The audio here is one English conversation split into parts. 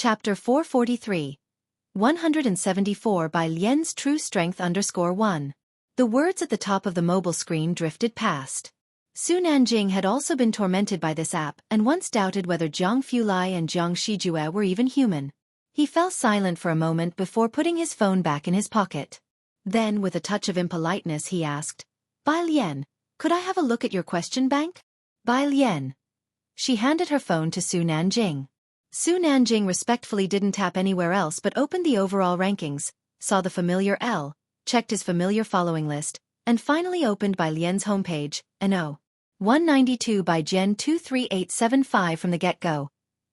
Chapter 443. 174 by Lien's True Strength _1. The words at the top of the mobile screen drifted past. Su Nanjing had also been tormented by this app and once doubted whether Jianghu Lai and Jiang Shijue were even human. He fell silent for a moment before putting his phone back in his pocket. Then, with a touch of impoliteness, he asked, "Bai Lien, could I have a look at your question bank?" Bai Lien. She handed her phone to Su Nanjing. Su Nanjing respectfully didn't tap anywhere else but opened the overall rankings, saw the familiar L, checked his familiar following list, and finally opened Bai Lien's homepage, NO. 192 by Gen 23875 from the get-go.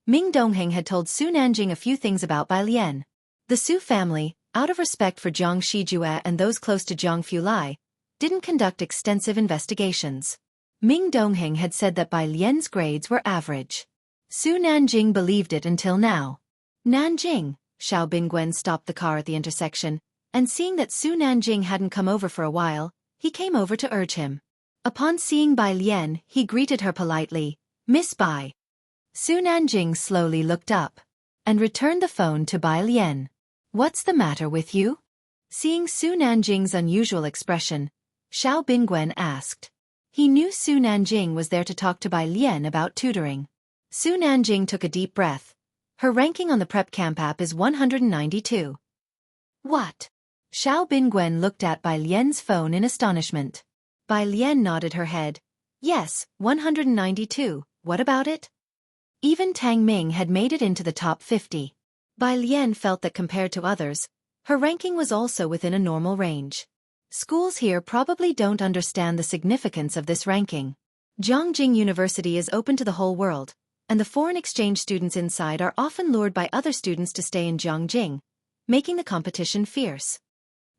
Ming Dongheng had told Su Nanjing a few things about Bai Lien. The Su family, out of respect for Jiang Shijue and those close to Jianghu Lai, didn't conduct extensive investigations. Ming Dongheng had said that Bai Lien's grades were average. Su Nanjing believed it until now. Nanjing, Xiao Bingwen stopped the car at the intersection, and seeing that Su Nanjing hadn't come over for a while, he came over to urge him. Upon seeing Bai Lien, he greeted her politely, "Miss Bai." Su Nanjing slowly looked up and returned the phone to Bai Lien. "What's the matter with you?" Seeing Su Nanjing's unusual expression, Xiao Bingwen asked. He knew Su Nanjing was there to talk to Bai Lien about tutoring. Su Nanjing took a deep breath. Her ranking on the Prep Camp app is 192. What? Xiao Bingwen looked at Bai Lien's phone in astonishment. Bai Lien nodded her head. Yes, 192, what about it? Even Tang Ming had made it into the top 50. Bai Lien felt that compared to others, her ranking was also within a normal range. Schools here probably don't understand the significance of this ranking. Jianghu University is open to the whole world, and the foreign exchange students inside are often lured by other students to stay in Jianghu, making the competition fierce.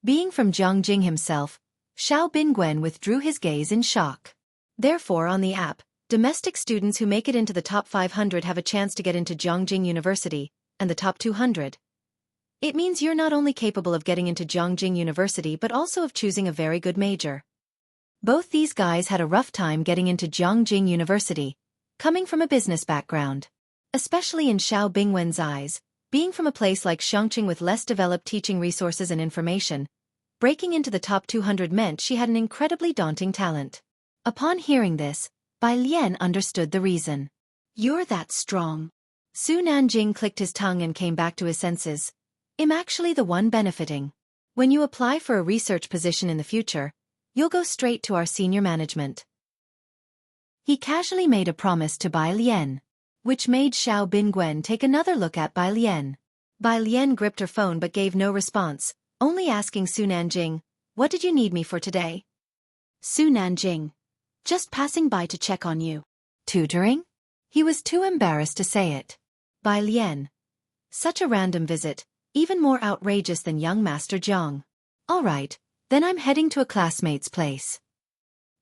Being from Jianghu himself, Xiao Bingwen withdrew his gaze in shock. Therefore, on the app, domestic students who make it into the top 500 have a chance to get into Jianghu University, and the top 200. It means you're not only capable of getting into Jianghu University but also of choosing a very good major. Both these guys had a rough time getting into Jianghu University, coming from a business background. Especially in Xiao Bingwen's eyes, being from a place like Xianxia with less developed teaching resources and information, breaking into the top 200 meant she had an incredibly daunting talent. Upon hearing this, Bai Lien understood the reason. "You're that strong." Su Nanjing clicked his tongue and came back to his senses. "I'm actually the one benefiting. When you apply for a research position in the future, you'll go straight to our senior management." He casually made a promise to Bai Lien, which made Xiao Bingwen take another look at Bai Lien. Bai Lien gripped her phone but gave no response, only asking Su Nanjing, "What did you need me for today?" Su Nanjing. "Just passing by to check on you." "Tutoring?" He was too embarrassed to say it. Bai Lien. Such a random visit, even more outrageous than young Master Jiang. "All right, then I'm heading to a classmate's place."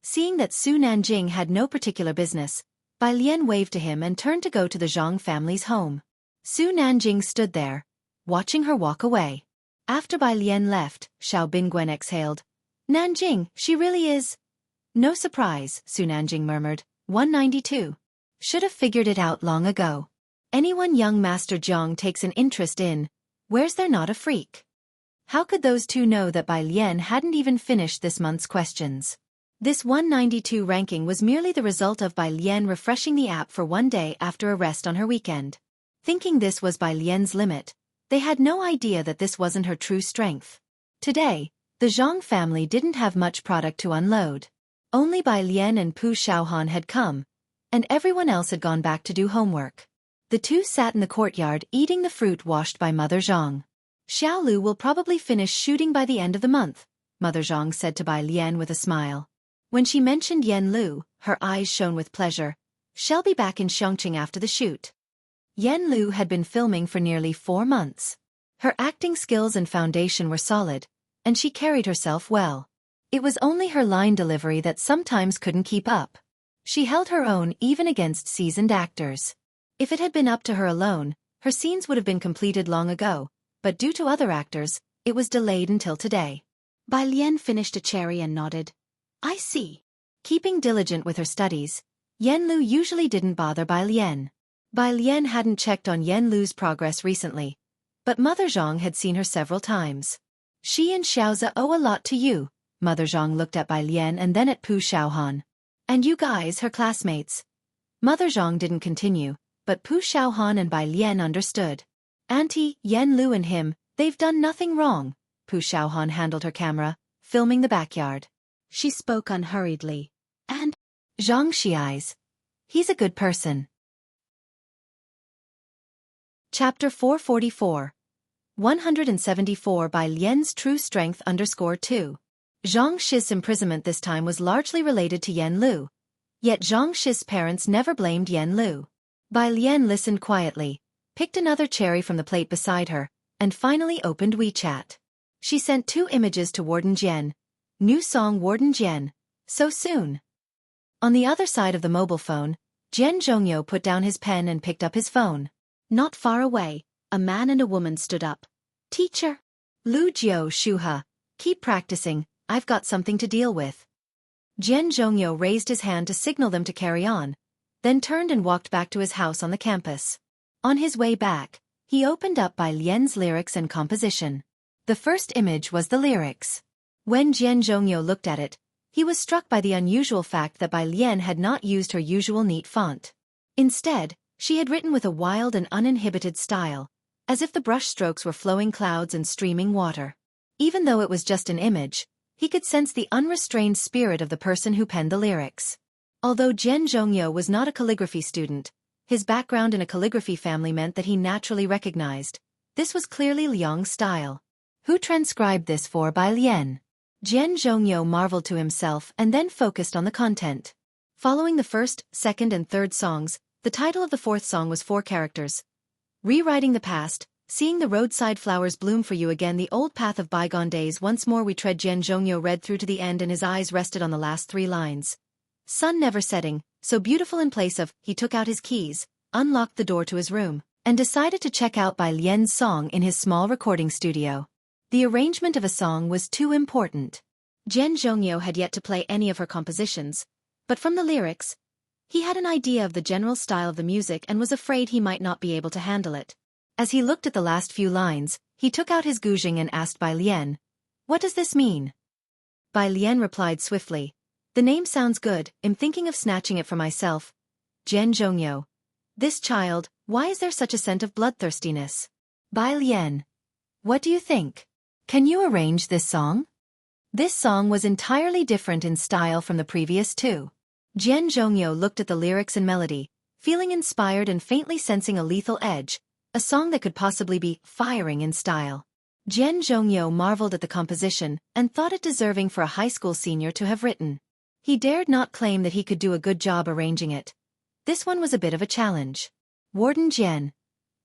Seeing that Su Nanjing had no particular business, Bai Lien waved to him and turned to go to the Zhang family's home. Su Nanjing stood there, watching her walk away. After Bai Lien left, Xiao Bingwen exhaled. "Nanjing, she really is." "No surprise," Su Nanjing murmured. 192. "Should have figured it out long ago. Anyone young Master Jiang takes an interest in, where's there not a freak?" How could those two know that Bai Lien hadn't even finished this month's questions? This 192 ranking was merely the result of Bai Lien refreshing the app for one day after a rest on her weekend. Thinking this was Bai Lien's limit, they had no idea that this wasn't her true strength. Today, the Zhang family didn't have much product to unload. Only Bai Lien and Pu Xiaohan had come, and everyone else had gone back to do homework. The two sat in the courtyard eating the fruit washed by Mother Zhang. "Xiaolu will probably finish shooting by the end of the month," Mother Zhang said to Bai Lien with a smile. When she mentioned Yen Lu, her eyes shone with pleasure. "She'll be back in Xianxia after the shoot." Yen Lu had been filming for nearly 4 months. Her acting skills and foundation were solid, and she carried herself well. It was only her line delivery that sometimes couldn't keep up. She held her own even against seasoned actors. If it had been up to her alone, her scenes would have been completed long ago, but due to other actors, it was delayed until today. Bai Lien finished a cherry and nodded. "I see." Keeping diligent with her studies, Yen Lu usually didn't bother Bai Lien. Bai Lian hadn't checked on Yan Lu's progress recently, but Mother Zhang had seen her several times. She and Xiaoza owe a lot to you. Mother Zhang looked at Bai Lian and then at Pu Xiaohan. And you guys, her classmates. Mother Zhang didn't continue, but Pu Xiaohan and Bai Lian understood. Auntie, Yan Lu and him, they've done nothing wrong. Pu Xiaohan handled her camera, filming the backyard. She spoke unhurriedly. And Xianxia's. He's a good person. Chapter 444. 174 by Lian's True Strength _2. Zhang Shi's imprisonment this time was largely related to Yan Lu. Yet Zhang Shi's parents never blamed Yan Lu. Bai Lian listened quietly, picked another cherry from the plate beside her, and finally opened WeChat. She sent 2 images to Warden Jian. New song Warden Jian. So soon. On the other side of the mobile phone, Jian Zhongyo put down his pen and picked up his phone. Not far away, a man and a woman stood up. Teacher. Lu Jiao Shuha. Keep practicing, I've got something to deal with. Jian Zhongyo raised his hand to signal them to carry on, then turned and walked back to his house on the campus. On his way back, he opened up Bai Lian's lyrics and composition. The first image was the lyrics. When Jian Zhongyo looked at it, he was struck by the unusual fact that Bai Lian had not used her usual neat font. Instead, she had written with a wild and uninhibited style, as if the brushstrokes were flowing clouds and streaming water. Even though it was just an image, he could sense the unrestrained spirit of the person who penned the lyrics. Although Jian Zhongyo was not a calligraphy student, his background in a calligraphy family meant that he naturally recognized. This was clearly Liang's style. Who transcribed this for Bai Lian? Jian Zhongyo marveled to himself and then focused on the content. Following the first, second and third songs, the title of the fourth song was 4 characters. Rewriting the past, seeing the roadside flowers bloom for you again, the old path of bygone days once more we tread. Jian Zhongyo read through to the end and his eyes rested on the last 3 lines. Sun never setting, so beautiful. In place of, he took out his keys, unlocked the door to his room, and decided to check out Bai Lian's song in his small recording studio. The arrangement of a song was too important. Jian Zhongyo had yet to play any of her compositions, but from the lyrics, he had an idea of the general style of the music and was afraid he might not be able to handle it. As he looked at the last few lines, he took out his guzheng and asked Bai Lian, "What does this mean?" Bai Lian replied swiftly, "The name sounds good, I'm thinking of snatching it for myself." Jian Zhongyo. "This child, why is there such a scent of bloodthirstiness?" Bai Lian. "What do you think? Can you arrange this song?" This song was entirely different in style from the previous 2. Jian Zhongyo looked at the lyrics and melody, feeling inspired and faintly sensing a lethal edge, a song that could possibly be firing in style. Jian Zhongyo marveled at the composition and thought it deserving for a high school senior to have written. He dared not claim that he could do a good job arranging it. This one was a bit of a challenge. Warden Jian.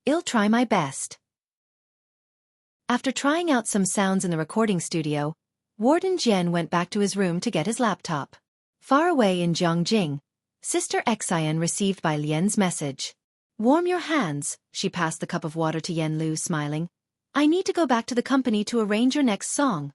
"I'll try my best." After trying out some sounds in the recording studio, Warden Jian went back to his room to get his laptop. Far away in Jianghu, Sister Xian received Bai Lian's message. "Warm your hands," she passed the cup of water to Yan Lu, smiling. "I need to go back to the company to arrange your next song."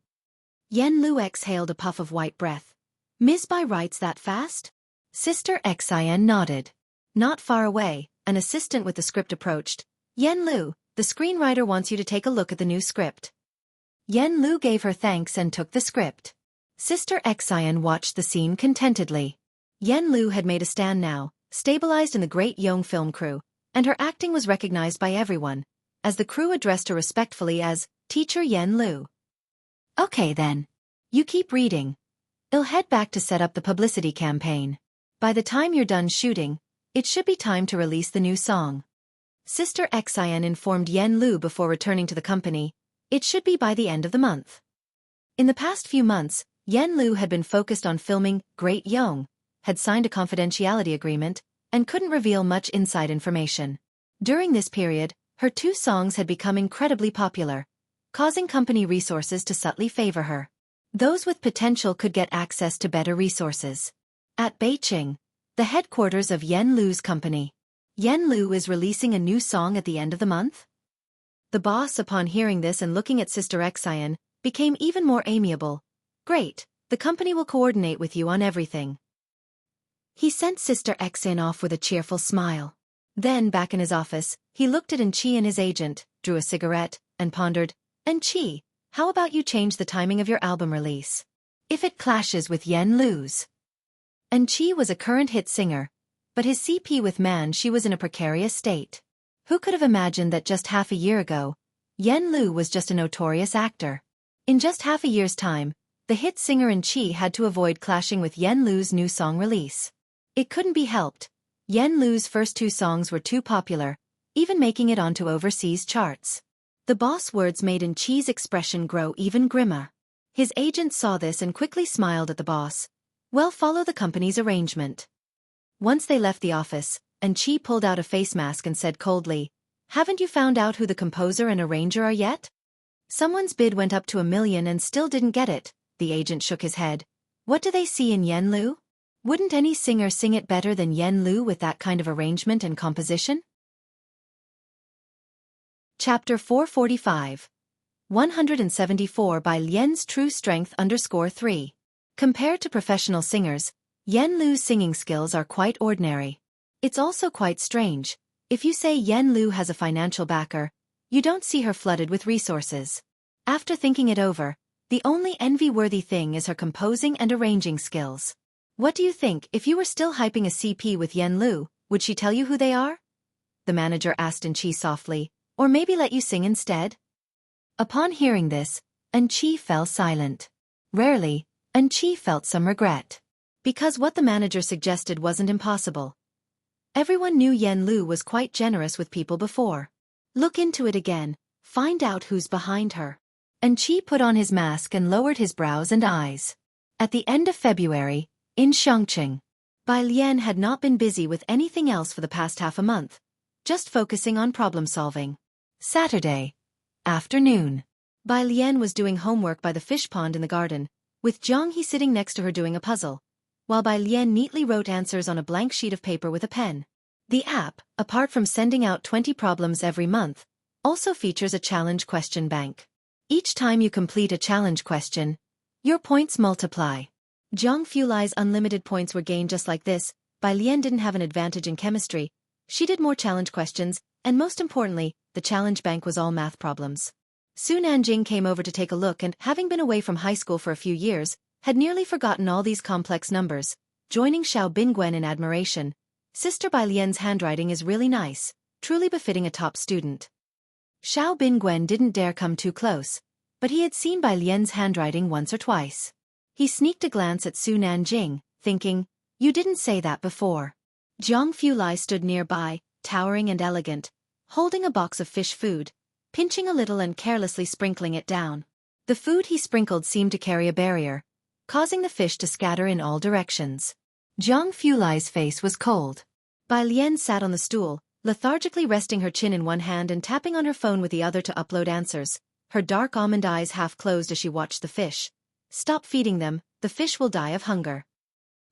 Yan Lu exhaled a puff of white breath. "Ms. Bai writes that fast?" Sister Xian nodded. Not far away, an assistant with the script approached. "Yan Lu, the screenwriter wants you to take a look at the new script." Yan Lu gave her thanks and took the script. Sister Xian watched the scene contentedly. Yan Lu had made a stand now, stabilized in the Great Yong film crew, and her acting was recognized by everyone, as the crew addressed her respectfully as Teacher Yan Lu. "Okay then. You keep reading. I'll head back to set up the publicity campaign. By the time you're done shooting, it should be time to release the new song." Sister Xian informed Yan Lu before returning to the company. It should be by the end of the month. In the past few months, Yan Lu had been focused on filming Great Yong, had signed a confidentiality agreement, and couldn't reveal much inside information. During this period, her 2 songs had become incredibly popular, causing company resources to subtly favor her. Those with potential could get access to better resources. At Beijing, the headquarters of Yan Lu's company, Yan Lu is releasing a new song at the end of the month? The boss, upon hearing this and looking at Sister Xian, became even more amiable. "Great, the company will coordinate with you on everything." He sent Sister Xian off with a cheerful smile. Then, back in his office, he looked at Enqi and his agent, drew a cigarette, and pondered, "Enqi, how about you change the timing of your album release? If it clashes with Yen Lu's." Enqi was a current hit singer, but his CP with Man Shi was in a precarious state. Who could have imagined that just half a year ago, Yen Lu was just a notorious actor? In just half a year's time, the hit singer Enqi had to avoid clashing with Yen Lu's new song release. It couldn't be helped. Yen Lu's first two songs were too popular, even making it onto overseas charts. The boss words made Enqi's expression grow even grimmer. His agent saw this and quickly smiled at the boss. "Well, follow the company's arrangement." Once they left the office, Enqi pulled out a face mask and said coldly, "Haven't you found out who the composer and arranger are yet?" "Someone's bid went up to $1 million and still didn't get it." The agent shook his head. "What do they see in Yen Lu? Wouldn't any singer sing it better than Yen Lu with that kind of arrangement and composition?" Chapter 445. 174 by Lien's True Strength _3. Compared to professional singers, Yen Lu's singing skills are quite ordinary. It's also quite strange. If you say Yen Lu has a financial backer, you don't see her flooded with resources. After thinking it over, the only envy-worthy thing is her composing and arranging skills. What do you think? If you were still hyping a CP with Yen Lu, would she tell you who they are? The manager asked Enqi softly, or maybe let you sing instead? Upon hearing this, Enqi fell silent. Rarely, Enqi felt some regret. Because what the manager suggested wasn't impossible. Everyone knew Yen Lu was quite generous with people before. Look into it again, find out who's behind her. Enqi put on his mask and lowered his brows and eyes. At the end of February, in Xianxia, Bai Lian had not been busy with anything else for the past half a month, just focusing on problem-solving. Saturday afternoon. Bai Lian was doing homework by the fish pond in the garden, with Jianghu sitting next to her doing a puzzle, while Bai Lian neatly wrote answers on a blank sheet of paper with a pen. The app, apart from sending out 20 problems every month, also features a challenge question bank. Each time you complete a challenge question, your points multiply. Jianghu Lai's unlimited points were gained just like this. Bai Lian didn't have an advantage in chemistry. She did more challenge questions, and most importantly, the challenge bank was all math problems. Su Nanjing came over to take a look and, having been away from high school for a few years, had nearly forgotten all these complex numbers, joining Xiao Bingwen in admiration. Sister Bai Lian's handwriting is really nice, truly befitting a top student. Xiao Bingwen didn't dare come too close, but he had seen Bai Lian's handwriting once or twice. He sneaked a glance at Su Nanjing, thinking, "You didn't say that before." Jianghu Lai stood nearby, towering and elegant, holding a box of fish food, pinching a little and carelessly sprinkling it down. The food he sprinkled seemed to carry a barrier, causing the fish to scatter in all directions. Jianghu Lai's face was cold. Bai Lian sat on the stool, lethargically resting her chin in one hand and tapping on her phone with the other to upload answers, her dark almond eyes half closed as she watched the fish. "Stop feeding them, the fish will die of hunger."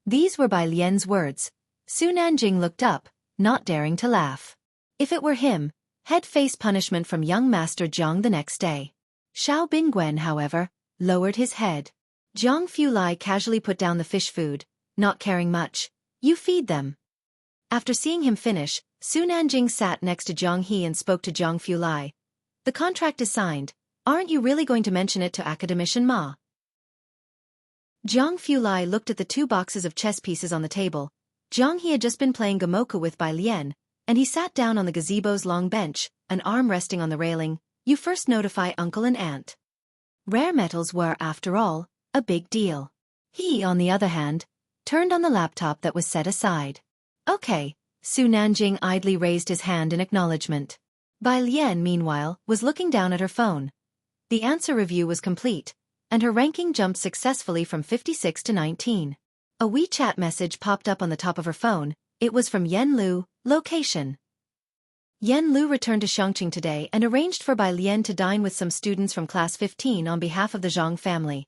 These were Bai Lian's words. Su Nanjing looked up, not daring to laugh. If it were him, he'd face punishment from young Master Jiang the next day. Xiao Bingwen, however, lowered his head. Jianghu Lai casually put down the fish food, not caring much. "You feed them." After seeing him finish, Su Nanjing sat next to Jianghe and spoke to Jianghu Lai. "The contract is signed. Aren't you really going to mention it to Academician Ma?" Jianghu Lai looked at the two boxes of chess pieces on the table. Jianghe had just been playing Gamoka with Bai Lian, and he sat down on the gazebo's long bench, an arm resting on the railing. "You first notify uncle and aunt." Rare metals were, after all, a big deal. He, on the other hand, turned on the laptop that was set aside. "Okay." Su Nanjing idly raised his hand in acknowledgement. Bai Lian, meanwhile, was looking down at her phone. The answer review was complete, and her ranking jumped successfully from 56 to 19. A WeChat message popped up on the top of her phone. It was from Yen Lu. Location: Yen Lu returned to Xianxia today and arranged for Bai Lian to dine with some students from class 15 on behalf of the Zhang family.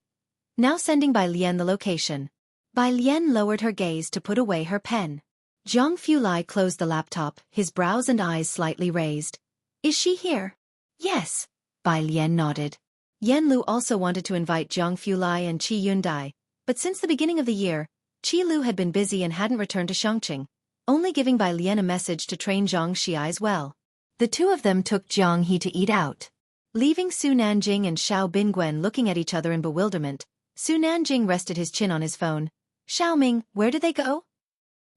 Now sending Bai Lian the location. Bai Lian lowered her gaze to put away her pen. Jianghu Lai closed the laptop, his brows and eyes slightly raised. "Is she here?" "Yes." Bai Lian nodded. Yen Lu also wanted to invite Jianghu Lai and Qi Yundai, but since the beginning of the year, Qi Lu had been busy and hadn't returned to Xianxia, only giving Bai Lian a message to train Xianxia as well. The two of them took Jianghu to eat out. Leaving Su Nanjing and Xiao Bingwen looking at each other in bewilderment, Su Nanjing rested his chin on his phone. Xiaoming, where did they go?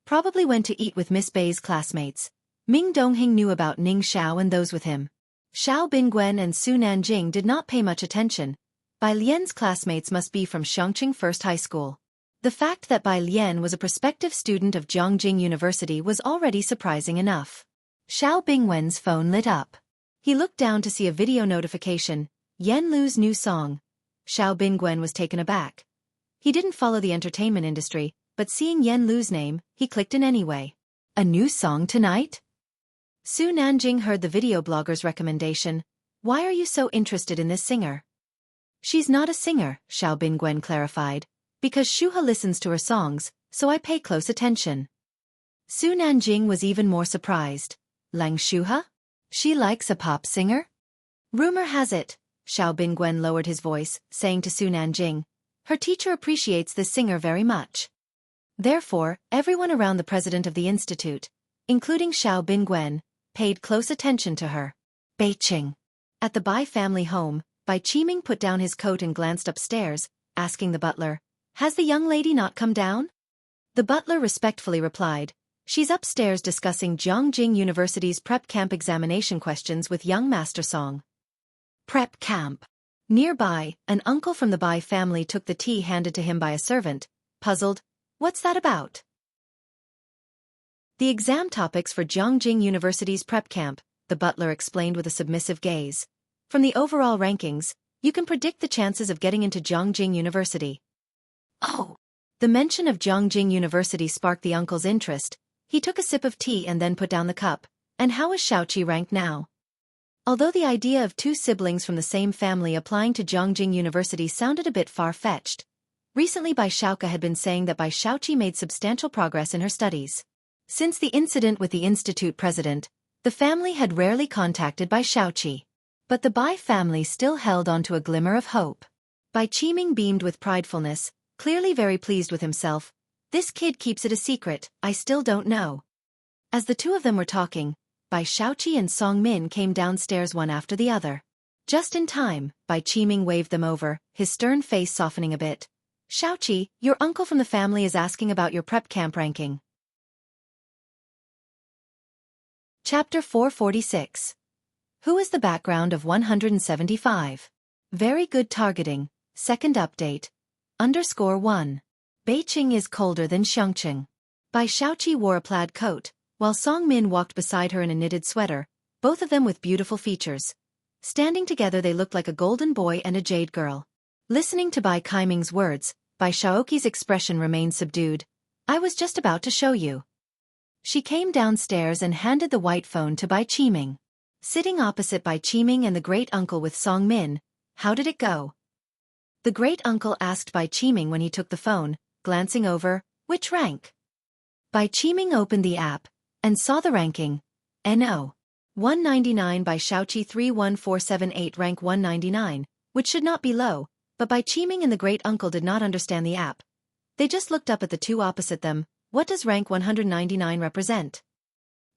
Probably went to eat with Miss Bei's classmates. Ming Dongheng knew about Ning Xiao and those with him. Xiao Bingwen and Su Nanjing did not pay much attention. Bai Lian's classmates must be from Xiangqing First High School. The fact that Bai Lian was a prospective student of Jianghu University was already surprising enough. Xiao Bingwen's phone lit up. He looked down to see a video notification, Yan Lu's new song. Xiao Bingwen was taken aback. He didn't follow the entertainment industry, but seeing Yan Lu's name, he clicked in anyway. A new song tonight? Su Nanjing heard the video blogger's recommendation. Why are you so interested in this singer? She's not a singer, Xiao Bingwen clarified. Because Shuha listens to her songs, so I pay close attention. Su Nanjing was even more surprised. Lang Shuha? She likes a pop singer? Rumor has it, Xiao Bingwen lowered his voice, saying to Su Nanjing. Her teacher appreciates this singer very much. Therefore, everyone around the president of the institute, including Xiao Bingwen, paid close attention to her. Beiqing. At the Bai family home, Bai Qiming put down his coat and glanced upstairs, asking the butler, "Has the young lady not come down?" The butler respectfully replied, "She's upstairs discussing Jianghu University's prep camp examination questions with young Master Song." Prep camp. Nearby, an uncle from the Bai family took the tea handed to him by a servant, puzzled, "What's that about?" The exam topics for Jianghu University's prep camp, the butler explained with a submissive gaze. From the overall rankings, you can predict the chances of getting into Jianghu University. Oh! The mention of Jianghu University sparked the uncle's interest. He took a sip of tea and then put down the cup. And how is Xiaoqi ranked now? Although the idea of two siblings from the same family applying to Jianghu University sounded a bit far-fetched, recently Bai Xiaoka had been saying that Bai Xiaoqi made substantial progress in her studies. Since the incident with the institute president, the family had rarely contacted Bai Xiaoqi. But the Bai family still held on to a glimmer of hope. Bai Qiming beamed with pridefulness, clearly very pleased with himself. "This kid keeps it a secret, I still don't know." As the two of them were talking, Bai Xiaoqi and Song Min came downstairs one after the other. Just in time, Bai Qiming waved them over, his stern face softening a bit. "Xiaoqi, your uncle from the family is asking about your prep camp ranking." Chapter 446. Who is the background of 175? Very good targeting. Second update. _1. Beiqing is colder than Xiangqing. Bai Xiaoqi wore a plaid coat, while Song Min walked beside her in a knitted sweater, both of them with beautiful features. Standing together they looked like a golden boy and a jade girl. Listening to Bai Qiming's words, Bai Xiaoqi's expression remained subdued. "I was just about to show you." She came downstairs and handed the white phone to Bai Qiming. Sitting opposite Bai Qiming and the great-uncle with Song Min, "How did it go?" The great-uncle asked Bai Qiming when he took the phone, glancing over, "Which rank?" Bai Qiming opened the app, and saw the ranking. No. 199 Bai Xiaoqi 31478 rank 199, which should not be low, but Bai Qiming and the great-uncle did not understand the app. They just looked up at the two opposite them. What does rank 199 represent?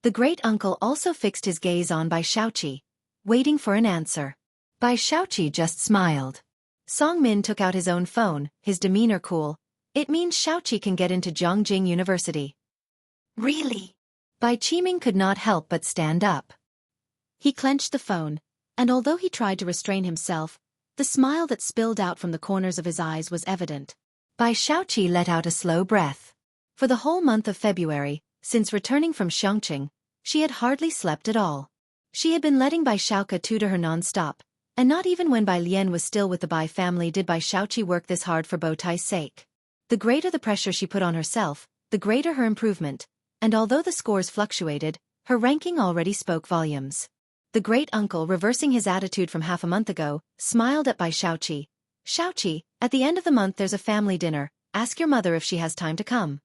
The great-uncle also fixed his gaze on Bai Xiaoqi, waiting for an answer. Bai Xiaoqi just smiled. Song Min took out his own phone, his demeanor cool. "It means Xiaoqi can get into Jianghu University." "Really?" Bai Qiming could not help but stand up. He clenched the phone, and although he tried to restrain himself, the smile that spilled out from the corners of his eyes was evident. Bai Xiaoqi let out a slow breath. For the whole month of February, since returning from Xiangqing, she had hardly slept at all. She had been letting Bai Xiaoka tutor her non-stop, and not even when Bai Lian was still with the Bai family did Bai Xiaoqi work this hard for Bowtai's sake. The greater the pressure she put on herself, the greater her improvement, and although the scores fluctuated, her ranking already spoke volumes. The great-uncle, reversing his attitude from half a month ago, smiled at Bai Xiaoqi. "Xiaoqi, at the end of the month there's a family dinner, ask your mother if she has time to come."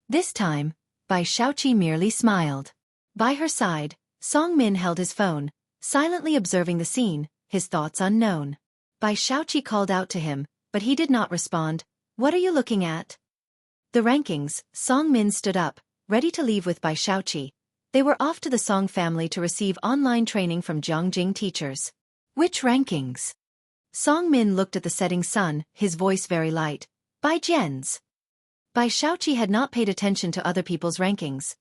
This time, Bai Xiaoqi merely smiled. By her side, Song Min held his phone, silently observing the scene, his thoughts unknown. Bai Xiaoqi called out to him, but he did not respond. "What are you looking at?" The rankings. Song Min stood up, ready to leave with Bai Shaoqi. They were off to the Song family to receive online training from Jianghu teachers. Which rankings? Song Min looked at the setting sun, his voice very light. Bai Jian's. Bai Shaoqi had not paid attention to other people's rankings.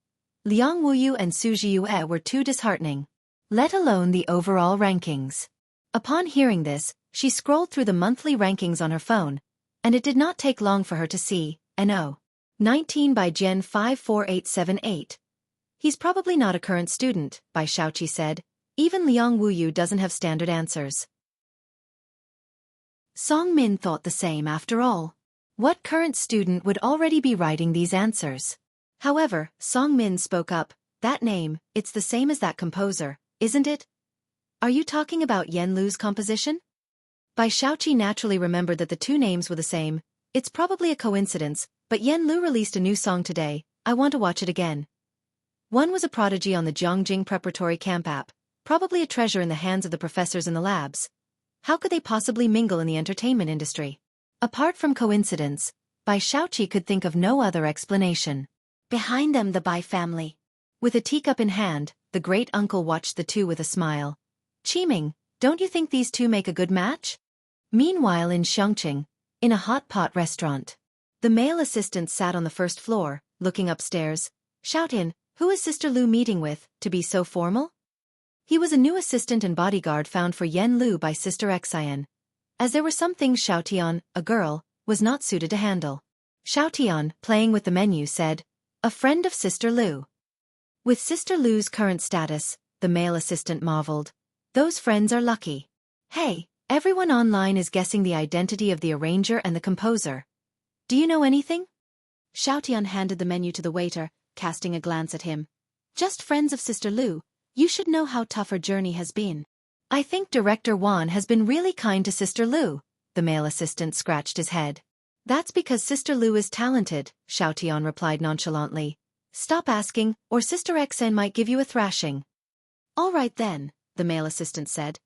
Liang Wuyu and Su Jiyue were too disheartening. Let alone the overall rankings. Upon hearing this, she scrolled through the monthly rankings on her phone, and it did not take long for her to see, No. 19 by Jian 54878. He's probably not a current student, Bai Shaoqi said. Even Liang Wuyu doesn't have standard answers. Song Min thought the same after all. What current student would already be writing these answers? However, Song Min spoke up. That name, it's the same as that composer, isn't it? Are you talking about Yen Lu's composition? Bai Shaoqi naturally remembered that the two names were the same. It's probably a coincidence, but Yen Lu released a new song today. I want to watch it again. One was a prodigy on the Jianghu preparatory camp app, probably a treasure in the hands of the professors in the labs. How could they possibly mingle in the entertainment industry? Apart from coincidence, Bai Shaoqi could think of no other explanation. Behind them the Bai family. With a teacup in hand, the great uncle watched the two with a smile. Qiming, don't you think these two make a good match? Meanwhile in Xianxia, in a hot pot restaurant, the male assistant sat on the first floor, looking upstairs. Shout in, who is Sister Lu meeting with, to be so formal? He was a new assistant and bodyguard found for Yen Lu by Sister Xian. As there were some things Xiaotian, a girl, was not suited to handle. Xiaotian, playing with the menu, said, a friend of Sister Lu. With Sister Lu's current status, the male assistant marveled. Those friends are lucky. Hey, everyone online is guessing the identity of the arranger and the composer. Do you know anything? Xiaotian handed the menu to the waiter, casting a glance at him. Just friends of Sister Lu, you should know how tough her journey has been. I think Director Wan has been really kind to Sister Lu, the male assistant scratched his head. That's because Sister Lu is talented, Xiaotian replied nonchalantly. Stop asking, or Sister Xen might give you a thrashing. All right then, the male assistant said,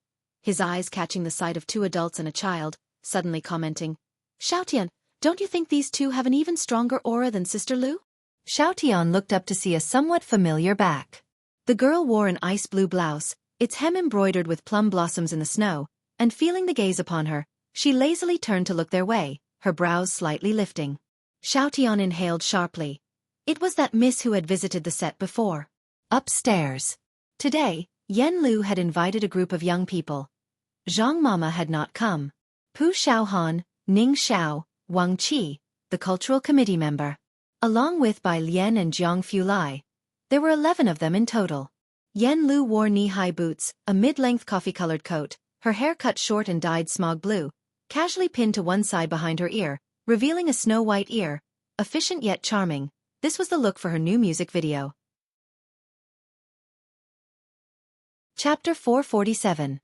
his eyes catching the sight of two adults and a child, suddenly commenting. Xiaotian, don't you think these two have an even stronger aura than Sister Lu? Xiaotian looked up to see a somewhat familiar back. The girl wore an ice blue blouse, its hem embroidered with plum blossoms in the snow, and feeling the gaze upon her, she lazily turned to look their way, her brows slightly lifting. Xiaotian inhaled sharply. It was that miss who had visited the set before. Upstairs. Today, Yen Lu had invited a group of young people. Zhang Mama had not come. Pu Xiaohan, Ning Xiao, Wang Qi, the cultural committee member. Along with Bai Lian and Jiang Fulai. There were 11 of them in total. Yen Lu wore knee-high boots, a mid-length coffee-colored coat, her hair cut short and dyed smog blue, casually pinned to one side behind her ear, revealing a snow-white ear, efficient yet charming. This was the look for her new music video. Chapter 447.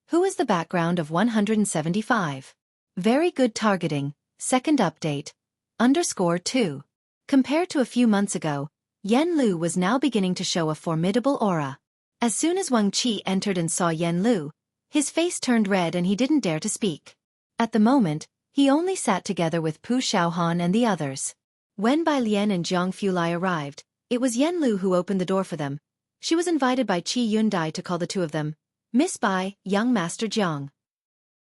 Who is the background of 175? Very good targeting. Second update. _2. Compared to a few months ago, Yen Lu was now beginning to show a formidable aura. As soon as Wang Qi entered and saw Yen Lu, his face turned red and he didn't dare to speak. At the moment, he only sat together with Pu Xiaohan and the others. When Bai Lian and Jiang Fulai arrived, it was Yen Lu who opened the door for them. She was invited by Qi Yundai to call the two of them, Miss Bai, young Master Jiang.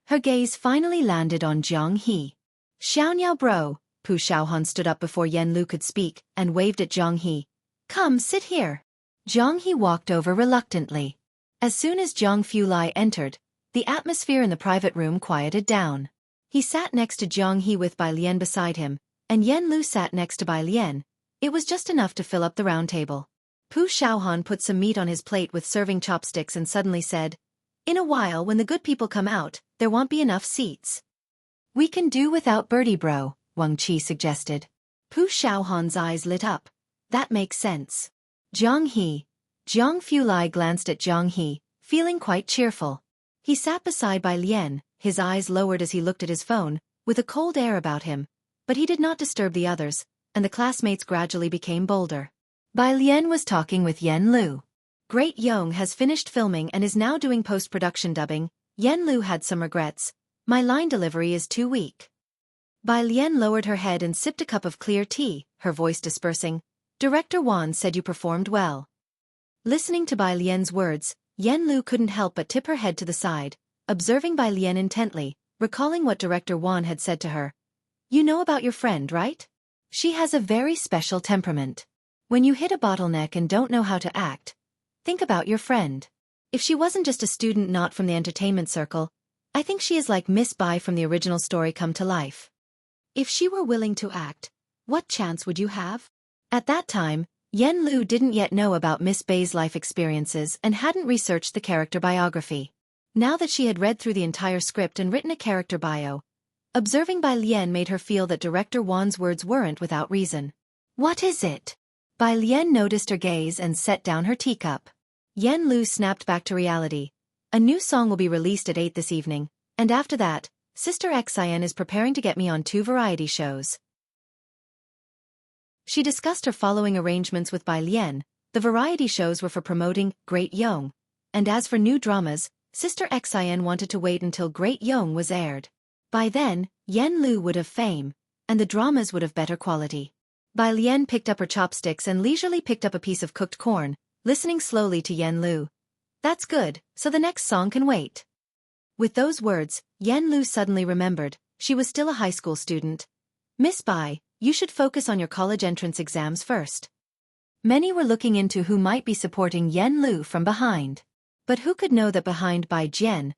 Her gaze finally landed on Jiang He. Xiaoyao bro, Pu Xiaohan stood up before Yen Lu could speak and waved at Jiang He. Come sit here. Jiang He walked over reluctantly. As soon as Jiang Fulai entered, the atmosphere in the private room quieted down. He sat next to Jiang He with Bai Lian beside him, and Yen Lu sat next to Bai Lian. It was just enough to fill up the round table. Pu Xiaohan put some meat on his plate with serving chopsticks and suddenly said, in a while when the good people come out, there won't be enough seats. We can do without Birdie bro, Wang Qi suggested. Pu Xiaohan's eyes lit up. That makes sense. Jiang Fulai glanced at Jiang He, feeling quite cheerful. He sat beside Bai Lian, his eyes lowered as he looked at his phone, with a cold air about him, but he did not disturb the others, and the classmates gradually became bolder. Bai Lian was talking with Yen Lu. Great Yong has finished filming and is now doing post-production dubbing. Yen Lu had some regrets. My line delivery is too weak. Bai Lian lowered her head and sipped a cup of clear tea, her voice dispersing. Director Wan said you performed well. Listening to Bai Lian's words, Yen Lu couldn't help but tip her head to the side, observing Bai Lian intently, recalling what Director Wan had said to her. You know about your friend, right? She has a very special temperament. When you hit a bottleneck and don't know how to act, think about your friend. If she wasn't just a student not from the entertainment circle, I think she is like Miss Bai from the original story come to life. If she were willing to act, what chance would you have? At that time, Yen Lu didn't yet know about Miss Bai's life experiences and hadn't researched the character biography. Now that she had read through the entire script and written a character bio, observing Bai Lian made her feel that Director Wan's words weren't without reason. What is it? Bai Lian noticed her gaze and set down her teacup. Yen Lu snapped back to reality. A new song will be released at 8 this evening, and after that, Sister Xian is preparing to get me on 2 variety shows. She discussed her following arrangements with Bai Lian. The variety shows were for promoting Great Yong, and as for new dramas, Sister Xian wanted to wait until Great Yong was aired. By then, Yen Lu would have fame, and the dramas would have better quality. Bai Lian picked up her chopsticks and leisurely picked up a piece of cooked corn, listening slowly to Yen Lu. That's good, so the next song can wait. With those words, Yen Lu suddenly remembered, she was still a high school student. Miss Bai, you should focus on your college entrance exams first. Many were looking into who might be supporting Yen Lu from behind. But who could know that behind Bai Jian,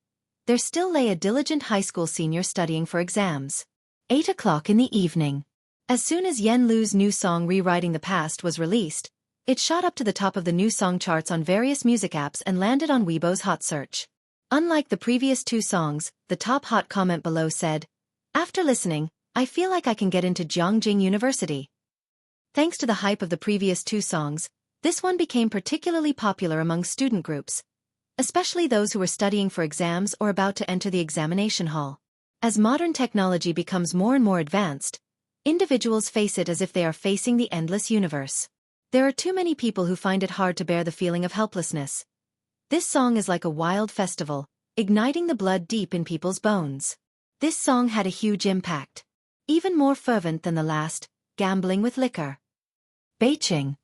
there still lay a diligent high school senior studying for exams. 8 o'clock in the evening. As soon as Yen Lu's new song Rewriting the Past was released, it shot up to the top of the new song charts on various music apps and landed on Weibo's hot search. Unlike the previous 2 songs, the top hot comment below said, "After listening, I feel like I can get into Jianghu University." Thanks to the hype of the previous 2 songs, this one became particularly popular among student groups, especially those who were studying for exams or about to enter the examination hall. As modern technology becomes more and more advanced, individuals face it as if they are facing the endless universe. There are too many people who find it hard to bear the feeling of helplessness. This song is like a wild festival, igniting the blood deep in people's bones. This song had a huge impact. Even more fervent than the last, Gambling with Liquor. Beijing.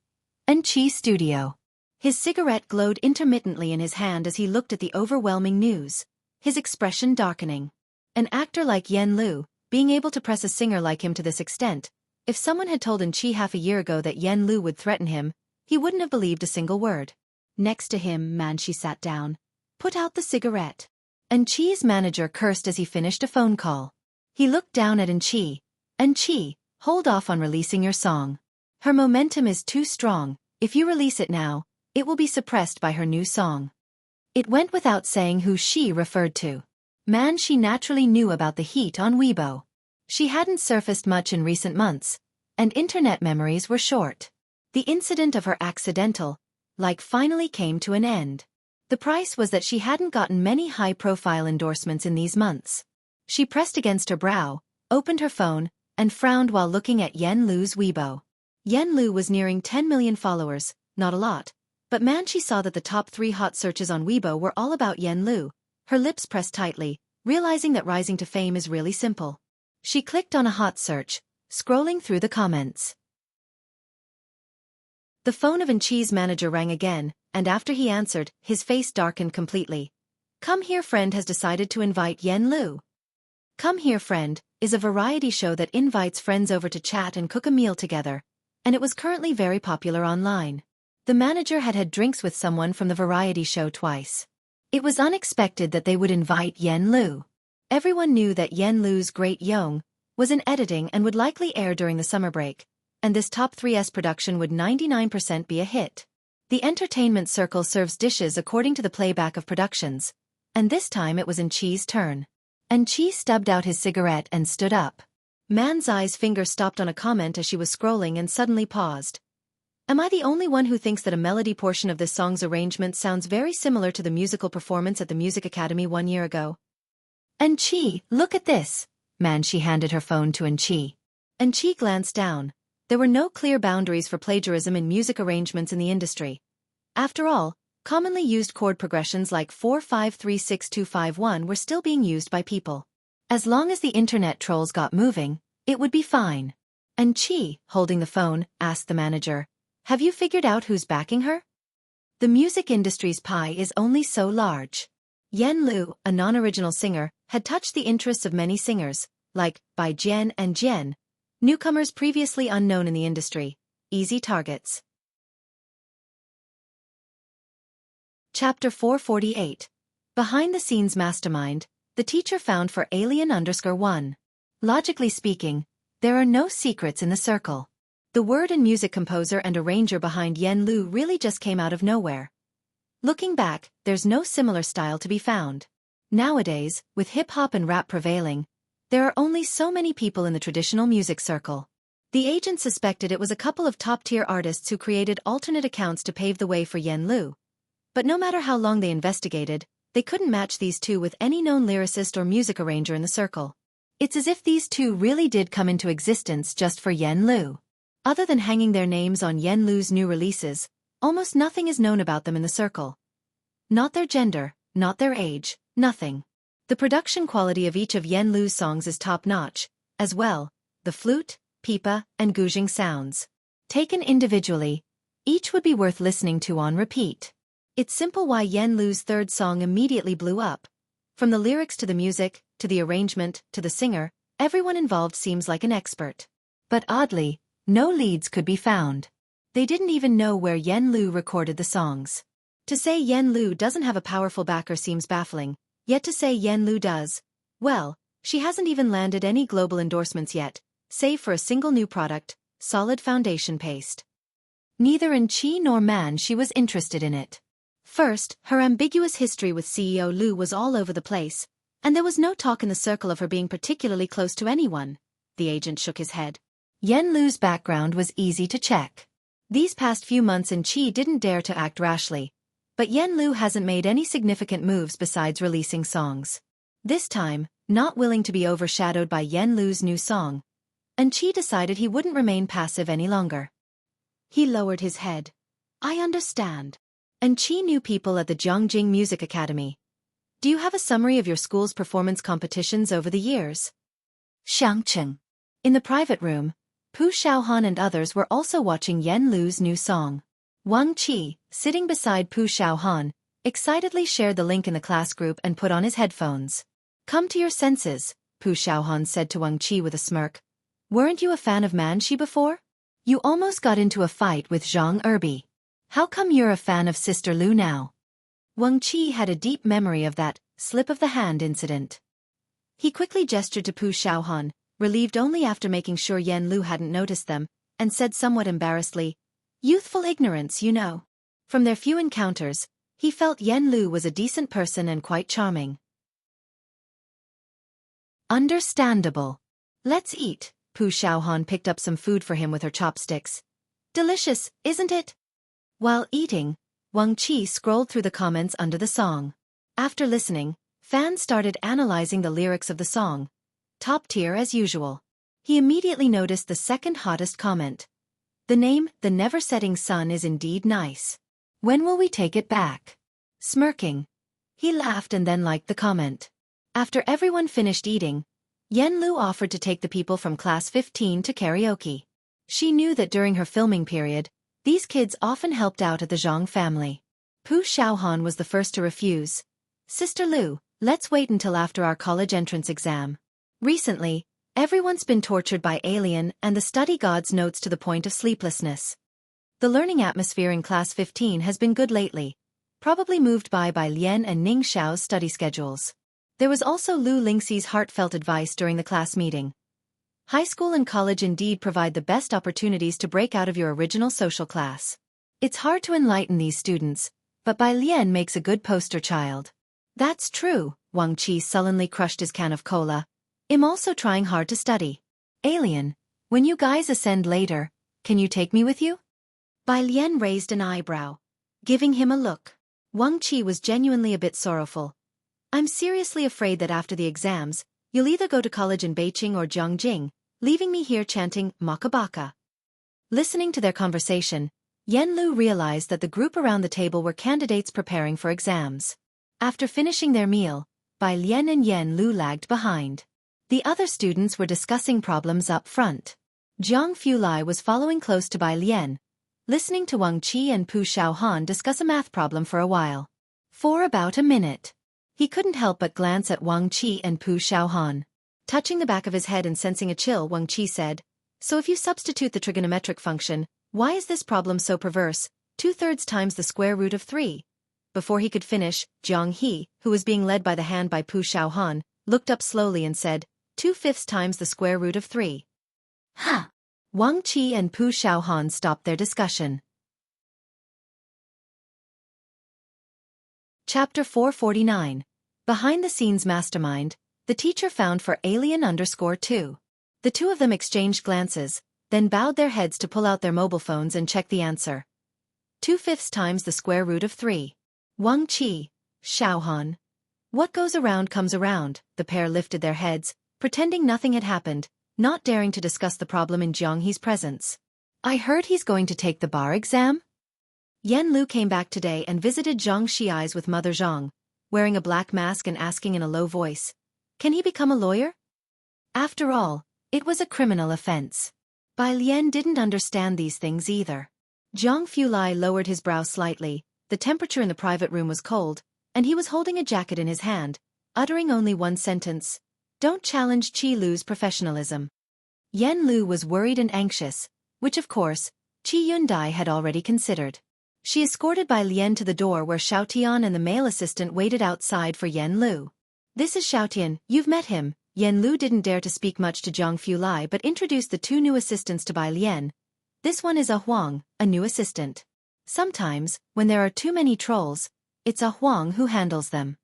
Qi Studio. His cigarette glowed intermittently in his hand as he looked at the overwhelming news, his expression darkening. An actor like Yen Lu, being able to press a singer like him to this extent, if someone had told Qi half a year ago that Yen Lu would threaten him, he wouldn't have believed a single word. Next to him, Manshi sat down, put out the cigarette. Qi's manager cursed as he finished a phone call. He looked down at Qi. Qi, hold off on releasing your song. Her momentum is too strong. If you release it now, it will be suppressed by her new song. It went without saying who she referred to. Manshi naturally knew about the heat on Weibo. She hadn't surfaced much in recent months, and internet memories were short. The incident of her accidental like finally came to an end. The price was that she hadn't gotten many high-profile endorsements in these months. She pressed against her brow, opened her phone, and frowned while looking at Yen Lu's Weibo. Yen Lu was nearing 10 million followers, not a lot, but Manshi saw that the top 3 hot searches on Weibo were all about Yen Lu. Her lips pressed tightly, realizing that rising to fame is really simple. She clicked on a hot search, scrolling through the comments. The phone of Qi's manager rang again, and after he answered, his face darkened completely. Come Here Friend has decided to invite Yen Lu. Come Here Friend is a variety show that invites friends over to chat and cook a meal together, and it was currently very popular online. The manager had had drinks with someone from the variety show twice. It was unexpected that they would invite Yen Lu. Everyone knew that Yen Lu's Great Yong was in editing and would likely air during the summer break, and this top 3's production would 99% be a hit. The entertainment circle serves dishes according to the playback of productions, and this time it was Qi's turn. Qi stubbed out his cigarette and stood up. Man's Eye's finger stopped on a comment as she was scrolling and suddenly paused. Am I the only one who thinks that a melody portion of this song's arrangement sounds very similar to the musical performance at the Music Academy 1 year ago? Qi, look at this. Manshi handed her phone to Qi. Qi glanced down. There were no clear boundaries for plagiarism in music arrangements in the industry. After all, commonly used chord progressions like 4-5-3-6-2-5-1 were still being used by people. As long as the internet trolls got moving, it would be fine. Qi, holding the phone, asked the manager, Have you figured out who's backing her? The music industry's pie is only so large. Yan Lu, a non-original singer, had touched the interests of many singers, like Bai Jian and Jian, newcomers previously unknown in the industry, easy targets. Chapter 448. Behind-the-scenes mastermind, the teacher found for Alien_1. Logically speaking, there are no secrets in the circle. The word and music composer and arranger behind Yan Lu really just came out of nowhere. Looking back, there's no similar style to be found. Nowadays, with hip-hop and rap prevailing, there are only so many people in the traditional music circle. The agent suspected it was a couple of top-tier artists who created alternate accounts to pave the way for Yan Lu. But no matter how long they investigated, they couldn't match these two with any known lyricist or music arranger in the circle. It's as if these two really did come into existence just for Yan Lu. Other than hanging their names on Yan Lu's new releases, almost nothing is known about them in the circle. Not their gender, not their age, nothing. The production quality of each of Yan Lu's songs is top-notch, as well, the flute, pipa, and guzheng sounds. Taken individually, each would be worth listening to on repeat. It's simple why Yan Lu's third song immediately blew up. From the lyrics to the music, to the arrangement, to the singer, everyone involved seems like an expert. But oddly, no leads could be found. They didn't even know where Yan Lu recorded the songs. To say Yan Lu doesn't have a powerful backer seems baffling, yet to say Yan Lu does, well, she hasn't even landed any global endorsements yet, save for a single new product, solid foundation paste. Neither in Qi nor Man she was interested in it. First, her ambiguous history with CEO Lu was all over the place, and there was no talk in the circle of her being particularly close to anyone. The agent shook his head. Yan Lu's background was easy to check. These past few months in Qi didn't dare to act rashly, but Yan Lu hasn't made any significant moves besides releasing songs. This time, not willing to be overshadowed by Yan Lu's new song, and Qi decided he wouldn't remain passive any longer. He lowered his head. I understand. And Qi knew people at the Jianghu Music Academy. Do you have a summary of your school's performance competitions over the years? Xianxia. In the private room, Pu Xiaohan and others were also watching Yan Lu's new song. Wang Qi, sitting beside Pu Xiaohan, excitedly shared the link in the class group and put on his headphones. Come to your senses, Pu Xiaohan said to Wang Qi with a smirk. Weren't you a fan of Man Qi before? You almost got into a fight with Zhang Erbi. How come you're a fan of Sister Lu now? Wang Qi had a deep memory of that slip of the hand incident. He quickly gestured to Pu Xiaohan, relieved only after making sure Yan Lu hadn't noticed them, and said somewhat embarrassedly, youthful ignorance, you know. From their few encounters, he felt Yan Lu was a decent person and quite charming. Understandable. Let's eat. Pu Xiaohan picked up some food for him with her chopsticks. Delicious, isn't it? While eating, Wang Qi scrolled through the comments under the song. After listening, fans started analyzing the lyrics of the song. Top tier as usual. He immediately noticed the second hottest comment. The name, The Never-Setting Sun, is indeed nice. When will we take it back? Smirking, he laughed and then liked the comment. After everyone finished eating, Yan Lu offered to take the people from class 15 to karaoke. She knew that during her filming period, these kids often helped out at the Zhang family. Pu Xiaohan was the first to refuse. Sister Lu, let's wait until after our college entrance exam. Recently, everyone's been tortured by Alien and the study god's notes to the point of sleeplessness. The learning atmosphere in class 15 has been good lately, probably moved by Lian and Ning Xiao's study schedules. There was also Lu Lingxi's heartfelt advice during the class meeting. High school and college indeed provide the best opportunities to break out of your original social class. It's hard to enlighten these students, but Bai Lian makes a good poster child. That's true, Wang Qi sullenly crushed his can of cola. I'm also trying hard to study. Alien, when you guys ascend later, can you take me with you? Bai Lian raised an eyebrow, giving him a look. Wang Qi was genuinely a bit sorrowful. I'm seriously afraid that after the exams, you'll either go to college in Beijing or Jianghu, leaving me here chanting Makabaka. Listening to their conversation, Yan Lu realized that the group around the table were candidates preparing for exams. After finishing their meal, Bai Lian and Yan Lu lagged behind. The other students were discussing problems up front. Jiang Fulai was following close to Bai Lian, listening to Wang Qi and Pu Xiaohan discuss a math problem for a while. For about a minute. He couldn't help but glance at Wang Qi and Pu Xiaohan. Touching the back of his head and sensing a chill, Wang Qi said, "So if you substitute the trigonometric function, why is this problem so perverse? 2/3 times the square root of 3. Before he could finish, Jianghu, who was being led by the hand by Pu Xiaohan, looked up slowly and said, 2/5 times the square root of 3. Huh! Wang Qi and Pu Xiaohan stopped their discussion. Chapter 449. Behind the Scenes Mastermind, the teacher found for Alien_2. The two of them exchanged glances, then bowed their heads to pull out their mobile phones and check the answer. 2/5 times the square root of 3. Wang Qi, Xiaohan. What goes around comes around. The pair lifted their heads, pretending nothing had happened, not daring to discuss the problem in Jianghu's presence. I heard he's going to take the bar exam? Yan Lu came back today and visited Zhang Xi's with Mother Zhang, wearing a black mask and asking in a low voice, "Can he become a lawyer?" After all, it was a criminal offense. Bai Lian didn't understand these things either. Zhang Fulai lowered his brow slightly. The temperature in the private room was cold, and he was holding a jacket in his hand, uttering only one sentence, "Don't challenge Qi Lu's professionalism." Yan Lu was worried and anxious, which of course, Qi Yundai had already considered. She escorted Bai Lian to the door where Xiaotian and the male assistant waited outside for Yan Lu. "This is Xiaotian, you've met him." Yan Lu didn't dare to speak much to Zhang Fulai but introduced the two new assistants to Bai Lian. "This one is a Huang, a new assistant. Sometimes, when there are too many trolls, it's a Huang who handles them.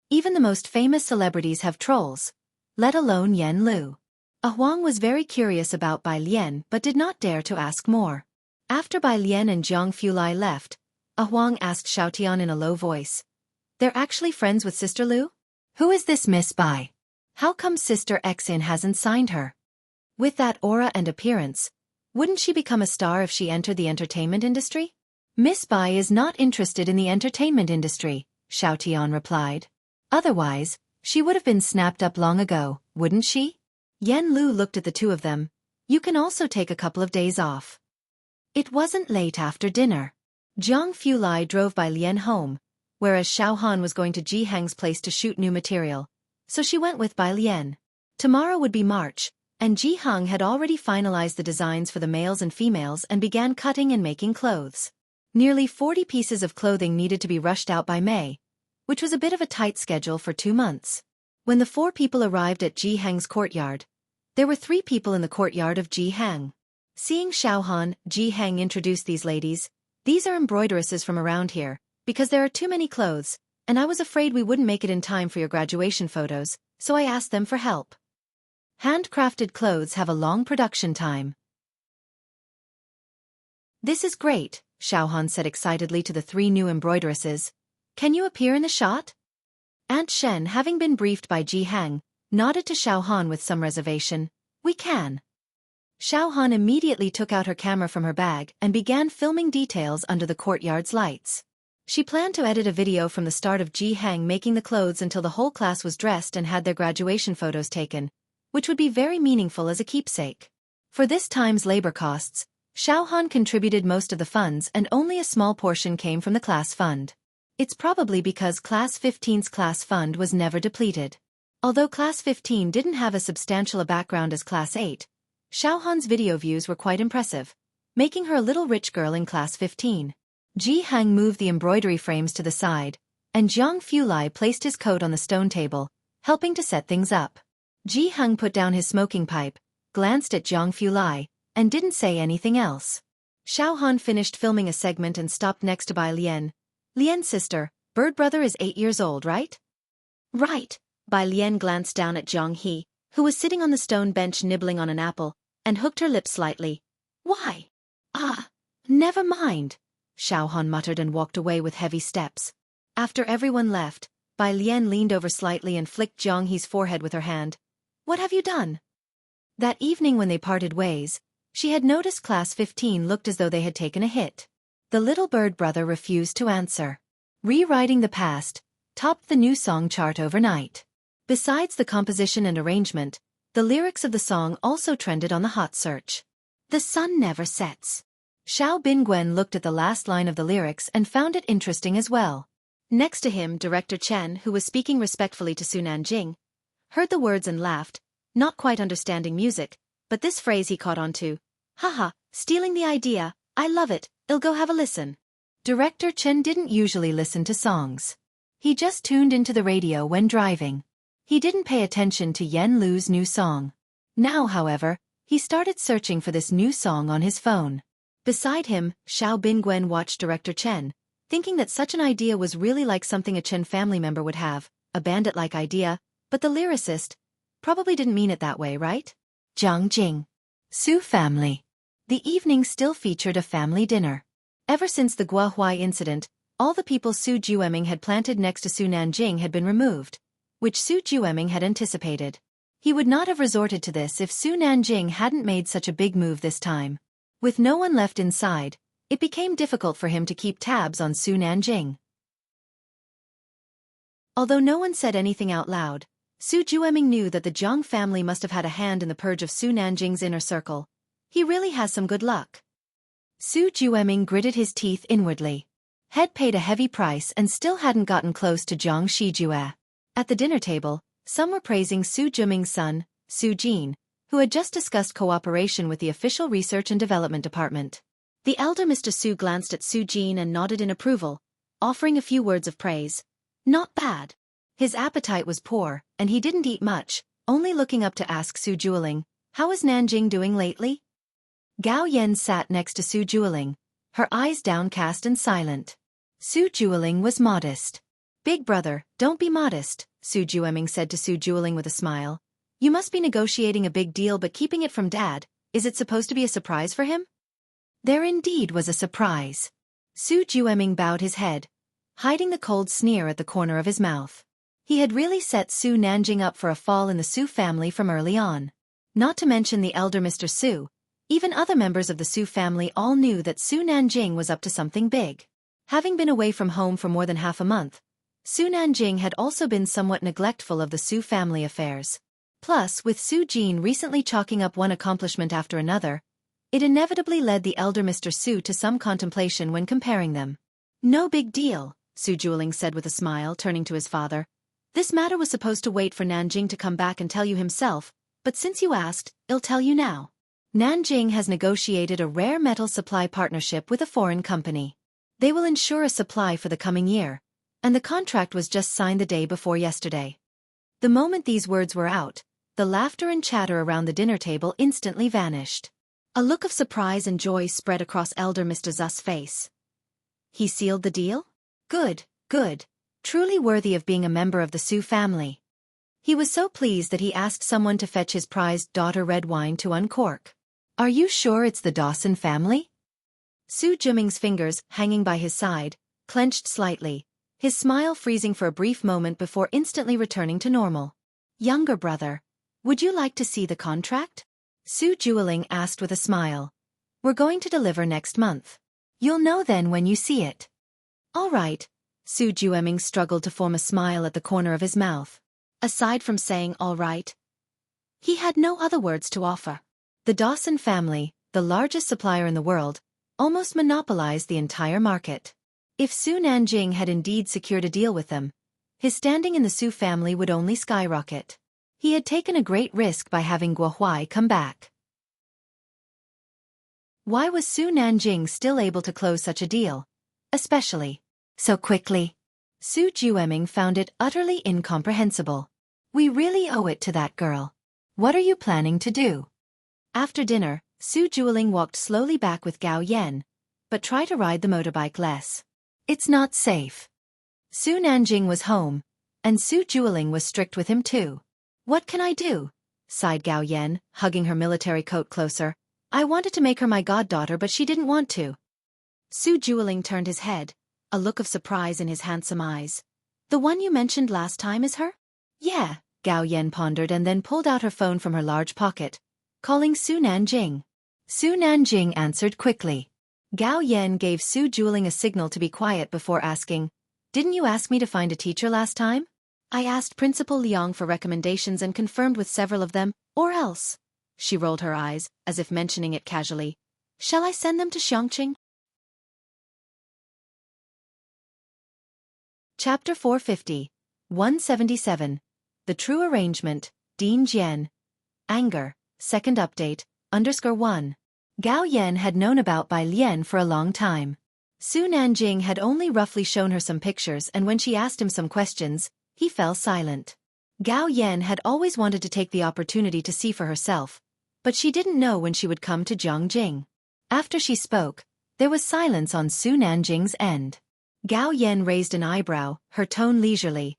Even the most famous celebrities have trolls, let alone Yan Lu." A Huang was very curious about Bai Lian but did not dare to ask more. After Bai Lian and Zhang Fulai left, a Huang asked Xiaotian in a low voice, "They're actually friends with Sister Lu? Who is this Miss Bai? How come Sister Xin hasn't signed her? With that aura and appearance, wouldn't she become a star if she entered the entertainment industry?" "Miss Bai is not interested in the entertainment industry," Xiaotian replied. "Otherwise, she would have been snapped up long ago, wouldn't she?" Yan Lu looked at the two of them. "You can also take a couple of days off." It wasn't late after dinner. Zhang Fulai drove Bai Lian home, whereas Xiaohan was going to Jihang's place to shoot new material, so she went with Bai Lian. Tomorrow would be March, and Jihang had already finalized the designs for the males and females and began cutting and making clothes. Nearly 40 pieces of clothing needed to be rushed out by May, which was a bit of a tight schedule for 2 months. When the 4 people arrived at Jihang's courtyard, there were 3 people in the courtyard of Jihang. Seeing Xiaohan, Jihang introduced these ladies. "These are embroideresses from around here, because there are too many clothes, and I was afraid we wouldn't make it in time for your graduation photos, so I asked them for help. Handcrafted clothes have a long production time." "This is great," Xiaohan said excitedly to the 3 new embroideresses. "Can you appear in the shot?" Aunt Shen, having been briefed by Jihang, nodded to Xiaohan with some reservation. "We can." Xiaohan immediately took out her camera from her bag and began filming details under the courtyard's lights. She planned to edit a video from the start of Jihang making the clothes until the whole class was dressed and had their graduation photos taken, which would be very meaningful as a keepsake. For this time's labor costs, Xiaohan contributed most of the funds and only a small portion came from the class fund. It's probably because Class 15's class fund was never depleted. Although Class 15 didn't have as substantial a background as Class 8, Xiaohan's video views were quite impressive, making her a little rich girl in Class 15. Jihang moved the embroidery frames to the side, and Zhang Fulai placed his coat on the stone table, helping to set things up. Jihang put down his smoking pipe, glanced at Zhang Fulai, and didn't say anything else. Xiaohan finished filming a segment and stopped next to Bai Lian. "Lian's sister, Bird Brother is 8 years old, right?" "Right." Bai Lian glanced down at Jianghu, who was sitting on the stone bench nibbling on an apple, and hooked her lips slightly. "Why?" "Ah, never mind," Xiaohan muttered and walked away with heavy steps. After everyone left, Bai Lian leaned over slightly and flicked Jianghu's forehead with her hand. "What have you done?" That evening when they parted ways, she had noticed Class 15 looked as though they had taken a hit. The little bird brother refused to answer. Rewriting the Past topped the new song chart overnight. Besides the composition and arrangement, the lyrics of the song also trended on the hot search. "The sun never sets. Xiao Bingwen looked at the last line of the lyrics and found it interesting as well. Next to him, Director Chen, who was speaking respectfully to Su Nanjing, heard the words and laughed, not quite understanding music, but this phrase he caught on to. Haha, stealing the idea, I love it, I'll go have a listen. Director Chen didn't usually listen to songs. He just tuned into the radio when driving. He didn't pay attention to Yen Lu's new song. Now, however, he started searching for this new song on his phone. Beside him, Xiao Bingwen watched Director Chen, thinking that such an idea was really like something a Chen family member would have, a bandit-like idea, but the lyricist probably didn't mean it that way, right? Jianghu. Su family. The evening still featured a family dinner. Ever since the Guohuai incident, all the people Su Jueming had planted next to Su Nanjing had been removed, which Su Jueming had anticipated. He would not have resorted to this if Su Nanjing hadn't made such a big move this time. With no one left inside, it became difficult for him to keep tabs on Su Nanjing. Although no one said anything out loud, Su Jueming knew that the Jiang family must have had a hand in the purge of Su Nanjing's inner circle. He really has some good luck. Su Jueming gritted his teeth inwardly. Had paid a heavy price and still hadn't gotten close to Jiang Shijue. At the dinner table, some were praising Su Juming's son, Su Jin, who had just discussed cooperation with the official research and development department. The elder Mr. Su glanced at Su Jin and nodded in approval, offering a few words of praise. Not bad. His appetite was poor, and he didn't eat much, only looking up to ask Su Jueling, how is Nanjing doing lately? Gao Yan sat next to Su Jueling, her eyes downcast and silent. Su Jueling was modest. Big brother, don't be modest, Su Jueming said to Su Jueling with a smile. You must be negotiating a big deal but keeping it from Dad. Is it supposed to be a surprise for him? There indeed was a surprise. Su Jueming bowed his head, hiding the cold sneer at the corner of his mouth. He had really set Su Nanjing up for a fall in the Su family from early on. Not to mention the elder Mr. Su, even other members of the Su family all knew that Su Nanjing was up to something big. Having been away from home for more than half a month, Su Nanjing had also been somewhat neglectful of the Su family affairs. Plus, with Su Jin recently chalking up one accomplishment after another, it inevitably led the elder Mr. Su to some contemplation when comparing them. No big deal, Su Jueling said with a smile, turning to his father. This matter was supposed to wait for Nanjing to come back and tell you himself, but since you asked, I'll tell you now. Nanjing has negotiated a rare metal supply partnership with a foreign company. They will ensure a supply for the coming year, and the contract was just signed the day before yesterday. The moment these words were out, the laughter and chatter around the dinner table instantly vanished. A look of surprise and joy spread across elder Mr. Zu's face. He sealed the deal? Good, good. Truly worthy of being a member of the Su family. He was so pleased that he asked someone to fetch his prized daughter red wine to uncork. Are you sure it's the Dawson family? Su Juming's fingers, hanging by his side, clenched slightly, his smile freezing for a brief moment before instantly returning to normal. Younger brother, would you like to see the contract? Su Jueling asked with a smile. We're going to deliver next month. You'll know then when you see it. All right. Su Jueming struggled to form a smile at the corner of his mouth. Aside from saying all right, he had no other words to offer. The Dawson family, the largest supplier in the world, almost monopolized the entire market. If Su Nanjing had indeed secured a deal with them, his standing in the Su family would only skyrocket. He had taken a great risk by having Guohuai come back. Why was Su Nanjing still able to close such a deal? Especially so quickly. Su Jueming found it utterly incomprehensible. We really owe it to that girl. What are you planning to do? After dinner, Su Jueling walked slowly back with Gao Yan, but tried to ride the motorbike less. It's not safe. Su Nanjing was home, and Su Jueling was strict with him too. What can I do? Sighed Gao Yan, hugging her military coat closer. I wanted to make her my goddaughter but she didn't want to. Su Jueling turned his head, a look of surprise in his handsome eyes. The one you mentioned last time is her? Yeah, Gao Yan pondered and then pulled out her phone from her large pocket, calling Su Nanjing. Su Nanjing answered quickly. Gao Yan gave Su Jueling a signal to be quiet before asking, Didn't you ask me to find a teacher last time? I asked Principal Liang for recommendations and confirmed with several of them, or else. She rolled her eyes, as if mentioning it casually. Shall I send them to Xianxia? Chapter 450. 177. The True Arrangement, Dean Jian. Anger, Second Update, _1. Gao Yan had known about Bai Lian for a long time. Su Nanjing had only roughly shown her some pictures, and when she asked him some questions, he fell silent. Gao Yan had always wanted to take the opportunity to see for herself, but she didn't know when she would come to Jianghu. After she spoke, there was silence on Su Nanjing's end. Gao Yan raised an eyebrow, her tone leisurely.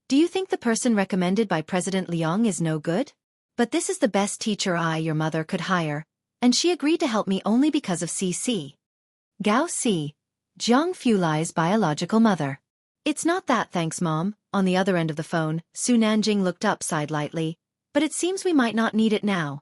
Do you think the person recommended by President Liang is no good? But this is the best teacher your mother could hire, and she agreed to help me only because of CC. Gao Si, Jianghu Lai's biological mother. It's not that, thanks Mom. On the other end of the phone, Su Nanjing looked up lightly, but it seems we might not need it now.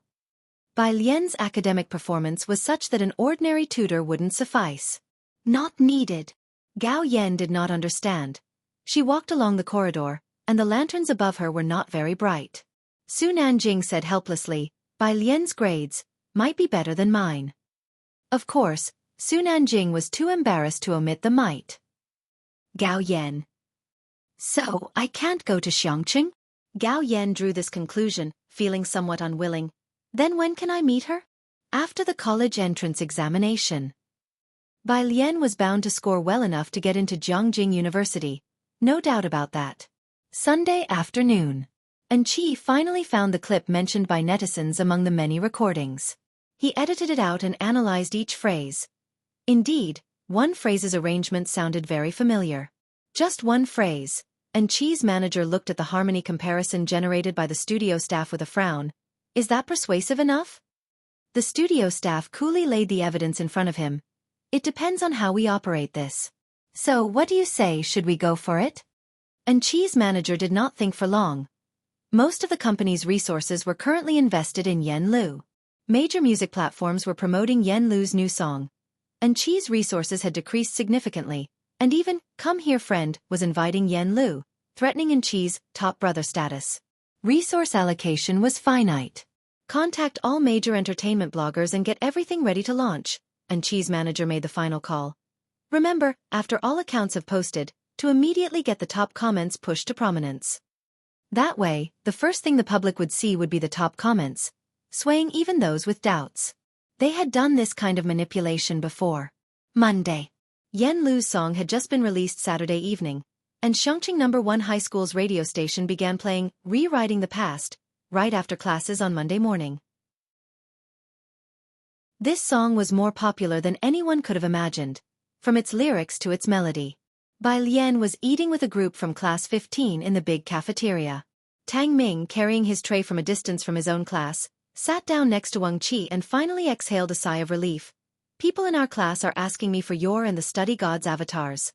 Bai Lian's academic performance was such that an ordinary tutor wouldn't suffice. Not needed. Gao Yan did not understand. She walked along the corridor, and the lanterns above her were not very bright. Su Nanjing said helplessly, Bai Lian's grades might be better than mine. Of course, Su Nanjing was too embarrassed to omit the might. Gao Yan. So, I can't go to Xianxia? Gao Yan drew this conclusion, feeling somewhat unwilling. Then when can I meet her? After the college entrance examination. Bai Lian was bound to score well enough to get into Jianghu University. No doubt about that. Sunday afternoon. And Qi finally found the clip mentioned by netizens among the many recordings. He edited it out and analyzed each phrase. Indeed, one phrase's arrangement sounded very familiar. Just one phrase, and Qi's manager looked at the harmony comparison generated by the studio staff with a frown. Is that persuasive enough? The studio staff coolly laid the evidence in front of him. It depends on how we operate this. So what do you say, should we go for it? And Qi's manager did not think for long. Most of the company's resources were currently invested in Yan Lu. Major music platforms were promoting Yan Lu's new song. And Qi's resources had decreased significantly, and even Come Here Friend was inviting Yan Lu, threatening in Qi's top brother status. Resource allocation was finite. Contact all major entertainment bloggers and get everything ready to launch. And Qi's manager made the final call. Remember, after all accounts have posted, to immediately get the top comments pushed to prominence. That way, the first thing the public would see would be the top comments, swaying even those with doubts. They had done this kind of manipulation before. Monday. Yan Lu's song had just been released Saturday evening, and Xianxia #1 high school's radio station began playing Rewriting the Past right after classes on Monday morning. This song was more popular than anyone could have imagined, from its lyrics to its melody. Bai Lian was eating with a group from class 15 in the big cafeteria. Tang Ming, carrying his tray from a distance from his own class, sat down next to Wang Qi and finally exhaled a sigh of relief. People in our class are asking me for your and the study god's avatars.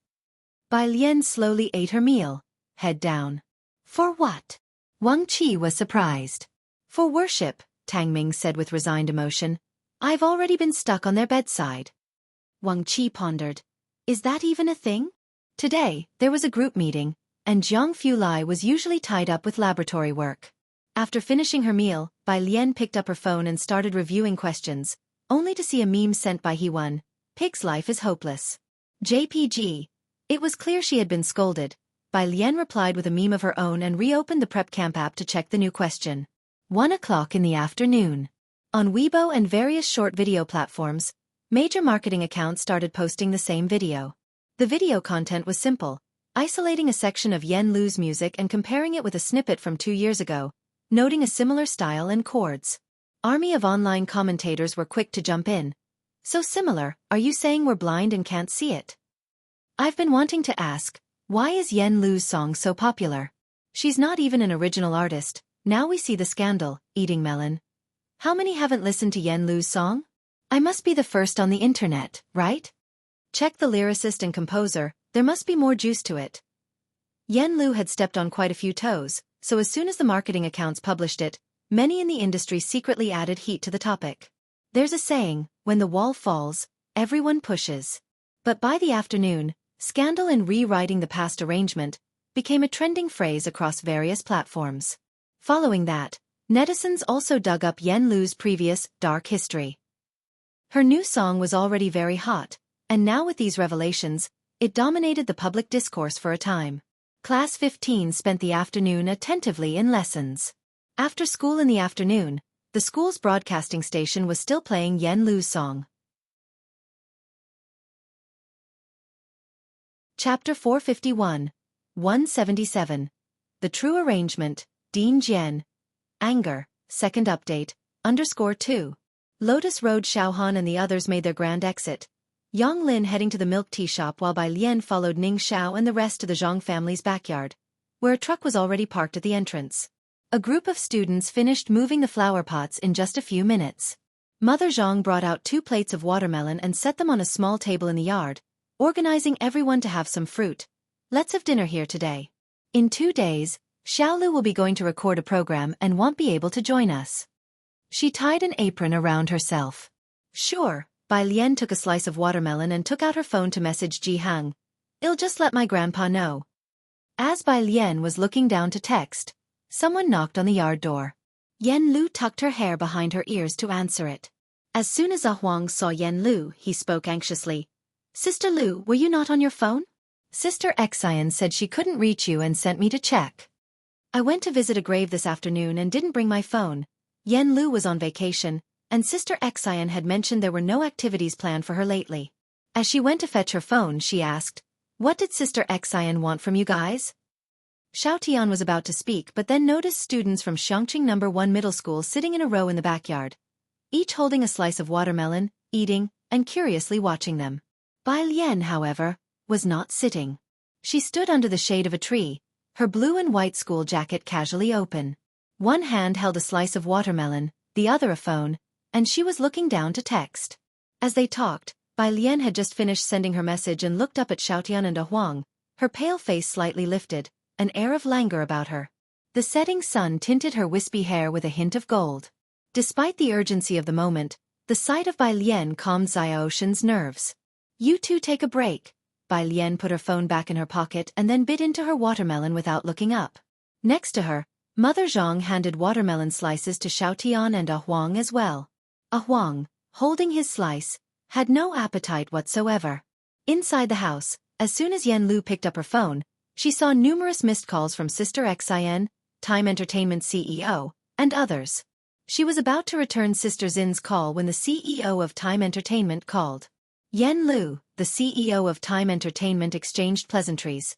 Bai Lian slowly ate her meal, head down. For what? Wang Qi was surprised. For worship, Tang Ming said with resigned emotion. I've already been stuck on their bedside. Wang Qi pondered. Is that even a thing? Today, there was a group meeting, and Jianghu Lai was usually tied up with laboratory work. After finishing her meal, Bai Lian picked up her phone and started reviewing questions, only to see a meme sent by He1. Pig's life is hopeless. JPG. It was clear she had been scolded. Bai Lian replied with a meme of her own and reopened the Prep Camp app to check the new question. 1 o'clock in the afternoon. On Weibo and various short video platforms, major marketing accounts started posting the same video. The video content was simple, isolating a section of Yan Lu's music and comparing it with a snippet from 2 years ago, noting a similar style and chords. Army of online commentators were quick to jump in. So similar, are you saying we're blind and can't see it? I've been wanting to ask, why is Yan Lu's song so popular? She's not even an original artist. Now we see the scandal, eating melon. How many haven't listened to Yan Lu's song? I must be the first on the internet, right? Check the lyricist and composer, there must be more juice to it. Yan Lu had stepped on quite a few toes, so as soon as the marketing accounts published it, many in the industry secretly added heat to the topic. There's a saying, when the wall falls, everyone pushes. But by the afternoon, scandal in rewriting the past arrangement became a trending phrase across various platforms. Following that, netizens also dug up Yan Lu's previous dark history. Her new song was already very hot, and now with these revelations, it dominated the public discourse for a time. Class 15 spent the afternoon attentively in lessons. After school in the afternoon, the school's broadcasting station was still playing Yen Lu's song. Chapter 451, 177. The True Arrangement, Dean Jian. Anger, second update, _2. Lotus Road. Xiaohan and the others made their grand exit. Yang Lin heading to the milk tea shop while Bai Lian followed Ning Xiao and the rest to the Zhang family's backyard, where a truck was already parked at the entrance. A group of students finished moving the flower pots in just a few minutes. Mother Zhang brought out 2 plates of watermelon and set them on a small table in the yard, organizing everyone to have some fruit. Let's have dinner here today. In 2 days, Xiaolu will be going to record a program and won't be able to join us. She tied an apron around herself. Sure, Bai Lian took a slice of watermelon and took out her phone to message Jianghu. I'll just let my grandpa know. As Bai Lian was looking down to text, someone knocked on the yard door. Yen Lu tucked her hair behind her ears to answer it. As soon as Huang saw Yen Lu, he spoke anxiously. Sister Lu, were you not on your phone? Sister Xian said she couldn't reach you and sent me to check. I went to visit a grave this afternoon and didn't bring my phone. Yen Lu was on vacation, and Sister Xian had mentioned there were no activities planned for her lately. As she went to fetch her phone, she asked, "What did Sister Xian want from you guys?" Xiao Tian was about to speak but then noticed students from Xianxia No. 1 Middle School sitting in a row in the backyard, each holding a slice of watermelon, eating, and curiously watching them. Bai Lian, however, was not sitting. She stood under the shade of a tree, her blue and white school jacket casually open. One hand held a slice of watermelon, the other a phone, and she was looking down to text. As they talked, Bai Lian had just finished sending her message and looked up at Xiaotian and Huang, her pale face slightly lifted, an air of languor about her. The setting sun tinted her wispy hair with a hint of gold. Despite the urgency of the moment, the sight of Bai Lian calmed Xiaoshan's nerves. You two take a break. Bai Lian put her phone back in her pocket and then bit into her watermelon without looking up. Next to her, Mother Zhang handed watermelon slices to Xiaotian and Huang as well. Huang, holding his slice, had no appetite whatsoever. Inside the house, as soon as Yen Lu picked up her phone, she saw numerous missed calls from Sister Xian, Time Entertainment CEO, and others. She was about to return Sister Zin's call when the CEO of Time Entertainment called. Yen Lu, the CEO of Time Entertainment, exchanged pleasantries.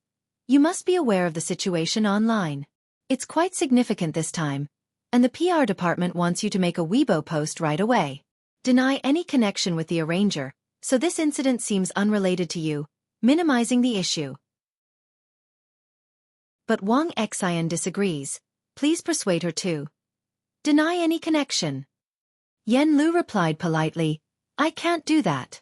You must be aware of the situation online. It's quite significant this time, and the PR department wants you to make a Weibo post right away. Deny any connection with the arranger, so this incident seems unrelated to you, minimizing the issue. But Wang Xian disagrees. Please persuade her to deny any connection. Yen Lu replied politely, I can't do that.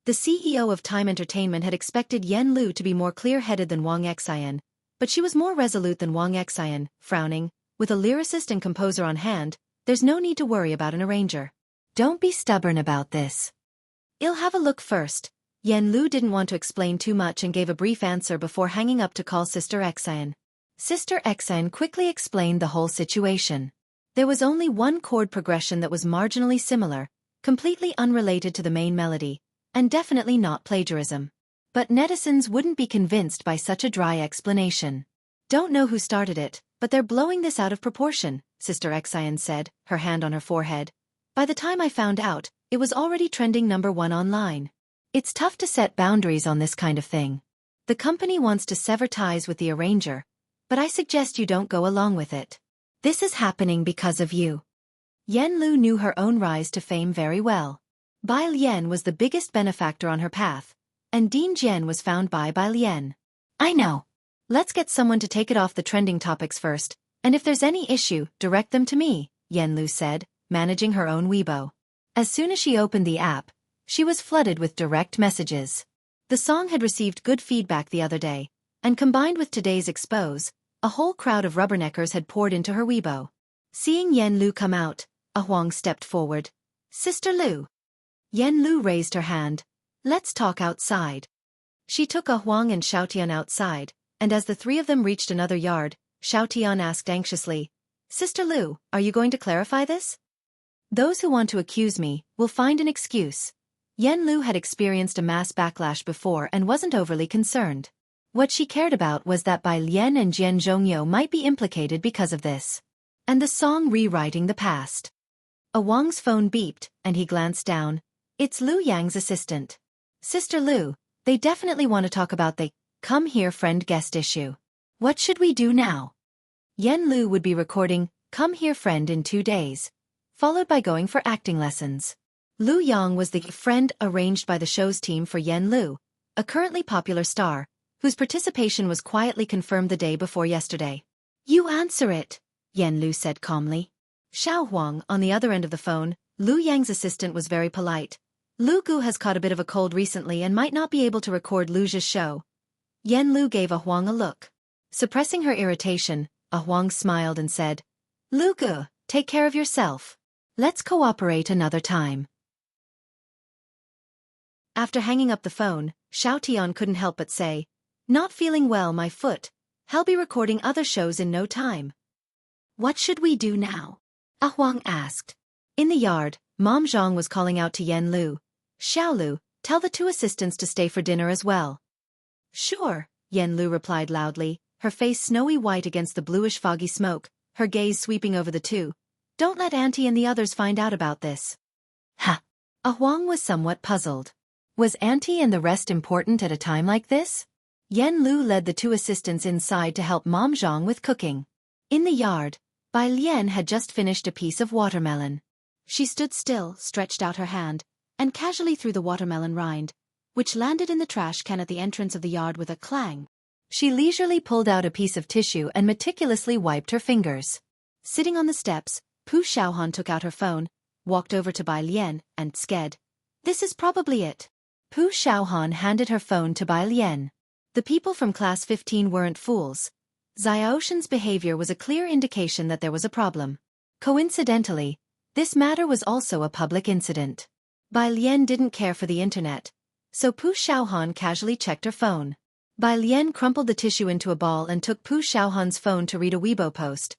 The CEO of Time Entertainment had expected Yen Lu to be more clear-headed than Wang Xian, but she was more resolute than Wang Xian, frowning. With a lyricist and composer on hand, there's no need to worry about an arranger. Don't be stubborn about this. I'll have a look first. Yen Lu didn't want to explain too much and gave a brief answer before hanging up to call Sister Xian. Sister Xian quickly explained the whole situation. There was only one chord progression that was marginally similar, completely unrelated to the main melody, and definitely not plagiarism. But netizens wouldn't be convinced by such a dry explanation. Don't know who started it, but they're blowing this out of proportion, Sister Xian said, her hand on her forehead. By the time I found out, it was already trending #1 online. It's tough to set boundaries on this kind of thing. The company wants to sever ties with the arranger, but I suggest you don't go along with it. This is happening because of you. Yen Lu knew her own rise to fame very well. Bai Lian was the biggest benefactor on her path, and Dean Jian was found by Bai Lian. I know. Let's get someone to take it off the trending topics first, and if there's any issue, direct them to me, Yen Lu said, managing her own Weibo. As soon as she opened the app, she was flooded with direct messages. The song had received good feedback the other day, and combined with today's expose, a whole crowd of rubberneckers had poured into her Weibo. Seeing Yen Lu come out, Huang stepped forward. Sister Lu. Yen Lu raised her hand. Let's talk outside. She took Huang and Xiaotian outside, and as the three of them reached another yard, Xiaotian asked anxiously, Sister Lu, are you going to clarify this? Those who want to accuse me will find an excuse, Yen Lu had experienced a mass backlash before and wasn't overly concerned. What she cared about was that Bai Lian and Jian Zhongyo might be implicated because of this. And the song rewriting the past. A Wang's phone beeped, and he glanced down. It's Lu Yang's assistant. Sister Lu, they definitely want to talk about the come here friend guest issue. What should we do now? Yen Lu would be recording Come Here Friend in 2 days, followed by going for acting lessons. Lu Yang was the friend arranged by the show's team for Yen Lu, a currently popular star, whose participation was quietly confirmed the day before yesterday. You answer it, Yen Lu said calmly. Xiao Huang, on the other end of the phone, Lu Yang's assistant, was very polite. Lu Gu has caught a bit of a cold recently and might not be able to record Lu's show. Yen Lu gave A Huang a look. Suppressing her irritation, A Huang smiled and said, Lu Gu, take care of yourself. Let's cooperate another time. After hanging up the phone, Xiao Tian couldn't help but say, Not feeling well, my foot. I'll be recording other shows in no time. What should we do now? A Huang asked. In the yard, Mom Zhang was calling out to Yen Lu. Xiao Lu, tell the 2 assistants to stay for dinner as well. Sure, Yen Lu replied loudly, her face snowy white against the bluish foggy smoke, her gaze sweeping over the 2. Don't let Auntie and the others find out about this. Ha! A Huang was somewhat puzzled. Was Auntie and the rest important at a time like this? Yen Lu led the 2 assistants inside to help Mom Zhang with cooking. In the yard, Bai Lian had just finished a piece of watermelon. She stood still, stretched out her hand, and casually threw the watermelon rind, which landed in the trash can at the entrance of the yard with a clang. She leisurely pulled out a piece of tissue and meticulously wiped her fingers. Sitting on the steps, Pu Xiaohan took out her phone, walked over to Bai Lian, and said, This is probably it. Pu Xiaohan handed her phone to Bai Lian. The people from Class 15 weren't fools. Xiaoshan's behavior was a clear indication that there was a problem. Coincidentally, this matter was also a public incident. Bai Lian didn't care for the internet, so Pu Xiaohan casually checked her phone. Bai Lian crumpled the tissue into a ball and took Pu Xiaohan's phone to read a Weibo post.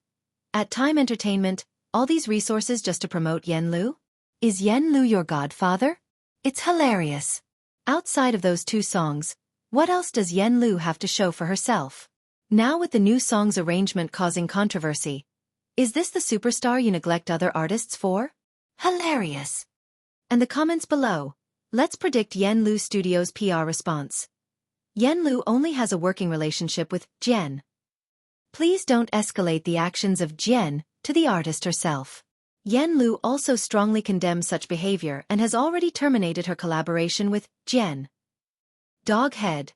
At Time Entertainment, all these resources just to promote Yen Lu? Is Yen Lu your godfather? It's hilarious. Outside of those 2 songs, what else does Yen Lu have to show for herself? Now with the new song's arrangement causing controversy, is this the superstar you neglect other artists for? Hilarious. And the comments below. Let's predict Yen Lu Studios' PR response. Yen Lu only has a working relationship with Jian. Please don't escalate the actions of Jian to the artist herself. Yen Lu also strongly condemns such behavior and has already terminated her collaboration with Jian. Doghead.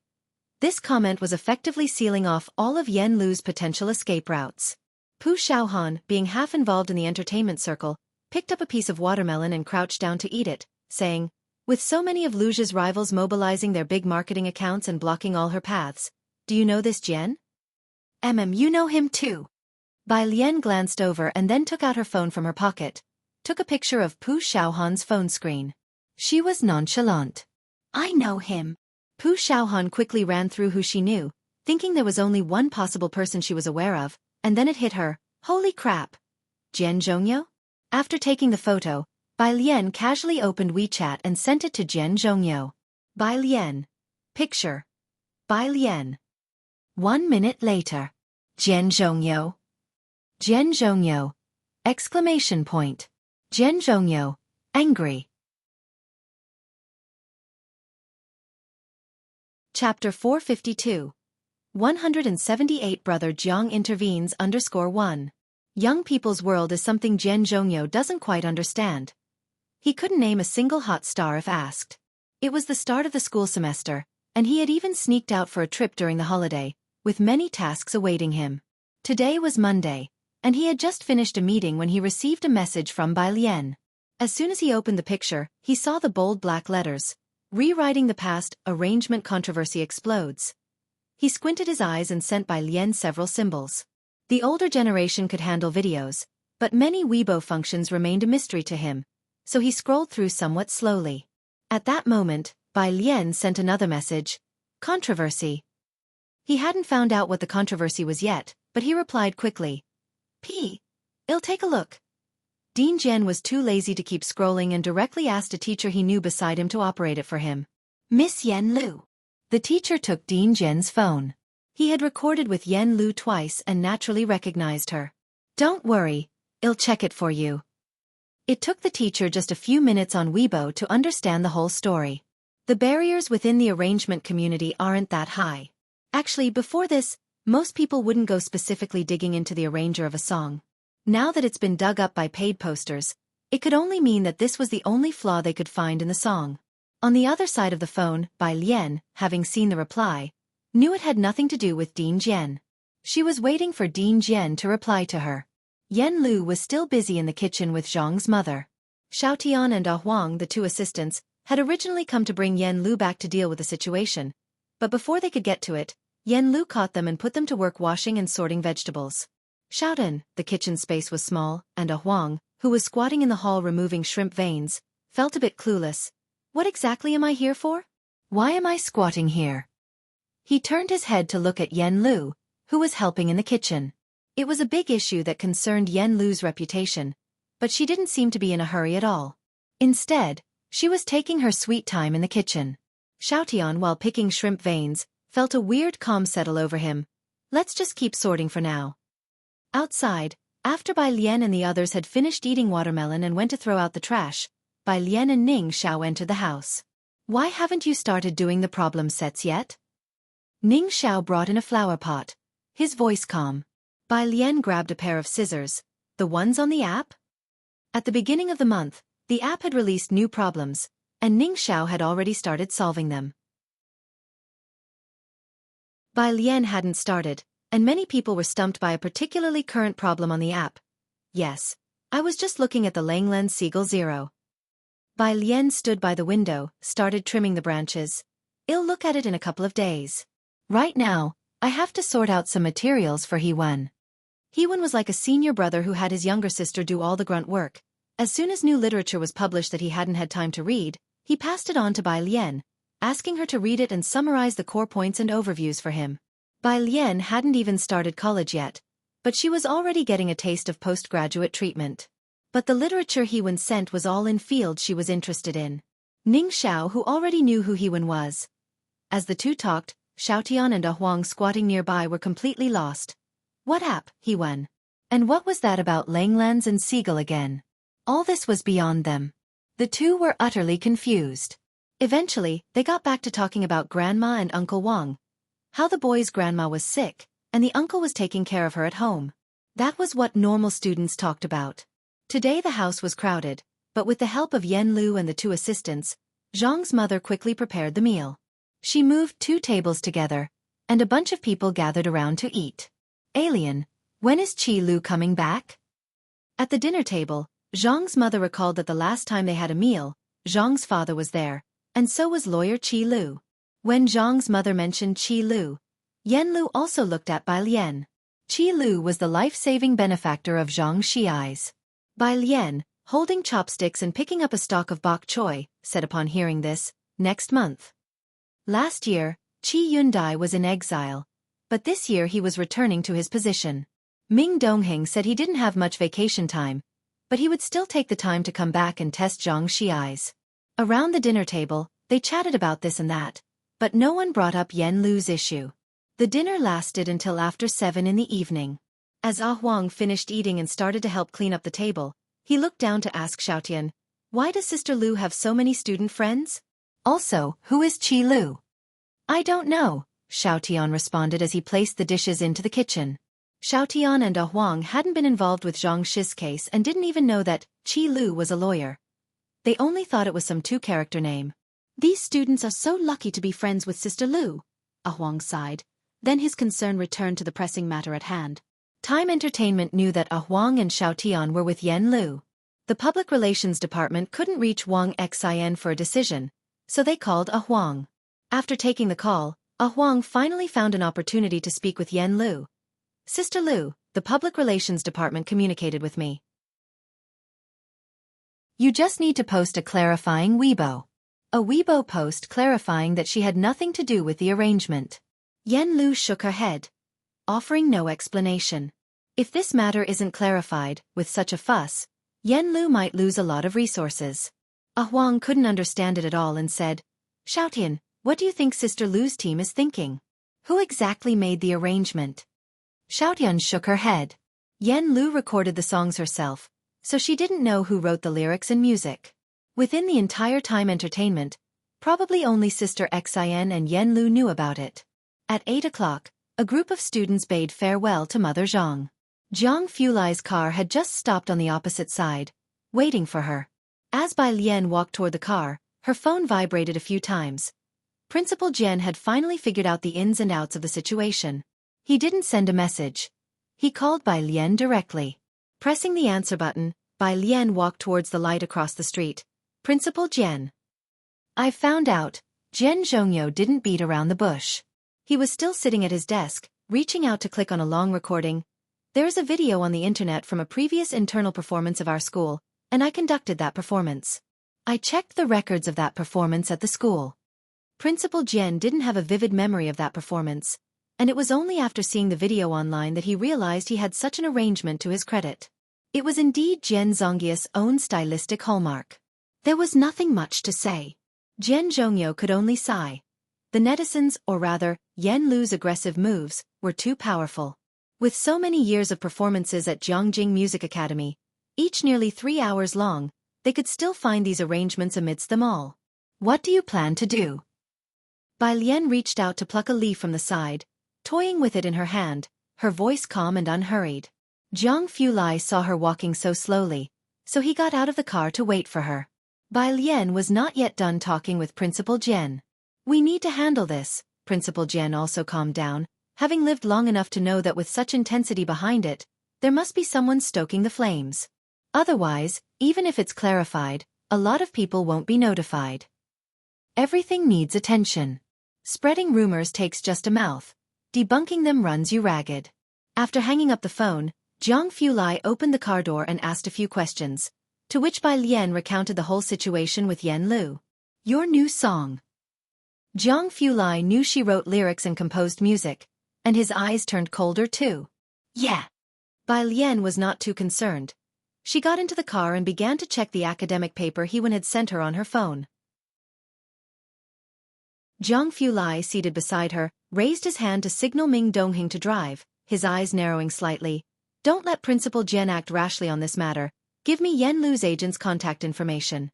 This comment was effectively sealing off all of Yen Lu's potential escape routes. Pu Xiaohan, being half involved in the entertainment circle, picked up a piece of watermelon and crouched down to eat it, saying, With so many of Lu's rivals mobilizing their big marketing accounts and blocking all her paths, do you know this Jian? You know him too. Bai Lian glanced over and then took out her phone from her pocket, took a picture of Pu Xiaohan's phone screen. She was nonchalant. I know him. Pu Xiaohan quickly ran through who she knew, thinking there was only one possible person she was aware of, and then it hit her, holy crap. Jian Zhongyo? After taking the photo, Bai Lian casually opened WeChat and sent it to Jian Zhongyo. Bai Lian. Picture. Bai Lian. 1 minute later. Jian Zhongyo. Jian Zhongyo. Exclamation point. Jian Zhongyo. Angry. Chapter 452. 178 Brother Jiang intervenes _1. Young people's world is something Jian Zhongyo doesn't quite understand. He couldn't name a single hot star if asked. It was the start of the school semester, and he had even sneaked out for a trip during the holiday, with many tasks awaiting him. Today was Monday, and he had just finished a meeting when he received a message from Bai Lian. As soon as he opened the picture, he saw the bold black letters. Rewriting the past, arrangement controversy explodes. He squinted his eyes and sent Bai Lian several symbols. The older generation could handle videos, but many Weibo functions remained a mystery to him, so he scrolled through somewhat slowly. At that moment, Bai Lian sent another message. Controversy. He hadn't found out what the controversy was yet, but he replied quickly. I'll take a look. Dean Jian was too lazy to keep scrolling and directly asked a teacher he knew beside him to operate it for him. Miss Yen Lu. The teacher took Dean Jian's phone. He had recorded with Yen Lu twice and naturally recognized her. Don't worry, I'll check it for you. It took the teacher just a few minutes on Weibo to understand the whole story. The barriers within the arrangement community aren't that high. Actually, before this, most people wouldn't go specifically digging into the arranger of a song. Now that it's been dug up by paid posters, it could only mean that this was the only flaw they could find in the song. On the other side of the phone, Bai Lian, having seen the reply, knew it had nothing to do with Dean Jian. She was waiting for Dean Jian to reply to her. Yen Lu was still busy in the kitchen with Zhang's mother. Xiaotian and Huang, the two assistants, had originally come to bring Yen Lu back to deal with the situation, but before they could get to it, Yen Lu caught them and put them to work washing and sorting vegetables. Xiaotian, the kitchen space was small, and Huang, who was squatting in the hall removing shrimp veins, felt a bit clueless. What exactly am I here for? Why am I squatting here? He turned his head to look at Yen Lu, who was helping in the kitchen. It was a big issue that concerned Yen Lu's reputation, but she didn't seem to be in a hurry at all. Instead, she was taking her sweet time in the kitchen. Xiaotian, while picking shrimp veins, felt a weird calm settle over him. Let's just keep sorting for now. Outside, after Bai Lian and the others had finished eating watermelon and went to throw out the trash, Bai Lian and Ning Xiao entered the house. Why haven't you started doing the problem sets yet? Ning Xiao brought in a flower pot, his voice calm. Bai Lian grabbed a pair of scissors, the ones on the app? At the beginning of the month, the app had released new problems, and Ning Xiao had already started solving them. Bai Lian hadn't started, and many people were stumped by a particularly current problem on the app. Yes, I was just looking at the Langland Seagull Zero. Bai Lian stood by the window, started trimming the branches. I'll look at it in a couple of days. Right now, I have to sort out some materials for Hewen. Hewen was like a senior brother who had his younger sister do all the grunt work. As soon as new literature was published that he hadn't had time to read, he passed it on to Bai Lian, asking her to read it and summarize the core points and overviews for him. Bai Lian hadn't even started college yet, but she was already getting a taste of postgraduate treatment. But the literature Hewen sent was all in fields she was interested in. Ning Xiao, who already knew who Hewen was. As the two talked, Xiaotian and Huang squatting nearby were completely lost. What app, Hewen? And what was that about Langlands and Seagull again? All this was beyond them. The two were utterly confused. Eventually, they got back to talking about Grandma and Uncle Wang. How the boy's grandma was sick, and the uncle was taking care of her at home. That was what normal students talked about. Today the house was crowded, but with the help of Yen Lu and the two assistants, Zhang's mother quickly prepared the meal. She moved 2 tables together, and a bunch of people gathered around to eat. Alien, when is Qi Lu coming back? At the dinner table, Zhang's mother recalled that the last time they had a meal, Zhang's father was there, and so was lawyer Qi Lu. When Zhang's mother mentioned Qi Lu, Yen Lu also looked at Bai Lian. Qi Lu was the life-saving benefactor of Zhang Xiai's. Bai Lian, holding chopsticks and picking up a stalk of bok choy, said upon hearing this, next month. Last year, Qi Yundai was in exile, but this year he was returning to his position. Ming Dongheng said he didn't have much vacation time, but he would still take the time to come back and test Zhang Xiai's. Around the dinner table, they chatted about this and that, but no one brought up Yen Lu's issue. The dinner lasted until after 7 in the evening. As Huang finished eating and started to help clean up the table, he looked down to ask Xiaotian, why does Sister Lu have so many student friends? Also, who is Qi Lu? I don't know, Xiaotian responded as he placed the dishes into the kitchen. Xiaotian and Huang hadn't been involved with Zhang Shi's case and didn't even know that Qi Lu was a lawyer. They only thought it was some 2-character name. These students are so lucky to be friends with Sister Lu, Huang sighed. Then his concern returned to the pressing matter at hand. Time Entertainment knew that Huang and Xiaotian were with Yen Lu. The Public Relations Department couldn't reach Wang Xin for a decision, so they called Huang. After taking the call, Huang finally found an opportunity to speak with Yen Lu. Sister Lu, the Public Relations Department communicated with me. You just need to post a clarifying Weibo. A Weibo post clarifying that she had nothing to do with the arrangement. Yen Lu shook her head, offering no explanation. If this matter isn't clarified, with such a fuss, Yen Lu might lose a lot of resources. A Huang couldn't understand it at all and said, Xiaotian, what do you think Sister Lu's team is thinking? Who exactly made the arrangement? Xiaotian shook her head. Yen Lu recorded the songs herself, so she didn't know who wrote the lyrics and music. Within the entire Time Entertainment, probably only Sister Xian and Yen Lu knew about it. At 8 o'clock, a group of students bade farewell to Mother Zhang. Jiang Fulai's car had just stopped on the opposite side, waiting for her. As Bai Lian walked toward the car, her phone vibrated a few times. Principal Jian had finally figured out the ins and outs of the situation. He didn't send a message. He called Bai Lian directly. Pressing the answer button, Bai Lian walked towards the light across the street. Principal Jian. I found out, Jian Zhongyo didn't beat around the bush. He was still sitting at his desk, reaching out to click on a long recording. There is a video on the internet from a previous internal performance of our school, and I conducted that performance. I checked the records of that performance at the school. Principal Jian didn't have a vivid memory of that performance, and it was only after seeing the video online that he realized he had such an arrangement to his credit. It was indeed Jian Zhongyi's own stylistic hallmark. There was nothing much to say. Jian Zhongyo could only sigh. The netizens, or rather, Yen Lu's aggressive moves, were too powerful. With so many years of performances at Jiangjing Music Academy, each nearly 3 hours long, they could still find these arrangements amidst them all. What do you plan to do? Bai Lian reached out to pluck a leaf from the side, toying with it in her hand, her voice calm and unhurried. Jiang Fulai saw her walking so slowly, so he got out of the car to wait for her. Bai Lian was not yet done talking with Principal Jian. We need to handle this. Principal Jian also calmed down, having lived long enough to know that with such intensity behind it, there must be someone stoking the flames. Otherwise, even if it's clarified, a lot of people won't be notified. Everything needs attention. Spreading rumors takes just a mouth. Debunking them runs you ragged. After hanging up the phone, Jiang Fulai opened the car door and asked a few questions, to which Bai Lian recounted the whole situation with Yen Lu. Your new song. Jiang Fulai knew she wrote lyrics and composed music, and his eyes turned colder too. Yeah. Bai Lian was not too concerned. She got into the car and began to check the academic paper Hewen had sent her on her phone. Jiang Fulai, seated beside her, raised his hand to signal Ming Donghing to drive, his eyes narrowing slightly. Don't let Principal Jian act rashly on this matter. Give me Yen Lu's agent's contact information.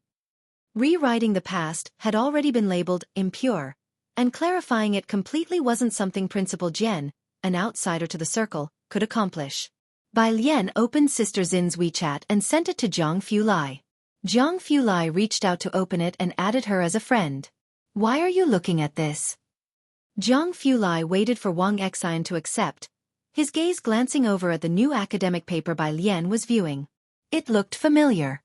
Rewriting the past had already been labeled impure, and clarifying it completely wasn't something Principal Jian, an outsider to the circle, could accomplish. Bai Lian opened Sister Xin's WeChat and sent it to Jiang Fulai. Jiang Fulai reached out to open it and added her as a friend. Why are you looking at this? Jiang Fulai waited for Wang Xian to accept, his gaze glancing over at the new academic paper Bai Lian was viewing. It looked familiar.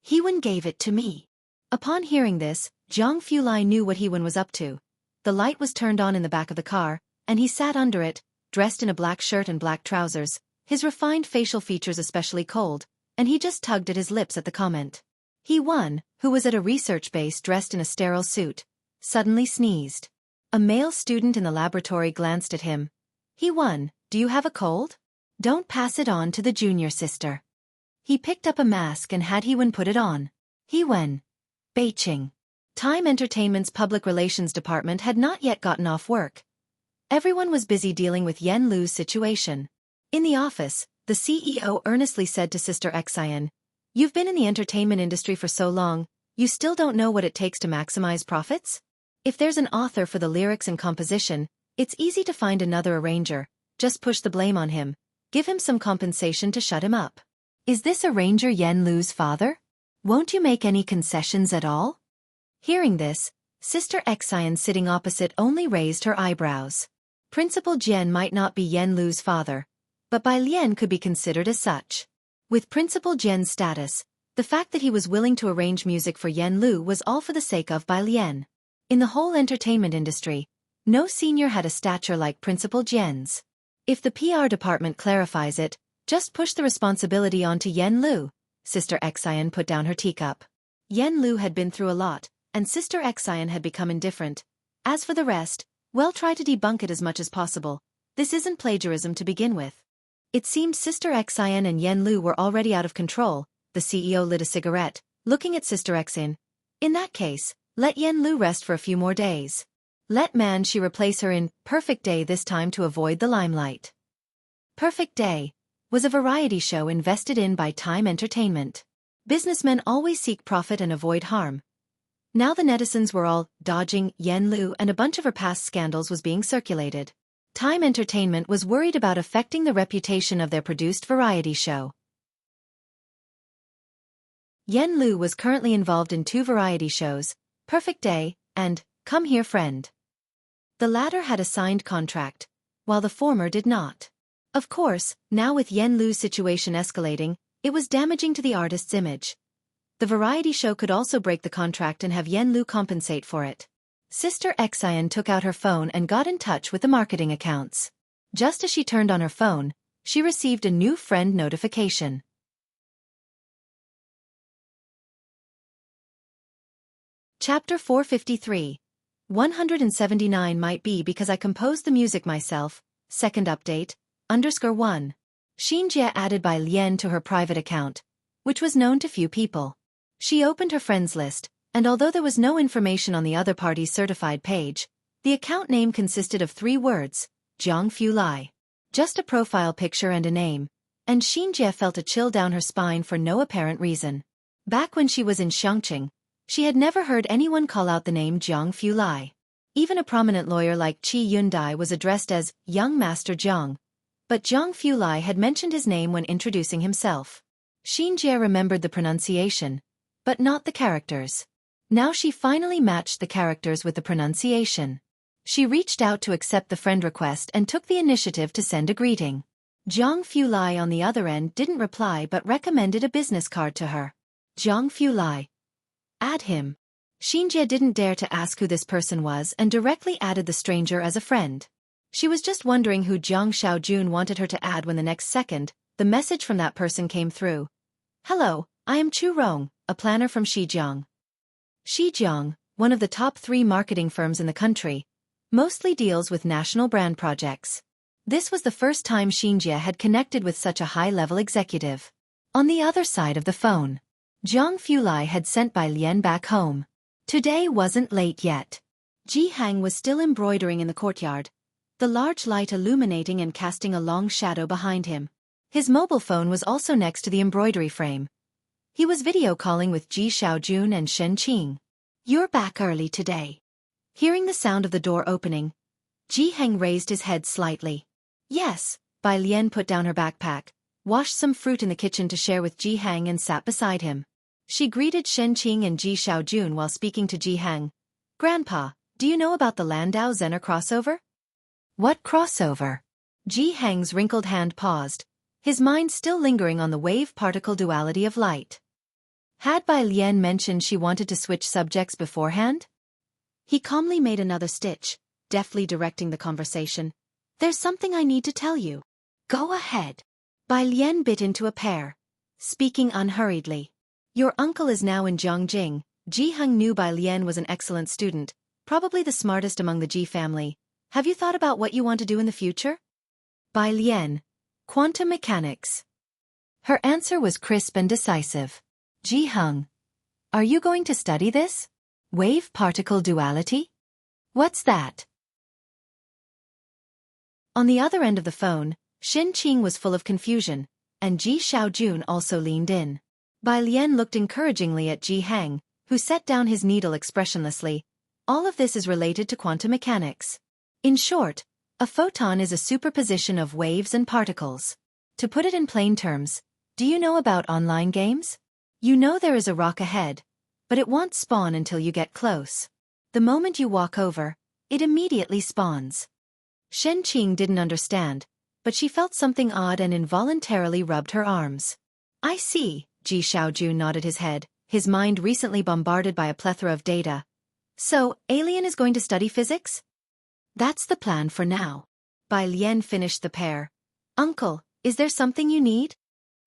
Hewen gave it to me. Upon hearing this, Jiang Fulai knew what Hewen was up to. The light was turned on in the back of the car, and he sat under it, dressed in a black shirt and black trousers, his refined facial features especially cold, and he just tugged at his lips at the comment. Hewen, who was at a research base dressed in a sterile suit, suddenly sneezed. A male student in the laboratory glanced at him. Hewen, do you have a cold? Don't pass it on to the junior sister. He picked up a mask and had Hewen put it on. Hewen. Beijing. Time Entertainment's public relations department had not yet gotten off work. Everyone was busy dealing with Yen Lu's situation. In the office, the CEO earnestly said to Sister Xian, You've been in the entertainment industry for so long, you still don't know what it takes to maximize profits? If there's an author for the lyrics and composition, it's easy to find another arranger, just push the blame on him, give him some compensation to shut him up. Is this arranger Yen Lu's father? Won't you make any concessions at all? Hearing this, Sister Xian sitting opposite only raised her eyebrows. Principal Jian might not be Yen Lu's father, but Bai Lian could be considered as such. With Principal Jian's status, the fact that he was willing to arrange music for Yen Lu was all for the sake of Bai Lian. In the whole entertainment industry, no senior had a stature like Principal Jian's. If the PR department clarifies it, just push the responsibility onto Yen Lu. Sister Xian put down her teacup. Yen Lu had been through a lot, and Sister Xian had become indifferent. As for the rest, well, try to debunk it as much as possible. This isn't plagiarism to begin with. It seemed Sister Xian and Yen Lu were already out of control, The CEO lit a cigarette, looking at Sister X in that case, let Yen Lu rest for a few more days. Let Man she replace her in Perfect Day this time to avoid the limelight. Perfect Day was a variety show invested in by Time Entertainment. Businessmen always seek profit and avoid harm. Now the netizens were all dodging Yen Lu, and a bunch of her past scandals was being circulated. Time Entertainment was worried about affecting the reputation of their produced variety show. Yen Lu was currently involved in 2 variety shows, Perfect Day and Come Here Friend. The latter had a signed contract, while the former did not. Of course, now with Yen Lu's situation escalating, it was damaging to the artist's image. The variety show could also break the contract and have Yen Lu compensate for it. Sister Xian took out her phone and got in touch with the marketing accounts. Just as she turned on her phone, she received a new friend notification. Chapter 453. 179 might be because I composed the music myself. Second update, _1. Xianxia added by Lian to her private account, which was known to few people. She opened her friends list, and although there was no information on the other party's certified page, the account name consisted of 3 words, Jianghu Lai. Just a profile picture and a name, and Xianxia felt a chill down her spine for no apparent reason. Back when she was in Xianxia, she had never heard anyone call out the name Jianghu Lai. Even a prominent lawyer like Qi Yundai was addressed as Young Master Jiang. But Jianghu Lai had mentioned his name when introducing himself. Xianxia remembered the pronunciation, but not the characters. Now she finally matched the characters with the pronunciation. She reached out to accept the friend request and took the initiative to send a greeting. Jianghu Lai on the other end didn't reply but recommended a business card to her. Jianghu Lai. Add him. Xianxia didn't dare to ask who this person was and directly added the stranger as a friend. She was just wondering who Jiang Xiaojun wanted her to add when the next second, the message from that person came through. Hello, I am Chu Rong, a planner from Shijiang. Shijiang, one of the top 3 marketing firms in the country, mostly deals with national brand projects. This was the first time Xianxia had connected with such a high-level executive. On the other side of the phone, Jianghu Lai had sent Bai Lian back home. Today wasn't late yet. Jianghu was still embroidering in the courtyard, the large light illuminating and casting a long shadow behind him. His mobile phone was also next to the embroidery frame. He was video calling with Ji Xiaojun and Shen Qing. You're back early today. Hearing the sound of the door opening, Jianghu raised his head slightly. Yes, Bai Lian put down her backpack, washed some fruit in the kitchen to share with Jianghu and sat beside him. She greeted Shen Qing and Ji Xiaojun while speaking to Jianghu. Grandpa, do you know about the Landau Zener crossover? What crossover? Jianghu's wrinkled hand paused, his mind still lingering on the wave-particle duality of light. Had Bai Lian mentioned she wanted to switch subjects beforehand? He calmly made another stitch, deftly directing the conversation. There's something I need to tell you. Go ahead. Bai Lian bit into a pear, speaking unhurriedly. Your uncle is now in Jianghu. Jianghu knew Bai Lian was an excellent student, probably the smartest among the Ji family. Have you thought about what you want to do in the future? Bai Lian. Quantum mechanics. Her answer was crisp and decisive. Jianghu. Are you going to study this? Wave-particle duality? What's that? On the other end of the phone, Shen Qing was full of confusion, and Ji Xiaojun also leaned in. Bai Lian looked encouragingly at Jianghu, who set down his needle expressionlessly. All of this is related to quantum mechanics. In short, a photon is a superposition of waves and particles. To put it in plain terms, do you know about online games? You know there is a rock ahead, but it won't spawn until you get close. The moment you walk over, it immediately spawns. Shen Qing didn't understand, but she felt something odd and involuntarily rubbed her arms. I see, Ji Xiaojun nodded his head, his mind recently bombarded by a plethora of data. So, Alien is going to study physics? That's the plan for now. Bai Lian finished the pear. Uncle, is there something you need?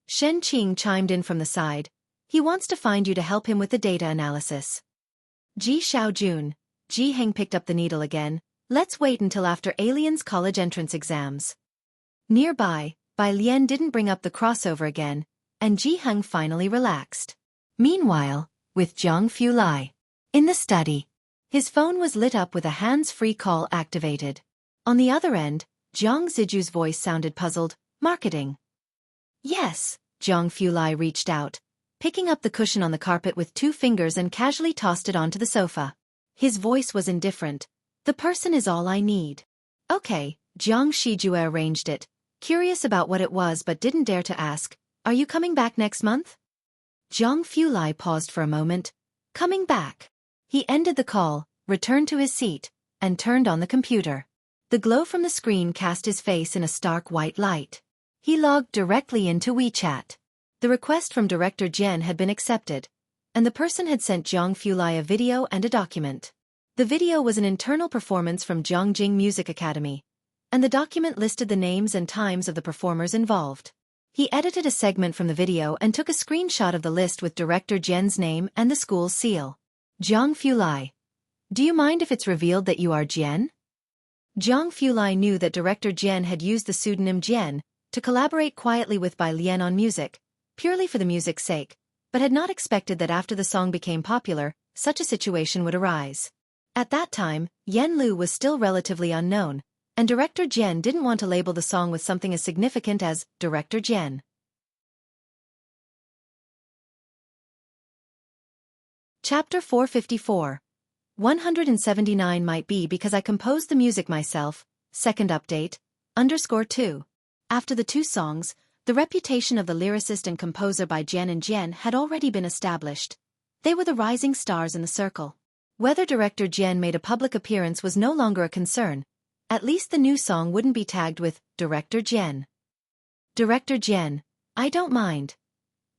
Shen Qing chimed in from the side. He wants to find you to help him with the data analysis. Ji Xiaojun. Jianghu picked up the needle again. Let's wait until after Alien's college entrance exams. Nearby, Bai Lian didn't bring up the crossover again. and Jianghu finally relaxed. Meanwhile, with Jianghu Lai in the study, his phone was lit up with a hands-free call activated. On the other end, Jiang Ziju's voice sounded puzzled. Marketing. Yes, Jianghu Lai reached out, picking up the cushion on the carpet with 2 fingers and casually tossed it onto the sofa. His voice was indifferent. The person is all I need. Okay, Jiang Shijue arranged it, curious about what it was but didn't dare to ask, are you coming back next month? Jianghu Lai paused for a moment. Coming back. He ended the call, returned to his seat, and turned on the computer. The glow from the screen cast his face in a stark white light. He logged directly into WeChat. The request from Director Jian had been accepted, and the person had sent Jianghu Lai a video and a document. The video was an internal performance from Jiangjing Music Academy, and the document listed the names and times of the performers involved. He edited a segment from the video and took a screenshot of the list with Director Jian's name and the school's seal. Jianghu Lai. Do you mind if it's revealed that you are Jian? Jianghu Lai knew that Director Jian had used the pseudonym Jian to collaborate quietly with Bai Lian on music, purely for the music's sake, but had not expected that after the song became popular, such a situation would arise. At that time, Yan Lu was still relatively unknown, and Director Jian didn't want to label the song with something as significant as Director Jian. Chapter 454. 179 might be because I composed the music myself. Second update, _2. After the 2 songs, the reputation of the lyricist and composer by Jian and Jian had already been established. They were the rising stars in the circle. Whether Director Jian made a public appearance was no longer a concern. At least the new song wouldn't be tagged with Director Jian. Director Jian, I don't mind.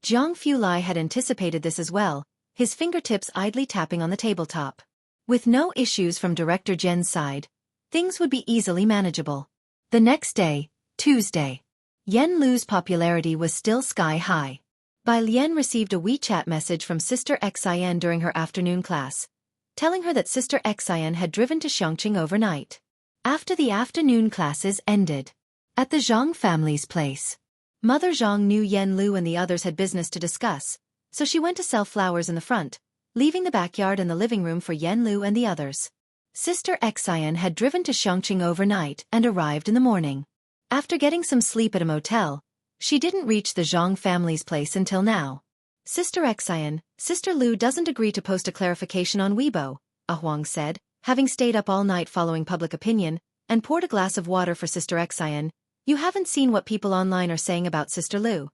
Jianghu Lai had anticipated this as well, his fingertips idly tapping on the tabletop. With no issues from Director Jian's side, things would be easily manageable. The next day, Tuesday, Yan Lu's popularity was still sky high. Bai Lian received a WeChat message from Sister Xian during her afternoon class, telling her that Sister Xian had driven to Xianxia overnight. After the afternoon classes ended, at the Zhang family's place, Mother Zhang knew Yan Lu and the others had business to discuss, so she went to sell flowers in the front, leaving the backyard and the living room for Yan Lu and the others. Sister Xian had driven to Xianxia overnight and arrived in the morning. After getting some sleep at a motel, she didn't reach the Zhang family's place until now. Sister Xian, Sister Lu doesn't agree to post a clarification on Weibo, A Huang said, having stayed up all night following public opinion, and poured a glass of water for Sister Xian. You haven't seen what people online are saying about Sister Lu.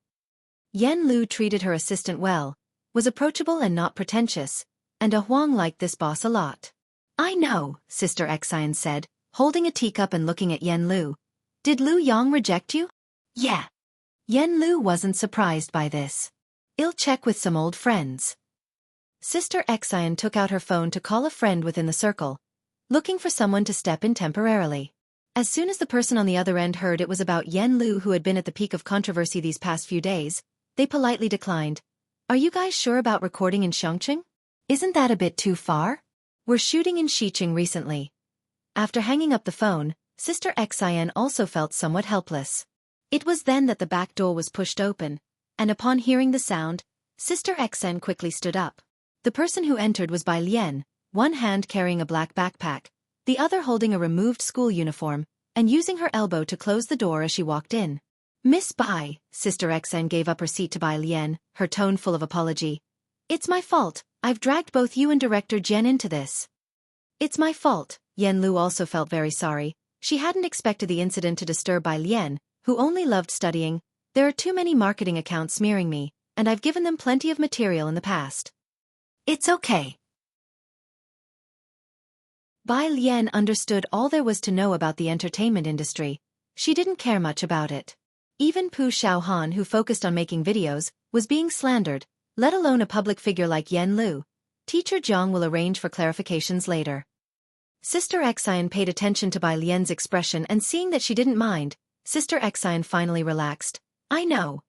Yan Lu treated her assistant well, was approachable and not pretentious, and A Huang liked this boss a lot. I know, Sister Xian said, holding a teacup and looking at Yan Lu. Did Lu Yang reject you? Yeah. Yan Lu wasn't surprised by this. I'll check with some old friends. Sister Xian took out her phone to call a friend within the circle, looking for someone to step in temporarily. As soon as the person on the other end heard it was about Yan Lu who had been at the peak of controversy these past few days, they politely declined. Are you guys sure about recording in Xianxia? Isn't that a bit too far? We're shooting in Xiqing recently. After hanging up the phone, Sister Xian also felt somewhat helpless. It was then that the back door was pushed open, and upon hearing the sound, Sister Xian quickly stood up. The person who entered was Bai Lian, one hand carrying a black backpack, the other holding a removed school uniform, and using her elbow to close the door as she walked in. Miss Bai, Sister Xian gave up her seat to Bai Lian, her tone full of apology. It's my fault, I've dragged both you and Director Jian into this. It's my fault, Yan Lu also felt very sorry. She hadn't expected the incident to disturb Bai Lian, who only loved studying. There are too many marketing accounts smearing me, and I've given them plenty of material in the past. It's okay. Bai Lian understood all there was to know about the entertainment industry. She didn't care much about it. Even Pu Xiaohan, who focused on making videos, was being slandered, let alone a public figure like Yan Lu. Teacher Jiang will arrange for clarifications later. Sister Xian paid attention to Bai Lian's expression, and seeing that she didn't mind, Sister Xian finally relaxed. I know.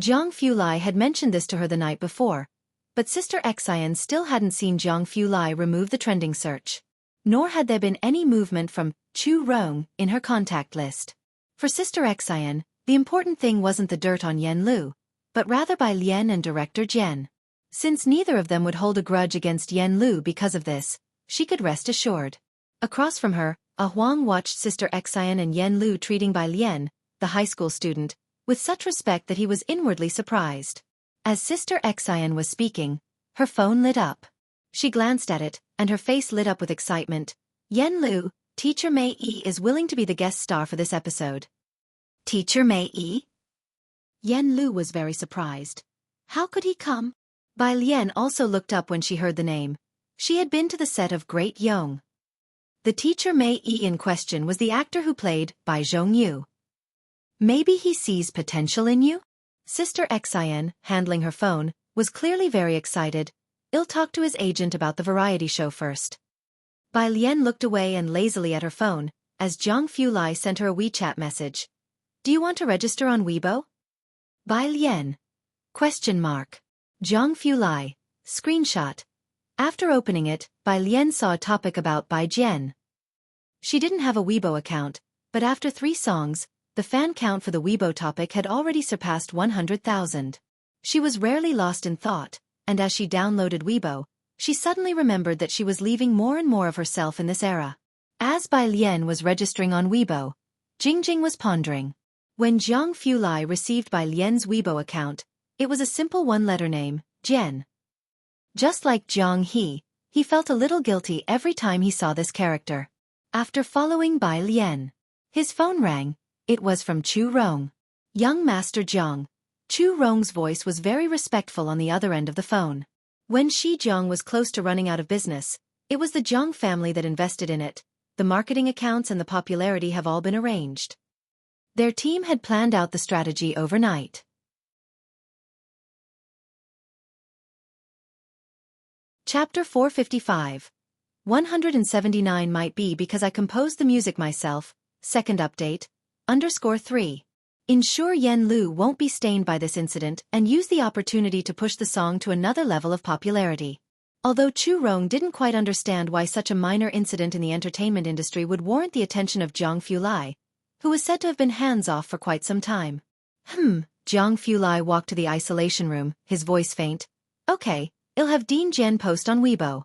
Jianghu Lai had mentioned this to her the night before, but Sister Xian still hadn't seen Jianghu Lai remove the trending search. Nor had there been any movement from Chu Rong in her contact list. For Sister Xian, the important thing wasn't the dirt on Yan Lu, but rather by Lien and director Jian. Since neither of them would hold a grudge against Yen Lu because of this, she could rest assured. Across from her, A Huang watched Sister Xian and Yen Lu treating Bai Lien, the high school student, with such respect that he was inwardly surprised. As Sister Xian was speaking, her phone lit up. She glanced at it, and her face lit up with excitement. Yen Lu, Teacher Mei Yi is willing to be the guest star for this episode. Teacher Mei Yi? Yen Lu was very surprised. How could he come? Bai Lien also looked up when she heard the name. She had been to the set of Great Yong. The Teacher Mei Yi in question was the actor who played Bai Zhongyu. Maybe he sees potential in you? Sister Xian, handling her phone, was clearly very excited. He'll talk to his agent about the variety show first. Bai Lien looked away and lazily at her phone, as Jianghu Lai sent her a WeChat message. Do you want to register on Weibo? Bai Lien? Jianghu Lai. Screenshot. After opening it, Bai Lien saw a topic about Bai Jian. She didn't have a Weibo account, but after 3 songs, the fan count for the Weibo topic had already surpassed 100,000. She was rarely lost in thought, and as she downloaded Weibo, she suddenly remembered that she was leaving more and more of herself in this era. As Bai Lien was registering on Weibo, Jingjing was pondering. When Jianghu Lai received Bai Lien's Weibo account, it was a simple 1-letter name, Jian. Just like Jiang he felt a little guilty every time he saw this character. After following Bai Lien, his phone rang. It was from Chu Rong. Young Master Jiang. Chu Rong's voice was very respectful on the other end of the phone. When Shi Jiang was close to running out of business, it was the Jiang family that invested in it. The marketing accounts and the popularity have all been arranged. Their team had planned out the strategy overnight. Chapter 455. 179 might be because I composed the music myself. Second update. _3. Ensure Yen Lu won't be stained by this incident and use the opportunity to push the song to another level of popularity. Although Chu Rong didn't quite understand why such a minor incident in the entertainment industry would warrant the attention of Jianghu Lai, who was said to have been hands-off for quite some time. Jianghu Lai walked to the isolation room, his voice faint. Okay, I'll have Dean Jian post on Weibo.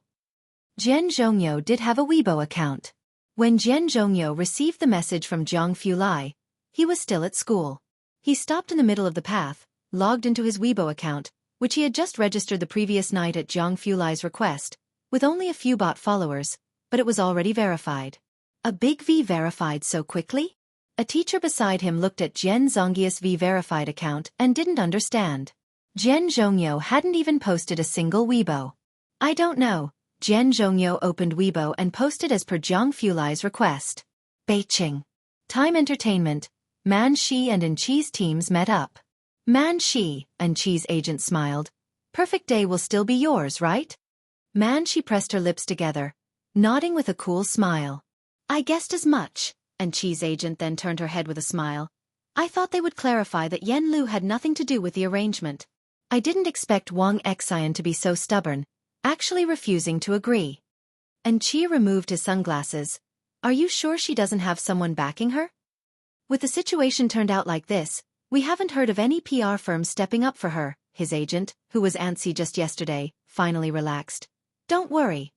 Jian Zhongyo did have a Weibo account. When Jian Zhongyo received the message from Jianghu Lai, he was still at school. He stopped in the middle of the path, logged into his Weibo account, which he had just registered the previous night at Jianghu Lai's request, with only a few bot followers, but it was already verified. A big V verified so quickly? A teacher beside him looked at Jian Zongyi's V verified account and didn't understand. Jian Zhongyo hadn't even posted a single Weibo. I don't know. Jian Zhongyo opened Weibo and posted as per Jianghu Lai's request. Beijing. Time Entertainment. Man Shi and Enqi's teams met up. Man Shi, Enqi's agent smiled. Perfect day will still be yours, right? Man Shi pressed her lips together, nodding with a cool smile. I guessed as much. Enqi's agent then turned her head with a smile. I thought they would clarify that Yen Lu had nothing to do with the arrangement. I didn't expect Wang Xian to be so stubborn, actually refusing to agree. Enqi removed his sunglasses. Are you sure she doesn't have someone backing her? With the situation turned out like this, we haven't heard of any PR firm stepping up for her, his agent, who was antsy just yesterday, finally relaxed. Don't worry.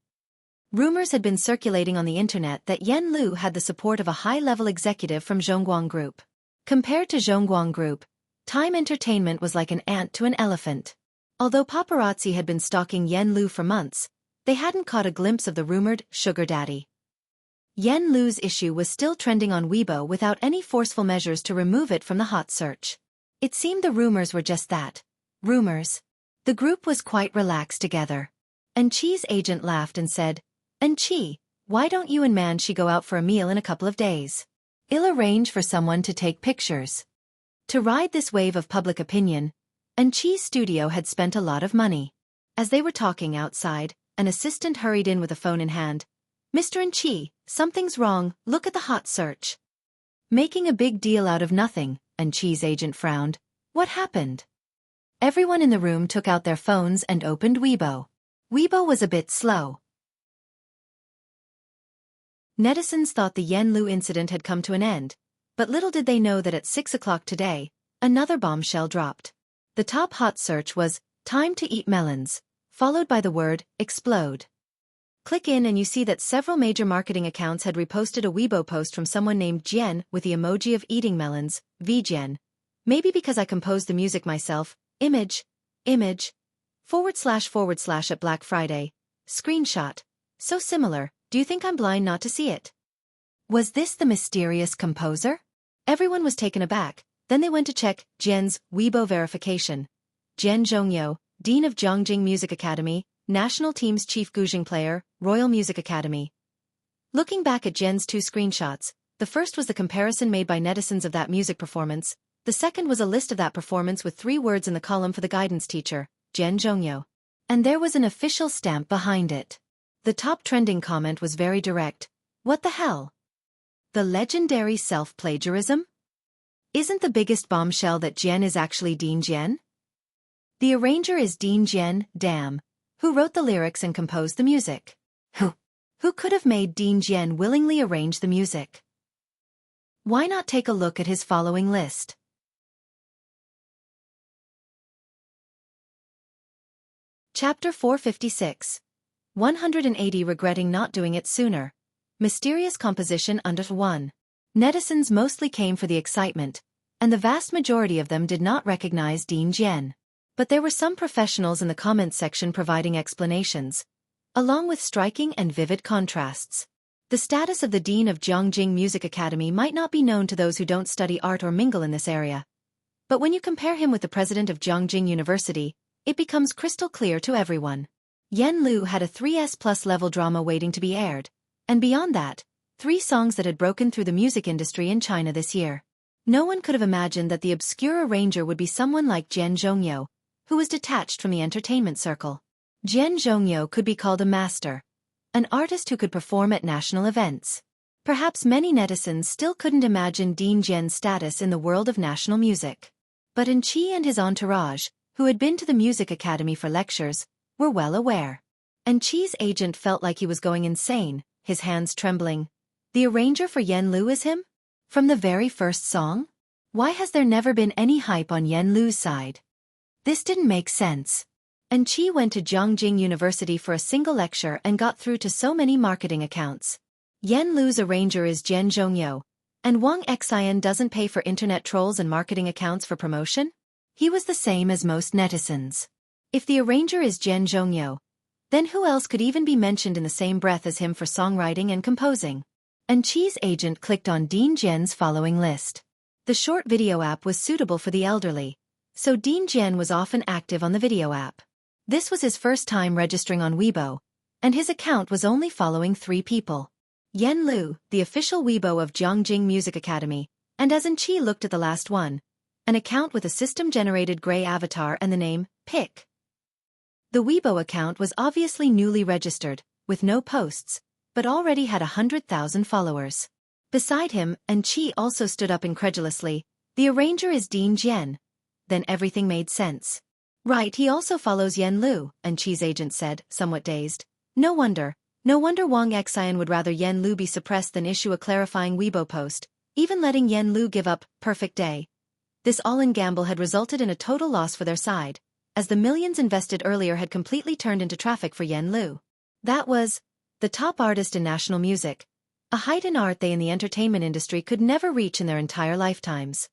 Rumors had been circulating on the internet that Yen Lu had the support of a high-level executive from Zhongguang Group. Compared to Zhongguang Group, Time Entertainment was like an ant to an elephant. Although paparazzi had been stalking Yen Lu for months, they hadn't caught a glimpse of the rumored sugar daddy. Yen Lu's issue was still trending on Weibo without any forceful measures to remove it from the hot search. It seemed the rumors were just that. Rumors. The group was quite relaxed together. Enqi's agent laughed and said, Enqi, why don't you and Man Shi go out for a meal in a couple of days? I'll arrange for someone to take pictures. To ride this wave of public opinion, Enqi's studio had spent a lot of money. As they were talking outside, an assistant hurried in with a phone in hand. Mr. Enqi, something's wrong, look at the hot search. Making a big deal out of nothing, Enqi's agent frowned. What happened? Everyone in the room took out their phones and opened Weibo. Weibo was a bit slow. Netizens thought the Yen Lu incident had come to an end, but little did they know that at 6 o'clock today, another bombshell dropped. The top hot search was, "time to eat melons," followed by the word, "explode." Click in and you see that several major marketing accounts had reposted a Weibo post from someone named Jian with the emoji of eating melons, VJian. Maybe because I composed the music myself, image, / at Black Friday, screenshot. So similar, do you think I'm blind not to see it? Was this the mysterious composer? Everyone was taken aback, then they went to check Jian's Weibo verification. Jian Zhongyou, Dean of Jianghu Music Academy, National Team's Chief Guzheng Player, Royal Music Academy. Looking back at Jian's two screenshots, the first was the comparison made by netizens of that music performance, the second was a list of that performance with 3 words in the column for the guidance teacher, Jian Zhongyou. And there was an official stamp behind it. The top trending comment was very direct. What the hell? The legendary self-plagiarism? Isn't the biggest bombshell that Jian is actually Dean Jian? The arranger is Dean Jian, damn. Who wrote the lyrics and composed the music? Who could have made Dean Jian willingly arrange the music? Why not take a look at his following list? Chapter 456. 180 Regretting Not Doing It Sooner. Mysterious Composition Under 1. Netizens mostly came for the excitement, and the vast majority of them did not recognize Dean Jian. But there were some professionals in the comments section providing explanations, along with striking and vivid contrasts. The status of the Dean of Jianghu Music Academy might not be known to those who don't study art or mingle in this area. But when you compare him with the president of Jianghu University, it becomes crystal clear to everyone. Yen Lu had a 3S+ level drama waiting to be aired, and beyond that, 3 songs that had broken through the music industry in China this year. No one could have imagined that the obscure arranger would be someone like Jian Zhongyou, who was detached from the entertainment circle. Jian Zhongyou could be called a master, an artist who could perform at national events. Perhaps many netizens still couldn't imagine Dean Jian's status in the world of national music. But Enqi and his entourage, who had been to the music academy for lectures, were well aware. Enqi's agent felt like he was going insane, his hands trembling. The arranger for Yen Lu is him? From the very first song? Why has there never been any hype on Yen Lu's side? This didn't make sense. Enqi went to Jianghu University for a single lecture and got through to so many marketing accounts. Yen Lu's arranger is Jian Zhongyou, and Wang Xian doesn't pay for internet trolls and marketing accounts for promotion? He was the same as most netizens. If the arranger is Jian Zhongyou, then who else could even be mentioned in the same breath as him for songwriting and composing? Enqi's agent clicked on Dean Jian's following list. The short video app was suitable for the elderly, so Dean Jian was often active on the video app. This was his first time registering on Weibo, and his account was only following 3 people. Yen Lu, the official Weibo of Jianghu Music Academy, and as Enqi looked at the last one, an account with a system-generated gray avatar and the name, Pic. The Weibo account was obviously newly registered, with no posts, but already had 100,000 followers. Beside him, Enqi also stood up incredulously. The arranger is Dean Jian. Then everything made sense. Right, he also follows Yen Lu, Enqi's agent said, somewhat dazed. No wonder Wang Xian would rather Yen Lu be suppressed than issue a clarifying Weibo post, even letting Yen Lu give up, perfect day. This all-in gamble had resulted in a total loss for their side, as the millions invested earlier had completely turned into traffic for Yen Lu. That was the top artist in national music, a height in art they in the entertainment industry could never reach in their entire lifetimes.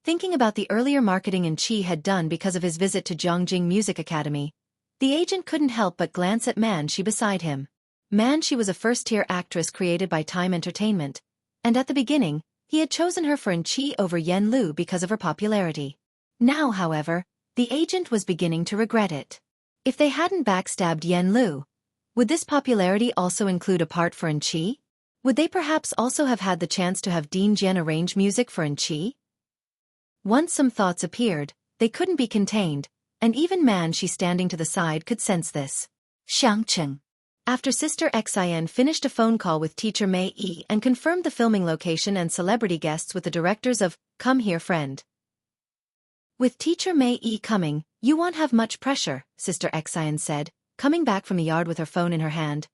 Thinking about the earlier marketing Enqi had done because of his visit to Jianghu Music Academy, the agent couldn't help but glance at Man Shi beside him. Man Shi was a first-tier actress created by Time Entertainment, and at the beginning, he had chosen her for Enqi over Yen Lu because of her popularity. Now, however, the agent was beginning to regret it. If they hadn't backstabbed Yen Lu, would this popularity also include a part for Enqi? Would they perhaps also have had the chance to have Dean Jian arrange music for Enqi? Once some thoughts appeared, they couldn't be contained, and even Man Shi standing to the side could sense this. Xianxia. After Sister Xian finished a phone call with Teacher Mei Yi and confirmed the filming location and celebrity guests with the directors of Come Here Friend. With Teacher Mei Yi coming, you won't have much pressure, Sister Xian said, coming back from the yard with her phone in her hand.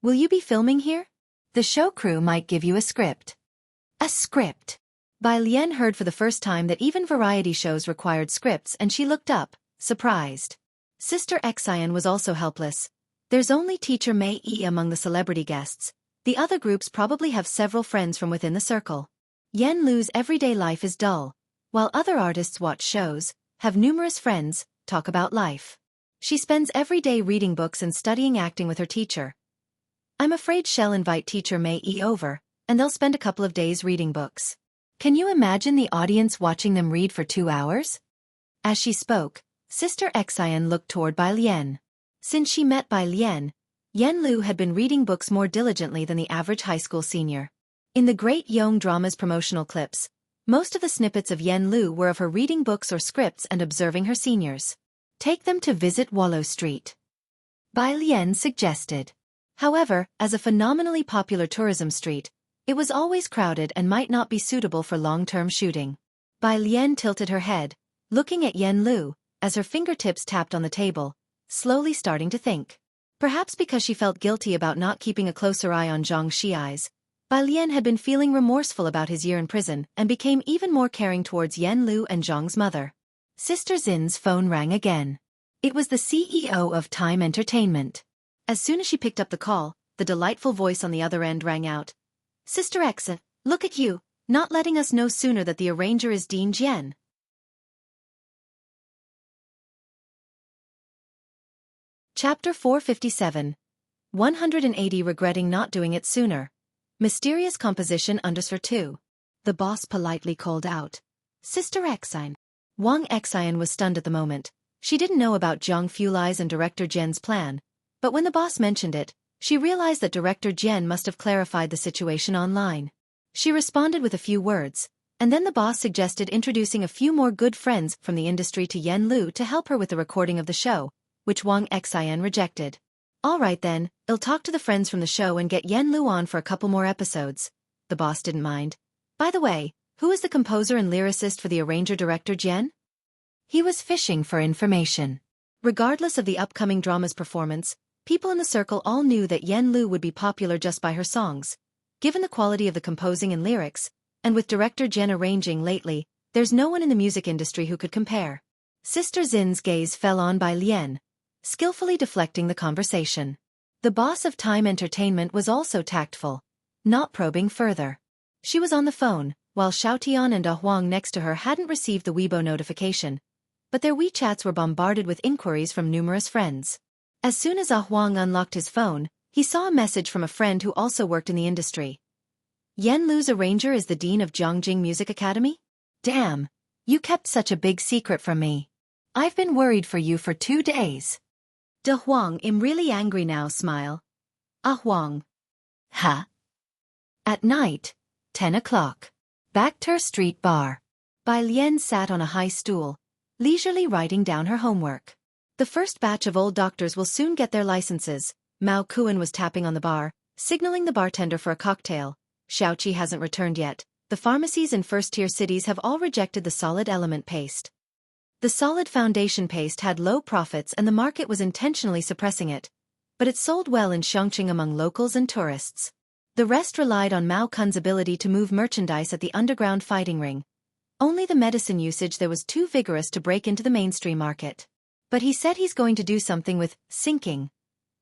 Will you be filming here? The show crew might give you a script. A script. Bai Lian heard for the first time that even variety shows required scripts, and she looked up, surprised. Sister Xian was also helpless. There's only teacher Mei Yi among the celebrity guests. The other groups probably have several friends from within the circle. Yen Lu's everyday life is dull. While other artists watch shows, have numerous friends, talk about life. She spends every day reading books and studying acting with her teacher. I'm afraid she'll invite teacher Mei Yi over, and they'll spend a couple of days reading books. Can you imagine the audience watching them read for 2 hours? As she spoke, Sister Xian looked toward Bai Lian. Since she met Bai Lian, Yen Lu had been reading books more diligently than the average high school senior. In the Great Yong drama's promotional clips, most of the snippets of Yen Lu were of her reading books or scripts and observing her seniors. Take them to visit Wallow Street, Bai Lian suggested. However, as a phenomenally popular tourism street, it was always crowded and might not be suitable for long-term shooting. Bai Lian tilted her head, looking at Yen Lu, as her fingertips tapped on the table, slowly starting to think. Perhaps because she felt guilty about not keeping a closer eye on Xianxia's, Bai Lian had been feeling remorseful about his year in prison and became even more caring towards Yen Lu and Zhang's mother. Sister Xin's phone rang again. It was the CEO of Time Entertainment. As soon as she picked up the call, the delightful voice on the other end rang out. Sister Xian, look at you, not letting us know sooner that the arranger is Dean Jian. Chapter 457. 180 Regretting Not Doing It Sooner. Mysterious Composition Underscore 2. The boss politely called out. Sister Xian. Wang Xian was stunned at the moment. She didn't know about Jiang Fulai's and Director Jian's plan, but when the boss mentioned it, she realized that Director Jian must have clarified the situation online. She responded with a few words, and then the boss suggested introducing a few more good friends from the industry to Yen Lu to help her with the recording of the show, which Wang Xian rejected. All right then, I'll talk to the friends from the show and get Yen Lu on for a couple more episodes. The boss didn't mind. By the way, who is the composer and lyricist for the arranger Director Jian? He was fishing for information. Regardless of the upcoming drama's performance, people in the circle all knew that Yen Lu would be popular just by her songs. Given the quality of the composing and lyrics, and with Director Jian arranging lately, there's no one in the music industry who could compare. Sister Xin's gaze fell on Bai Lian, skillfully deflecting the conversation. The boss of Time Entertainment was also tactful, not probing further. She was on the phone, while Xiaotian and Huang next to her hadn't received the Weibo notification, but their WeChats were bombarded with inquiries from numerous friends. As soon as Huang unlocked his phone, he saw a message from a friend who also worked in the industry. Yen Lu's arranger is the dean of Jianghu Music Academy? Damn, you kept such a big secret from me. I've been worried for you for 2 days. De Huang, I'm really angry now, smile. Huang. Huh? At night, 10 o'clock. Bacter Street Bar. Bai Lian sat on a high stool, leisurely writing down her homework. The first batch of old doctors will soon get their licenses. Mao Kuan was tapping on the bar, signaling the bartender for a cocktail. Xiaoqi hasn't returned yet. The pharmacies in first-tier cities have all rejected the solid element paste. The solid foundation paste had low profits and the market was intentionally suppressing it, but it sold well in Xianxia among locals and tourists. The rest relied on Mao Kun's ability to move merchandise at the underground fighting ring. Only the medicine usage there was too vigorous to break into the mainstream market. But he said he's going to do something with sinking.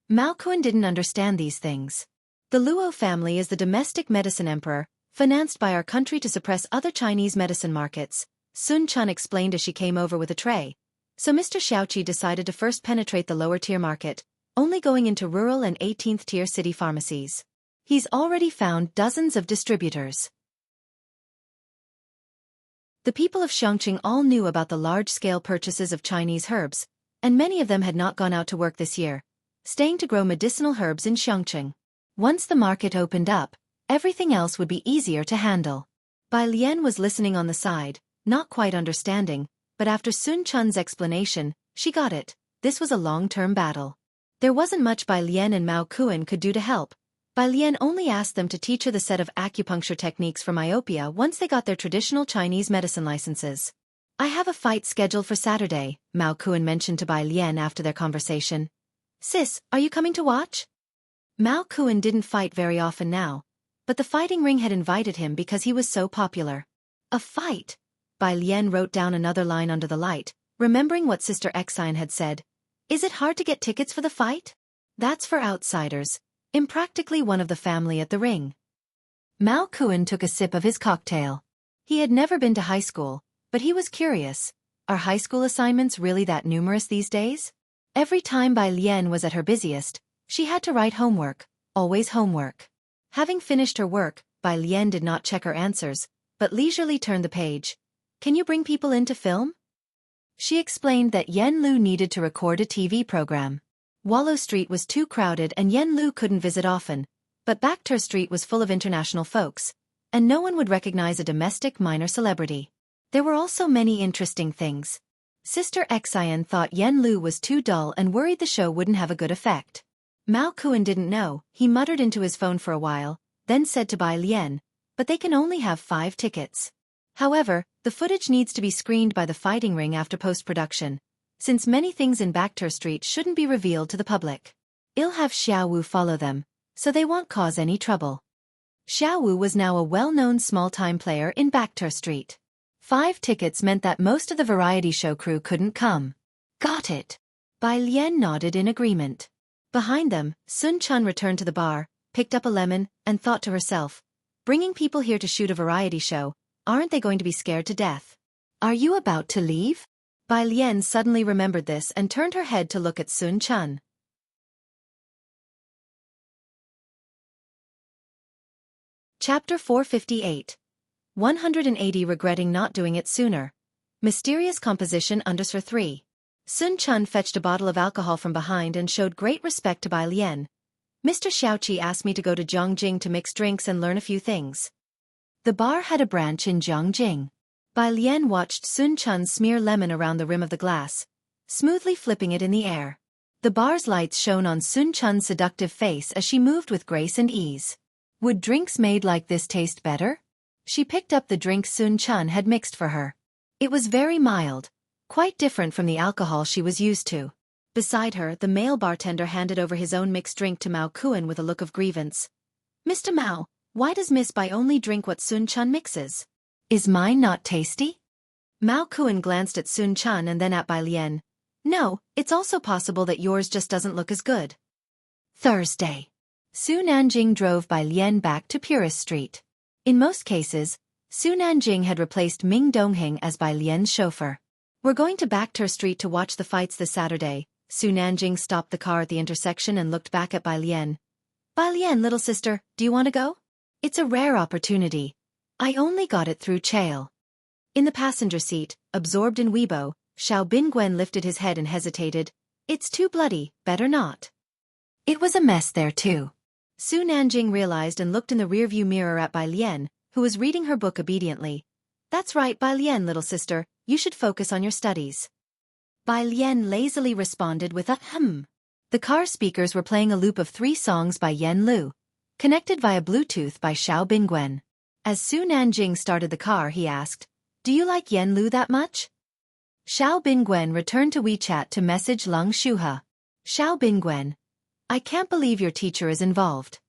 Mao Kun didn't understand these things. The Luo family is the domestic medicine emperor, financed by our country to suppress other Chinese medicine markets, Sun Chun explained as she came over with a tray. So Mr. Xiaoqi decided to first penetrate the lower-tier market, only going into rural and 18th-tier city pharmacies. He's already found dozens of distributors. The people of Xiangqing all knew about the large-scale purchases of Chinese herbs, and many of them had not gone out to work this year, staying to grow medicinal herbs in Xiangqing. Once the market opened up, everything else would be easier to handle. Bai Lian was listening on the side, not quite understanding, but after Sun Chun's explanation, she got it. This was a long-term battle. There wasn't much Bai Lian and Mao Kuan could do to help. Bai Lian only asked them to teach her the set of acupuncture techniques for myopia once they got their traditional Chinese medicine licenses. I have a fight scheduled for Saturday, Mao Kuan mentioned to Bai Lian after their conversation. Sis, are you coming to watch? Mao Kuan didn't fight very often now, but the fighting ring had invited him because he was so popular. A fight. Bai Lian wrote down another line under the light, remembering what Sister Xian had said. Is it hard to get tickets for the fight? That's for outsiders. Impractically one of the family at the ring. Mao Kuan took a sip of his cocktail. He had never been to high school, but he was curious. Are high school assignments really that numerous these days? Every time Bai Lian was at her busiest, she had to write homework, always homework. Having finished her work, Bai Lian did not check her answers, but leisurely turned the page. Can you bring people in to film? She explained that Yen Lu needed to record a TV program. Wallow Street was too crowded and Yen Lu couldn't visit often, but Baektur Street was full of international folks, and no one would recognize a domestic minor celebrity. There were also many interesting things. Sister Xian thought Yen Lu was too dull and worried the show wouldn't have a good effect. Mao Kuan didn't know, he muttered into his phone for a while, then said to Bai Lian, but they can only have 5 tickets. However, the footage needs to be screened by the fighting ring after post-production, since many things in Baektur Street shouldn't be revealed to the public. I'll have Xiaowu follow them, so they won't cause any trouble. Xiaowu was now a well-known small-time player in Baektur Street. 5 tickets meant that most of the variety show crew couldn't come. Got it. Bai Lian nodded in agreement. Behind them, Sun Chun returned to the bar, picked up a lemon, and thought to herself, bringing people here to shoot a variety show, aren't they going to be scared to death? Are you about to leave? Bai Lian suddenly remembered this and turned her head to look at Sun Chun. Chapter 458. 180 Regretting Not Doing It Sooner. Mysterious Composition Underscore 3. Sun Chun fetched a bottle of alcohol from behind and showed great respect to Bai Lian. Mr. Xiaoqi asked me to go to Jianghu to mix drinks and learn a few things. The bar had a branch in Jianghu. Bai Lian watched Sun Chun smear lemon around the rim of the glass, smoothly flipping it in the air. The bar's lights shone on Sun Chun's seductive face as she moved with grace and ease. Would drinks made like this taste better? She picked up the drink Sun Chun had mixed for her. It was very mild, quite different from the alcohol she was used to. Beside her, the male bartender handed over his own mixed drink to Mao Kuan with a look of grievance. Mr. Mao, why does Miss Bai only drink what Sun Chun mixes? Is mine not tasty? Mao Kuan glanced at Sun Chun and then at Bai Lian. No, it's also possible that yours just doesn't look as good. Thursday. Su Nanjing drove Bai Lian back to Purist Street. In most cases, Su Nanjing had replaced Ming Dongheng as Bai Lian's chauffeur. We're going to Baektur Street to watch the fights this Saturday. Su Nanjing stopped the car at the intersection and looked back at Bai Lian. Bai Lian, little sister, do you want to go? It's a rare opportunity. I only got it through Chael. In the passenger seat, absorbed in Weibo, Xiao Bingwen lifted his head and hesitated. It's too bloody, better not. It was a mess there too. Su Nanjing realized and looked in the rearview mirror at Bai Lian, who was reading her book obediently. That's right, Bai Lian, little sister, you should focus on your studies. Bai Lian lazily responded with a hum. The car speakers were playing a loop of 3 songs by Yen Lu, connected via Bluetooth by Xiao Bingwen. As Su Nanjing started the car, he asked, do you like Yen Lu that much? Xiao Bingwen returned to WeChat to message Lung Shuha. Xiao Bingwen. I can't believe your teacher is involved.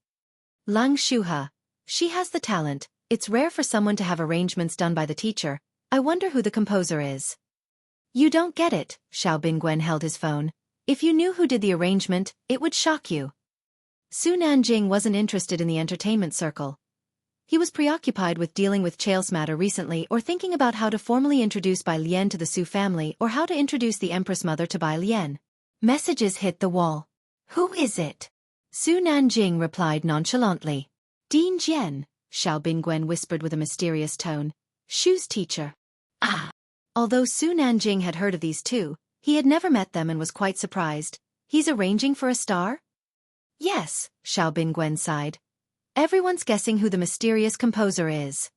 Lung Shuha. She has the talent. It's rare for someone to have arrangements done by the teacher. I wonder who the composer is. You don't get it, Xiao Bingwen held his phone. If you knew who did the arrangement, it would shock you. Su Nanjing wasn't interested in the entertainment circle. He was preoccupied with dealing with Chael's matter recently or thinking about how to formally introduce Bai Lian to the Su family or how to introduce the Empress Mother to Bai Lian. Messages hit the wall. Who is it? Su Nanjing replied nonchalantly. Dean Jian, Xiao Bingwen whispered with a mysterious tone. Shu's teacher. Ah. Although Su Nanjing had heard of these two, he had never met them and was quite surprised. He's arranging for a star? Yes, Xiao Bingwen sighed. Everyone's guessing who the mysterious composer is.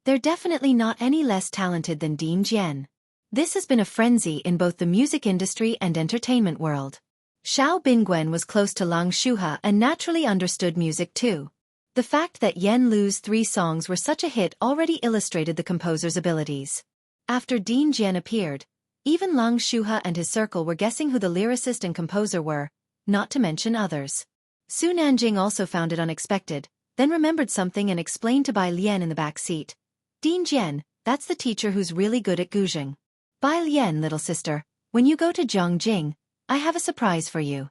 They're definitely not any less talented than Dean Jian. This has been a frenzy in both the music industry and entertainment world. Xiao Bingwen was close to Lang Shuha and naturally understood music too. The fact that Yen Lu's 3 songs were such a hit already illustrated the composer's abilities. After Dean Jian appeared, even Lang Shuha and his circle were guessing who the lyricist and composer were, not to mention others. Su Nanjing also found it unexpected, then remembered something and explained to Bai Lian in the back seat. Dean Jian, that's the teacher who's really good at guzheng. Bai Lian, little sister, when you go to Zhongjing, I have a surprise for you.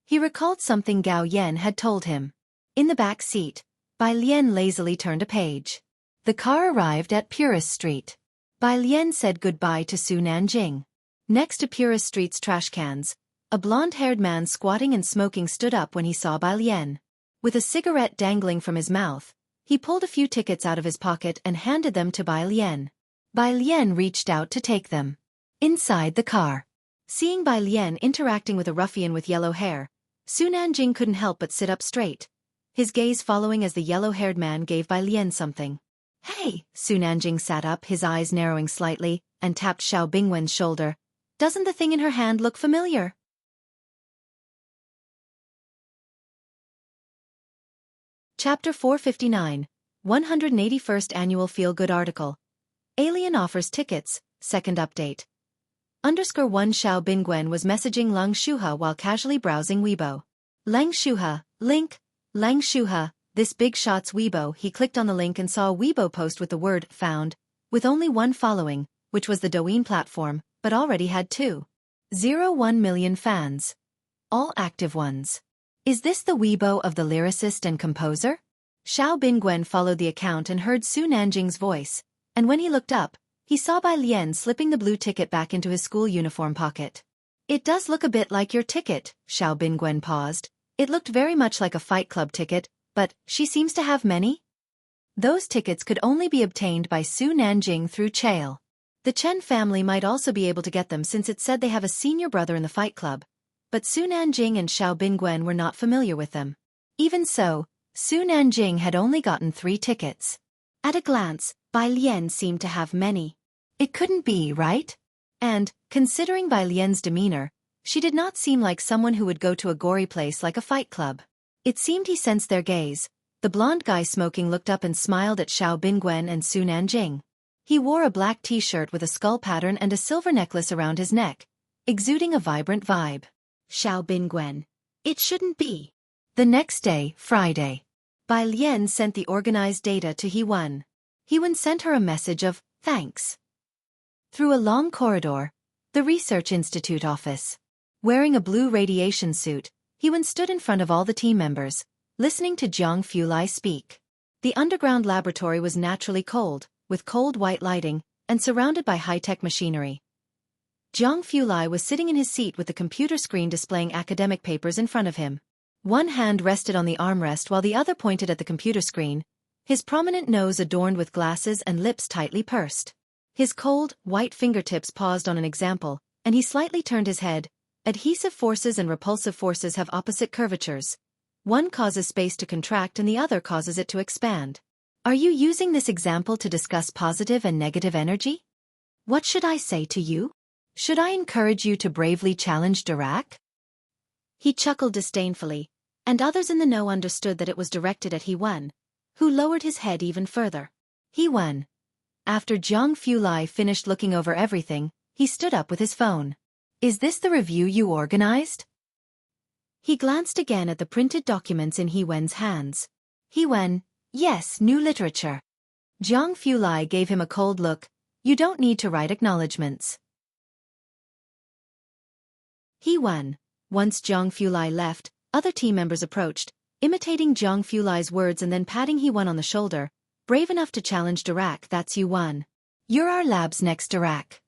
He recalled something Gao Yan had told him. In the back seat, Bai Lian lazily turned a page. The car arrived at Purist Street. Bai Lian said goodbye to Su Nanjing. Next to Purist Street's trash cans, a blonde-haired man squatting and smoking stood up when he saw Bai Lian. With a cigarette dangling from his mouth, he pulled a few tickets out of his pocket and handed them to Bai Lian. Bai Lian reached out to take them. Inside the car, seeing Bai Lian interacting with a ruffian with yellow hair, Su Nanjing couldn't help but sit up straight, his gaze following as the yellow-haired man gave Bai Lian something. Hey! Su Nanjing sat up, his eyes narrowing slightly, and tapped Xiao Bingwen's shoulder. Doesn't the thing in her hand look familiar? Chapter 459, 181st Annual Feel-Good Article. Alien offers tickets, second update. _1 Xiao Bingwen was messaging Lang Shuha while casually browsing Weibo. Lang Shuha, link, Lang Shuha, this big shot's Weibo. He clicked on the link and saw a Weibo post with the word, found, with only one following, which was the Douyin platform, but already had 2.01 million fans. All active ones. Is this the Weibo of the lyricist and composer? Xiao Bingwen followed the account and heard Su Nanjing's voice, and when he looked up, he saw Bai Lian slipping the blue ticket back into his school uniform pocket. It does look a bit like your ticket, Xiao Bingwen paused. It looked very much like a Fight Club ticket, but she seems to have many? Those tickets could only be obtained by Su Nanjing through Chail. The Chen family might also be able to get them since it said they have a senior brother in the Fight Club, but Su Nanjing and Xiao Bingwen were not familiar with them. Even so, Su Nanjing had only gotten 3 tickets. At a glance, Bai Lian seemed to have many. It couldn't be, right? And, considering Bai Lian's demeanor, she did not seem like someone who would go to a gory place like a fight club. It seemed he sensed their gaze. The blonde guy smoking looked up and smiled at Xiao Bingwen and Su Nanjing. He wore a black t-shirt with a skull pattern and a silver necklace around his neck, exuding a vibrant vibe. Xiao Bingwen. It shouldn't be. The next day, Friday, Bai Lian sent the organized data to Hewen. Hewen sent her a message of thanks. Through a long corridor, the Research Institute office. Wearing a blue radiation suit, Hewen stood in front of all the team members, listening to Jiang Fulai speak. The underground laboratory was naturally cold, with cold white lighting, and surrounded by high-tech machinery. Jiang Fulai was sitting in his seat with the computer screen displaying academic papers in front of him. One hand rested on the armrest while the other pointed at the computer screen, his prominent nose adorned with glasses and lips tightly pursed. His cold, white fingertips paused on an example, and he slightly turned his head. Adhesive forces and repulsive forces have opposite curvatures. One causes space to contract and the other causes it to expand. Are you using this example to discuss positive and negative energy? What should I say to you? Should I encourage you to bravely challenge Dirac? He chuckled disdainfully, and others in the know understood that it was directed at Hewen, who lowered his head even further. Hewen. After Jiang Fulai finished looking over everything, he stood up with his phone. Is this the review you organized? He glanced again at the printed documents in Hewen's hands. Hewen, yes, new literature. Jiang Fulai gave him a cold look. You don't need to write acknowledgements. Hewen. Once Jiang Fulai left, other team members approached, imitating Jiang Fulai's words and then patting Hewen on the shoulder. Brave enough to challenge Dirac, that's Hewen. You're our lab's next Dirac.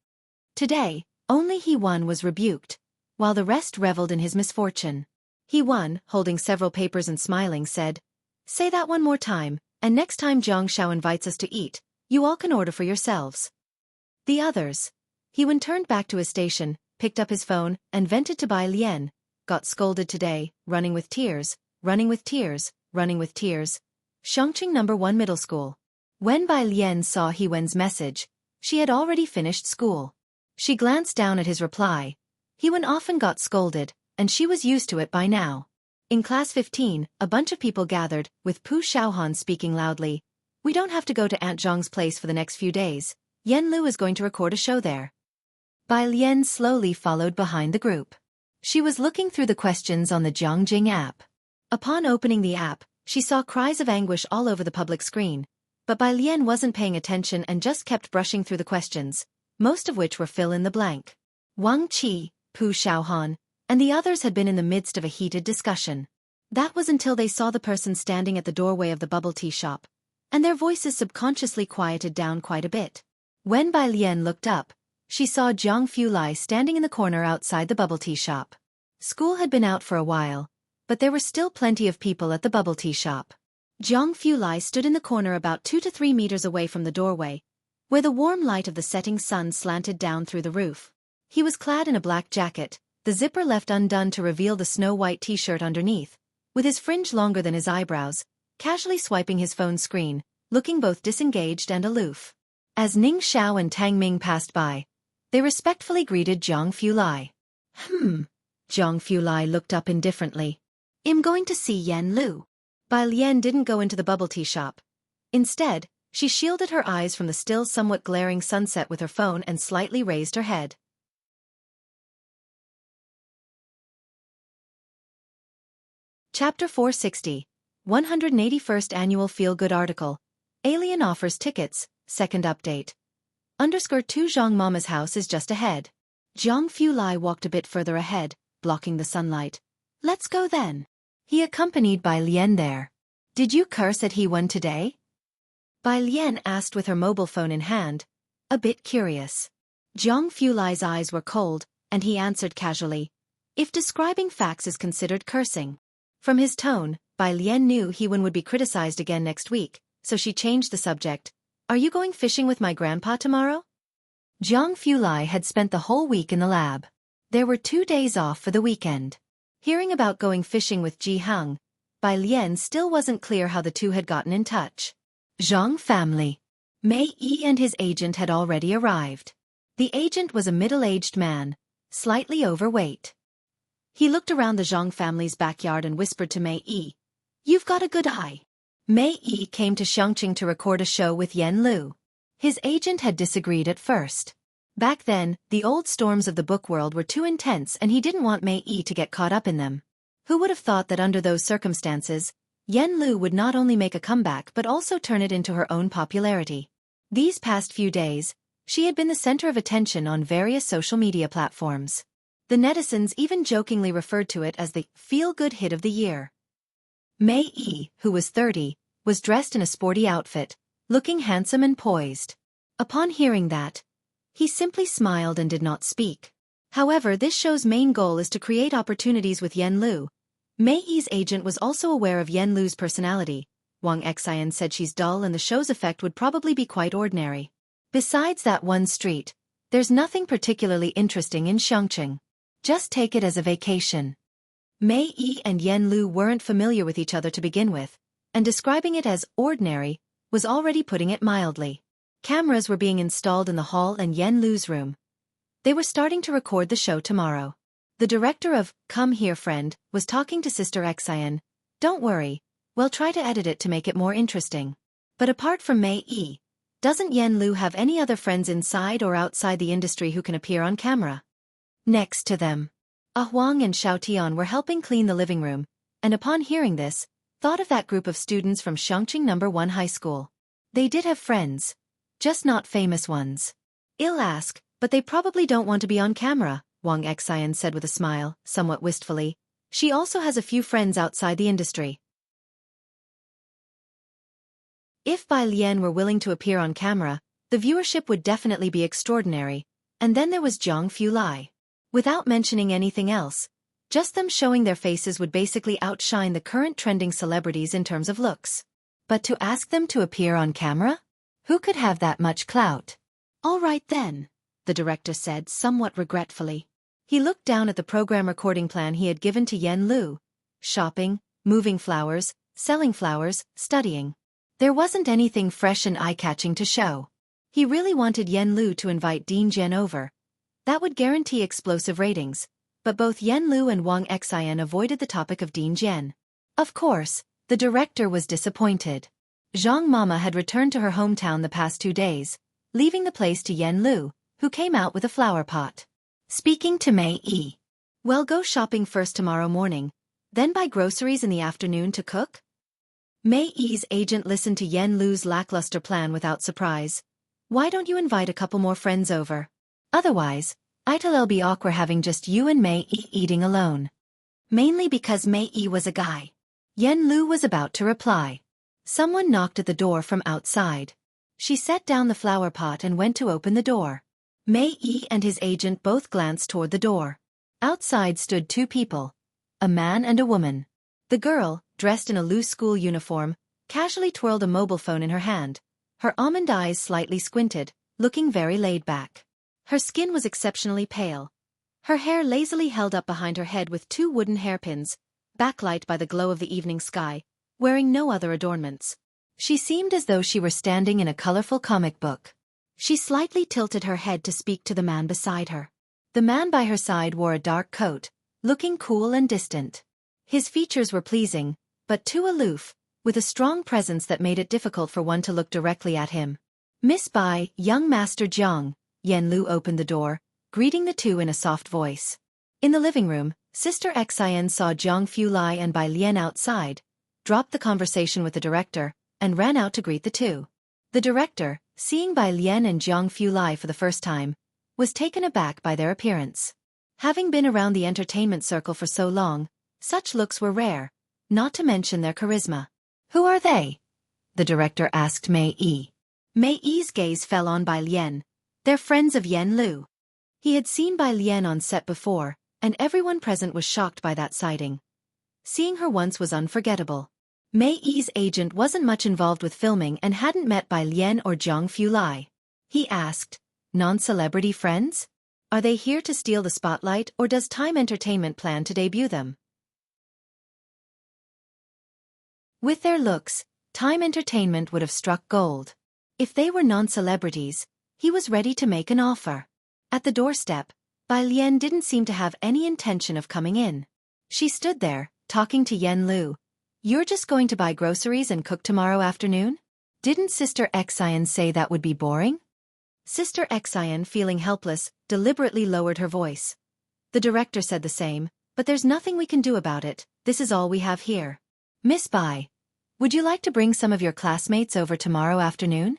Today, only Hewen was rebuked, while the rest reveled in his misfortune. Hewen, holding several papers and smiling, said, Say that one more time, and next time Jiang Shao invites us to eat, you all can order for yourselves. The others. Hewen turned back to his station, picked up his phone, and vented to Bai Lian. Got scolded today, running with tears, running with tears, running with tears. Xianxia No. 1 Middle School. When Bai Lian saw Hewen's message, she had already finished school. She glanced down at his reply. Hewen often got scolded, and she was used to it by now. In class 15, a bunch of people gathered, with Pu Xiaohan speaking loudly. We don't have to go to Aunt Zhang's place for the next few days. Yan Lu is going to record a show there. Bai Lian slowly followed behind the group. She was looking through the questions on the Jiangjing app. Upon opening the app, She saw cries of anguish all over the public screen, but Bai Lian wasn't paying attention and just kept brushing through the questions, most of which were fill in the blank. Wang Qi, Pu Xiaohan, and the others had been in the midst of a heated discussion. That was until they saw the person standing at the doorway of the bubble tea shop, and their voices subconsciously quieted down quite a bit. When Bai Lian looked up, she saw Jianghu standing in the corner outside the bubble tea shop. School had been out for a while, but there were still plenty of people at the bubble tea shop. Jianghu stood in the corner about 2 to 3 meters away from the doorway, where the warm light of the setting sun slanted down through the roof. He was clad in a black jacket, the zipper left undone to reveal the snow-white t-shirt underneath, with his fringe longer than his eyebrows, casually swiping his phone screen, looking both disengaged and aloof. As Ning Xiao and Tang Ming passed by, they respectfully greeted Jianghu Lai. Jianghu Lai looked up indifferently. "I'm going to see Yan Lu." Bai Lian didn't go into the bubble tea shop. Instead, she shielded her eyes from the still somewhat glaring sunset with her phone and slightly raised her head. Chapter 460, 181st Annual Feel-Good Article. Alien offers tickets, second update. _2 Zhang Mama's house is just ahead. Jianghu Lai walked a bit further ahead, blocking the sunlight. "Let's go then." He accompanied Bai Lian there. "Did you curse at he won today?" Bai Lian asked with her mobile phone in hand, a bit curious. Jianghu Lai's eyes were cold, and he answered casually, "If describing facts is considered cursing." From his tone, Bai Lian knew He-Wen would be criticized again next week, so she changed the subject. "Are you going fishing with my grandpa tomorrow?" Jianghu Lai had spent the whole week in the lab. There were 2 days off for the weekend. Hearing about going fishing with Jianghu, Bai Lian still wasn't clear how the two had gotten in touch. Zhang family. Mei Yi and his agent had already arrived. The agent was a middle-aged man, slightly overweight. He looked around the Zhang family's backyard and whispered to Mei Yi, "You've got a good eye." Mei Yi came to Xianxia to record a show with Yan Lu. His agent had disagreed at first. Back then, the old storms of the book world were too intense and he didn't want Mei Yi to get caught up in them. Who would have thought that under those circumstances, Yan Lu would not only make a comeback but also turn it into her own popularity. These past few days, she had been the center of attention on various social media platforms. The netizens even jokingly referred to it as the feel-good hit of the year. Mei Yi, who was 30, was dressed in a sporty outfit, looking handsome and poised. Upon hearing that, he simply smiled and did not speak. However, this show's main goal is to create opportunities with Yan Lu. Mei Yi's agent was also aware of Yan Lu's personality. Wang Xian said she's dull and the show's effect would probably be quite ordinary. Besides that one street, there's nothing particularly interesting in Xianxia. Just take it as a vacation. Mei Yi and Yan Lu weren't familiar with each other to begin with, and describing it as ordinary was already putting it mildly. Cameras were being installed in the hall and Yan Lu's room. They were starting to record the show tomorrow. The director of Come Here Friend was talking to Sister Xian. "Don't worry, we'll try to edit it to make it more interesting." But apart from Mei Yi, doesn't Yan Lu have any other friends inside or outside the industry who can appear on camera? Next to them, Huang and Xiaotian were helping clean the living room, and upon hearing this, thought of that group of students from Xianxia No. 1 High School. They did have friends, just not famous ones. "I'll ask, but they probably don't want to be on camera," Wang Xian said with a smile, somewhat wistfully. "She also has a few friends outside the industry." If Bai Lian were willing to appear on camera, the viewership would definitely be extraordinary. And then there was Jianghu Lai. Without mentioning anything else, just them showing their faces would basically outshine the current trending celebrities in terms of looks. But to ask them to appear on camera? Who could have that much clout? "All right then," the director said somewhat regretfully. He looked down at the program recording plan he had given to Yan Lu. Shopping, moving flowers, selling flowers, studying. There wasn't anything fresh and eye-catching to show. He really wanted Yan Lu to invite Dean Jian over. That would guarantee explosive ratings, but both Yan Lu and Wang Xian avoided the topic of Dean Jian. Of course, the director was disappointed. Zhang Mama had returned to her hometown the past 2 days, leaving the place to Yan Lu, who came out with a flower pot. Speaking to Mei Yi. "Well, go shopping first tomorrow morning, then buy groceries in the afternoon to cook?" Mei Yi's agent listened to Yen Lu's lackluster plan without surprise. Why don't you invite a couple more friends over? Otherwise, it'll be awkward having just you and Mei Yi eating alone. Mainly because Mei Yi was a guy. Yen Lu was about to reply. Someone knocked at the door from outside. She set down the flower pot and went to open the door. Mei Yi and his agent both glanced toward the door. Outside stood two people. A man and a woman. The girl, dressed in a loose school uniform, casually twirled a mobile phone in her hand. Her almond eyes slightly squinted, looking very laid back. Her skin was exceptionally pale. Her hair lazily held up behind her head with two wooden hairpins, backlit by the glow of the evening sky, wearing no other adornments. She seemed as though she were standing in a colorful comic book. She slightly tilted her head to speak to the man beside her. The man by her side wore a dark coat, looking cool and distant. His features were pleasing, but too aloof, with a strong presence that made it difficult for one to look directly at him. Miss Bai, young Master Jiang, Yen Lu opened the door, greeting the two in a soft voice. In the living room, Sister Xian saw Jianghu Lai and Bai Lian outside, dropped the conversation with the director, and ran out to greet the two. The director, seeing Bai Lian and Jianghu Lai for the first time, was taken aback by their appearance. Having been around the entertainment circle for so long, such looks were rare, not to mention their charisma. Who are they? The director asked Mei Yi. Mei Yi's gaze fell on Bai Lian. They're friends of Yen Lu. He had seen Bai Lian on set before, and everyone present was shocked by that sighting. Seeing her once was unforgettable. Mei Yi's agent wasn't much involved with filming and hadn't met Bai Lian or Jianghu Lai. He asked, non-celebrity friends? Are they here to steal the spotlight or does Time Entertainment plan to debut them? With their looks, Time Entertainment would have struck gold. If they were non-celebrities, he was ready to make an offer. At the doorstep, Bai Lian didn't seem to have any intention of coming in. She stood there, talking to Yen Lu. You're just going to buy groceries and cook tomorrow afternoon? Didn't Sister Xian say that would be boring? Sister Xian, feeling helpless, deliberately lowered her voice. The director said the same, but there's nothing we can do about it, this is all we have here. Miss Bai, would you like to bring some of your classmates over tomorrow afternoon?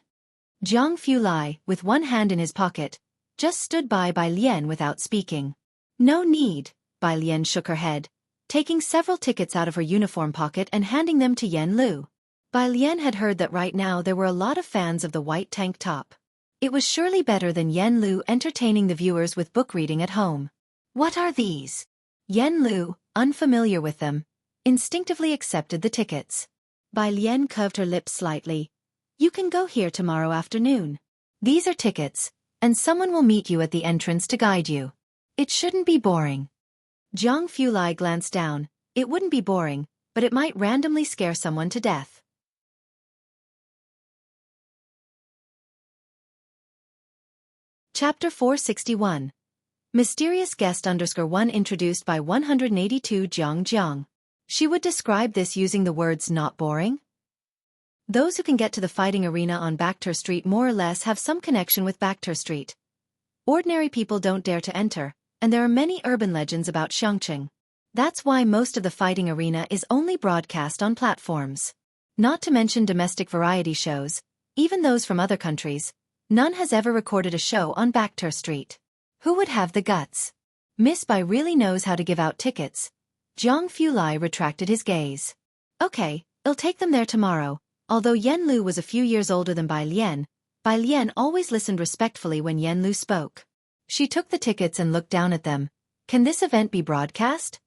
Jianghu Lai, with one hand in his pocket, just stood by Bai Lian without speaking. No need, Bai Lian shook her head, taking several tickets out of her uniform pocket and handing them to Yen Lu. Bai Lian had heard that right now there were a lot of fans of the white tank top. It was surely better than Yen Lu entertaining the viewers with book reading at home. What are these? Yen Lu, unfamiliar with them, instinctively accepted the tickets. Bai Lian curved her lips slightly. You can go here tomorrow afternoon. These are tickets, and someone will meet you at the entrance to guide you. It shouldn't be boring. Jianghu Lai glanced down. It wouldn't be boring, but it might randomly scare someone to death. Chapter 461. Mysterious Guest _1 introduced by 182 Jiang. She would describe this using the words not boring. Those who can get to the fighting arena on Bakhtur Street more or less have some connection with Bakhtur Street. Ordinary people don't dare to enter, and there are many urban legends about Xianxia. That's why most of the fighting arena is only broadcast on platforms. Not to mention domestic variety shows, even those from other countries. None has ever recorded a show on Bakhtur Street. Who would have the guts? Miss Bai really knows how to give out tickets. Jianghu Lai retracted his gaze. Okay, I'll take them there tomorrow. Although Yen Lu was a few years older than Bai Lian always listened respectfully when Yen Lu spoke. She took the tickets and looked down at them. Can this event be broadcast?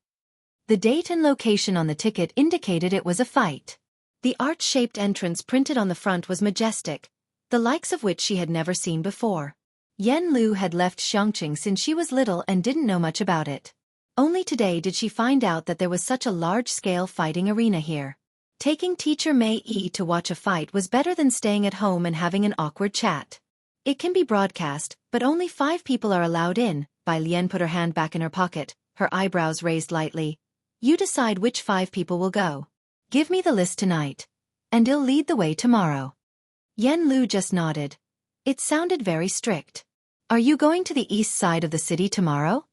The date and location on the ticket indicated it was a fight. The arch-shaped entrance printed on the front was majestic, the likes of which she had never seen before. Yen Lu had left Xianxia since she was little and didn't know much about it. Only today did she find out that there was such a large-scale fighting arena here. Taking teacher Mei Yi to watch a fight was better than staying at home and having an awkward chat. It can be broadcast, but only 5 people are allowed in. Bai Lian put her hand back in her pocket, her eyebrows raised lightly. You decide which 5 people will go. Give me the list tonight. And I'll lead the way tomorrow. Yen Lu just nodded. It sounded very strict. Are you going to the east side of the city tomorrow?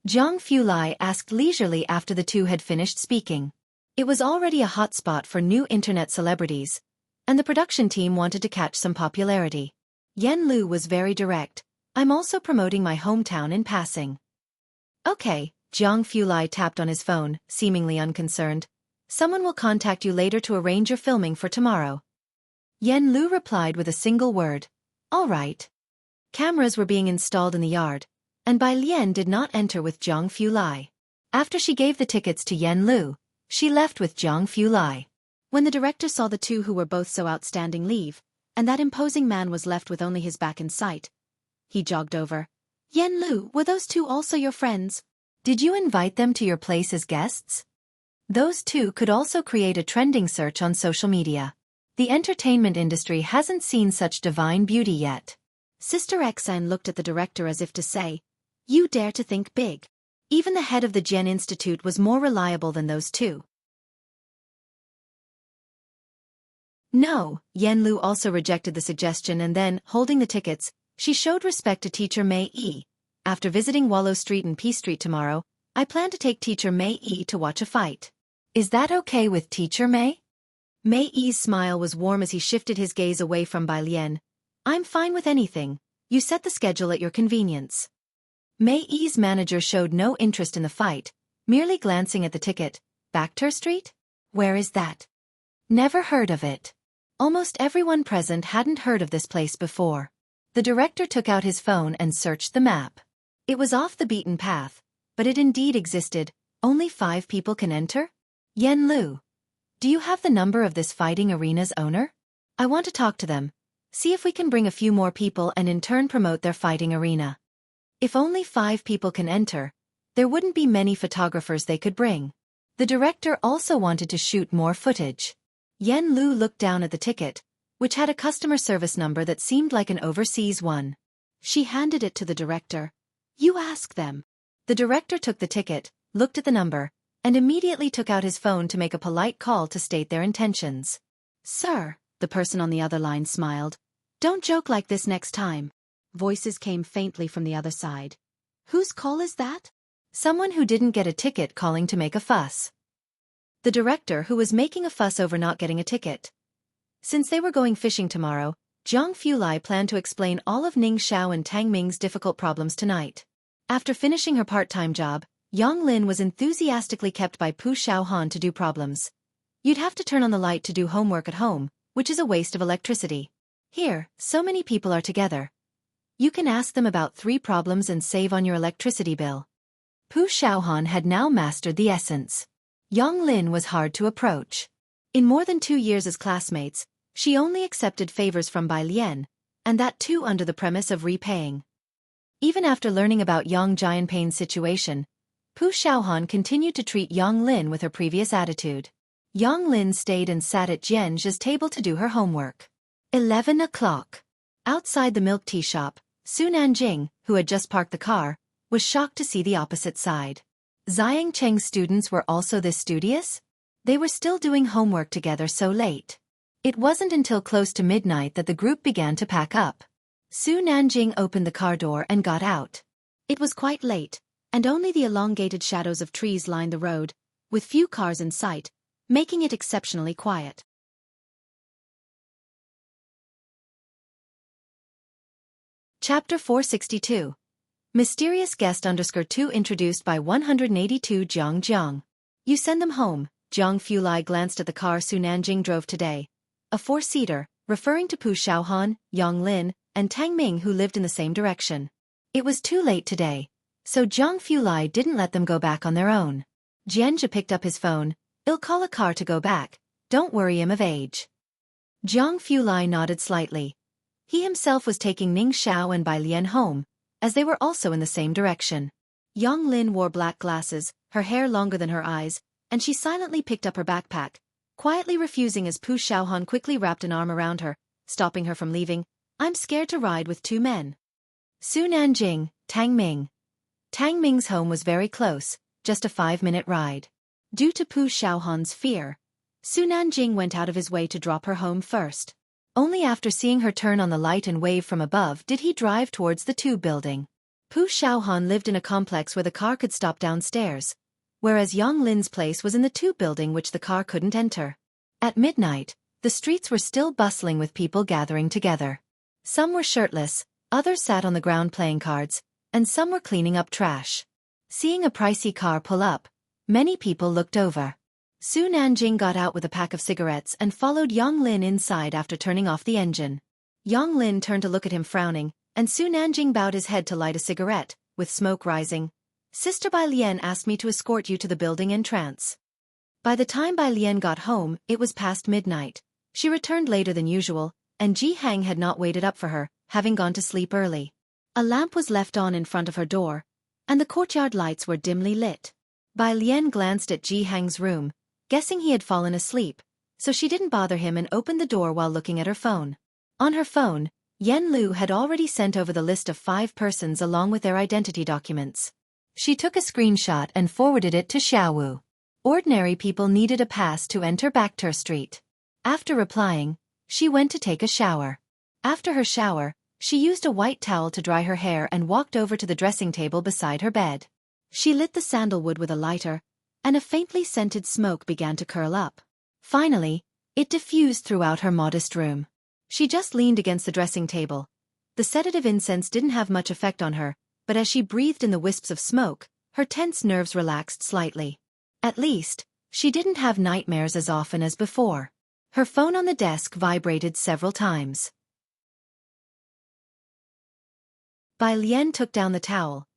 Jianghu Lai asked leisurely after the two had finished speaking. It was already a hotspot for new internet celebrities, and the production team wanted to catch some popularity. Yen Lu was very direct. I'm also promoting my hometown in passing. Okay, Jianghu Lai tapped on his phone, seemingly unconcerned. Someone will contact you later to arrange your filming for tomorrow. Yen Lu replied with a single word. All right. Cameras were being installed in the yard, and Bai Lian did not enter with Jianghu Lai. After she gave the tickets to Yen Lu, she left with Jianghu Lai. When the director saw the two who were both so outstanding leave, and that imposing man was left with only his back in sight, he jogged over. Yen Lu, were those two also your friends? Did you invite them to your place as guests? Those two could also create a trending search on social media. The entertainment industry hasn't seen such divine beauty yet. Sister Xan looked at the director as if to say, you dare to think big. Even the head of the Jian Institute was more reliable than those two. No, Yen Lu also rejected the suggestion and then, holding the tickets, she showed respect to Teacher Mei Yi. After visiting Wallow Street and P Street tomorrow, I plan to take Teacher Mei Yi to watch a fight. Is that okay with Teacher Mei? Mei Yi's smile was warm as he shifted his gaze away from Bai Lian. I'm fine with anything. You set the schedule at your convenience. Mei Yi's manager showed no interest in the fight, merely glancing at the ticket. Backter Street? Where is that? Never heard of it. Almost everyone present hadn't heard of this place before. The director took out his phone and searched the map. It was off the beaten path, but it indeed existed. Only 5 people can enter? Yen Lu. Do you have the number of this fighting arena's owner? I want to talk to them. See if we can bring a few more people and in turn promote their fighting arena. If only 5 people can enter, there wouldn't be many photographers they could bring. The director also wanted to shoot more footage. Yen Lu looked down at the ticket, which had a customer service number that seemed like an overseas one. She handed it to the director. You ask them. The director took the ticket, looked at the number, and immediately took out his phone to make a polite call to state their intentions. Sir, the person on the other line smiled. Don't joke like this next time. Voices came faintly from the other side. Whose call is that? Someone who didn't get a ticket calling to make a fuss. The director who was making a fuss over not getting a ticket. Since they were going fishing tomorrow, Jianghu Lai planned to explain all of Ning Xiao and Tang Ming's difficult problems tonight. After finishing her part-time job, Yang Lin was enthusiastically kept by Pu Xiaohan to do problems. You'd have to turn on the light to do homework at home, which is a waste of electricity. Here, so many people are together. You can ask them about 3 problems and save on your electricity bill. Pu Xiaohan had now mastered the essence. Yang Lin was hard to approach. In more than 2 years as classmates, she only accepted favors from Bai Lian, and that too under the premise of repaying. Even after learning about Yang Jianpei's situation, Pu Xiaohan continued to treat Yang Lin with her previous attitude. Yang Lin stayed and sat at Jianxia's table to do her homework. 11 o'clock. Outside the milk tea shop, Su Nanjing, who had just parked the car, was shocked to see the opposite side. Xianxia students were also this studious? They were still doing homework together so late. It wasn't until close to midnight that the group began to pack up. Su Nanjing opened the car door and got out. It was quite late, and only the elongated shadows of trees lined the road, with few cars in sight, making it exceptionally quiet. Chapter 462. Mysterious Guest _2 introduced by 182 Jiang. You send them home. Jianghu Lai glanced at the car Su Nanjing drove today. A 4-seater, referring to Pu Xiaohan, Yang Lin, and Tang Ming who lived in the same direction. It was too late today, so Jianghu Lai didn't let them go back on their own. Xianxia picked up his phone. I'll call a car to go back. Don't worry, I'm of age. Jianghu Lai nodded slightly. He himself was taking Ning Xiao and Bai Lian home, as they were also in the same direction. Yang Lin wore black glasses, her hair longer than her eyes, and she silently picked up her backpack, quietly refusing as Pu Xiaohan quickly wrapped an arm around her, stopping her from leaving. I'm scared to ride with 2 men. Su Nanjing, Tang Ming. Tang Ming's home was very close, just a 5-minute ride. Due to Pu Xiaohan's fear, Su Nanjing went out of his way to drop her home first. Only after seeing her turn on the light and wave from above did he drive towards the tube building. Pu Xiaohan lived in a complex where the car could stop downstairs, whereas Yang Lin's place was in the tube building which the car couldn't enter. At midnight, the streets were still bustling with people gathering together. Some were shirtless, others sat on the ground playing cards, and some were cleaning up trash. Seeing a pricey car pull up, many people looked over. Su Nanjing got out with a pack of cigarettes and followed Yang Lin inside after turning off the engine. Yang Lin turned to look at him frowning, and Su Nanjing bowed his head to light a cigarette, with smoke rising. Sister Bai Lian asked me to escort you to the building entrance. By the time Bai Lian got home, it was past midnight. She returned later than usual, and Ji Hang had not waited up for her, having gone to sleep early. A lamp was left on in front of her door, and the courtyard lights were dimly lit. Bai Lian glanced at Ji Hang's room, guessing he had fallen asleep, so she didn't bother him and opened the door while looking at her phone. On her phone, Yen Lu had already sent over the list of 5 persons along with their identity documents. She took a screenshot and forwarded it to Xiaowu. Ordinary people needed a pass to enter Bacter Street. After replying, she went to take a shower. After her shower, she used a white towel to dry her hair and walked over to the dressing table beside her bed. She lit the sandalwood with a lighter, and a faintly scented smoke began to curl up. Finally, it diffused throughout her modest room. She just leaned against the dressing table. The sedative incense didn't have much effect on her, but as she breathed in the wisps of smoke, her tense nerves relaxed slightly. At least, she didn't have nightmares as often as before. Her phone on the desk vibrated several times. Bai Lian took down the towel.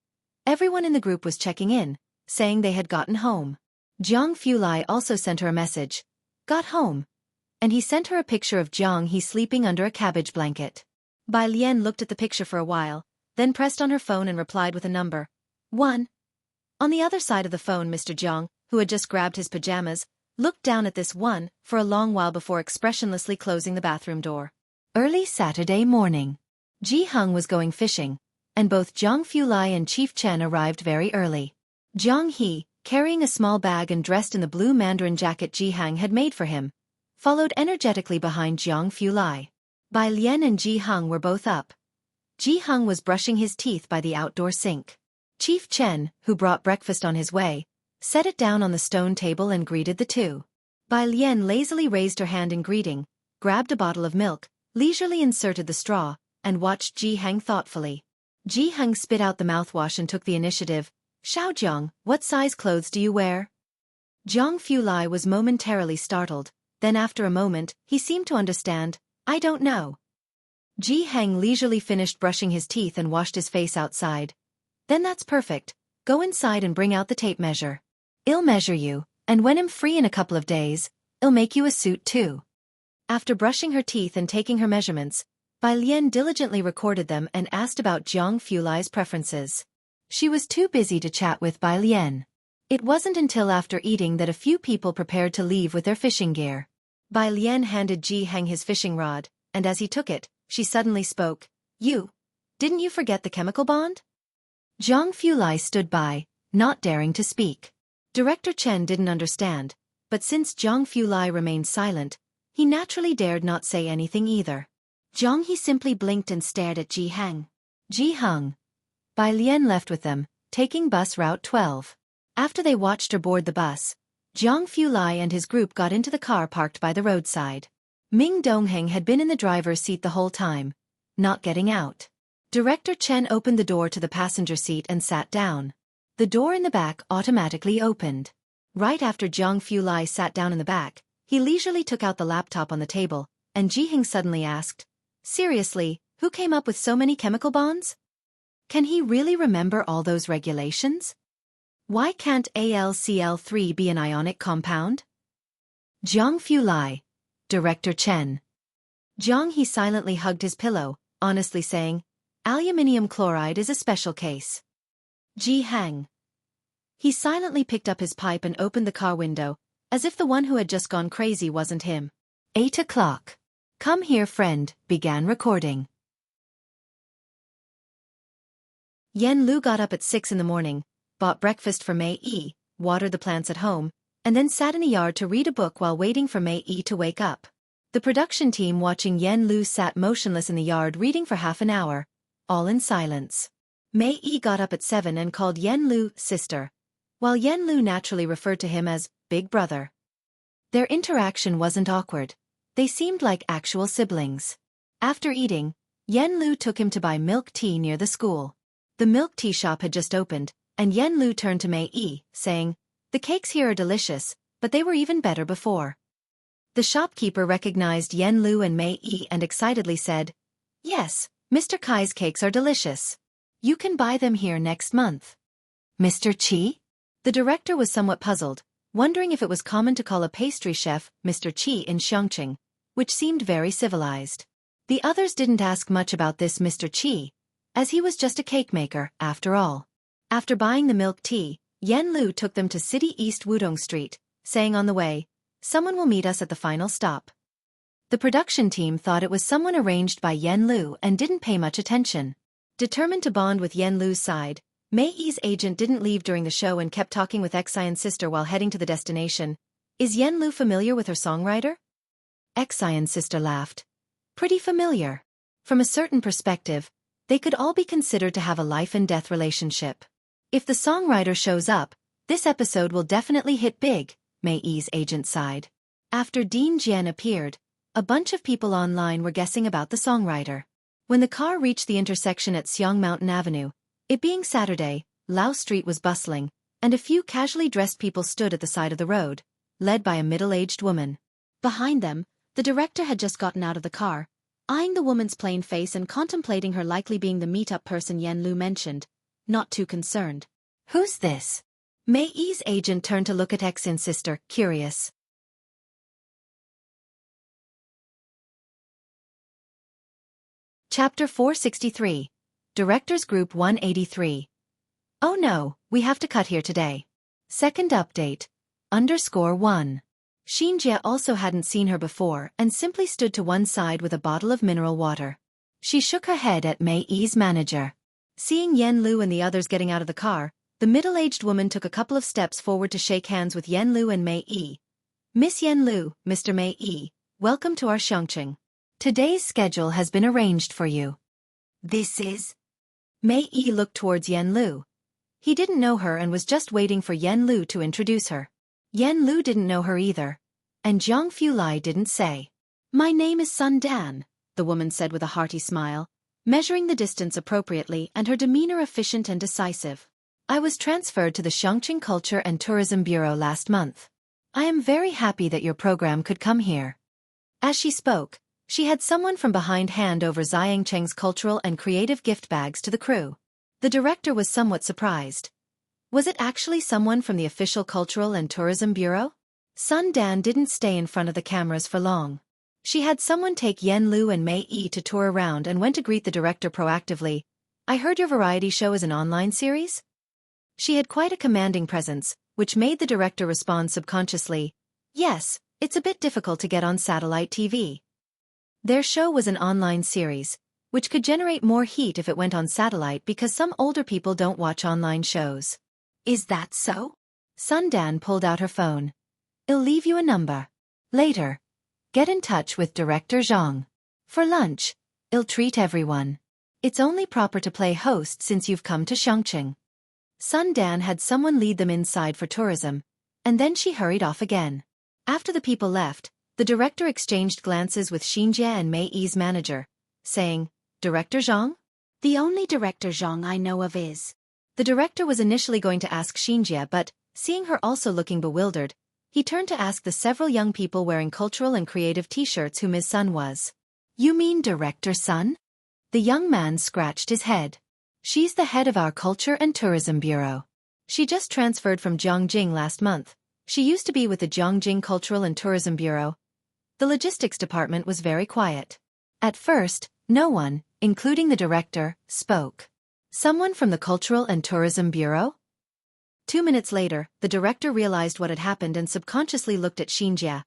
Everyone in the group was checking in, saying they had gotten home. Jianghu Lai also sent her a message. Got home. And he sent her a picture of Jianghu sleeping under a cabbage blanket. Bai Lian looked at the picture for a while, then pressed on her phone and replied with a number. 1. On the other side of the phone, Mr. Jiang, who had just grabbed his pajamas, looked down at this 1 for a long while before expressionlessly closing the bathroom door. Early Saturday morning. Ji Hung was going fishing, and both Jianghu Lai and Chief Chen arrived very early. Jiang He, carrying a small bag and dressed in the blue mandarin jacket Ji Hang had made for him, followed energetically behind Jianghu Lai. Bai Lian and Ji Hung were both up. Ji Hung was brushing his teeth by the outdoor sink. Chief Chen, who brought breakfast on his way, set it down on the stone table and greeted the two. Bai Lian lazily raised her hand in greeting, grabbed a bottle of milk, leisurely inserted the straw, and watched Ji Hang thoughtfully. Ji Hang spit out the mouthwash and took the initiative. Xiaojiang, what size clothes do you wear? Jianghu Lai was momentarily startled, then after a moment, he seemed to understand. I don't know. Ji Hang leisurely finished brushing his teeth and washed his face outside. Then that's perfect. Go inside and bring out the tape measure. I'll measure you, and when I'm free in a couple of days, I'll make you a suit too. After brushing her teeth and taking her measurements, Bai Lian diligently recorded them and asked about Jianghu Lai's preferences. She was too busy to chat with Bai Lian. It wasn't until after eating that a few people prepared to leave with their fishing gear. Bai Lian handed Ji Hang his fishing rod, and as he took it, she suddenly spoke. Didn't you forget the chemical bond? Jianghu Lai stood by, not daring to speak. Director Chen didn't understand, but since Jianghu Lai remained silent, he naturally dared not say anything either. Jianghu simply blinked and stared at Ji Hang. Ji Hung. Bai Lian left with them, taking bus route 12. After they watched her board the bus, Jianghu Lai and his group got into the car parked by the roadside. Ming Dongheng had been in the driver's seat the whole time, not getting out. Director Chen opened the door to the passenger seat and sat down. The door in the back automatically opened. Right after Jianghu Lai sat down in the back, he leisurely took out the laptop on the table, and Ji Hing suddenly asked, seriously, who came up with so many chemical bonds? Can he really remember all those regulations? Why can't AlCl3 be an ionic compound? Jianghu Lai. Director Chen. Jiang He silently hugged his pillow, honestly saying, aluminium chloride is a special case. Ji Hang. He silently picked up his pipe and opened the car window, as if the one who had just gone crazy wasn't him. 8 o'clock. Come here, friend, began recording. Yen Lu got up at 6 in the morning, bought breakfast for Mei Yi, watered the plants at home, and then sat in the yard to read a book while waiting for Mei Yi to wake up. The production team watching Yen Lu sat motionless in the yard reading for half an hour, all in silence. Mei Yi got up at 7 and called Yen Lu sister. while Yen Lu naturally referred to him as Big Brother. Their interaction wasn't awkward. They seemed like actual siblings. After eating, Yen Lu took him to buy milk tea near the school. The milk tea shop had just opened, and Yen Lu turned to Mei Yi, saying, "The cakes here are delicious, but they were even better before." The shopkeeper recognized Yen Lu and Mei Yi and excitedly said, "Yes, Mr. Kai's cakes are delicious. You can buy them here next month." "Mr. Chi?" The director was somewhat puzzled, wondering if it was common to call a pastry chef Mr. Chi in Xianxia, which seemed very civilized. The others didn't ask much about this Mr. Chi, as he was just a cake maker, after all. After buying the milk tea, Yen Lu took them to City East Wudong Street, saying on the way, "Someone will meet us at the final stop." The production team thought it was someone arranged by Yen Lu and didn't pay much attention. Determined to bond with Yen Lu's side, Mei Yi's agent didn't leave during the show and kept talking with Xianxia's sister while heading to the destination. "Is Yen Lu familiar with her songwriter?" Xianxia's sister laughed. "Pretty familiar. From a certain perspective, they could all be considered to have a life-and-death relationship. If the songwriter shows up, this episode will definitely hit big," Mei Yi's agent sighed. After Dean Jian appeared, a bunch of people online were guessing about the songwriter. When the car reached the intersection at Xiang Mountain Avenue, it being Saturday, Lao Street was bustling, and a few casually dressed people stood at the side of the road, led by a middle-aged woman. Behind them, the director had just gotten out of the car, eyeing the woman's plain face and contemplating her likely being the meet-up person Yen Lu mentioned, not too concerned. "Who's this?" Mei Yi's agent turned to look at Xianxia's sister, curious. Chapter 463. Directors Group 183. "Oh no, we have to cut here today. Second update. _1. Xianxia also hadn't seen her before and simply stood to one side with a bottle of mineral water. She shook her head at Mei Yi's manager. Seeing Yen Lu and the others getting out of the car, the middle-aged woman took a couple of steps forward to shake hands with Yen Lu and Mei Yi. "Miss Yen Lu, Mr. Mei Yi, welcome to our Xianxia. Today's schedule has been arranged for you." "This is?" Mei Yi looked towards Yen Lu. He didn't know her and was just waiting for Yen Lu to introduce her. Yen Lu didn't know her either. And Jianghu Lai didn't say. "My name is Sun Dan," the woman said with a hearty smile, measuring the distance appropriately and her demeanor efficient and decisive. "I was transferred to the Xianxia Culture and Tourism Bureau last month. I am very happy that your program could come here." As she spoke, she had someone from behind hand over Xianxia's cultural and creative gift bags to the crew. The director was somewhat surprised. Was it actually someone from the official Cultural and Tourism Bureau? Sun Dan didn't stay in front of the cameras for long. She had someone take Yen Lu and Mei Yi to tour around and went to greet the director proactively. "I heard your variety show is an online series?" She had quite a commanding presence, which made the director respond subconsciously, "Yes, it's a bit difficult to get on satellite TV." Their show was an online series, which could generate more heat if it went on satellite because some older people don't watch online shows. "Is that so?" Sun Dan pulled out her phone. "I'll leave you a number. Later, get in touch with Director Zhang. For lunch, I'll treat everyone. It's only proper to play host since you've come to Xianxia." Sun Dan had someone lead them inside for tourism, and then she hurried off again. After the people left, the director exchanged glances with Xianxia and Mei Yi's manager, saying, "Director Zhang?" "The only Director Zhang I know of is." The director was initially going to ask Xianxia, but, seeing her also looking bewildered, he turned to ask the several young people wearing cultural and creative t-shirts who Ms. Sun was. "You mean Director Sun?" The young man scratched his head. "She's the head of our Culture and Tourism Bureau. She just transferred from Jianghu last month. She used to be with the Jianghu Cultural and Tourism Bureau." The logistics department was very quiet. At first, no one, including the director, spoke. Someone from the Cultural and Tourism Bureau? 2 minutes later, the director realized what had happened and subconsciously looked at Xianxia.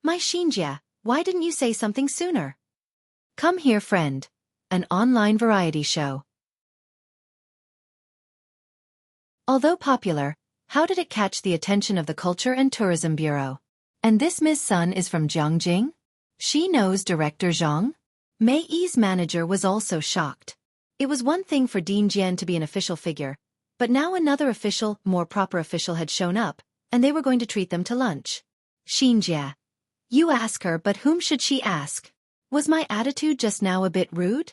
"My Xianxia, why didn't you say something sooner?" "Come here, friend. An online variety show." Although popular, how did it catch the attention of the Culture and Tourism Bureau? And this Ms. Sun is from Jianghu? She knows Director Zhang? Mei Yi's manager was also shocked. It was one thing for Dean Jian to be an official figure, But now another official, more proper official had shown up, and they were going to treat them to lunch. Xianxia. You ask her, but whom should she ask? Was my attitude just now a bit rude?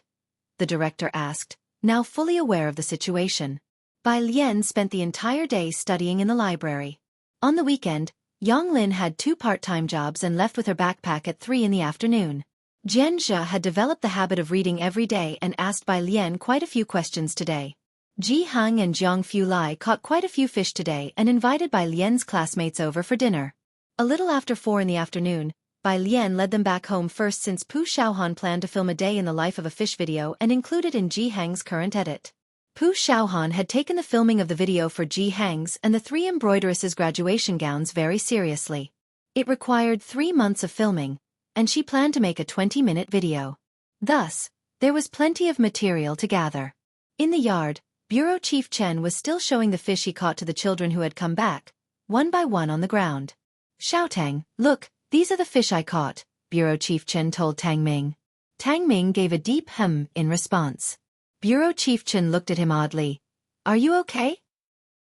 The director asked, now fully aware of the situation. Bai Lian spent the entire day studying in the library. On the weekend, Yang Lin had 2 part-time jobs and left with her backpack at 3 in the afternoon. Xianxia had developed the habit of reading every day and asked Bai Lian quite a few questions today. Jianghu and Jianghu caught quite a few fish today and invited Bai Lian's classmates over for dinner. A little after 4 in the afternoon, Bai Lian led them back home first since Pu Xiaohan planned to film a day in the life of a fish video and include it in Jianghu's current edit. Pu Xiaohan had taken the filming of the video for Jianghu's and the 3 embroideresses' graduation gowns very seriously. It required 3 months of filming, and she planned to make a 20-minute video. Thus, there was plenty of material to gather. In the yard, Bureau Chief Chen was still showing the fish he caught to the children who had come back, one by one on the ground. Xiaotang, look, these are the fish I caught, Bureau Chief Chen told Tang Ming. Tang Ming gave a deep hem in response. Bureau Chief Chen looked at him oddly. Are you okay?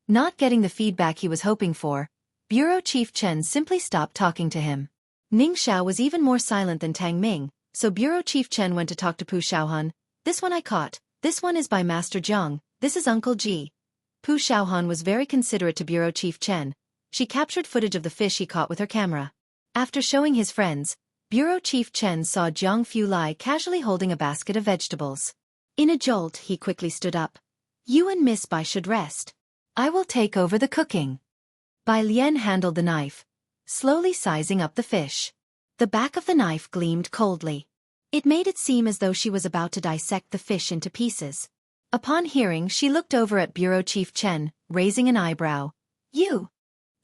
Not getting the feedback he was hoping for, Bureau Chief Chen simply stopped talking to him. Ning Xiao was even more silent than Tang Ming, so Bureau Chief Chen went to talk to Pu Xiaohan. This one I caught, this one is by Master Jiang, this is Uncle Ji. Pu Xiaohan was very considerate to Bureau Chief Chen. She captured footage of the fish he caught with her camera. After showing his friends, Bureau Chief Chen saw Jianghu casually holding a basket of vegetables. In a jolt, he quickly stood up. You and Miss Bai should rest. I will take over the cooking. Bai Lian handled the knife, slowly sizing up the fish. The back of the knife gleamed coldly. It made it seem as though she was about to dissect the fish into pieces. Upon hearing, she looked over at Bureau Chief Chen, raising an eyebrow. You?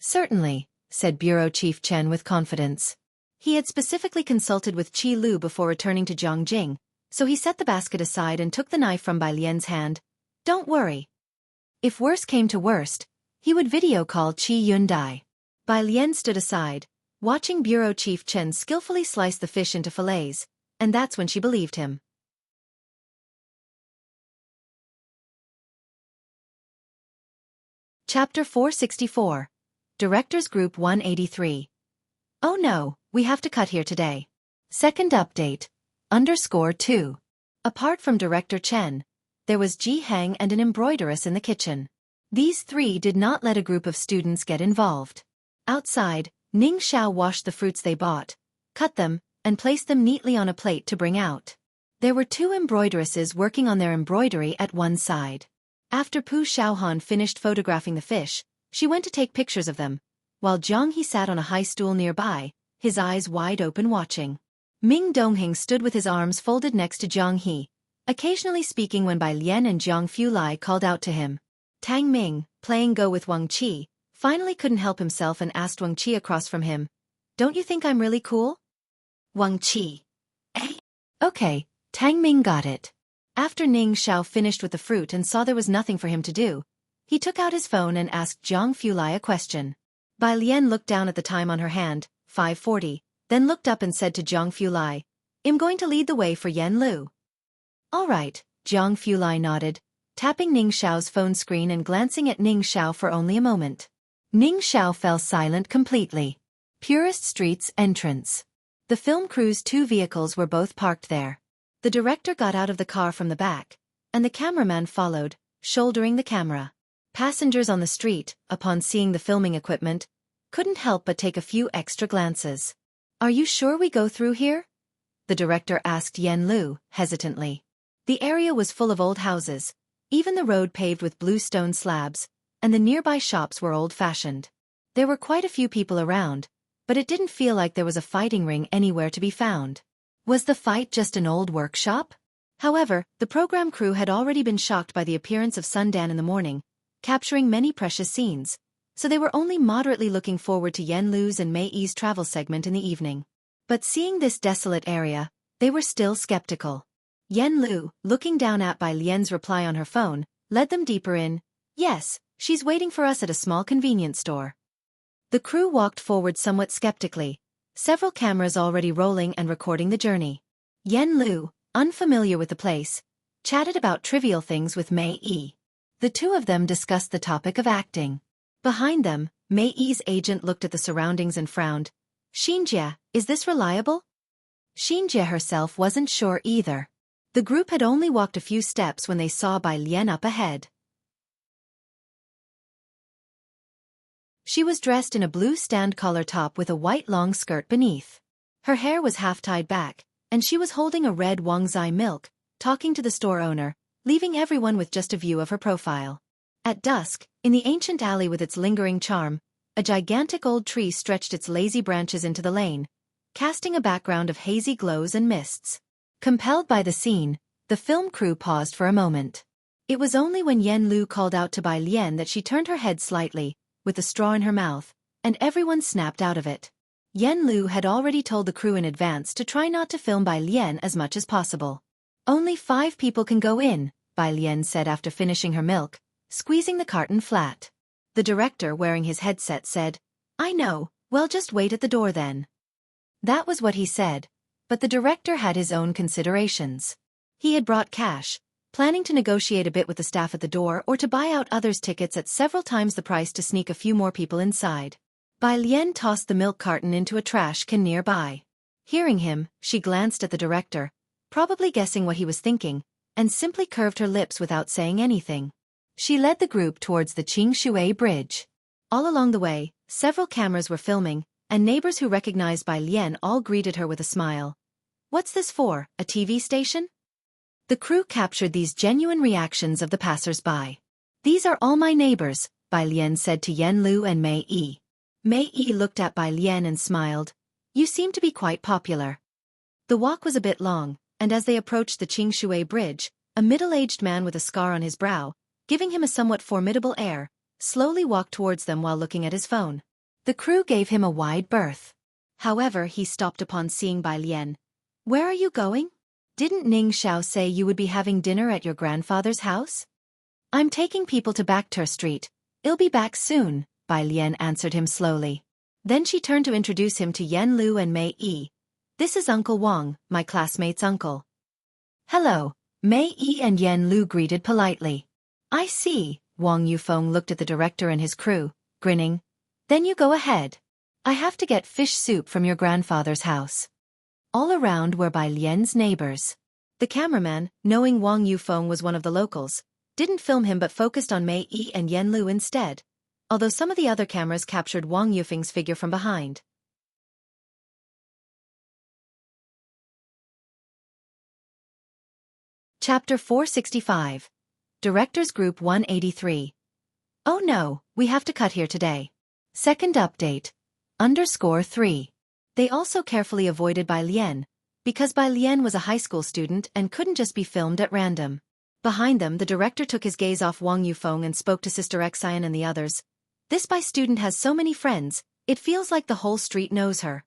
Certainly, said Bureau Chief Chen with confidence. He had specifically consulted with Qi Lu before returning to Zhongjing, so he set the basket aside and took the knife from Bai Lian's hand. Don't worry. If worse came to worst, he would video call Qi Yundai. Bai Lian stood aside, watching Bureau Chief Chen skillfully slice the fish into fillets, and that's when she believed him. Chapter 464. Directors Group 183. Oh no, we have to cut here today. Second update. _2. Apart from Director Chen, there was Ji Hang and an embroideress in the kitchen. These 3 did not let a group of students get involved. Outside, Ning Xiao washed the fruits they bought, cut them, and placed them neatly on a plate to bring out. There were 2 embroideresses working on their embroidery at one side. After Pu Xiaohan finished photographing the fish, she went to take pictures of them, while Jianghu sat on a high stool nearby, his eyes wide open watching. Ming Dongheng stood with his arms folded next to Jianghu, occasionally speaking when Bai Lian and Jianghu called out to him. Tang Ming, playing Go with Wang Qi, finally couldn't help himself and asked Wang Qi across from him, Don't you think I'm really cool? Wang Qi. Eh? Okay, Tang Ming got it. After Ning Xiao finished with the fruit and saw there was nothing for him to do, he took out his phone and asked Jianghu a question. Bai Lian looked down at the time on her hand, 5:40, then looked up and said to Jianghu, I'm going to lead the way for Yan Lu. All right, Jianghu nodded, tapping Ning Xiao's phone screen and glancing at Ning Xiao for only a moment. Ning Xiao fell silent completely. Purist Street's entrance. The film crew's 2 vehicles were both parked there. The director got out of the car from the back, and the cameraman followed, shouldering the camera. Passengers on the street, upon seeing the filming equipment, couldn't help but take a few extra glances. Are you sure we go through here? The director asked Yan Lu, hesitantly. The area was full of old houses, even the road paved with blue stone slabs, and the nearby shops were old-fashioned. There were quite a few people around, but it didn't feel like there was a fighting ring anywhere to be found. Was the fight just an old workshop? However, the program crew had already been shocked by the appearance of Sundan in the morning, capturing many precious scenes, so they were only moderately looking forward to Yan Lu's and Mei Yi's travel segment in the evening. But seeing this desolate area, they were still skeptical. Yan Lu, looking down at Bai Lian's reply on her phone, led them deeper in. Yes, she's waiting for us at a small convenience store. The crew walked forward somewhat skeptically, several cameras already rolling and recording the journey. Yan Lu, unfamiliar with the place, chatted about trivial things with Mei Yi. The two of them discussed the topic of acting. Behind them, Mei Yi's agent looked at the surroundings and frowned. Xianxia, is this reliable? Xianxia herself wasn't sure either. The group had only walked a few steps when they saw Bai Lian up ahead. She was dressed in a blue stand collar top with a white long skirt beneath. Her hair was half tied back, and she was holding a red Wangzai milk, talking to the store owner, leaving everyone with just a view of her profile. At dusk, in the ancient alley with its lingering charm, a gigantic old tree stretched its lazy branches into the lane, casting a background of hazy glows and mists. Compelled by the scene, the film crew paused for a moment. It was only when Yen Lu called out to Bai Lian that she turned her head slightly, with the straw in her mouth, and everyone snapped out of it. Yen Lu had already told the crew in advance to try not to film Bai Lian as much as possible. Only 5 people can go in, Bai Lian said after finishing her milk, squeezing the carton flat. The director, wearing his headset, said, "I know, well, just wait at the door then." That was what he said, but the director had his own considerations. He had brought cash, planning to negotiate a bit with the staff at the door or to buy out others' tickets at several times the price to sneak a few more people inside. Bai Lian tossed the milk carton into a trash can nearby. Hearing him, she glanced at the director, probably guessing what he was thinking, and simply curved her lips without saying anything. She led the group towards the Jianghu bridge. All along the way, several cameras were filming, and neighbors who recognized Bai Lian all greeted her with a smile. "What's this for, a TV station?" The crew captured these genuine reactions of the passers-by. "These are all my neighbors," Bai Lian said to Yen Lu and Mei Yi. Mei Yi looked at Bai Lian and smiled. "You seem to be quite popular." The walk was a bit long, and as they approached the Jianghu bridge, a middle-aged man with a scar on his brow, giving him a somewhat formidable air, slowly walked towards them while looking at his phone. The crew gave him a wide berth. However, he stopped upon seeing Bai Lian. "Where are you going? Didn't Ning Xiao say you would be having dinner at your grandfather's house?" "I'm taking people to Baktur Street. I'll be back soon," Bai Lian answered him slowly. Then she turned to introduce him to Yen Lu and Mei Yi. "This is Uncle Wang, my classmate's uncle." "Hello," Mei Yi and Yen Lu greeted politely. "I see," Wang Yufeng looked at the director and his crew, grinning. "Then you go ahead. I have to get fish soup from your grandfather's house." All around were Bai Lian's neighbors. The cameraman, knowing Wang Yufeng was one of the locals, didn't film him but focused on Mei Yi and Yen Lu instead, although some of the other cameras captured Wang Yufeng's figure from behind. Chapter 465. Directors Group 183. "Oh no, we have to cut here today. Second update. _3. They also carefully avoided Bai Lian, because Bai Lian was a high school student and couldn't just be filmed at random. Behind them, the director took his gaze off Wang Yufeng and spoke to Sister Xian and the others. "This Bai student has so many friends, it feels like the whole street knows her."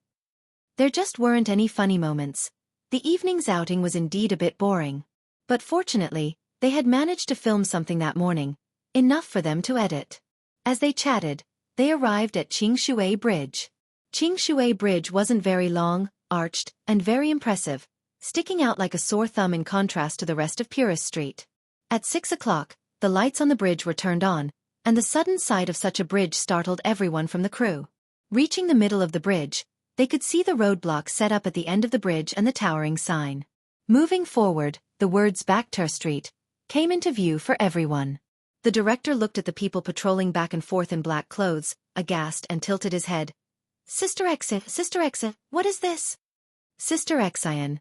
There just weren't any funny moments. The evening's outing was indeed a bit boring. But fortunately, they had managed to film something that morning, enough for them to edit. As they chatted, they arrived at Jianghu Bridge. Jianghu Bridge wasn't very long, arched, and very impressive, sticking out like a sore thumb in contrast to the rest of Purist Street. At 6 o'clock, the lights on the bridge were turned on, and the sudden sight of such a bridge startled everyone from the crew. Reaching the middle of the bridge, they could see the roadblock set up at the end of the bridge and the towering sign. Moving forward, the words Baktur Street came into view for everyone. The director looked at the people patrolling back and forth in black clothes, aghast, and tilted his head. Sister Xian, what is this?" Sister Xian.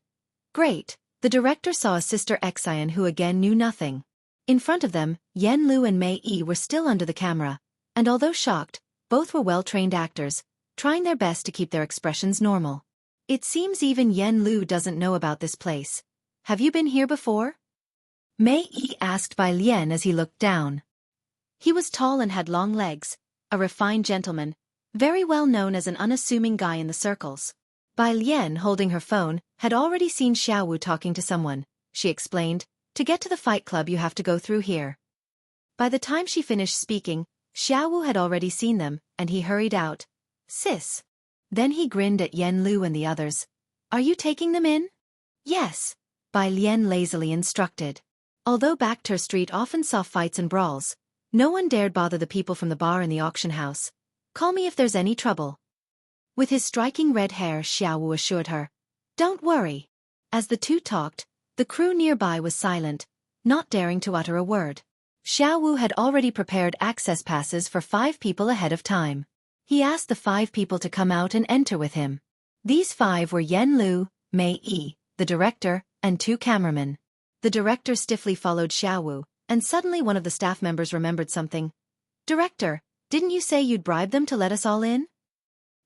Great. The director saw a Sister Xian who again knew nothing. In front of them, Yen Lu and Mei Yi were still under the camera, and although shocked, both were well-trained actors, trying their best to keep their expressions normal. "It seems even Yen Lu doesn't know about this place. Have you been here before?" Mei Yi asked Bai Lian as he looked down. He was tall and had long legs, a refined gentleman, very well known as an unassuming guy in the circles. Bai Lian, holding her phone, had already seen Xiaowu talking to someone. She explained, "To get to the fight club you have to go through here." By the time she finished speaking, Xiaowu had already seen them, and he hurried out. "Sis." Then he grinned at Yen Lu and the others. "Are you taking them in?" "Yes," Bai Lian lazily instructed. Although Backter Street often saw fights and brawls, no one dared bother the people from the bar in the auction house. Call me if there's any trouble. With his striking red hair, Xiaowu assured her. Don't worry. As the two talked, the crew nearby was silent, not daring to utter a word. Xiaowu had already prepared access passes for 5 people ahead of time. He asked the 5 people to come out and enter with him. These 5 were Yen Lu, Mei Yi, the director, and 2 cameramen. The director stiffly followed Xiaowu, and suddenly one of the staff members remembered something. Director, didn't you say you'd bribe them to let us all in?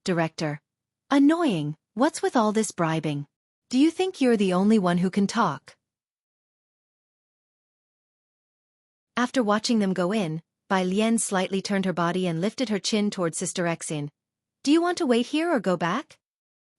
Director. Annoying, what's with all this bribing? Do you think you're the only one who can talk? After watching them go in, Bai Lian slightly turned her body and lifted her chin toward Sister Xin. Do you want to wait here or go back?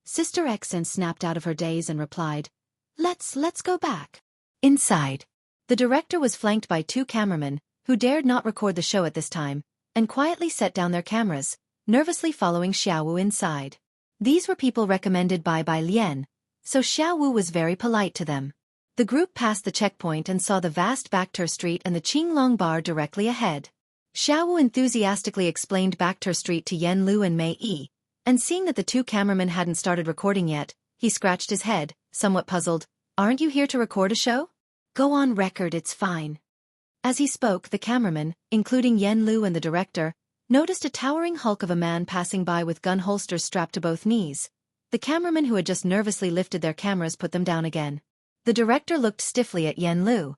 Sister Xin snapped out of her daze and replied, Let's go back. Inside. The director was flanked by 2 cameramen, who dared not record the show at this time, and quietly set down their cameras, nervously following Xiaowu inside. These were people recommended by Bai Lian, so Xiaowu was very polite to them. The group passed the checkpoint and saw the vast Backter Street and the Qinglong Bar directly ahead. Xiaowu enthusiastically explained Backter Street to Yen Lu and Mei Yi, and seeing that the 2 cameramen hadn't started recording yet, he scratched his head, somewhat puzzled. Aren't you here to record a show? Go on record, it's fine. As he spoke, the cameramen, including Yen Lu and the director, noticed a towering hulk of a man passing by with gun holsters strapped to both knees. The cameramen who had just nervously lifted their cameras put them down again. The director looked stiffly at Yen Lu.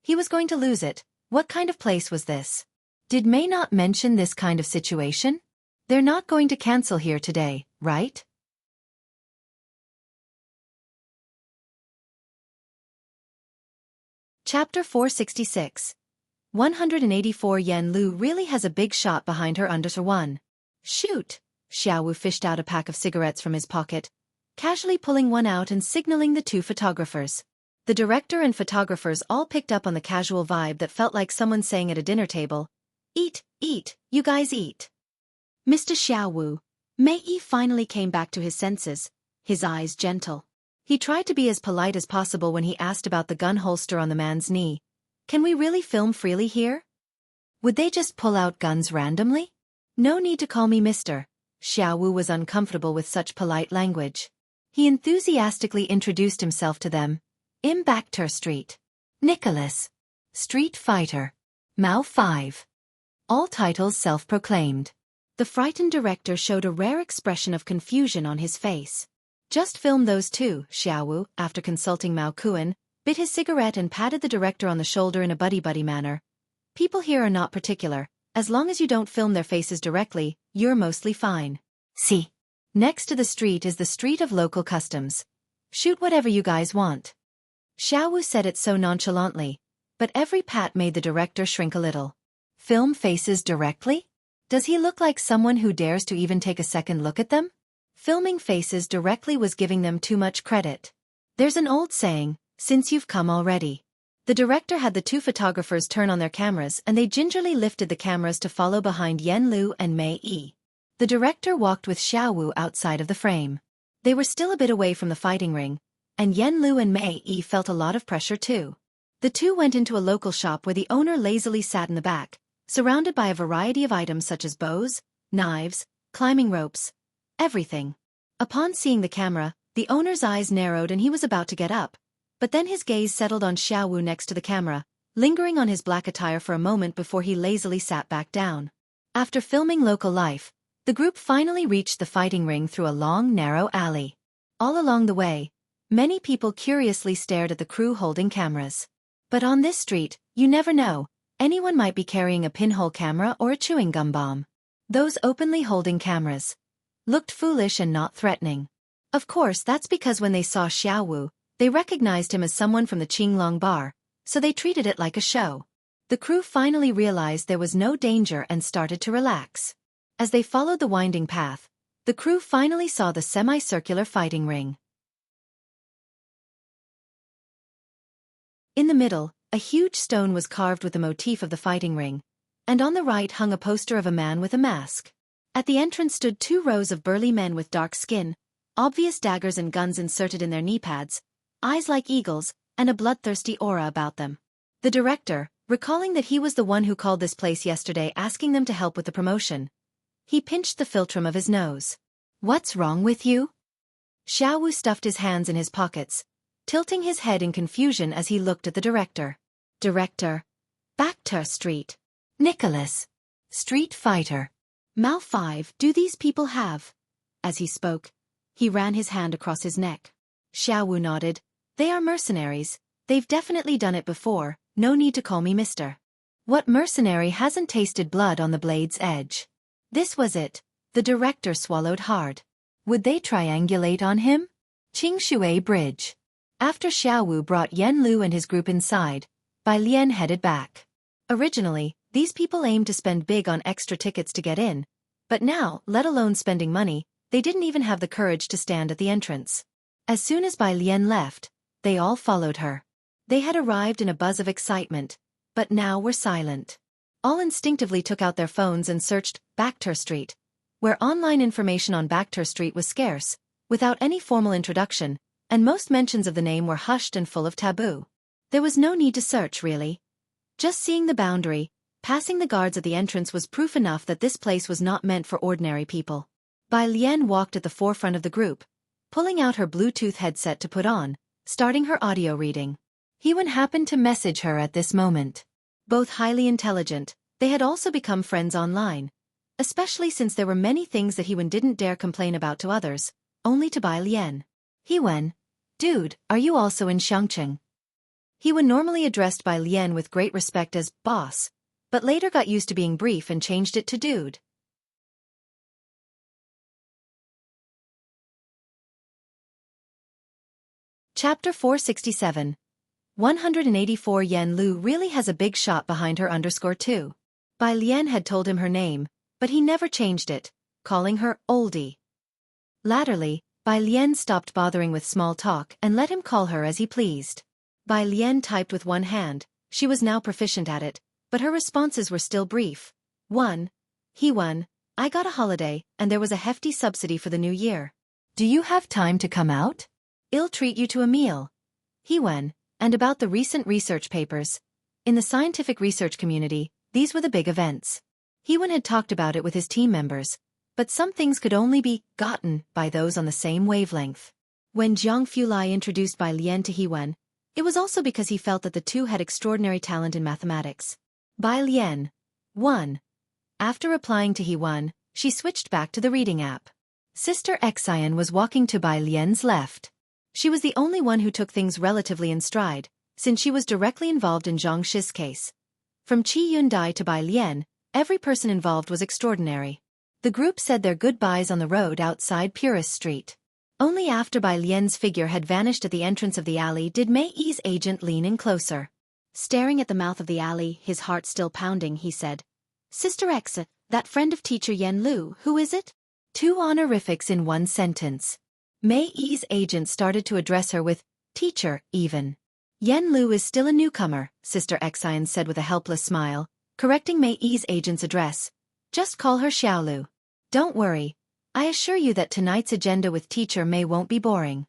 He was going to lose it. What kind of place was this? Did May not mention this kind of situation? They're not going to cancel here today, right? Chapter 466. 184 Yen Lu really has a big shot behind her under one. Shoot! Xiaowu fished out a pack of cigarettes from his pocket, casually pulling one out and signaling the 2 photographers. The director and photographers all picked up on the casual vibe that felt like someone saying at a dinner table, Eat, you guys eat. Mr. Xiaowu. Mei Yi finally came back to his senses, his eyes gentle. He tried to be as polite as possible when he asked about the gun holster on the man's knee. Can we really film freely here? Would they just pull out guns randomly? No need to call me mister. Xiaowu was uncomfortable with such polite language. He enthusiastically introduced himself to them. Im Backter Street. Nicholas. Street Fighter. Mao 5. All titles self-proclaimed. The frightened director showed a rare expression of confusion on his face. Just film those 2, Xiaowu, after consulting Mao Kuan, bit his cigarette and patted the director on the shoulder in a buddy-buddy manner. People here are not particular. As long as you don't film their faces directly, you're mostly fine. See. Next to the street is the Street of Local Customs. Shoot whatever you guys want. Xiaowu said it so nonchalantly, but every pat made the director shrink a little. Film faces directly? Does he look like someone who dares to even take a second look at them? Filming faces directly was giving them too much credit. There's an old saying, since you've come already. The director had the 2 photographers turn on their cameras and they gingerly lifted the cameras to follow behind Yen Lu and Mei Yi. The director walked with Xiaowu outside of the frame. They were still a bit away from the fighting ring, and Yen Lu and Mei Yi felt a lot of pressure too. The 2 went into a local shop where the owner lazily sat in the back, surrounded by a variety of items such as bows, knives, climbing ropes, everything. Upon seeing the camera, the owner's eyes narrowed and he was about to get up, but then his gaze settled on Xiaowu next to the camera, lingering on his black attire for a moment before he lazily sat back down. After filming local life, the group finally reached the fighting ring through a long, narrow alley. All along the way, many people curiously stared at the crew holding cameras. But on this street, you never know, anyone might be carrying a pinhole camera or a chewing gum bomb. Those openly holding cameras looked foolish and not threatening. Of course, that's because when they saw Xiaowu, they recognized him as someone from the Qinglong Bar, so they treated it like a show. The crew finally realized there was no danger and started to relax. As they followed the winding path, the crew finally saw the semicircular fighting ring. In the middle, a huge stone was carved with the motif of the fighting ring, and on the right hung a poster of a man with a mask. At the entrance stood 2 rows of burly men with dark skin, obvious daggers and guns inserted in their knee pads, eyes like eagles, and a bloodthirsty aura about them. The director, recalling that he was the one who called this place yesterday asking them to help with the promotion. He pinched the philtrum of his nose. What's wrong with you? Xiaowu stuffed his hands in his pockets, tilting his head in confusion as he looked at the director. Director. Bachter Street. Nicholas. Street Fighter. Mal 5, do these people have? As he spoke, he ran his hand across his neck. Xiaowu nodded. They are mercenaries. They've definitely done it before, no need to call me mister. What mercenary hasn't tasted blood on the blade's edge? This was it. The director swallowed hard. Would they triangulate on him? Qingshui Bridge. After Xiaowu brought Yen Lu and his group inside, Bai Lian headed back. Originally, these people aimed to spend big on extra tickets to get in, but now, let alone spending money, they didn't even have the courage to stand at the entrance. As soon as Bai Lian left, they all followed her. They had arrived in a buzz of excitement, but now were silent. All instinctively took out their phones and searched Bachter Street, where online information on Bachter Street was scarce, without any formal introduction, and most mentions of the name were hushed and full of taboo. There was no need to search, really. Just seeing the boundary, passing the guards at the entrance was proof enough that this place was not meant for ordinary people. Bai Lian walked at the forefront of the group, pulling out her Bluetooth headset to put on, starting her audio reading. Hewen happened to message her at this moment. Both highly intelligent, they had also become friends online, especially since there were many things that Hewen didn't dare complain about to others, only to Bai Lian. Hewen, dude, are you also in Xianxia? Hewen normally addressed Bai Lian with great respect as boss, but later got used to being brief and changed it to dude. Chapter 467. 184 Yen Lu really has a big shot behind her _2. Bai Lian had told him her name, but he never changed it, calling her oldie. Latterly, Bai Lian stopped bothering with small talk and let him call her as he pleased. Bai Lian typed with one hand, she was now proficient at it, but her responses were still brief. 1. Hewen, I got a holiday, and there was a hefty subsidy for the new year. Do you have time to come out? I'll treat you to a meal. Hewen, and about the recent research papers. In the scientific research community, these were the big events. Hewen had talked about it with his team members, but some things could only be gotten by those on the same wavelength. When Jianghu Lai introduced Bai Lian to Hewen, it was also because he felt that the two had extraordinary talent in mathematics. Bai Lian. 1. After replying to Hewen, she switched back to the reading app. Sister Xian was walking to Bai Lian's left. She was the only one who took things relatively in stride, since she was directly involved in Zhang Shi's case. From Qi Yundai to Bai Lian, every person involved was extraordinary. The group said their goodbyes on the road outside Purist Street. Only after Bai Lian's figure had vanished at the entrance of the alley did Mei Yi's agent lean in closer. Staring at the mouth of the alley, his heart still pounding, he said, Sister X, that friend of teacher Yen Lu, who is it? 2 honorifics in one sentence. Mei Yi's agent started to address her with, teacher, even. Yen Lu is still a newcomer, Sister Xian said with a helpless smile, correcting Mei Yi's agent's address. Just call her Xiaolu. Don't worry. I assure you that tonight's agenda with teacher Mei won't be boring.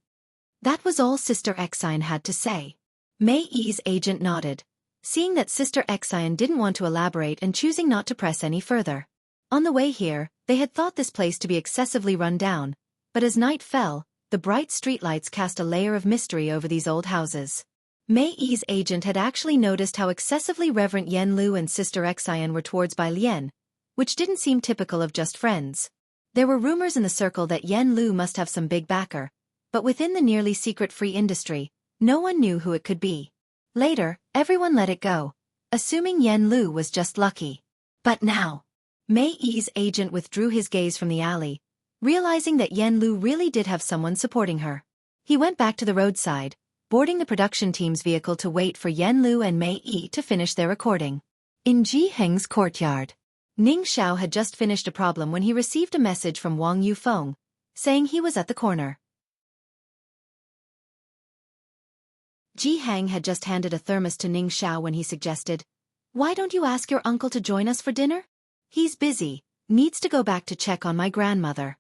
That was all Sister Xian had to say. Mei Yi's agent nodded, seeing that Sister Xian didn't want to elaborate and choosing not to press any further. On the way here, they had thought this place to be excessively run down, but as night fell, the bright streetlights cast a layer of mystery over these old houses. Mei Yi's agent had actually noticed how excessively reverent Yen Lu and Sister Xian were towards Bai Lian, which didn't seem typical of just friends. There were rumors in the circle that Yen Lu must have some big backer, but within the nearly secret-free industry, no one knew who it could be. Later, everyone let it go, assuming Yen Lu was just lucky. But now, Mei Yi's agent withdrew his gaze from the alley, realizing that Yen Lu really did have someone supporting her. He went back to the roadside, boarding the production team's vehicle to wait for Yen Lu and Mei Yi to finish their recording. In Ji Heng's courtyard, Ning Xiao had just finished a problem when he received a message from Wang Yufeng, saying he was at the corner. Ji Heng had just handed a thermos to Ning Xiao when he suggested, "Why don't you ask your uncle to join us for dinner? He's busy, needs to go back to check on my grandmother."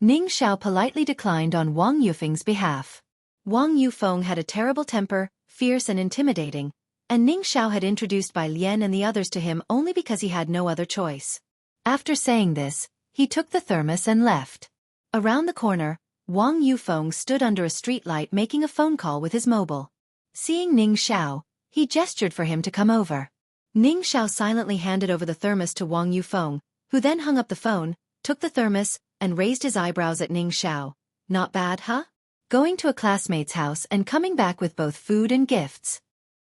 Ning Xiao politely declined on Wang Yufeng's behalf. Wang Yufeng had a terrible temper, fierce and intimidating, and Ning Xiao had introduced Bai Lian and the others to him only because he had no other choice. After saying this, he took the thermos and left. Around the corner, Wang Yufeng stood under a streetlight making a phone call with his mobile. Seeing Ning Xiao, he gestured for him to come over. Ning Xiao silently handed over the thermos to Wang Yufeng, who then hung up the phone, took the thermos, and raised his eyebrows at Ning Xiao. Not bad, huh? Going to a classmate's house and coming back with both food and gifts.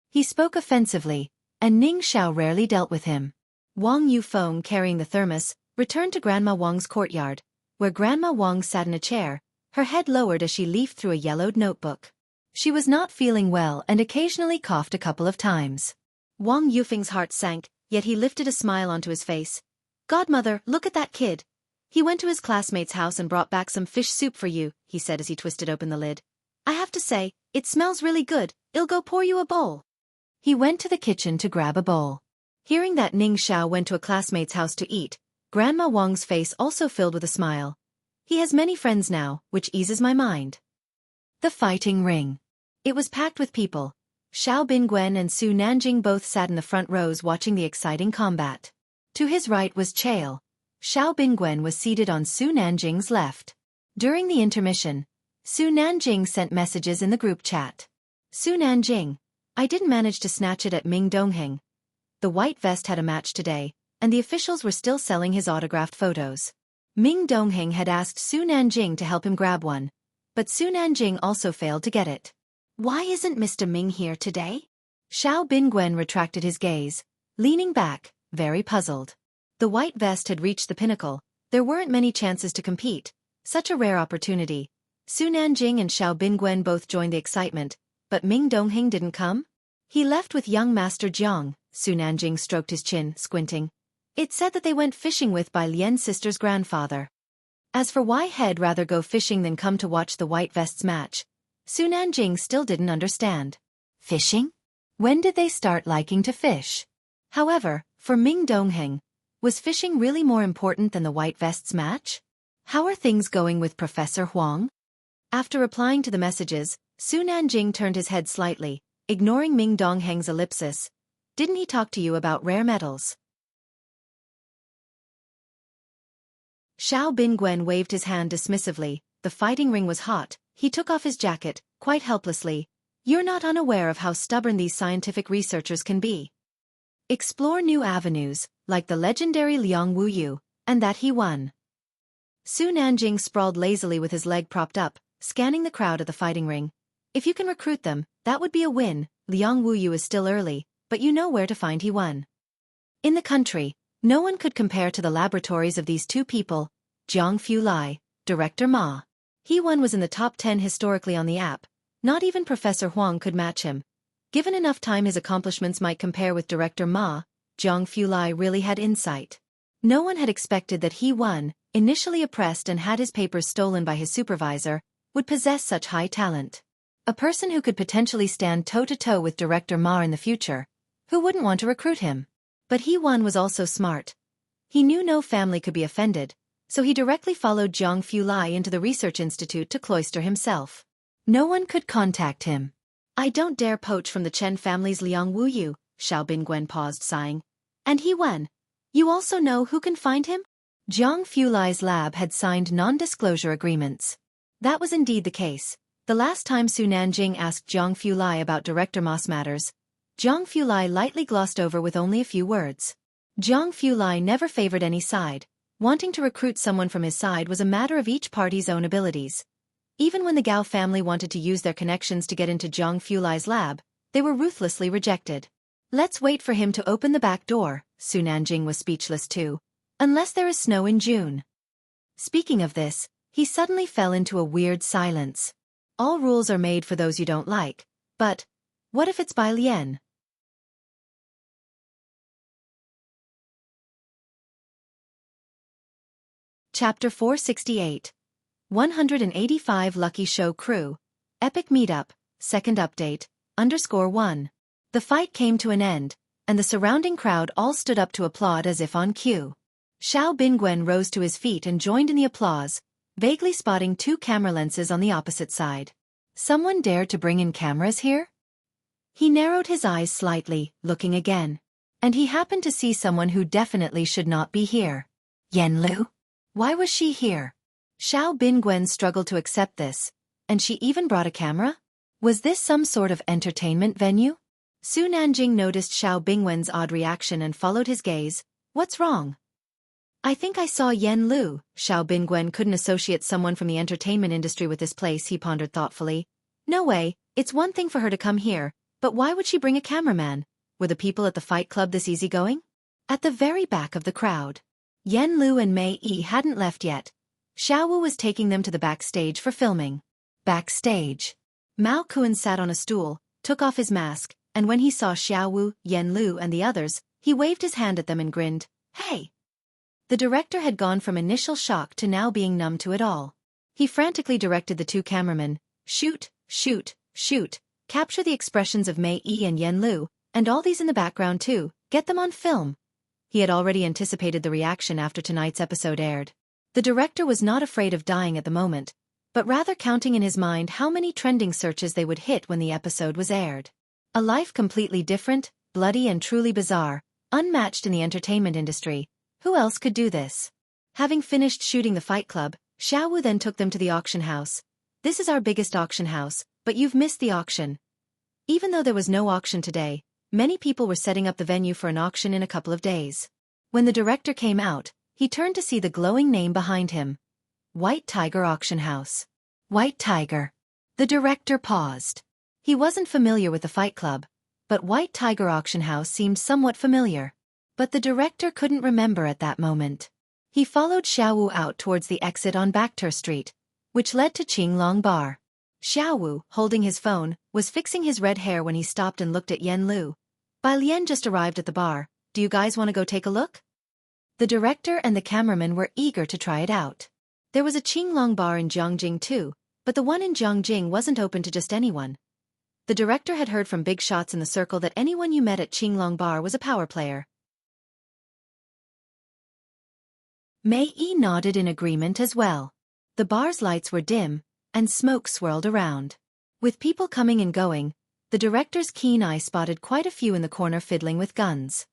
He spoke offensively, and Ning Xiao rarely dealt with him. Wang Yufeng, carrying the thermos, returned to Grandma Wang's courtyard, where Grandma Wang sat in a chair, her head lowered as she leafed through a yellowed notebook. She was not feeling well and occasionally coughed a couple of times. Wang Yufeng's heart sank, yet he lifted a smile onto his face. "Godmother, look at that kid. He went to his classmate's house and brought back some fish soup for you," he said as he twisted open the lid. "I have to say, it smells really good. I'll go pour you a bowl." He went to the kitchen to grab a bowl. Hearing that Ning Xiao went to a classmate's house to eat, Grandma Wang's face also filled with a smile. "He has many friends now, which eases my mind." The fighting ring. It was packed with people. Xiao Bingwen and Su Nanjing both sat in the front rows watching the exciting combat. To his right was Chail. Xiao Bingwen was seated on Su Nanjing's left. During the intermission, Su Nanjing sent messages in the group chat. "Su Nanjing, I didn't manage to snatch it at Ming Dongheng. The white vest had a match today, and the officials were still selling his autographed photos." Ming Dongheng had asked Su Nanjing to help him grab one, but Su Nanjing also failed to get it. "Why isn't Mr. Ming here today?" Xiao Bingwen retracted his gaze, leaning back, very puzzled. The white vest had reached the pinnacle. There weren't many chances to compete. Such a rare opportunity. Su Nanjing and Xiao Bingwen both joined the excitement, but Ming Dongheng didn't come? "He left with young Master Jiang," Su Nanjing stroked his chin, squinting. "It said that they went fishing with Bai Lian's sister's grandfather." As for why he'd rather go fishing than come to watch the white vests match, Su Nanjing still didn't understand. Fishing? When did they start liking to fish? However, for Ming Dongheng, was fishing really more important than the white vests match? "How are things going with Professor Huang?" After replying to the messages, Su Nanjing turned his head slightly, ignoring Ming Dongheng's ellipsis. "Didn't he talk to you about rare metals?" Xiao Bingwen waved his hand dismissively. The fighting ring was hot. He took off his jacket, quite helplessly. "You're not unaware of how stubborn these scientific researchers can be. Explore new avenues, like the legendary Liang Wuyu, and that he won." Su Nanjing sprawled lazily with his leg propped up, scanning the crowd at the fighting ring. "If you can recruit them, that would be a win. Liang Wuyu is still early, but you know where to find he won." In the country, no one could compare to the laboratories of these two people. Jianghu Lai, Director Ma. He won was in the top 10 historically on the app. Not even Professor Huang could match him. Given enough time, his accomplishments might compare with Director Ma. Jianghu Lai really had insight. No one had expected that he won, initially oppressed and had his papers stolen by his supervisor, would possess such high talent. A person who could potentially stand toe-to-toe with Director Ma in the future. Who wouldn't want to recruit him? But he won was also smart. He knew no family could be offended, so he directly followed Jianghu Lai into the research institute to cloister himself. No one could contact him. "I don't dare poach from the Chen family's Liang Wuyu," Xiao Bingwen paused, sighing. "And he won. You also know who can find him?" Jianghu Lai's lab had signed non-disclosure agreements. That was indeed the case. The last time Su Nanjing asked Jianghu Lai about Director Ma's matters, Jianghu Lai lightly glossed over with only a few words. Jianghu Lai never favored any side. Wanting to recruit someone from his side was a matter of each party's own abilities. Even when the Gao family wanted to use their connections to get into Jianghu Lai's lab, they were ruthlessly rejected. "Let's wait for him to open the back door," Su Nanjing was speechless too. "Unless there is snow in June." Speaking of this, he suddenly fell into a weird silence. All rules are made for those you don't like, but what if it's Bai Lian? Chapter 468. 185 Lucky Show Crew. Epic Meetup, Second Update, _1. The fight came to an end, and the surrounding crowd all stood up to applaud as if on cue. Xiao Bingwen rose to his feet and joined in the applause, vaguely spotting 2 camera lenses on the opposite side. Someone dared to bring in cameras here? He narrowed his eyes slightly, looking again. And he happened to see someone who definitely should not be here. Yen Lu? Why was she here? Xiao Bingwen struggled to accept this. And she even brought a camera? Was this some sort of entertainment venue? Su Nanjing noticed Xiao Bingwen's odd reaction and followed his gaze. What's wrong? I think I saw Yen Lu. Xiao Bingwen couldn't associate someone from the entertainment industry with this place, he pondered thoughtfully. No way, it's one thing for her to come here, but why would she bring a cameraman? Were the people at the fight club this easygoing? At the very back of the crowd, Yen Lu and Mei Yi hadn't left yet. Xiao Wu was taking them to the backstage for filming. Backstage. Mao Kuan sat on a stool, took off his mask, and when he saw Xiao Wu, Yen Lu and the others, he waved his hand at them and grinned. Hey! The director had gone from initial shock to now being numb to it all. He frantically directed the two cameramen. Shoot, shoot, shoot, capture the expressions of Mei Yi and Yen Lu, and all these in the background too, get them on film. He had already anticipated the reaction after tonight's episode aired. The director was not afraid of dying at the moment, but rather counting in his mind how many trending searches they would hit when the episode was aired. A life completely different, bloody and truly bizarre, unmatched in the entertainment industry. Who else could do this? Having finished shooting the fight club, Xiao Wu then took them to the auction house. This is our biggest auction house, but you've missed the auction. Even though there was no auction today, many people were setting up the venue for an auction in a couple of days. When the director came out, he turned to see the glowing name behind him. White Tiger Auction House. White Tiger. The director paused. He wasn't familiar with the fight club, but White Tiger Auction House seemed somewhat familiar. But the director couldn't remember at that moment. He followed Xiao Wu out towards the exit on Backter Street, which led to Qinglong Bar. Xiao Wu, holding his phone, was fixing his red hair when he stopped and looked at Yen Lu. Bai Lian just arrived at the bar. Do you guys want to go take a look? The director and the cameraman were eager to try it out. There was a Qinglong Bar in Jianghu too, but the one in Jianghu wasn't open to just anyone. The director had heard from big shots in the circle that anyone you met at Qinglong Bar was a power player. Mei Yi nodded in agreement as well. The bar's lights were dim, and smoke swirled around. With people coming and going, the director's keen eye spotted quite a few in the corner fiddling with guns.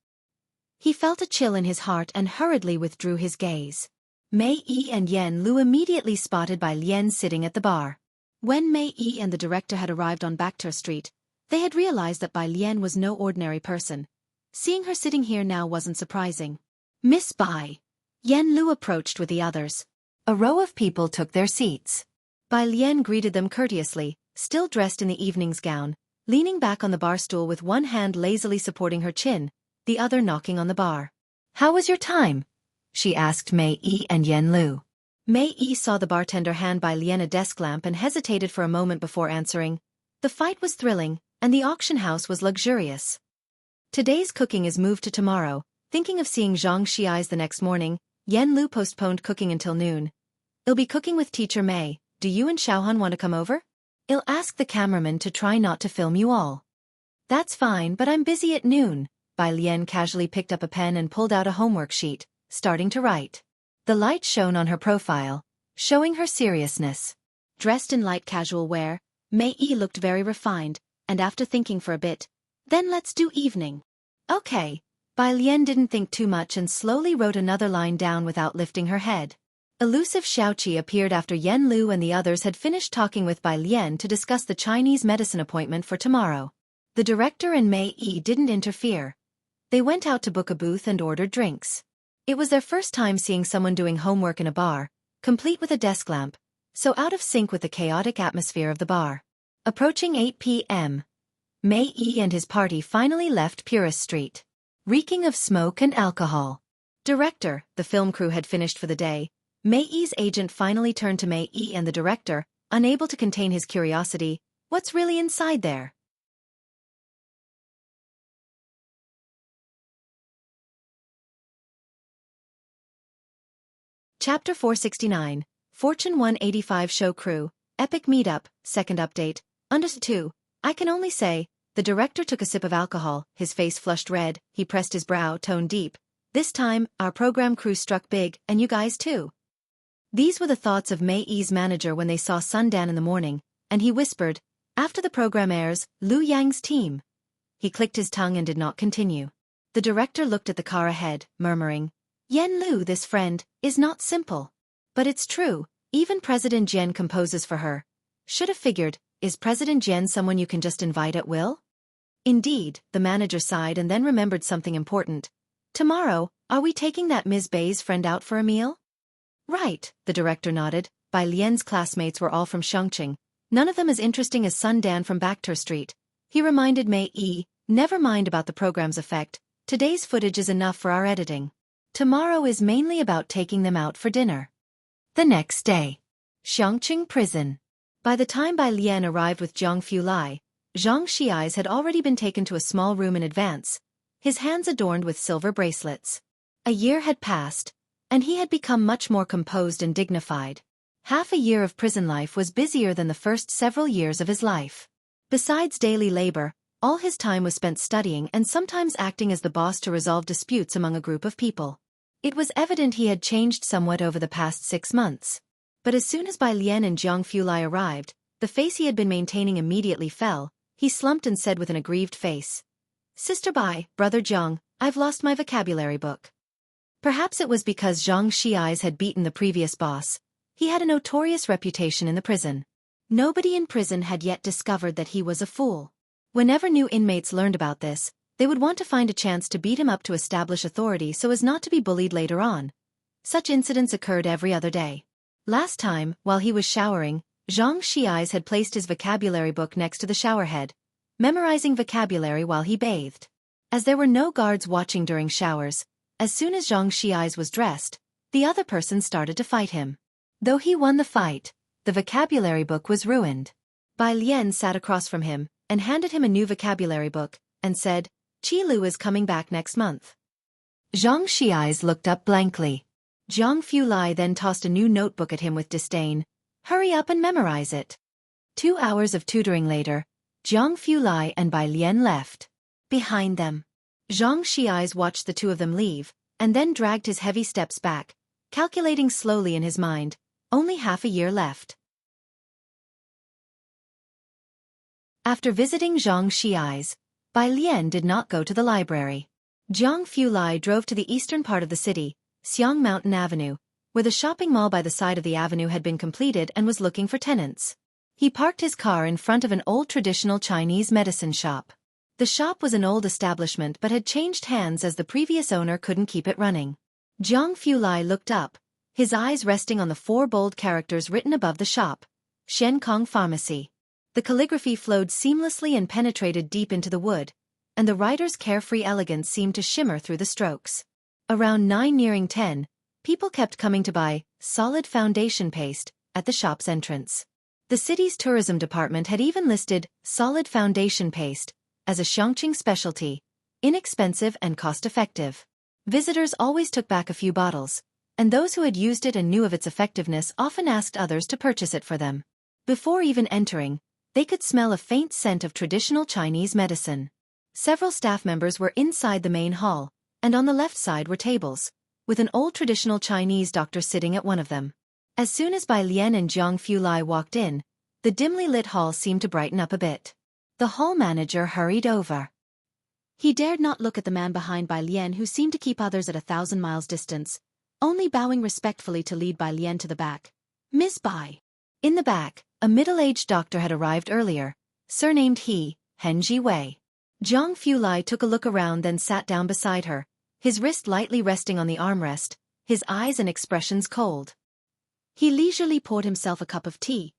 He felt a chill in his heart and hurriedly withdrew his gaze. Mei Yi and Yen Lu immediately spotted Bai Lian sitting at the bar. When Mei Yi and the director had arrived on Backter Street, they had realized that Bai Lian was no ordinary person. Seeing her sitting here now wasn't surprising. Miss Bai. Yen Lu approached with the others. A row of people took their seats. Bai Lian greeted them courteously, still dressed in the evening's gown, leaning back on the bar stool with one hand lazily supporting her chin, the other knocking on the bar. How was your time? She asked Mei Yi and Yen Lu. Mei Yi saw the bartender hand Bai Lian a desk lamp and hesitated for a moment before answering. The fight was thrilling, and the auction house was luxurious. Today's cooking is moved to tomorrow. Thinking of seeing Xianxia the next morning, Yen Lu postponed cooking until noon. I'll be cooking with Teacher Mei. Do you and Xiaohan want to come over? I'll ask the cameraman to try not to film you all. That's fine, but I'm busy at noon. Bai Lian casually picked up a pen and pulled out a homework sheet, starting to write. The light shone on her profile, showing her seriousness. Dressed in light casual wear, Mei Yi looked very refined, and after thinking for a bit, then let's do evening. Okay. Bai Lian didn't think too much and slowly wrote another line down without lifting her head. Elusive Xiaoqi appeared after Yen Lu and the others had finished talking with Bai Lian to discuss the Chinese medicine appointment for tomorrow. The director and Mei Yi didn't interfere. They went out to book a booth and ordered drinks. It was their first time seeing someone doing homework in a bar, complete with a desk lamp, so out of sync with the chaotic atmosphere of the bar. Approaching 8 p.m., Mei Yi and his party finally left Purist Street, reeking of smoke and alcohol. Director, the film crew had finished for the day. Mei Yi's agent finally turned to Mei Yi and the director, unable to contain his curiosity. What's really inside there? Chapter 469, Fortune 185 Show Crew, Epic Meetup, Second Update, Understood 2. I can only say, the director took a sip of alcohol, his face flushed red, he pressed his brow, tone deep. This time, our program crew struck big, and you guys too. These were the thoughts of Mei Yi's manager when they saw Sundan in the morning, and he whispered, after the program airs, Lu Yang's team, he clicked his tongue and did not continue. The director looked at the car ahead, murmuring, Yen Lu, this friend, is not simple. But it's true, even President Jian composes for her. Should have figured, is President Jian someone you can just invite at will? Indeed, the manager sighed and then remembered something important. Tomorrow, are we taking that Ms. Bei's friend out for a meal? Right, the director nodded. Bai Lian's classmates were all from Xianxia, none of them as interesting as Sun Dan from Backter Street. He reminded Mei Yi, never mind about the program's effect, today's footage is enough for our editing. Tomorrow is mainly about taking them out for dinner. The next day. Xianxia Prison. By the time Bai Lian arrived with Jianghu Lai, Xianxia had already been taken to a small room in advance, his hands adorned with silver bracelets. A year had passed, and he had become much more composed and dignified. Half a year of prison life was busier than the first several years of his life. Besides daily labor, all his time was spent studying and sometimes acting as the boss to resolve disputes among a group of people. It was evident he had changed somewhat over the past 6 months. But as soon as Bai Lian and Jianghu Lai arrived, the face he had been maintaining immediately fell. He slumped and said with an aggrieved face, Sister Bai, Brother Jiang, I've lost my vocabulary book. Perhaps it was because Xianxia had beaten the previous boss. He had a notorious reputation in the prison. Nobody in prison had yet discovered that he was a fool. Whenever new inmates learned about this, they would want to find a chance to beat him up to establish authority so as not to be bullied later on. Such incidents occurred every other day. Last time, while he was showering, Xianxia had placed his vocabulary book next to the showerhead, memorizing vocabulary while he bathed. As there were no guards watching during showers, as soon as Xianxia was dressed, the other person started to fight him. Though he won the fight, the vocabulary book was ruined. Bai Lian sat across from him and handed him a new vocabulary book and said, Qi Lu is coming back next month. Xianxia looked up blankly. Jianghu Lai then tossed a new notebook at him with disdain. Hurry up and memorize it. 2 hours of tutoring later, Jianghu Lai and Bai Lian left. Behind them, Xianxia watched the two of them leave, and then dragged his heavy steps back, calculating slowly in his mind, only half a year left. After visiting Xianxia, Bai Lian did not go to the library. Jianghu Lai drove to the eastern part of the city, Xiang Mountain Avenue, where the shopping mall by the side of the avenue had been completed and was looking for tenants. He parked his car in front of an old traditional Chinese medicine shop. The shop was an old establishment but had changed hands as the previous owner couldn't keep it running. Jianghu Lai looked up, his eyes resting on the 4 bold characters written above the shop. Shen Kong Pharmacy. The calligraphy flowed seamlessly and penetrated deep into the wood, and the writer's carefree elegance seemed to shimmer through the strokes. Around 9 nearing 10, people kept coming to buy solid foundation paste at the shop's entrance. The city's tourism department had even listed solid foundation paste as a Xianxia specialty, inexpensive and cost-effective. Visitors always took back a few bottles, and those who had used it and knew of its effectiveness often asked others to purchase it for them. Before even entering, they could smell a faint scent of traditional Chinese medicine. Several staff members were inside the main hall, and on the left side were tables, with an old traditional Chinese doctor sitting at one of them. As soon as Bai Lian and Jianghu Lai walked in, the dimly lit hall seemed to brighten up a bit. The hall manager hurried over. He dared not look at the man behind Bai Lian who seemed to keep others at 1,000 miles distance, only bowing respectfully to lead Bai Lian to the back. Miss Bai. In the back, a middle-aged doctor had arrived earlier, surnamed He, Henji Wei. Jianghu Lai took a look around then sat down beside her, his wrist lightly resting on the armrest, his eyes and expressions cold. He leisurely poured himself a cup of tea,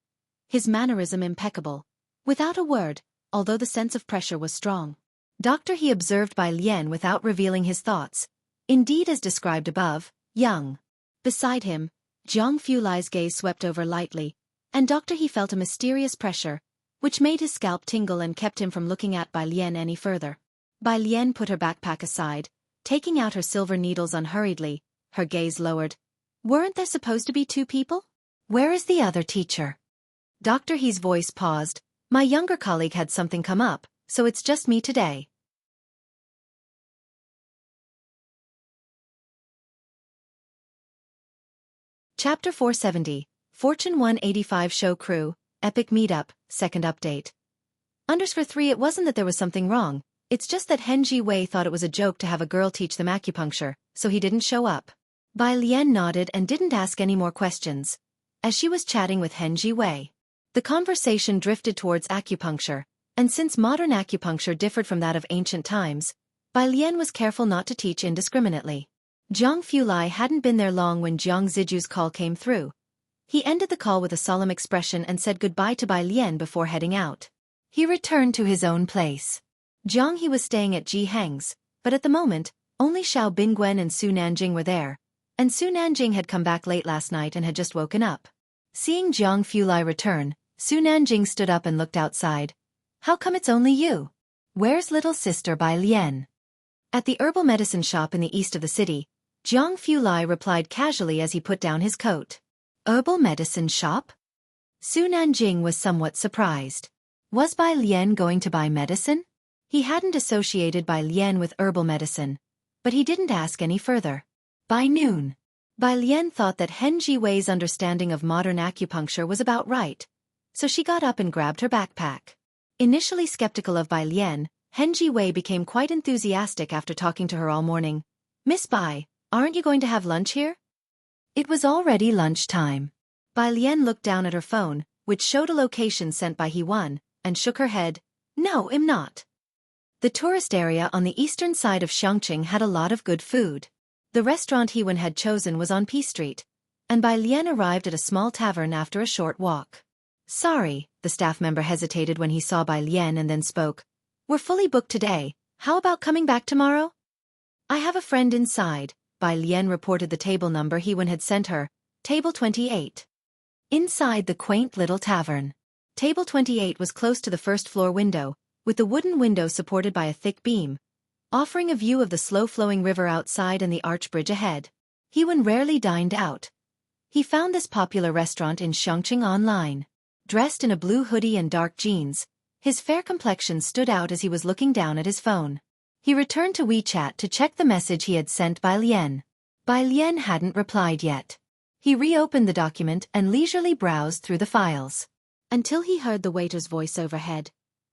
his mannerism impeccable, without a word, although the sense of pressure was strong. Doctor He observed Bai Lian without revealing his thoughts, indeed as described above, young. Beside him, Jianghu Lai's gaze swept over lightly, and Dr. He felt a mysterious pressure, which made his scalp tingle and kept him from looking at Bai Lian any further. Bai Lian put her backpack aside, taking out her silver needles unhurriedly, her gaze lowered. Weren't there supposed to be 2 people? Where is the other teacher? Dr. He's voice paused. My younger colleague had something come up, so it's just me today. Chapter 470, Fortune 185 Show Crew, Epic Meetup, Second Update. _3 It wasn't that there was something wrong, It's just that Henji Wei thought it was a joke to have a girl teach them acupuncture, so he didn't show up. Bai Lian nodded and didn't ask any more questions. As she was chatting with Henji Wei, the conversation drifted towards acupuncture, and since modern acupuncture differed from that of ancient times, Bai Lian was careful not to teach indiscriminately. Jiang Fulai hadn't been there long when Jiang Ziju's call came through. He ended the call with a solemn expression and said goodbye to Bai Lian before heading out. He returned to his own place. Jiang He was staying at Ji Heng's, but at the moment, only Xiao Bingwen and Su Nanjing were there, and Su Nanjing had come back late last night and had just woken up. Seeing Jiang Fulai return, Su Nanjing stood up and looked outside. How come it's only you? Where's little sister Bai Lian? At the herbal medicine shop in the east of the city, Jiang Fulai replied casually as he put down his coat. Herbal medicine shop? Su Nanjing was somewhat surprised. Was Bai Lian going to buy medicine? He hadn't associated Bai Lian with herbal medicine, but he didn't ask any further. By noon, Bai Lian thought that Henji Wei's understanding of modern acupuncture was about right, so she got up and grabbed her backpack. Initially skeptical of Bai Lian, Henji Wei became quite enthusiastic after talking to her all morning. Miss Bai, aren't you going to have lunch here? It was already lunchtime. Bai Lian looked down at her phone, which showed a location sent by He-Wan, and shook her head. No, I'm not. The tourist area on the eastern side of Xianxia had a lot of good food. The restaurant He-Wan had chosen was on P Street, and Bai Lian arrived at a small tavern after a short walk. Sorry, the staff member hesitated when he saw Bai Lian and then spoke. We're fully booked today, how about coming back tomorrow? I have a friend inside, Bai Lian reported the table number He-Wan had sent her, table 28. Inside the quaint little tavern. Table 28 was close to the first-floor window, with the wooden window supported by a thick beam, offering a view of the slow-flowing river outside and the arch bridge ahead. He-Wan rarely dined out. He found this popular restaurant in Xianxia online. Dressed in a blue hoodie and dark jeans, his fair complexion stood out as he was looking down at his phone. He returned to WeChat to check the message he had sent Bai Lian. Bai Lian hadn't replied yet. He reopened the document and leisurely browsed through the files, until he heard the waiter's voice overhead.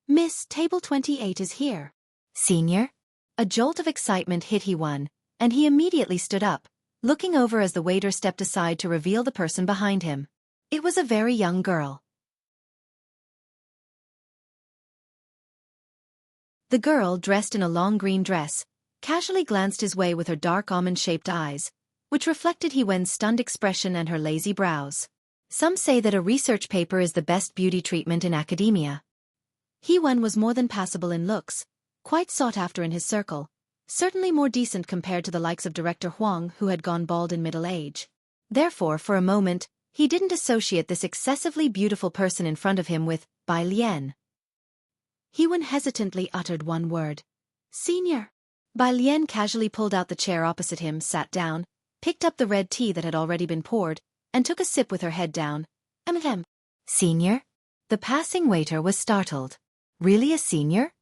Miss, table 28 is here. Senior? A jolt of excitement hit He-Wan, and he immediately stood up, looking over as the waiter stepped aside to reveal the person behind him. It was a very young girl. The girl, dressed in a long green dress, casually glanced his way with her dark almond-shaped eyes, which reflected He-Wan's stunned expression and her lazy brows. Some say that a research paper is the best beauty treatment in academia. He-Wan was more than passable in looks, quite sought after in his circle, certainly more decent compared to the likes of Director Huang who had gone bald in middle age. Therefore, for a moment, he didn't associate this excessively beautiful person in front of him with Bai Lian. He-Wan hesitantly uttered one word. Senior. Bai Lian casually pulled out the chair opposite him, sat down, picked up the red tea that had already been poured, and took a sip with her head down. Ahem. Senior? The passing waiter was startled. Really a senior?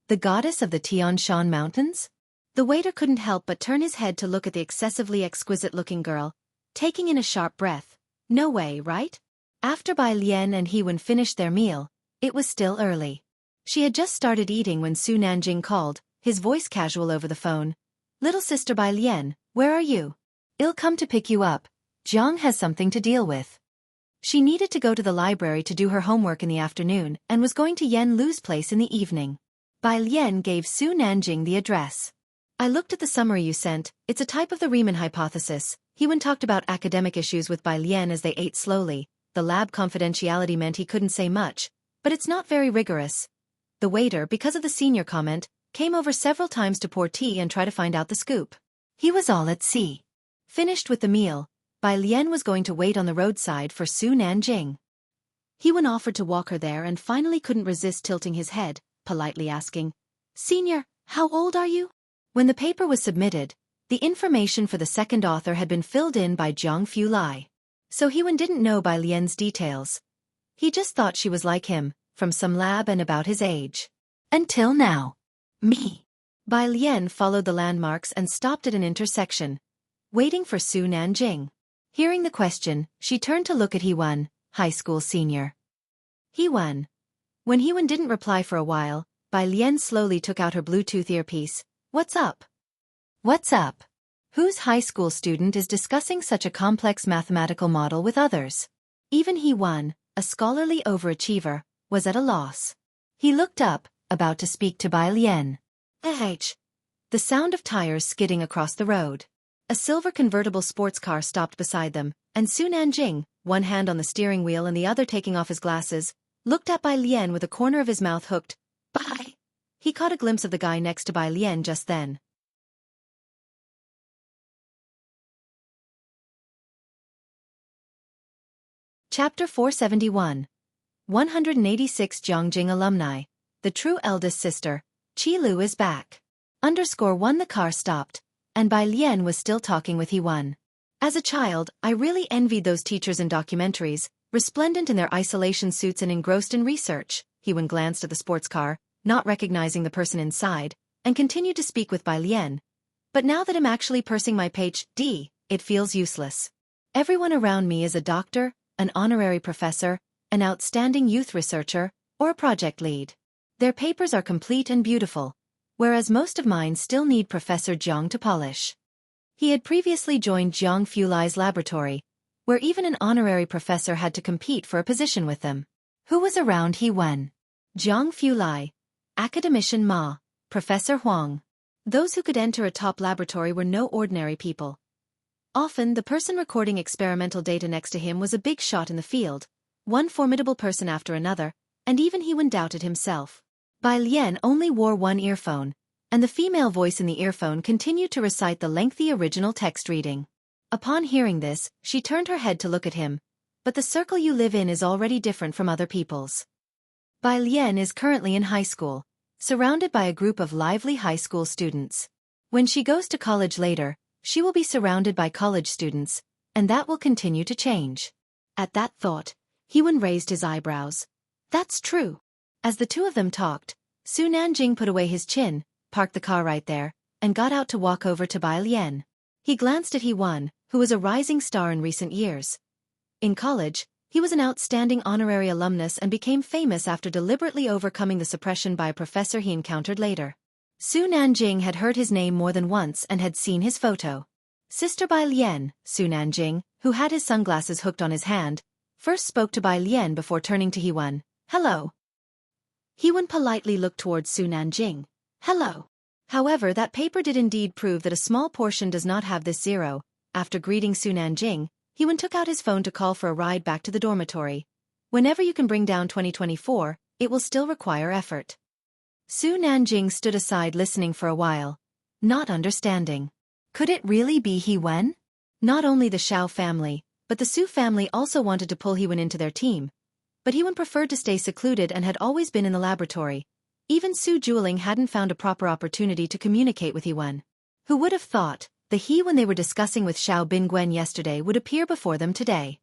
The goddess of the Tian Shan Mountains? The waiter couldn't help but turn his head to look at the excessively exquisite-looking girl, taking in a sharp breath. No way, right? After Bai Lian and He-Wan finished their meal, it was still early. She had just started eating when Su Nanjing called, his voice casual over the phone. Little sister Bai Lian, where are you? I'll come to pick you up. Jiang has something to deal with. She needed to go to the library to do her homework in the afternoon and was going to Yen Lu's place in the evening. Bai Lian gave Su Nanjing the address. I looked at the summary you sent. It's a type of the Riemann hypothesis. He-Wan talked about academic issues with Bai Lian as they ate slowly. The lab confidentiality meant he couldn't say much, but it's not very rigorous. The waiter, because of the senior comment, came over several times to pour tea and try to find out the scoop. He was all at sea. Finished with the meal, Bai Lian was going to wait on the roadside for Su Nanjing. He-Wan offered to walk her there and finally couldn't resist tilting his head, politely asking, Senior, how old are you? When the paper was submitted, the information for the second author had been filled in by Jiang Fulai. So He-Wan didn't know Bai Lian's details. He just thought she was like him, from some lab and about his age. Until now. Me. Bai Lian followed the landmarks and stopped at an intersection, waiting for Su Nanjing. Hearing the question, she turned to look at He-Wan, high school senior. He-Wan. When He-Wan didn't reply for a while, Bai Lian slowly took out her Bluetooth earpiece. What's up? What's up? Whose high school student is discussing such a complex mathematical model with others? Even He Wan, a scholarly overachiever, was at a loss. He looked up, about to speak to Bai Lian. The sound of tires skidding across the road. A silver convertible sports car stopped beside them, and Su Nanjing, one hand on the steering wheel and the other taking off his glasses, looked at Bai Lian with a corner of his mouth hooked. Bye! He caught a glimpse of the guy next to Bai Lian just then. Chapter 471. 186 Jiangjing Alumni. The true eldest sister, Qi Lu is back. _1 The car stopped, and Bai Lian was still talking with He Wan. As a child, I really envied those teachers in documentaries, resplendent in their isolation suits and engrossed in research. He Wan glanced at the sports car, not recognizing the person inside, and continued to speak with Bai Lian. But now that I'm actually pursing my PhD, it feels useless. Everyone around me is a doctor, an honorary professor, an outstanding youth researcher, or a project lead. Their papers are complete and beautiful, whereas most of mine still need Professor Jiang to polish. He had previously joined Jianghu Lai's laboratory, where even an honorary professor had to compete for a position with them. Who was around He Wan? Jianghu Lai, Academician Ma, Professor Huang. Those who could enter a top laboratory were no ordinary people. Often the person recording experimental data next to him was a big shot in the field, one formidable person after another, and even He Wan doubted himself. Bai Lian only wore one earphone, and the female voice in the earphone continued to recite the lengthy original text reading. Upon hearing this, she turned her head to look at him, but the circle you live in is already different from other people's. Bai Lian is currently in high school, surrounded by a group of lively high school students. When she goes to college later, she will be surrounded by college students, and that will continue to change. At that thought, He Wan raised his eyebrows. That's true. As the two of them talked, Su Nanjing put away his chin, parked the car right there, and got out to walk over to Bai Lian. He glanced at He Wan, who was a rising star in recent years. In college, he was an outstanding honorary alumnus and became famous after deliberately overcoming the suppression by a professor he encountered later. Su Nanjing had heard his name more than once and had seen his photo. Sister Bai Lian, Su Nanjing, who had his sunglasses hooked on his hand, first spoke to Bai Lian before turning to He Wan. Hello. He Wan politely looked towards Su Nanjing. Hello. However, that paper did indeed prove that a small portion does not have this zero. After greeting Su Nanjing, He Wan took out his phone to call for a ride back to the dormitory. Whenever you can bring down 2024, it will still require effort. Su Nanjing stood aside listening for a while, not understanding. Could it really be He Wan? Not only the Shao family, but the Su family also wanted to pull He Wan into their team. But He Wan preferred to stay secluded and had always been in the laboratory. Even Su Juling hadn't found a proper opportunity to communicate with He Wan. Who would have thought the He Wan they were discussing with Xiao Bingwen yesterday would appear before them today?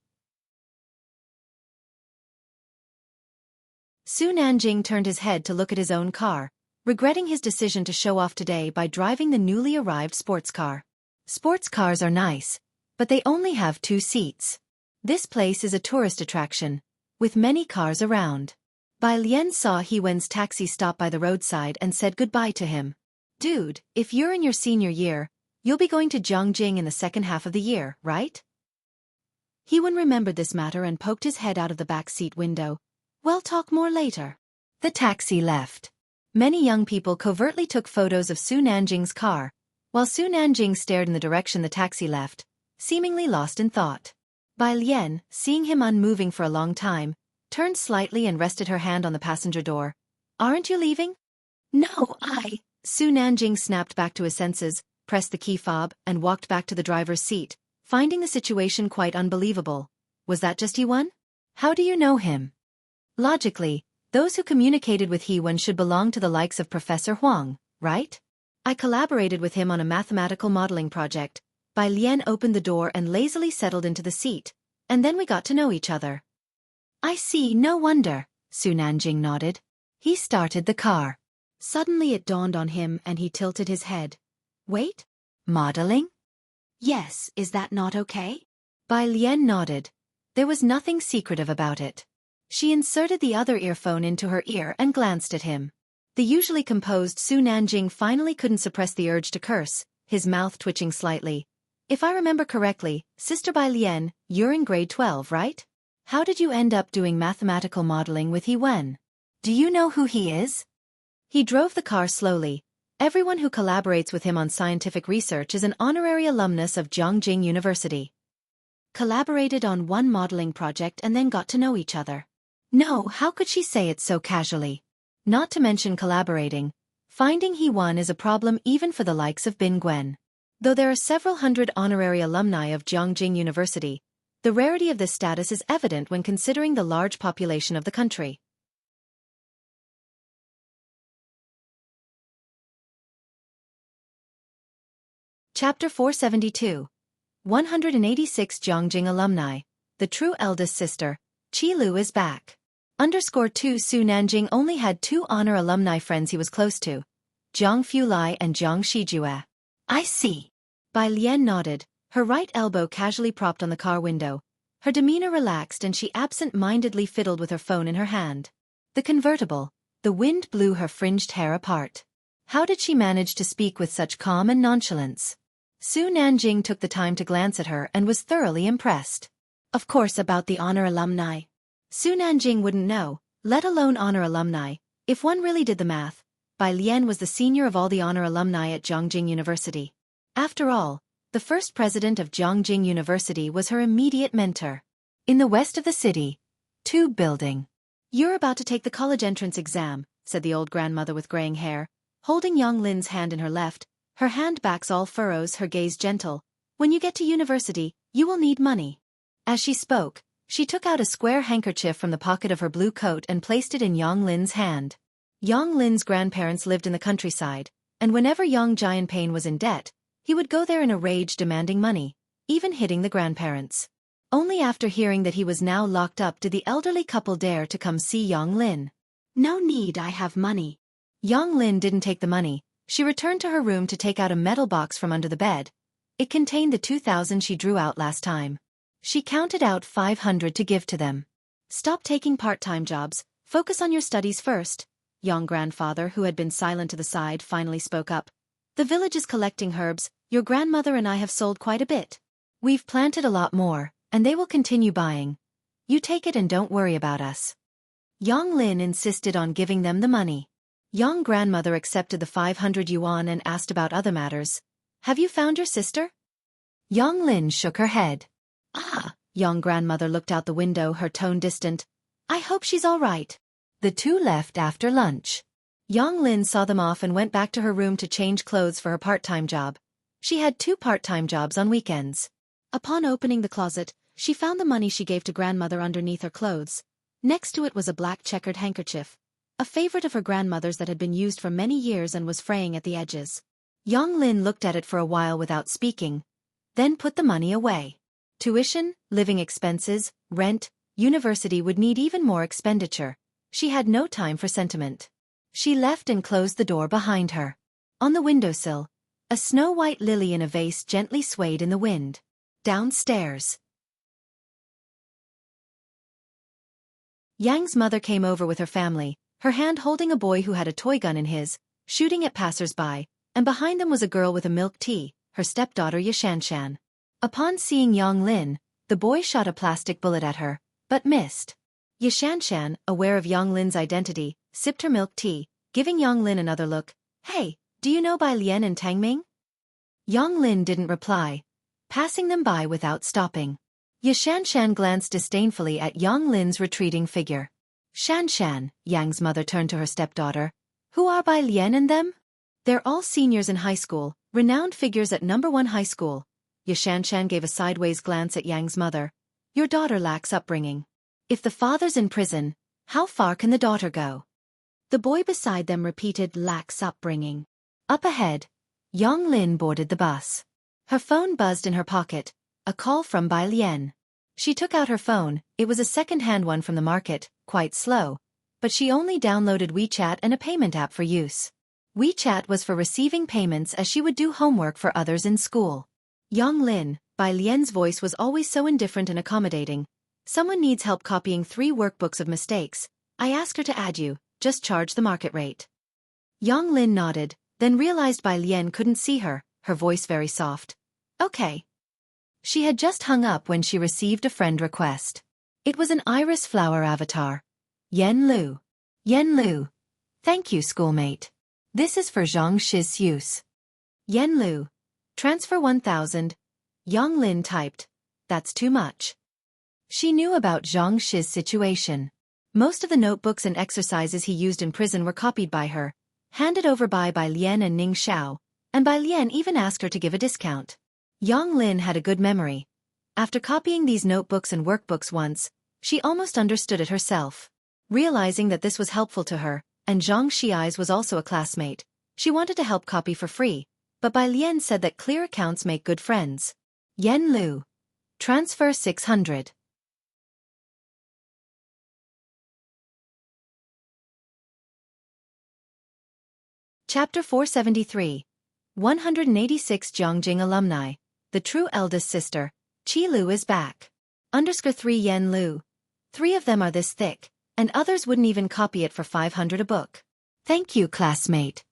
Su Nanjing turned his head to look at his own car, regretting his decision to show off today by driving the newly arrived sports car. Sports cars are nice, but they only have 2 seats. This place is a tourist attraction, with many cars around. Bai Lian saw He Wan's taxi stop by the roadside and said goodbye to him. Dude, if you're in your senior year, you'll be going to Jiangjing in the second half of the year, right? He Wan remembered this matter and poked his head out of the back seat window. We'll talk more later. The taxi left. Many young people covertly took photos of Su Nanjing's car, while Su Nanjing stared in the direction the taxi left, seemingly lost in thought. Bai Lian, seeing him unmoving for a long time, turned slightly and rested her hand on the passenger door. Aren't you leaving? No, Su Nanjing snapped back to his senses, pressed the key fob, and walked back to the driver's seat, finding the situation quite unbelievable. Was that just He Wan? How do you know him? Logically, those who communicated with He Wan should belong to the likes of Professor Huang, right? I collaborated with him on a mathematical modeling project. Bai Lian opened the door and lazily settled into the seat, and then we got to know each other. I see, no wonder, Su Nanjing nodded. He started the car. Suddenly it dawned on him and he tilted his head. Wait? Modeling? Yes, is that not okay? Bai Lian nodded. There was nothing secretive about it. She inserted the other earphone into her ear and glanced at him. The usually composed Su Nanjing finally couldn't suppress the urge to curse, his mouth twitching slightly. If I remember correctly, Sister Bai Lian, you're in grade 12, right? How did you end up doing mathematical modeling with He Wen? Do you know who he is? He drove the car slowly. Everyone who collaborates with him on scientific research is an honorary alumnus of Jianghu University. Collaborated on one modeling project and then got to know each other. No, how could she say it so casually? Not to mention collaborating. Finding He Wen is a problem even for the likes of Bin Gwen. Though there are several hundred honorary alumni of Jianghu University, the rarity of this status is evident when considering the large population of the country. Chapter 472. 186 Jianghu Alumni. The true eldest sister, Qi Lu is back. _2 Su Nanjing only had 2 honor alumni friends he was close to, Jiang Fulai and Jiang Shijue. I see. Bai Lian nodded, her right elbow casually propped on the car window. Her demeanor relaxed and she absent-mindedly fiddled with her phone in her hand. The convertible. The wind blew her fringed hair apart. How did she manage to speak with such calm and nonchalance? Su Nanjing took the time to glance at her and was thoroughly impressed. Of course, about the honor alumni. Su Nanjing wouldn't know, let alone honor alumni. If one really did the math, Bai Lian was the senior of all the honor alumni at Jianghu University. After all, the first president of Jianghu University was her immediate mentor. In the west of the city, Tube Building. You're about to take the college entrance exam, said the old grandmother with graying hair, holding Yang Lin's hand in her left, her hand backs all furrows, her gaze gentle. When you get to university, you will need money. As she spoke, she took out a square handkerchief from the pocket of her blue coat and placed it in Yang Lin's hand. Yang Lin's grandparents lived in the countryside, and whenever Yang Jianpain was in debt, he would go there in a rage demanding money, even hitting the grandparents. Only after hearing that he was now locked up did the elderly couple dare to come see Yang Lin. No need, I have money. Yang Lin didn't take the money. She returned to her room to take out a metal box from under the bed. It contained the 2,000 she drew out last time. She counted out 500 to give to them. Stop taking part-time jobs, focus on your studies first. Yang grandfather, who had been silent to the side, finally spoke up. The village is collecting herbs, your grandmother and I have sold quite a bit. We've planted a lot more, and they will continue buying. You take it and don't worry about us. Yang Lin insisted on giving them the money. Yang grandmother accepted the 500 yuan and asked about other matters. Have you found your sister? Yang Lin shook her head. Ah, Yang grandmother looked out the window, her tone distant. I hope she's all right. The two left after lunch. Yang Lin saw them off and went back to her room to change clothes for her part-time job. She had 2 part-time jobs on weekends. Upon opening the closet, she found the money she gave to grandmother underneath her clothes. Next to it was a black checkered handkerchief, a favorite of her grandmother's that had been used for many years and was fraying at the edges. Yang Lin looked at it for a while without speaking, then put the money away. Tuition, living expenses, rent, university would need even more expenditure. She had no time for sentiment. She left and closed the door behind her. On the windowsill, a snow-white lily in a vase gently swayed in the wind. Downstairs, Yang's mother came over with her family, her hand holding a boy who had a toy gun in his, shooting at passers-by, and behind them was a girl with a milk tea, her stepdaughter Xianxia. Upon seeing Yang Lin, the boy shot a plastic bullet at her, but missed. Xianxia, aware of Yang Lin's identity, sipped her milk tea, giving Yang Lin another look. Hey, do you know Bai Lian and Tang Ming? Yang Lin didn't reply, passing them by without stopping. Xianxia glanced disdainfully at Yang Lin's retreating figure. Xianxia, Yang's mother turned to her stepdaughter. Who are Bai Lian and them? They're all seniors in high school, renowned figures at #1 high school. Xianxia gave a sideways glance at Yang's mother. Your daughter lacks upbringing. If the father's in prison, how far can the daughter go? The boy beside them repeated lacks upbringing. Up ahead, Yang Lin boarded the bus. Her phone buzzed in her pocket, a call from Bai Lian. She took out her phone. It was a second-hand one from the market, quite slow, but she only downloaded WeChat and a payment app for use. WeChat was for receiving payments as she would do homework for others in school. Yang Lin, Bai Lian's voice was always so indifferent and accommodating. Someone needs help copying 3 workbooks of mistakes. I ask her to add you, just charge the market rate. Yang Lin nodded, then realized Bai Lian couldn't see her, her voice very soft. Okay. She had just hung up when she received a friend request. It was an iris flower avatar. Yen Lu. Yen Lu. Thank you, schoolmate. This is for Xianxia's use. Yen Lu. Transfer 1,000. Yang Lin typed. That's too much. She knew about Xianxia's situation. Most of the notebooks and exercises he used in prison were copied by her, handed over by Bai Lian and Ning Xiao, and Bai Lian even asked her to give a discount. Yang Lin had a good memory. After copying these notebooks and workbooks once, she almost understood it herself. Realizing that this was helpful to her, and Zhang Xiai's was also a classmate, she wanted to help copy for free, but Bai Lian said that clear accounts make good friends. Yen Lu. Transfer 600. Chapter 473. 186 Jiangjing Alumni. The true eldest sister, Qi Lu is back. _3 Yen Lu. 3 of them are this thick, and others wouldn't even copy it for 500 a book. Thank you, classmate.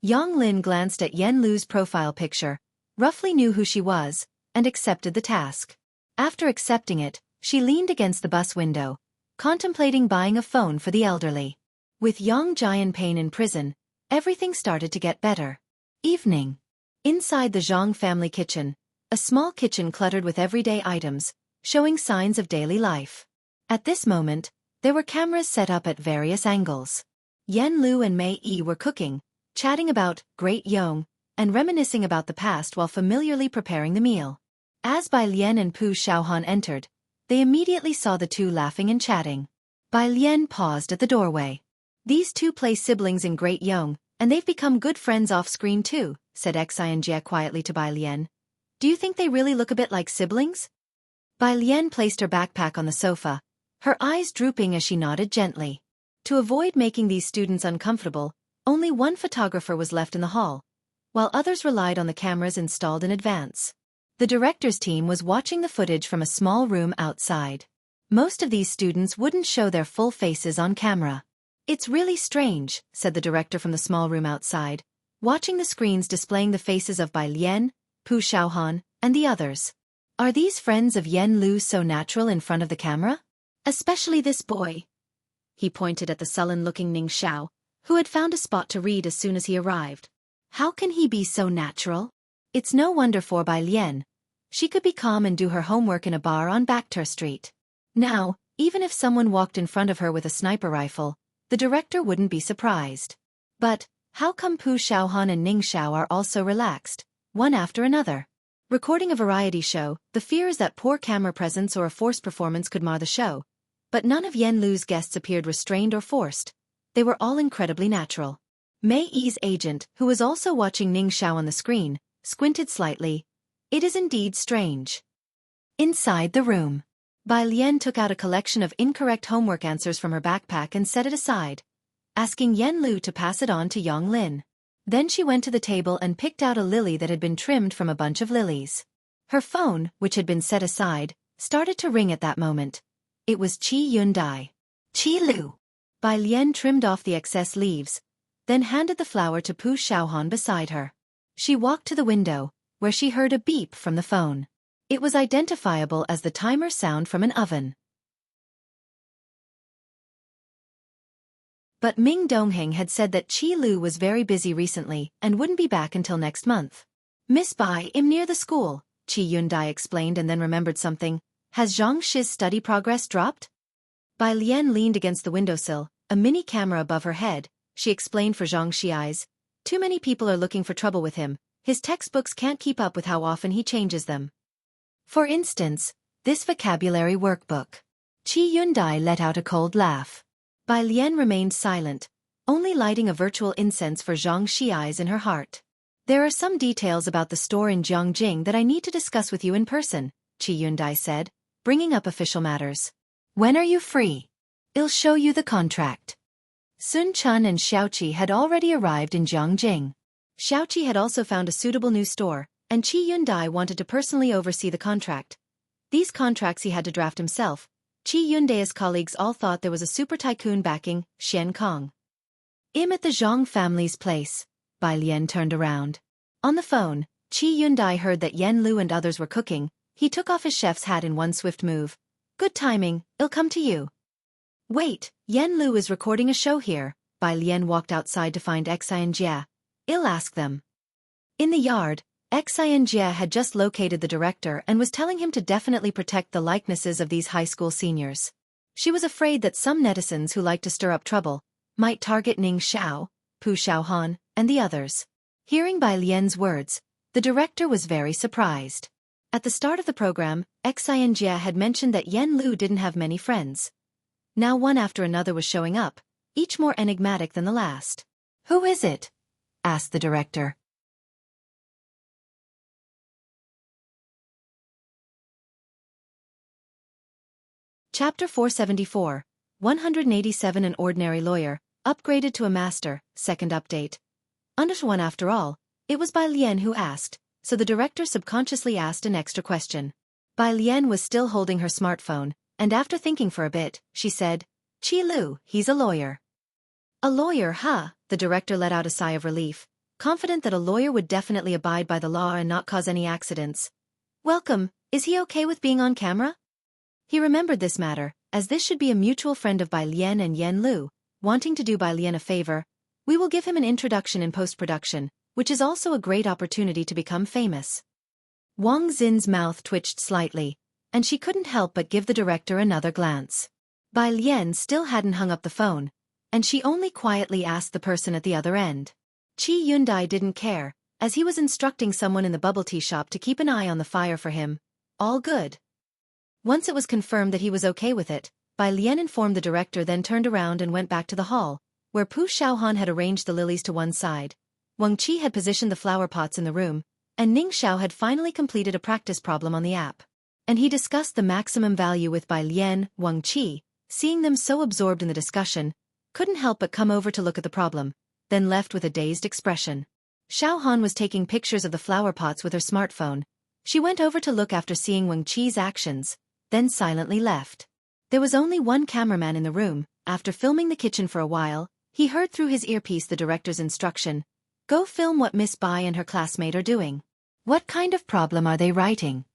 Yang Lin glanced at Yen Lu's profile picture, roughly knew who she was, and accepted the task. After accepting it, she leaned against the bus window, contemplating buying a phone for the elderly. With Yang Jianpain in prison, everything started to get better. Evening. Inside the Zhang family kitchen, a small kitchen cluttered with everyday items, showing signs of daily life. At this moment, there were cameras set up at various angles. Yen Lu and Mei Yi were cooking, chatting about Great Yong, and reminiscing about the past while familiarly preparing the meal. As Bai Lian and Pu Xiaohan entered, they immediately saw the two laughing and chatting. Bai Lian paused at the doorway. These two play siblings in Great Yong, and they've become good friends off-screen too, said Xianxia quietly to Bai Lian. Do you think they really look a bit like siblings? Bai Lian placed her backpack on the sofa, her eyes drooping as she nodded gently. To avoid making these students uncomfortable, only one photographer was left in the hall, while others relied on the cameras installed in advance. The director's team was watching the footage from a small room outside. Most of these students wouldn't show their full faces on camera. It's really strange, said the director from the small room outside, watching the screens displaying the faces of Bai Lian, Pu Xiaohan, and the others. Are these friends of Yen Lu so natural in front of the camera? Especially this boy. He pointed at the sullen-looking Ning Xiao, who had found a spot to read as soon as he arrived. How can he be so natural? It's no wonder for Bai Lian. She could be calm and do her homework in a bar on Bakhtar Street. Now, even if someone walked in front of her with a sniper rifle, the director wouldn't be surprised. But, how come Pu Xiaohan and Ning Xiao are all so relaxed, one after another? Recording a variety show, the fear is that poor camera presence or a forced performance could mar the show. But none of Yen Lu's guests appeared restrained or forced. They were all incredibly natural. Mei Yi's agent, who was also watching Ning Xiao on the screen, squinted slightly. It is indeed strange. Inside the room, Bai Lian took out a collection of incorrect homework answers from her backpack and set it aside, asking Yen Lu to pass it on to Yang Lin. Then she went to the table and picked out a lily that had been trimmed from a bunch of lilies. Her phone, which had been set aside, started to ring at that moment. It was Qi Yundai. Qi Lu. Bai Lian trimmed off the excess leaves, then handed the flower to Pu Xiaohan beside her. She walked to the window, where she heard a beep from the phone. It was identifiable as the timer sound from an oven. But Ming Dongheng had said that Qi Lu was very busy recently and wouldn't be back until next month. Miss Bai, I'm near the school, Qi Yundai explained and then remembered something. Has Xianxia's study progress dropped? Bai Lian leaned against the windowsill, a mini camera above her head. She explained for Xianxia's. Too many people are looking for trouble with him. His textbooks can't keep up with how often he changes them. For instance, this vocabulary workbook. Qi Yundai let out a cold laugh. Bai Lian remained silent, only lighting a virtual incense for Xianxia's in her heart. There are some details about the store in Jiangjing that I need to discuss with you in person, Qi Yundai said, bringing up official matters. When are you free? I'll show you the contract. Sun Chun and Xiaoqi had already arrived in Jiangjing. Xiaoqi had also found a suitable new store, and Qi Yundai wanted to personally oversee the contract. These contracts he had to draft himself. Qi Yundai's colleagues all thought there was a super tycoon backing Shen Kong. I'm at the Zhang family's place. Bai Lian turned around. On the phone, Qi Yundai heard that Yan Lu and others were cooking. He took off his chef's hat in one swift move. Good timing, I'll come to you. Wait, Yan Lu is recording a show here. Bai Lian walked outside to find Xianxia. I'll ask them. In the yard, Xianxia had just located the director and was telling him to definitely protect the likenesses of these high school seniors. She was afraid that some netizens who like to stir up trouble might target Ning Xiao, Pu Xiaohan, and the others. Hearing Bai Lian's words, the director was very surprised. At the start of the program, Xianxia had mentioned that Yan Lu didn't have many friends. Now one after another was showing up, each more enigmatic than the last. Who is it? Asked the director. Chapter 474, 187. An ordinary lawyer, upgraded to a master, second update. One after all, it was Bai Lian who asked, so the director subconsciously asked an extra question. Bai Lian was still holding her smartphone, and after thinking for a bit, she said, Qi Lu, he's a lawyer. A lawyer, huh? The director let out a sigh of relief, confident that a lawyer would definitely abide by the law and not cause any accidents. Welcome, is he okay with being on camera? He remembered this matter, as this should be a mutual friend of Bai Lian and Yan Lu, wanting to do Bai Lian a favor. We will give him an introduction in post-production, which is also a great opportunity to become famous. Wang Xin's mouth twitched slightly, and she couldn't help but give the director another glance. Bai Lian still hadn't hung up the phone, and she only quietly asked the person at the other end. Qi Yundai didn't care, as he was instructing someone in the bubble tea shop to keep an eye on the fire for him. All good. Once it was confirmed that he was okay with it, Bai Lian informed the director, then turned around and went back to the hall, where Pu Xiaohan had arranged the lilies to one side. Wang Qi had positioned the flower pots in the room, and Ning Xiao had finally completed a practice problem on the app. And he discussed the maximum value with Bai Lian. Wang Qi, seeing them so absorbed in the discussion, couldn't help but come over to look at the problem, then left with a dazed expression. Xiaohan was taking pictures of the flower pots with her smartphone. She went over to look after seeing Wang Qi's actions, then silently left. There was only one cameraman in the room. After filming the kitchen for a while, he heard through his earpiece the director's instruction. Go film what Miss Bai and her classmate are doing. What kind of problem are they writing?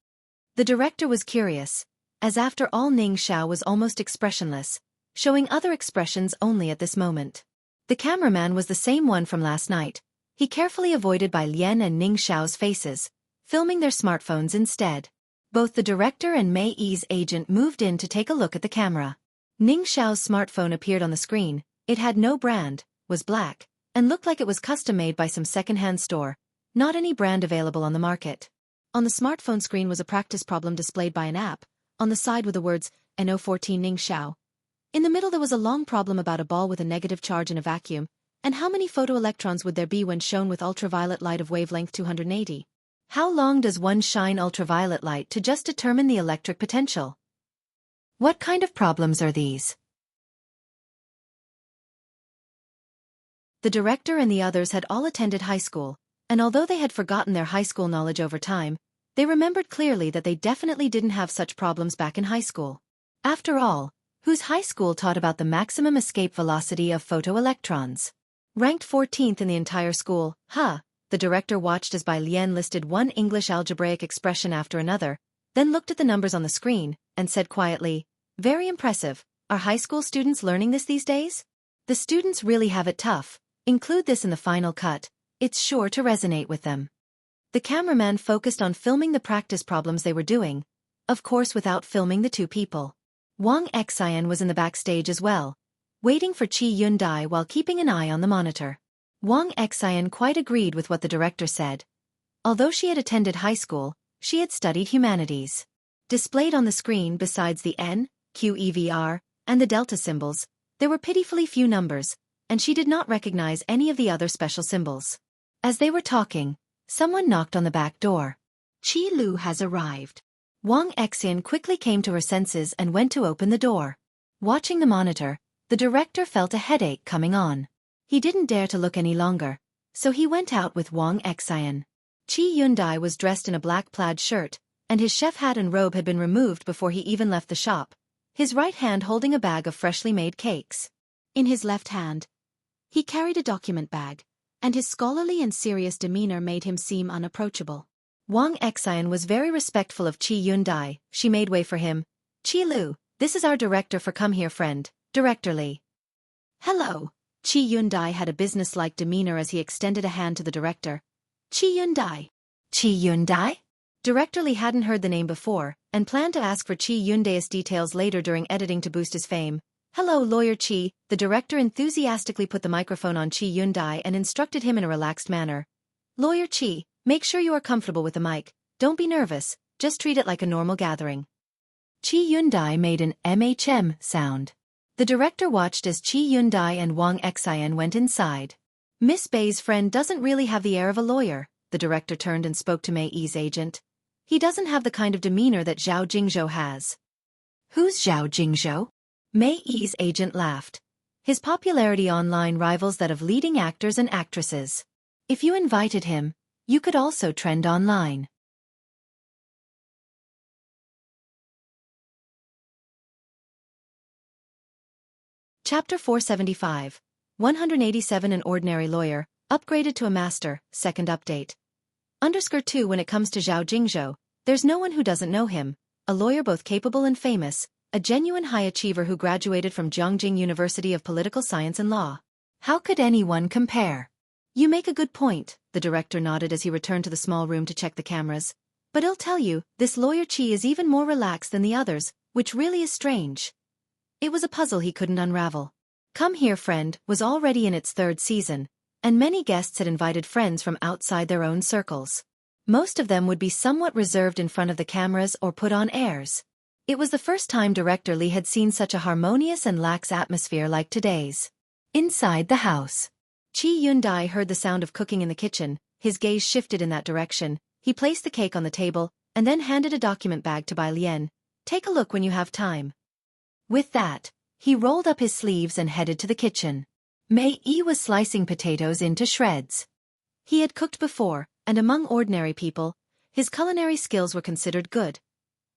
The director was curious, as after all Ning Xiao was almost expressionless, showing other expressions only at this moment. The cameraman was the same one from last night. He carefully avoided Bai Lian and Ning Xiao's faces, filming their smartphones instead. Both the director and Mei Yi's agent moved in to take a look at the camera. Ning Xiao's smartphone appeared on the screen. It had no brand, was black, and looked like it was custom-made by some second-hand store, not any brand available on the market. On the smartphone screen was a practice problem displayed by an app. On the side were the words, NO14 Ning Xiao. In the middle there was a long problem about a ball with a negative charge in a vacuum, and how many photoelectrons would there be when shown with ultraviolet light of wavelength 280? How long does one shine ultraviolet light to just determine the electric potential? What kind of problems are these? The director and the others had all attended high school, and although they had forgotten their high school knowledge over time, they remembered clearly that they definitely didn't have such problems back in high school. After all, whose high school taught about the maximum escape velocity of photoelectrons? Ranked 14th in the entire school, huh? The director watched as Bai Lian listed one English algebraic expression after another, then looked at the numbers on the screen, and said quietly, very impressive. Are high school students learning this these days? The students really have it tough. Include this in the final cut. It's sure to resonate with them. The cameraman focused on filming the practice problems they were doing, of course without filming the two people. Wang Xian was in the backstage as well, waiting for Qi Yundai while keeping an eye on the monitor. Wang Xian quite agreed with what the director said. Although she had attended high school, she had studied humanities. Displayed on the screen besides the N, Q, EVR, and the delta symbols, there were pitifully few numbers, and she did not recognize any of the other special symbols. As they were talking, someone knocked on the back door. Qi Lu has arrived. Wang Xian quickly came to her senses and went to open the door. Watching the monitor, the director felt a headache coming on. He didn't dare to look any longer, so he went out with Wang Xian. Qi Yundai was dressed in a black plaid shirt, and his chef hat and robe had been removed before he even left the shop, his right hand holding a bag of freshly made cakes. In his left hand, He carried a document bag, and his scholarly and serious demeanor made him seem unapproachable. Wang Xian was very respectful of Qi Yundai. She made way for him. "Qi Lu, this is our director for come here friend, Director Li." "Hello." Qi Yundai had a businesslike demeanor as he extended a hand to the director. "Qi Yundai." "Qi Yundai?" Director Li hadn't heard the name before, and planned to ask for Qi Yundai's details later during editing to boost his fame. "Hello, Lawyer Qi." The director enthusiastically put the microphone on Qi Yundai and instructed him in a relaxed manner. "Lawyer Qi, make sure you are comfortable with the mic. Don't be nervous, just treat it like a normal gathering." Qi Yundai made an MHM sound. The director watched as Qi Yundai and Wang Xian went inside. "Miss Bei's friend doesn't really have the air of a lawyer." The director turned and spoke to Mei Yi's agent. "He doesn't have the kind of demeanor that Zhao Jingzhou has." "Who's Zhao Jingzhou?" Mei Yi's agent laughed. "His popularity online rivals that of leading actors and actresses. If you invited him, you could also trend online." Chapter 475. 187 An ordinary lawyer, upgraded to a master, second update. _2 When it comes to Zhao Jingzhou, there's no one who doesn't know him, a lawyer both capable and famous, a genuine high achiever who graduated from Jianghu University of Political Science and Law. How could anyone compare? You make a good point, the director nodded as he returned to the small room to check the cameras. But I'll tell you, this lawyer Qi is even more relaxed than the others, which really is strange. It was a puzzle he couldn't unravel. Come Here Friend was already in its third season, and many guests had invited friends from outside their own circles. Most of them would be somewhat reserved in front of the cameras or put on airs. It was the first time Director Li had seen such a harmonious and lax atmosphere like today's. Inside the house, Qi Yundai heard the sound of cooking in the kitchen. His gaze shifted in that direction. He placed the cake on the table, and then handed a document bag to Bai Lian. "Take a look when you have time." With that, he rolled up his sleeves and headed to the kitchen. Mei Yi was slicing potatoes into shreds. He had cooked before, and among ordinary people, his culinary skills were considered good.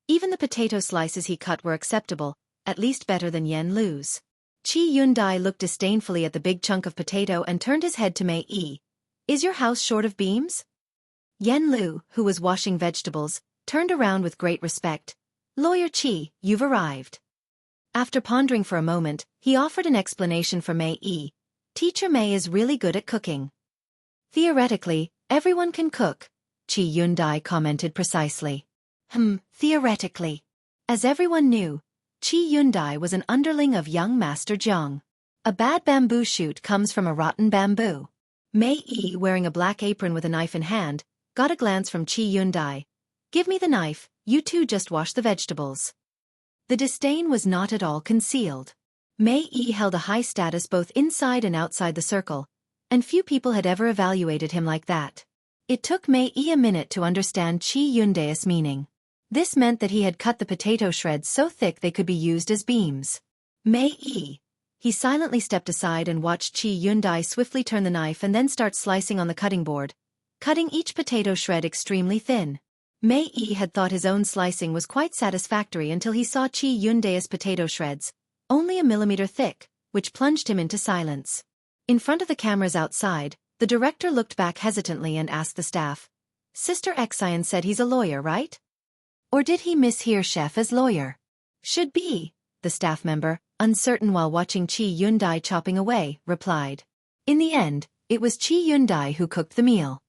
Even the potato slices he cut were acceptable, at least better than Yan Lu's. Qi Yundai looked disdainfully at the big chunk of potato and turned his head to Mei Yi. "Is your house short of beams?" Yan Lu, who was washing vegetables, turned around with great respect. "Lawyer Qi, you've arrived." After pondering for a moment, he offered an explanation for Mei Yi. "Teacher Mei is really good at cooking." "Theoretically, everyone can cook," Qi Yundai commented precisely. Theoretically. As everyone knew, Qi Yundai was an underling of young Master Jiang. A bad bamboo shoot comes from a rotten bamboo. Mei Yi, wearing a black apron with a knife in hand, got a glance from Qi Yundai. "Give me the knife, you two just wash the vegetables." The disdain was not at all concealed. Mei Yi held a high status both inside and outside the circle, and few people had ever evaluated him like that. It took Mei Yi a minute to understand Qi Yundai's meaning. This meant that he had cut the potato shreds so thick they could be used as beams. Mei Yi. He silently stepped aside and watched Qi Yundai swiftly turn the knife and then start slicing on the cutting board, cutting each potato shred extremely thin. Mei Yi had thought his own slicing was quite satisfactory until he saw Qi Yundai's potato shreds, only a millimeter thick, which plunged him into silence. In front of the cameras outside, the director looked back hesitantly and asked the staff. "Sister Xian said he's a lawyer, right? Or did he mishear chef as lawyer?" "Should be," the staff member, uncertain while watching Qi Yundai chopping away, replied. In the end, it was Qi Yundai who cooked the meal.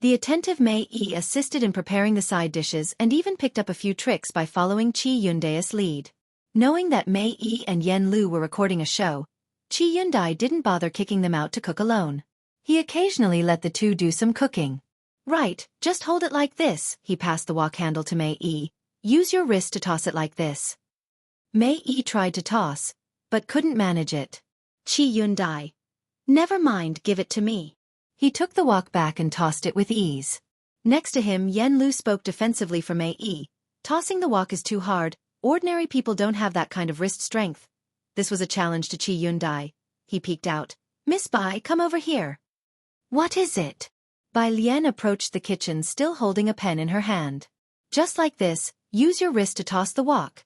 The attentive Mei Yi assisted in preparing the side dishes and even picked up a few tricks by following Qi Yundai's lead. Knowing that Mei Yi and Yan Lu were recording a show, Qi Yundai didn't bother kicking them out to cook alone. He occasionally let the two do some cooking. "Right, just hold it like this," he passed the wok handle to Mei Yi. "Use your wrist to toss it like this." Mei Yi tried to toss, but couldn't manage it. Qi Yundai. "Never mind, give it to me." He took the wok back and tossed it with ease. Next to him, Yan Lu spoke defensively for Mei Yi. "Tossing the wok is too hard, ordinary people don't have that kind of wrist strength." This was a challenge to Qi Yundai. He peeked out. "Miss Bai, come over here." "What is it?" Bai Lian approached the kitchen still holding a pen in her hand. "Just like this, use your wrist to toss the wok."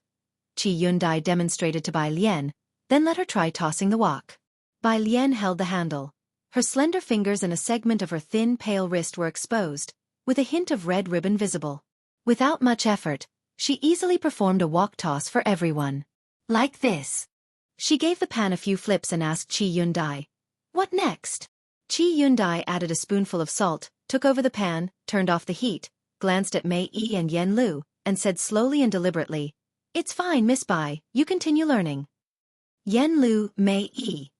Qi Yundai demonstrated to Bai Lian, then let her try tossing the wok. Bai Lian held the handle. Her slender fingers and a segment of her thin, pale wrist were exposed, with a hint of red ribbon visible. Without much effort, she easily performed a wok toss for everyone. Like this. She gave the pan a few flips and asked Qi Yundai, "What next?" Qi Yundai added a spoonful of salt, took over the pan, turned off the heat, glanced at Mei Yi and Yen Lu, and said slowly and deliberately, "It's fine, Miss Bai, you continue learning." Yen Lu, Mei Yi.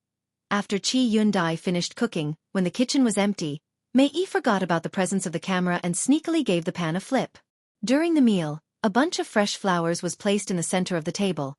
After Qi Yundai finished cooking, when the kitchen was empty, Mei Yi forgot about the presence of the camera and sneakily gave the pan a flip. During the meal, a bunch of fresh flowers was placed in the center of the table,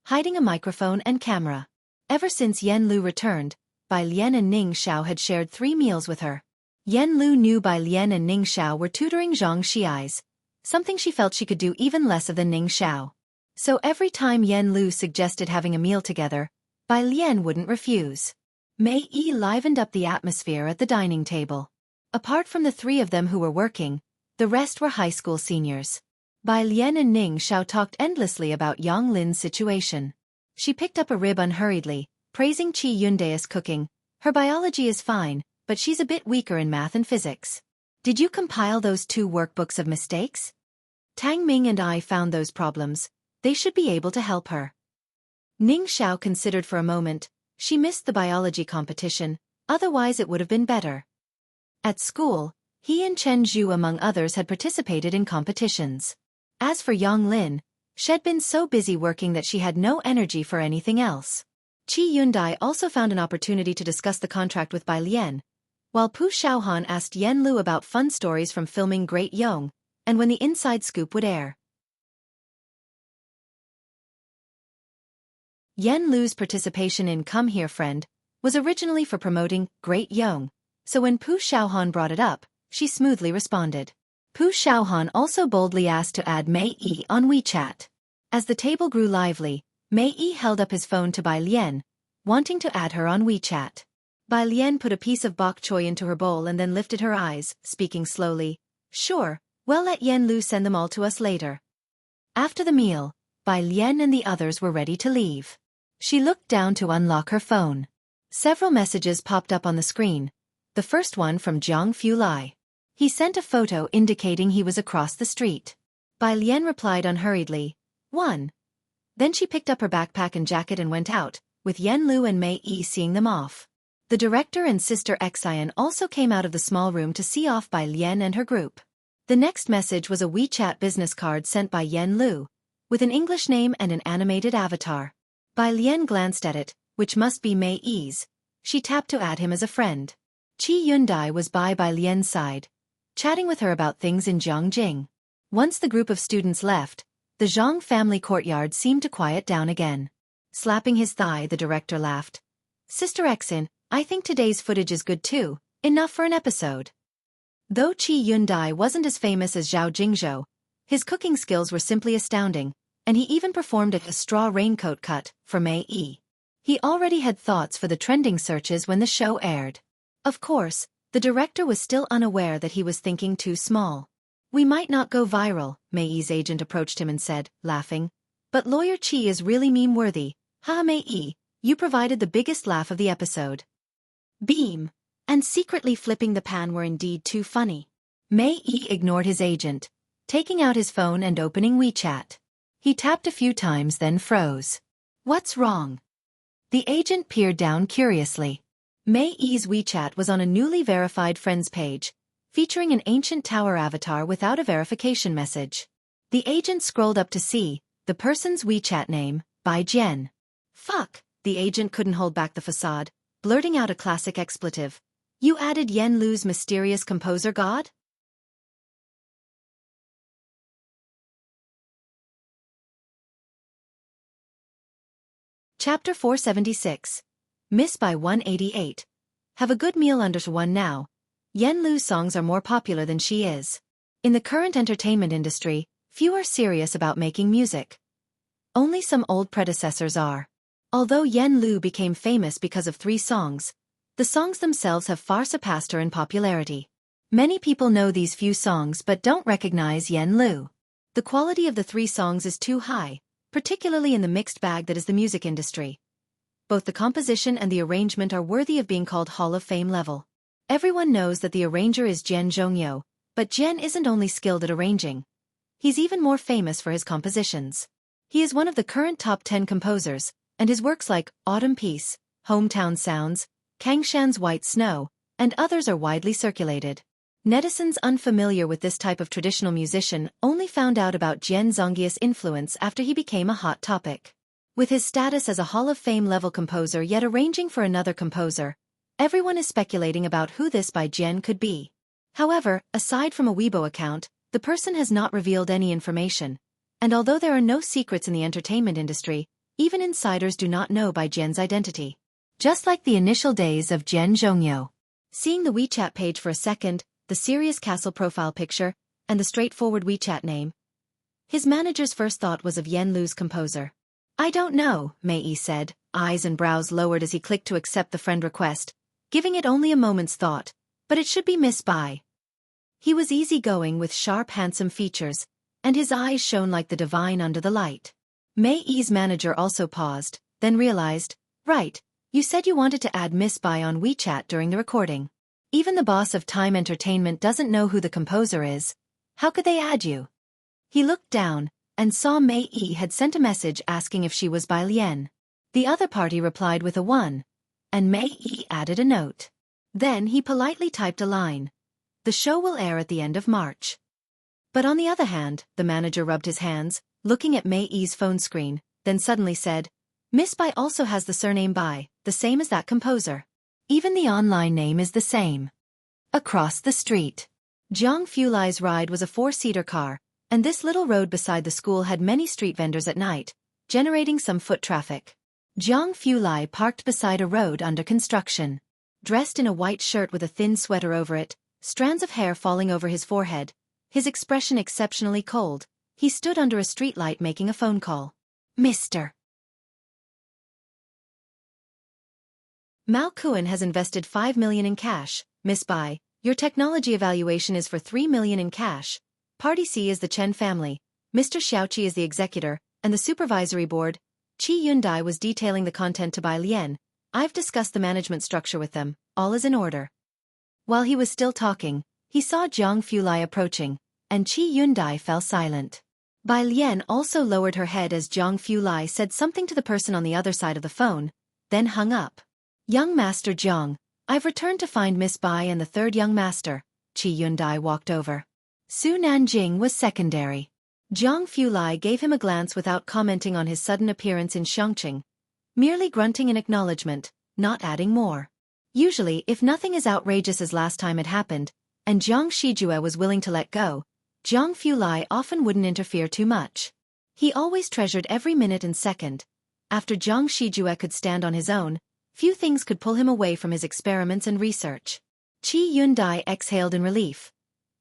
hiding a microphone and camera. Ever since Yen Lu returned, Bai Lian and Ning Xiao had shared 3 meals with her. Yen Lu knew Bai Lian and Ning Xiao were tutoring Xianxia, something she felt she could do even less of than Ning Xiao. So every time Yen Lu suggested having a meal together, Bai Lian wouldn't refuse. Mei Yi livened up the atmosphere at the dining table. Apart from the 3 of them who were working, the rest were high school seniors. Bai Lian and Ning Xiao talked endlessly about Yang Lin's situation. She picked up a rib unhurriedly, praising Qi Yundai's cooking. "Her biology is fine, but she's a bit weaker in math and physics. Did you compile those 2 workbooks of mistakes? Tang Ming and I found those problems. They should be able to help her." Ning Xiao considered for a moment. She missed the biology competition, otherwise it would have been better. At school, he and Chen Zhu among others had participated in competitions. As for Yang Lin, she'd been so busy working that she had no energy for anything else. Qi Yundai also found an opportunity to discuss the contract with Bai Lian, while Pu Xiaohan asked Yen Lu about fun stories from filming Great Yong, and when the inside scoop would air. Yen Lu's participation in Come Here Friend was originally for promoting Great Yong, so when Pu Xiaohan brought it up, she smoothly responded. Pu Xiaohan also boldly asked to add Mei Yi on WeChat. As the table grew lively, Mei Yi held up his phone to Bai Lian, wanting to add her on WeChat. Bai Lian put a piece of bok choy into her bowl and then lifted her eyes, speaking slowly. "Sure, we'll let Yen Lu send them all to us later." After the meal, Bai Lian and the others were ready to leave. She looked down to unlock her phone. Several messages popped up on the screen. The first one from Jianghu Lai. He sent a photo indicating he was across the street. Bai Lian replied unhurriedly, "1." Then she picked up her backpack and jacket and went out, with Yen Lu and Mei Yi seeing them off. The director and Sister Xian also came out of the small room to see off Bai Lian and her group. The next message was a WeChat business card sent by Yen Lu, with an English name and an animated avatar. Bai Lian glanced at it, which must be Mei Yi's. She tapped to add him as a friend. Qi Yundai was by Bai Lian's side, chatting with her about things in Jianghu. Once the group of students left, the Zhang family courtyard seemed to quiet down again. Slapping his thigh, the director laughed. "Sister Xin, I think today's footage is good too, enough for an episode." Though Qi Yundai wasn't as famous as Zhao Jingzhou, his cooking skills were simply astounding, and he even performed a straw raincoat cut for Mei Yi. He already had thoughts for the trending searches when the show aired. Of course, the director was still unaware that he was thinking too small. "We might not go viral," Mei Yi's agent approached him and said, laughing. "But Lawyer Qi is really meme-worthy. Ha, Mei Yi, you provided the biggest laugh of the episode." Beam. And secretly flipping the pan were indeed too funny. Mei Yi ignored his agent, taking out his phone and opening WeChat. He tapped a few times then froze. "What's wrong?" The agent peered down curiously. Mei Yi's WeChat was on a newly verified friends page, featuring an ancient tower avatar without a verification message. The agent scrolled up to see the person's WeChat name, Bai Jian. "Fuck," the agent couldn't hold back the facade, blurting out a classic expletive. "You added Yen Lu's mysterious composer god?" Chapter 476. Miss by 188. Have a good meal under one now. Yen Lu's songs are more popular than she is. In the current entertainment industry, few are serious about making music. Only some old predecessors are. Although Yen Lu became famous because of 3 songs, the songs themselves have far surpassed her in popularity. Many people know these few songs but don't recognize Yen Lu. The quality of the 3 songs is too high, particularly in the mixed bag that is the music industry. Both the composition and the arrangement are worthy of being called Hall of Fame level. Everyone knows that the arranger is Jian Zhongyo, but Jian isn't only skilled at arranging. He's even more famous for his compositions. He is one of the current top 10 composers, and his works like Autumn Peace, Hometown Sounds, Kangshan's White Snow, and others are widely circulated. Netizens unfamiliar with this type of traditional musician only found out about Jian Zhongyi's influence after he became a hot topic. With his status as a Hall of Fame level composer yet arranging for another composer, everyone is speculating about who this by Jian could be. However, aside from a Weibo account, the person has not revealed any information, and although there are no secrets in the entertainment industry, even insiders do not know by Jian's identity. Just like the initial days of Jian Zhongyo. Seeing the WeChat page for a second, the serious castle profile picture, and the straightforward WeChat name, his manager's first thought was of Yen Lu's composer. I don't know, Mei Yi said, eyes and brows lowered as he clicked to accept the friend request, giving it only a moment's thought, but it should be Miss Bai. He was easygoing with sharp handsome features, and his eyes shone like the divine under the light. Mei Yi's manager also paused, then realized, right, you said you wanted to add Miss Bai on WeChat during the recording. Even the boss of Time Entertainment doesn't know who the composer is. How could they add you? He looked down, and saw Mei Yi had sent a message asking if she was Bai Lian. The other party replied with a 1, and Mei Yi added a note. Then he politely typed a line. The show will air at the end of March. But on the other hand, the manager rubbed his hands, looking at Mei Yi's phone screen, then suddenly said, Miss Bai also has the surname Bai, the same as that composer. Even the online name is the same. Across the street. Jiang Fulai's ride was a 4-seater car, and this little road beside the school had many street vendors at night, generating some foot traffic. Jiang Fulai parked beside a road under construction. Dressed in a white shirt with a thin sweater over it, strands of hair falling over his forehead, his expression exceptionally cold, he stood under a streetlight making a phone call. Mr. Mao Kuan has invested 5 million in cash. Miss Bai, your technology evaluation is for 3 million in cash. Party C is the Chen family, Mr. Xiaoqi is the executor, and the supervisory board. Qi Yundai was detailing the content to Bai Lian. I've discussed the management structure with them, all is in order. While he was still talking, he saw Jiang Fulai approaching, and Qi Yundai fell silent. Bai Lian also lowered her head as Jiang Fulai said something to the person on the other side of the phone, then hung up. Young Master Jiang, I've returned to find Miss Bai and the third young master. Qi Yundai walked over. Su Nanjing was secondary. Jiang Fulai gave him a glance without commenting on his sudden appearance in Xianxia, merely grunting in acknowledgement, not adding more. Usually, if nothing as outrageous as last time had happened, and Jiang Shijue was willing to let go, Jiang Fulai often wouldn't interfere too much. He always treasured every minute and second. After Jiang Shijue could stand on his own, few things could pull him away from his experiments and research. Qi Yundai exhaled in relief.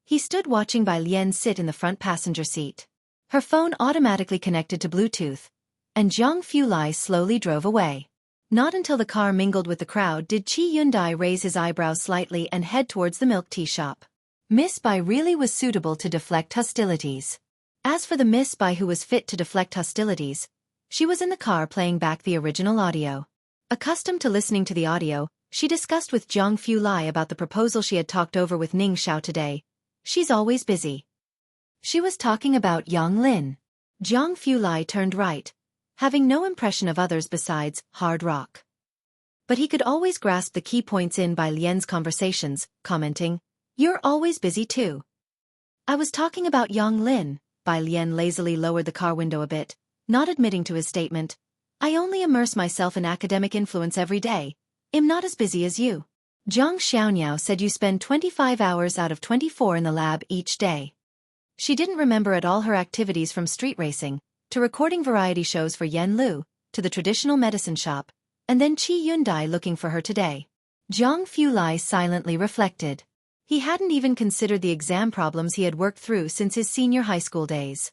He stood watching Bai Lian sit in the front passenger seat. Her phone automatically connected to Bluetooth, and Jiang Fulai slowly drove away. Not until the car mingled with the crowd did Qi Yundai raise his eyebrows slightly and head towards the milk tea shop. Miss Bai really was suitable to deflect hostilities. As for the Miss Bai who was fit to deflect hostilities, she was in the car playing back the original audio. Accustomed to listening to the audio, she discussed with Jiang Fulai about the proposal she had talked over with Ning Xiao today. She's always busy. She was talking about Yang Lin. Jiang Fulai turned right, having no impression of others besides hard rock. But he could always grasp the key points in Bai Lian's conversations, commenting, You're always busy too. I was talking about Yang Lin. Bai Lian lazily lowered the car window a bit, not admitting to his statement. I only immerse myself in academic influence every day. I'm not as busy as you. Zhang Xiaoniao said you spend 25 hours out of 24 in the lab each day. She didn't remember at all her activities from street racing, to recording variety shows for Yen Lu, to the traditional medicine shop, and then Qi Yundai looking for her today. Jiang Fulai silently reflected. He hadn't even considered the exam problems he had worked through since his senior high school days.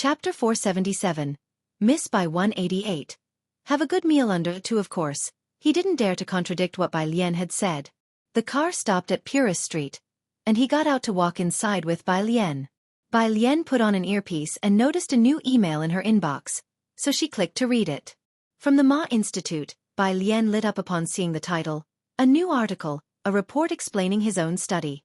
Chapter 477. Miss Bai 188. Have a good meal under two of course. He didn't dare to contradict what Bai Lian had said. The car stopped at Purist Street, and he got out to walk inside with Bai Lian. Bai Lian put on an earpiece and noticed a new email in her inbox, so she clicked to read it. From the Ma Institute, Bai Lian lit up upon seeing the title, a new article, a report explaining his own study.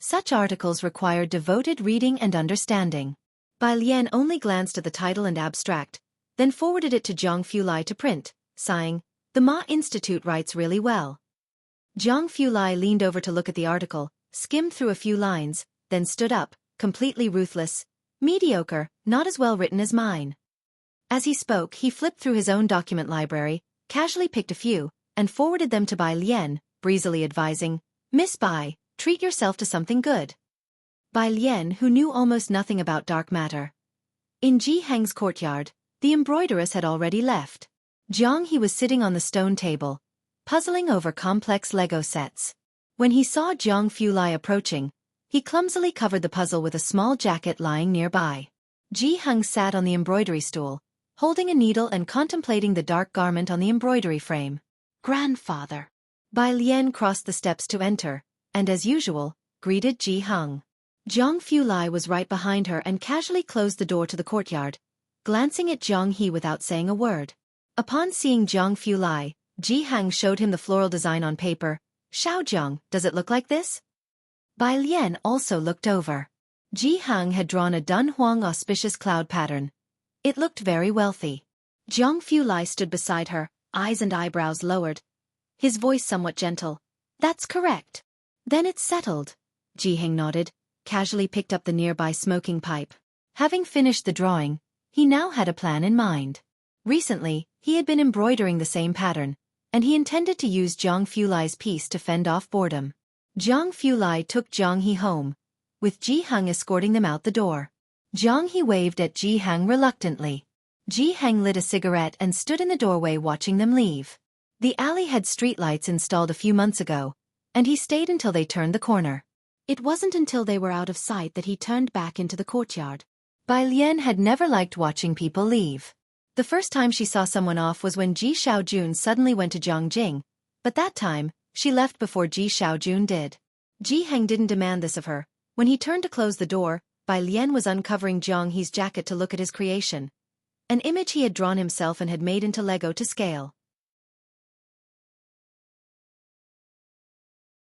Such articles required devoted reading and understanding. Bai Lian only glanced at the title and abstract, then forwarded it to Zhang Fulai to print, sighing, "The Ma Institute writes really well." Zhang Fulai leaned over to look at the article, skimmed through a few lines, then stood up, completely ruthless. "Mediocre, not as well written as mine." As he spoke, he flipped through his own document library, casually picked a few, and forwarded them to Bai Lian, breezily advising, "Miss Bai, treat yourself to something good." Bai Lian, who knew almost nothing about dark matter. In Jianghu's courtyard, the embroideress had already left. Jianghu was sitting on the stone table, puzzling over complex Lego sets. When he saw Zhang Fulai approaching, he clumsily covered the puzzle with a small jacket lying nearby. Jianghu sat on the embroidery stool, holding a needle and contemplating the dark garment on the embroidery frame. "Grandfather." Bai Lian crossed the steps to enter, and as usual, greeted Jianghu. Zhang Fulai was right behind her and casually closed the door to the courtyard, glancing at Jianghu without saying a word. Upon seeing Zhang Fulai, Jianghu showed him the floral design on paper. "Xiaojiang, does it look like this?" Bai Lian also looked over. Jianghu had drawn a Dunhuang auspicious cloud pattern. It looked very wealthy. Zhang Fulai stood beside her, eyes and eyebrows lowered, his voice somewhat gentle. "That's correct." "Then it's settled." Jianghu nodded, casually picked up the nearby smoking pipe. Having finished the drawing, he now had a plan in mind. Recently, he had been embroidering the same pattern, and he intended to use Zhang Fulai's piece to fend off boredom. Zhang Fulai took Jianghu home, with Jianghu escorting them out the door. Jianghu waved at Jianghu reluctantly. Jianghu lit a cigarette and stood in the doorway watching them leave. The alley had streetlights installed a few months ago, and he stayed until they turned the corner. It wasn't until they were out of sight that he turned back into the courtyard. Bai Lian had never liked watching people leave. The first time she saw someone off was when Ji Xiaojun suddenly went to Jiangjing, but that time, she left before Ji Xiaojun did. Jianghu didn't demand this of her. When he turned to close the door, Bai Lian was uncovering Jianghu's jacket to look at his creation. An image he had drawn himself and had made into Lego to scale.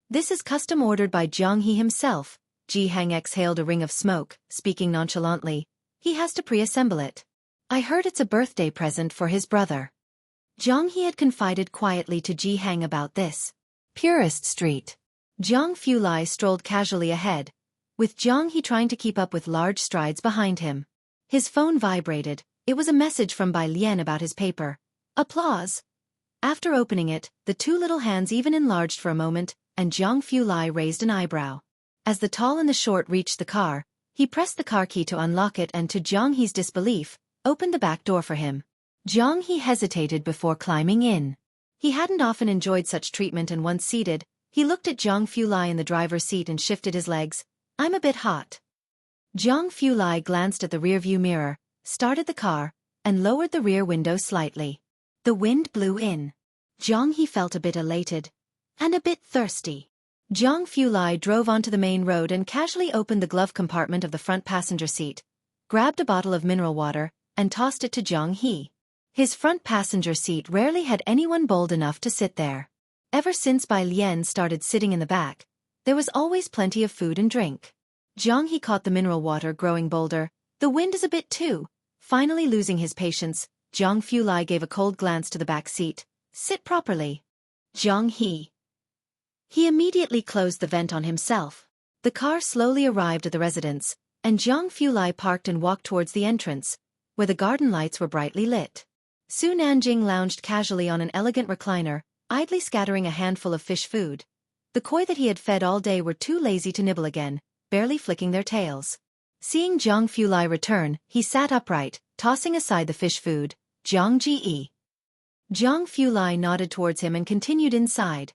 "This is custom ordered by Jianghu himself." Jianghu exhaled a ring of smoke, speaking nonchalantly. "He has to pre-assemble it. I heard it's a birthday present for his brother." Jianghu had confided quietly to Jianghu about this. Purist Street. Zhang Fulai strolled casually ahead, with Jianghu trying to keep up with large strides behind him. His phone vibrated. It was a message from Bai Lian about his paper. Applause. After opening it, the two little hands even enlarged for a moment, and Zhang Fulai raised an eyebrow. As the tall and the short reached the car, he pressed the car key to unlock it and to Jianghu's disbelief, opened the back door for him. Jianghu hesitated before climbing in. He hadn't often enjoyed such treatment, and once seated, he looked at Zhang Fulai in the driver's seat and shifted his legs. "I'm a bit hot." Zhang Fulai glanced at the rearview mirror, started the car, and lowered the rear window slightly. The wind blew in. Jianghu felt a bit elated. And a bit thirsty. Zhang Fulai drove onto the main road and casually opened the glove compartment of the front passenger seat, grabbed a bottle of mineral water, and tossed it to Jianghu. His front passenger seat rarely had anyone bold enough to sit there. Ever since Bai Lian started sitting in the back, there was always plenty of food and drink. Jianghu caught the mineral water growing bolder. "The wind is a bit too." Finally losing his patience, Zhang Fulai gave a cold glance to the back seat. "Sit properly." Jianghu. He immediately closed the vent on himself. The car slowly arrived at the residence, and Zhang Fulai parked and walked towards the entrance, where the garden lights were brightly lit. Su Nanjing lounged casually on an elegant recliner, idly scattering a handful of fish food. The koi that he had fed all day were too lazy to nibble again, barely flicking their tails. Seeing Zhang Fulai return, he sat upright, tossing aside the fish food. "Zhang Ji." Zhang Fulai nodded towards him and continued inside,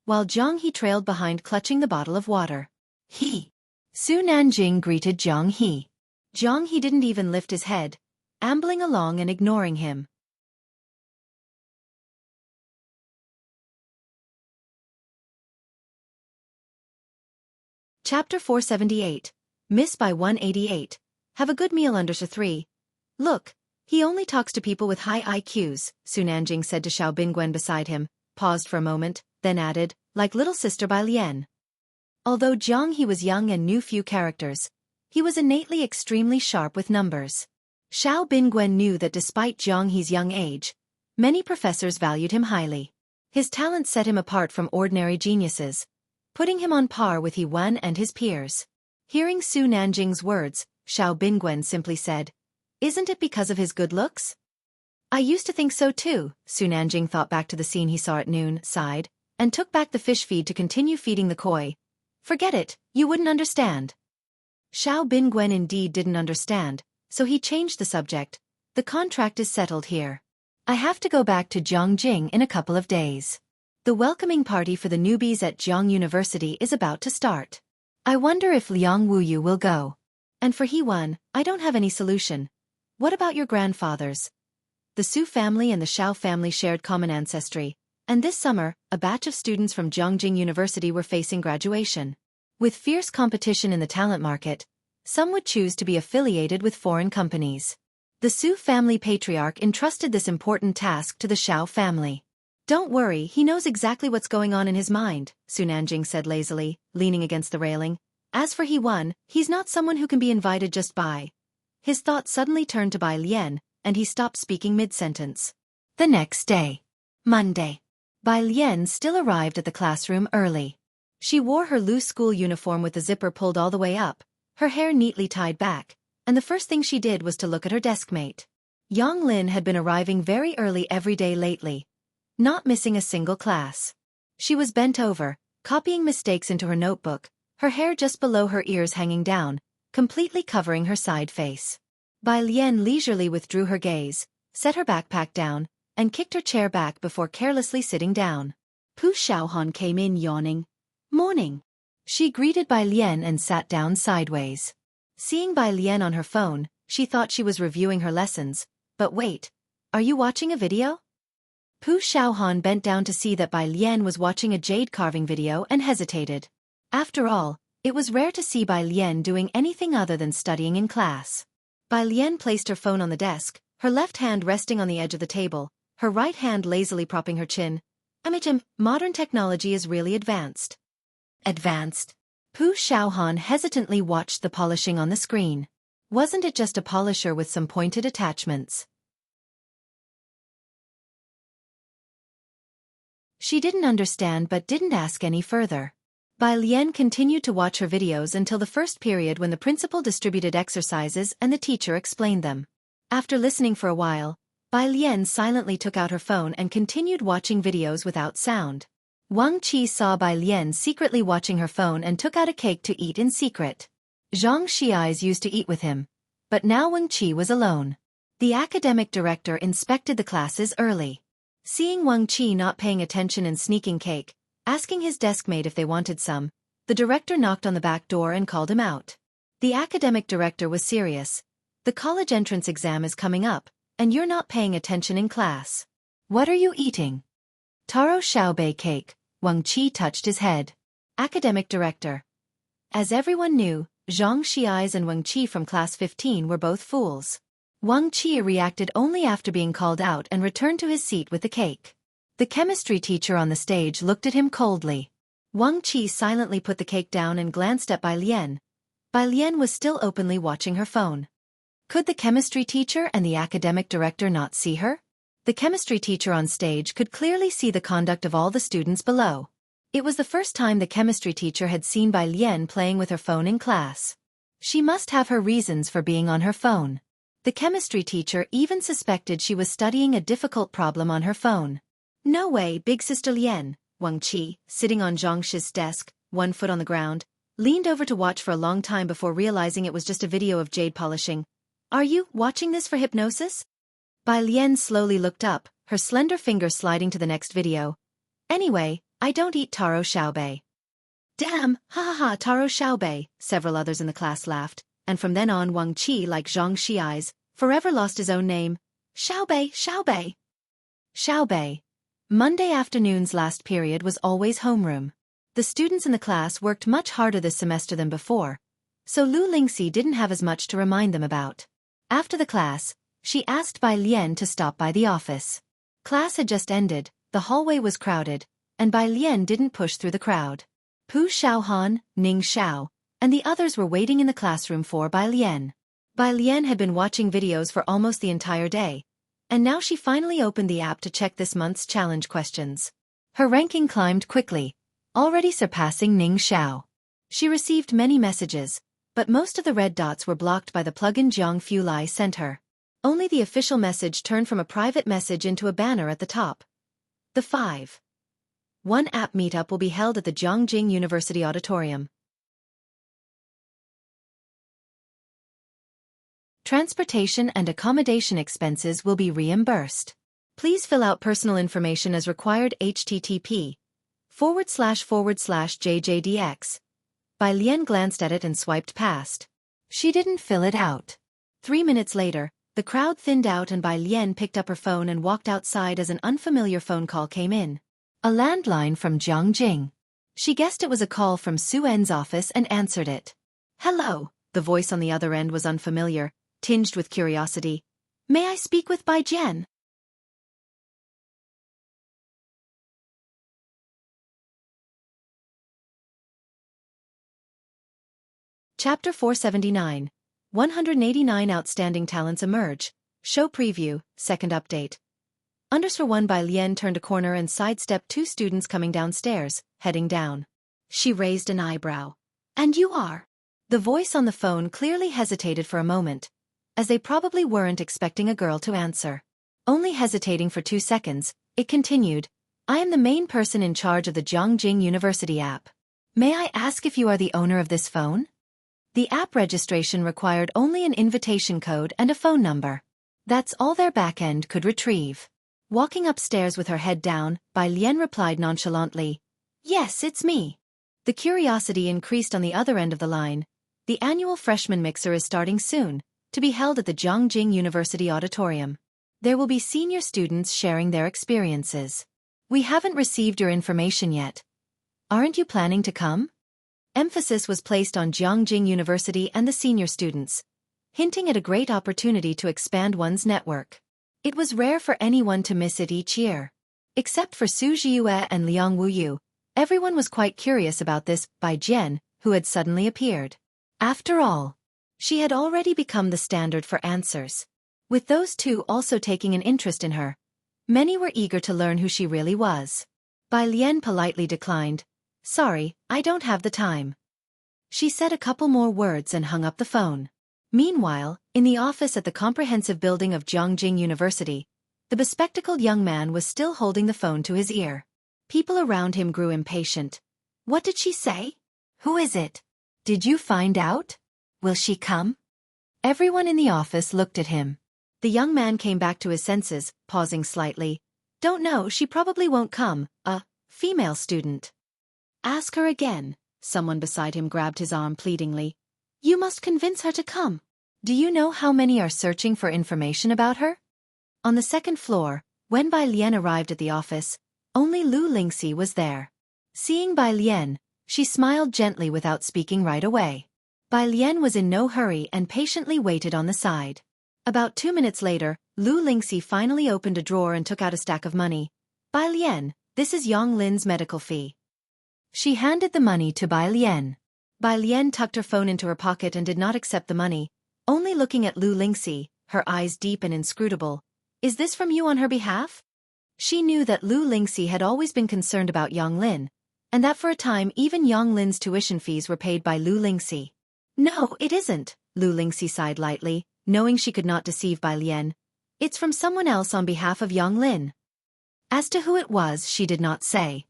while Jianghu trailed behind clutching the bottle of water. "He." Su Nanjing greeted Jianghu. Jianghu didn't even lift his head, ambling along and ignoring him. Chapter 478. Miss by 188. Have a good meal under 3. Look, he only talks to people with high IQs, Su Nanjing said to Xiao Bingwen beside him, paused for a moment, then added, like little sister Bai Lian. Although Jianghu was young and knew few characters, he was innately extremely sharp with numbers. Xiao Bingwen knew that despite Jianghu's young age, many professors valued him highly. His talent set him apart from ordinary geniuses, putting him on par with He Wen and his peers. Hearing Su Nanjing's words, Xiao Bingwen simply said, "Isn't it because of his good looks?" "I used to think so too," Su Nanjing thought back to the scene he saw at noon, sighed, and took back the fish feed to continue feeding the koi. "Forget it, you wouldn't understand." Xiao Bingwen indeed didn't understand, so he changed the subject. "The contract is settled here. I have to go back to Jianghu in a couple of days. The welcoming party for the newbies at Jianghu University is about to start. I wonder if Liang Wuyu will go. And for He Wen, I don't have any solution. What about your grandfathers?" The Su family and the Xiao family shared common ancestry, and this summer, a batch of students from Jianghu University were facing graduation. With fierce competition in the talent market, some would choose to be affiliated with foreign companies. The Su family patriarch entrusted this important task to the Xiao family. "Don't worry, he knows exactly what's going on in his mind," Su Nanjing said lazily, leaning against the railing. "As for He Wen, he's not someone who can be invited just by." His thoughts suddenly turned to Bai Lian, and he stopped speaking mid-sentence. The next day, Monday, Bai Lian still arrived at the classroom early. She wore her loose school uniform with the zipper pulled all the way up, her hair neatly tied back, and the first thing she did was to look at her deskmate. Yang Lin had been arriving very early every day lately, not missing a single class. She was bent over, copying mistakes into her notebook, her hair just below her ears hanging down, completely covering her side face. Bai Lian leisurely withdrew her gaze, set her backpack down, and kicked her chair back before carelessly sitting down. Pu Xiaohan came in yawning. "Morning." She greeted Bai Lian and sat down sideways. Seeing Bai Lian on her phone, she thought she was reviewing her lessons, but wait, are you watching a video? Pu Xiaohan bent down to see that Bai Lian was watching a jade carving video and hesitated. After all, it was rare to see Bai Lian doing anything other than studying in class. Bai Lian placed her phone on the desk, her left hand resting on the edge of the table, her right hand lazily propping her chin. Modern technology is really advanced. Advanced. Pu Xiaohan hesitantly watched the polishing on the screen. Wasn't it just a polisher with some pointed attachments? She didn't understand but didn't ask any further. Bai Lian continued to watch her videos until the first period when the principal distributed exercises and the teacher explained them. After listening for a while, Bai Lian silently took out her phone and continued watching videos without sound. Wang Qi saw Bai Lian secretly watching her phone and took out a cake to eat in secret. Xianxia used to eat with him, but now Wang Qi was alone. The academic director inspected the classes early. Seeing Wang Qi not paying attention and sneaking cake, asking his deskmate if they wanted some, the director knocked on the back door and called him out. The academic director was serious. "The college entrance exam is coming up, and you're not paying attention in class. What are you eating?" "Taro Xiaobei cake." Wang Qi touched his head. Academic director. As everyone knew, Zhang Xiais and Wang Qi from class 15 were both fools. Wang Qi reacted only after being called out and returned to his seat with the cake. The chemistry teacher on the stage looked at him coldly. Wang Qi silently put the cake down and glanced at Bai Lian. Bai Lian was still openly watching her phone. Could the chemistry teacher and the academic director not see her? The chemistry teacher on stage could clearly see the conduct of all the students below. It was the first time the chemistry teacher had seen Bai Lian playing with her phone in class. She must have her reasons for being on her phone. The chemistry teacher even suspected she was studying a difficult problem on her phone. "No way, big sister Lian." Wang Qi, sitting on Zhang Shi's desk, one foot on the ground, leaned over to watch for a long time before realizing it was just a video of jade polishing. "Are you watching this for hypnosis?" Bai Lian slowly looked up, her slender finger sliding to the next video. "Anyway, I don't eat taro xiaobei." "Damn, ha ha ha, taro xiaobei," several others in the class laughed, and from then on Wang Qi, like Zhang Xiais, forever lost his own name. Xiaobei, Xiaobei. Xiaobei. Monday afternoon's last period was always homeroom. The students in the class worked much harder this semester than before, so Lu Lingxi didn't have as much to remind them about. After the class, she asked Bai Lian to stop by the office. Class had just ended, the hallway was crowded, and Bai Lian didn't push through the crowd. Pu Xiaohan, Ning Xiao, and the others were waiting in the classroom for Bai Lian. Bai Lian had been watching videos for almost the entire day, and now she finally opened the app to check this month's challenge questions. Her ranking climbed quickly, already surpassing Ning Xiao. She received many messages, but most of the red dots were blocked by the plugin Jianghu Lai sent her. Only the official message turned from a private message into a banner at the top. The 5.1 app meetup will be held at the Jianghu University Auditorium. Transportation and accommodation expenses will be reimbursed. Please fill out personal information as required. http://JJDX. Bai Lian glanced at it and swiped past. She didn't fill it out. 3 minutes later, the crowd thinned out and Bai Lian picked up her phone and walked outside as an unfamiliar phone call came in. A landline from Jianghu. She guessed it was a call from Su En's office and answered it. Hello, the voice on the other end was unfamiliar, tinged with curiosity. May I speak with Bai Jian? Chapter 479. 189 Outstanding Talents Emerge. Show Preview, Second Update. _1 Bai Lian turned a corner and sidestepped two students coming downstairs, heading down. She raised an eyebrow. And you are? The voice on the phone clearly hesitated for a moment, as they probably weren't expecting a girl to answer. Only hesitating for 2 seconds, it continued. I am the main person in charge of the Jianghu University app. May I ask if you are the owner of this phone? The app registration required only an invitation code and a phone number. That's all their backend could retrieve. Walking upstairs with her head down, Bai Lian replied nonchalantly, Yes, it's me. The curiosity increased on the other end of the line. The annual freshman mixer is starting soon, to be held at the Jianghu University Auditorium. There will be senior students sharing their experiences. We haven't received your information yet. Aren't you planning to come? Emphasis was placed on Jianghu University and the senior students, hinting at a great opportunity to expand one's network. It was rare for anyone to miss it each year. Except for Su Jiue and Liang Wuyu, everyone was quite curious about this Bai Jian, who had suddenly appeared. After all, she had already become the standard for answers. With those two also taking an interest in her, many were eager to learn who she really was. Bai Lian politely declined. Sorry, I don't have the time. She said a couple more words and hung up the phone. Meanwhile, in the office at the comprehensive building of Jianghu University, the bespectacled young man was still holding the phone to his ear. People around him grew impatient. What did she say? Who is it? Did you find out? Will she come? Everyone in the office looked at him. The young man came back to his senses, pausing slightly. Don't know, she probably won't come, a female student. Ask her again. Someone beside him grabbed his arm pleadingly. You must convince her to come. Do you know how many are searching for information about her? On the second floor, when Bai Lian arrived at the office, only Lu Lingxi was there. Seeing Bai Lian, she smiled gently without speaking right away. Bai Lian was in no hurry and patiently waited on the side. About 2 minutes later, Lu Lingxi finally opened a drawer and took out a stack of money. Bai Lian, this is Yang Lin's medical fee. She handed the money to Bai Lian. Bai Lian tucked her phone into her pocket and did not accept the money, only looking at Lu Lingxi, her eyes deep and inscrutable. Is this from you on her behalf? She knew that Lu Lingxi had always been concerned about Yang Lin, and that for a time even Yang Lin's tuition fees were paid by Lu Lingxi. No, it isn't, Lu Lingxi sighed lightly, knowing she could not deceive Bai Lian. It's from someone else on behalf of Yang Lin. As to who it was, she did not say.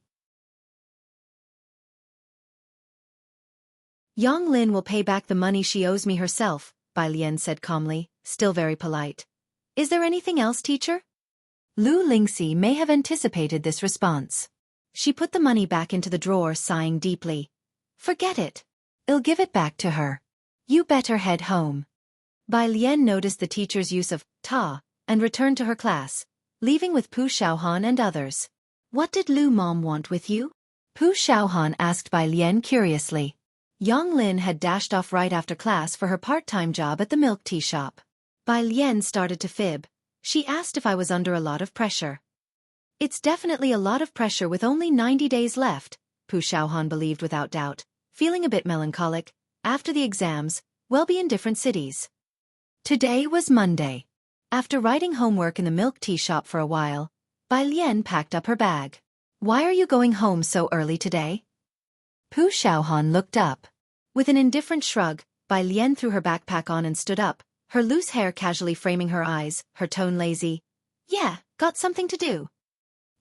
Yang Lin will pay back the money she owes me herself, Bai Lian said calmly, still very polite. Is there anything else, teacher? Lu Lingxi may have anticipated this response. She put the money back into the drawer, sighing deeply. Forget it. I'll give it back to her. You better head home. Bai Lian noticed the teacher's use of ta and returned to her class, leaving with Pu Xiaohan and others. What did Lu Mom want with you? Pu Xiaohan asked Bai Lian curiously. Yang Lin had dashed off right after class for her part-time job at the milk tea shop. Bai Lian started to fib. She asked if I was under a lot of pressure. It's definitely a lot of pressure with only 90 days left, Pu Xiaohan believed without doubt, feeling a bit melancholic. After the exams, we'll be in different cities. Today was Monday. After writing homework in the milk tea shop for a while, Bai Lian packed up her bag. Why are you going home so early today? Pu Xiaohan looked up. With an indifferent shrug, Bai Lian threw her backpack on and stood up, her loose hair casually framing her eyes, her tone lazy. Yeah, got something to do.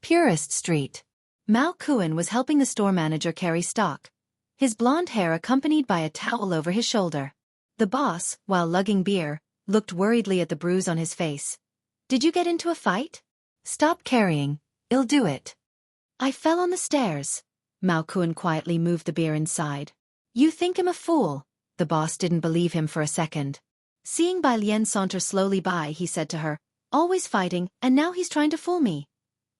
Purist Street. Mao Kuan was helping the store manager carry stock, his blonde hair accompanied by a towel over his shoulder. The boss, while lugging beer, looked worriedly at the bruise on his face. Did you get into a fight? Stop carrying, I'll do it. I fell on the stairs. Mao Kuan quietly moved the beer inside. You think him a fool? The boss didn't believe him for a second. Seeing Bai Lian saunter slowly by, he said to her, always fighting, and now he's trying to fool me.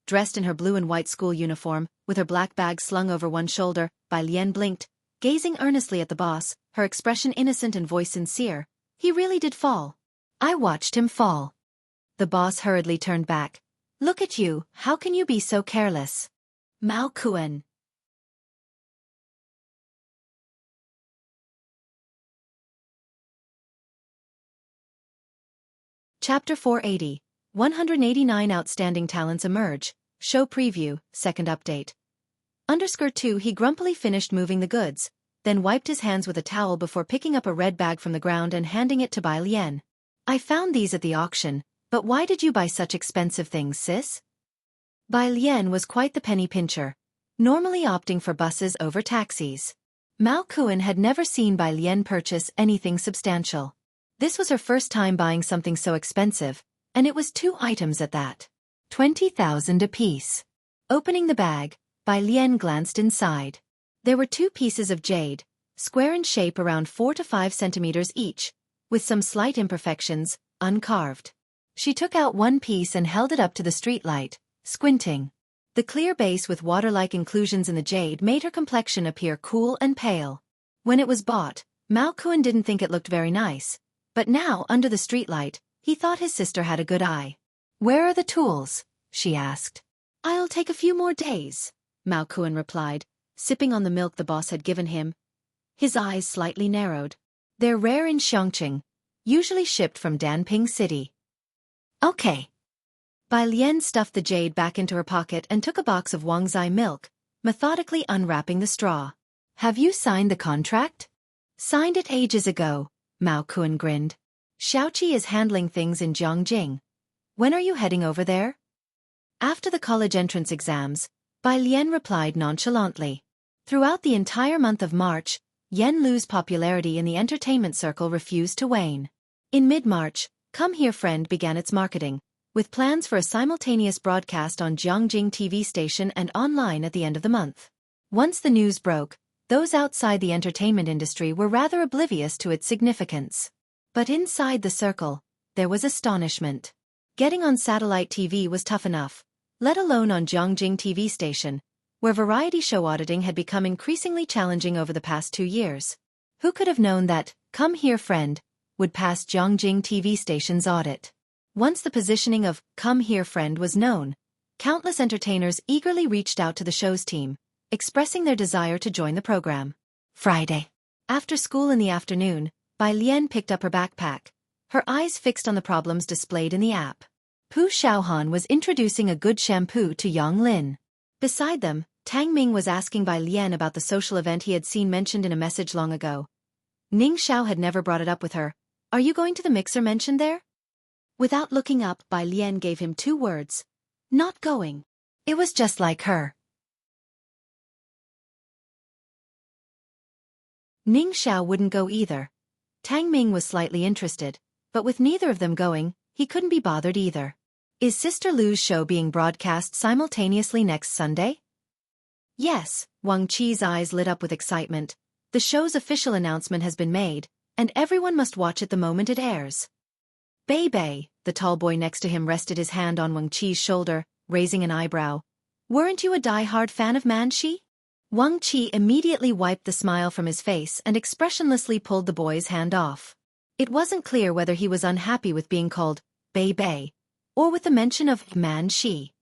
Dressed in her blue and white school uniform, with her black bag slung over one shoulder, Bai Lian blinked, gazing earnestly at the boss, her expression innocent and voice sincere. He really did fall. I watched him fall. The boss hurriedly turned back. Look at you, how can you be so careless? Mao Kuan. Chapter 480. 189 Outstanding Talents Emerge. Show Preview, Second Update. Underscore 2 He grumpily finished moving the goods, then wiped his hands with a towel before picking up a red bag from the ground and handing it to Bai Lian. I found these at the auction, but why did you buy such expensive things, sis? Bai Lian was quite the penny pincher, normally opting for buses over taxis. Mao Kuan had never seen Bai Lian purchase anything substantial. This was her first time buying something so expensive, and it was 2 items at that. 20,000 apiece. Opening the bag, Bai Lian glanced inside. There were 2 pieces of jade, square in shape around 4 to 5 centimeters each, with some slight imperfections, uncarved. She took out one piece and held it up to the streetlight, squinting. The clear base with water-like inclusions in the jade made her complexion appear cool and pale. When it was bought, Mao Kuan didn't think it looked very nice, but now, under the streetlight, he thought his sister had a good eye. Where are the tools? She asked. I'll take a few more days, Mao Kuan replied, sipping on the milk the boss had given him. His eyes slightly narrowed. They're rare in Xianxia, usually shipped from Danping City. Okay. Bai Lian stuffed the jade back into her pocket and took a box of Wangzai milk, methodically unwrapping the straw. Have you signed the contract? Signed it ages ago, Mao Kuan grinned. Xiaoqi is handling things in Jianghu. When are you heading over there? After the college entrance exams, Bai Lian replied nonchalantly. Throughout the entire month of March, Yan Lu's popularity in the entertainment circle refused to wane. In mid-March, Come Here Friend began its marketing, with plans for a simultaneous broadcast on Jianghu TV station and online at the end of the month. Once the news broke, those outside the entertainment industry were rather oblivious to its significance. But inside the circle, there was astonishment. Getting on satellite TV was tough enough, let alone on Jianghu TV station, where variety show auditing had become increasingly challenging over the past 2 years. Who could have known that Come Here Friend would pass Jianghu TV station's audit? Once the positioning of Come Here Friend was known, countless entertainers eagerly reached out to the show's team, expressing their desire to join the program. Friday. After school in the afternoon, Bai Lian picked up her backpack, her eyes fixed on the problems displayed in the app. Pu Xiaohan was introducing a good shampoo to Yang Lin. Beside them, Tang Ming was asking Bai Lian about the social event he had seen mentioned in a message long ago. Ning Xiao had never brought it up with her. Are you going to the mixer mentioned there? Without looking up, Bai Lian gave him 2 words. Not going. It was just like her. Ning Xiao wouldn't go either. Tang Ming was slightly interested, but with neither of them going, he couldn't be bothered either. Is Sister Lu's show being broadcast simultaneously next Sunday? Yes, Wang Qi's eyes lit up with excitement. The show's official announcement has been made, and everyone must watch it the moment it airs. Bei Bei, the tall boy next to him rested his hand on Wang Qi's shoulder, raising an eyebrow. Weren't you a die-hard fan of Manxi? Wang Qi immediately wiped the smile from his face and expressionlessly pulled the boy's hand off. It wasn't clear whether he was unhappy with being called Bei Bei, or with the mention of Man Shi.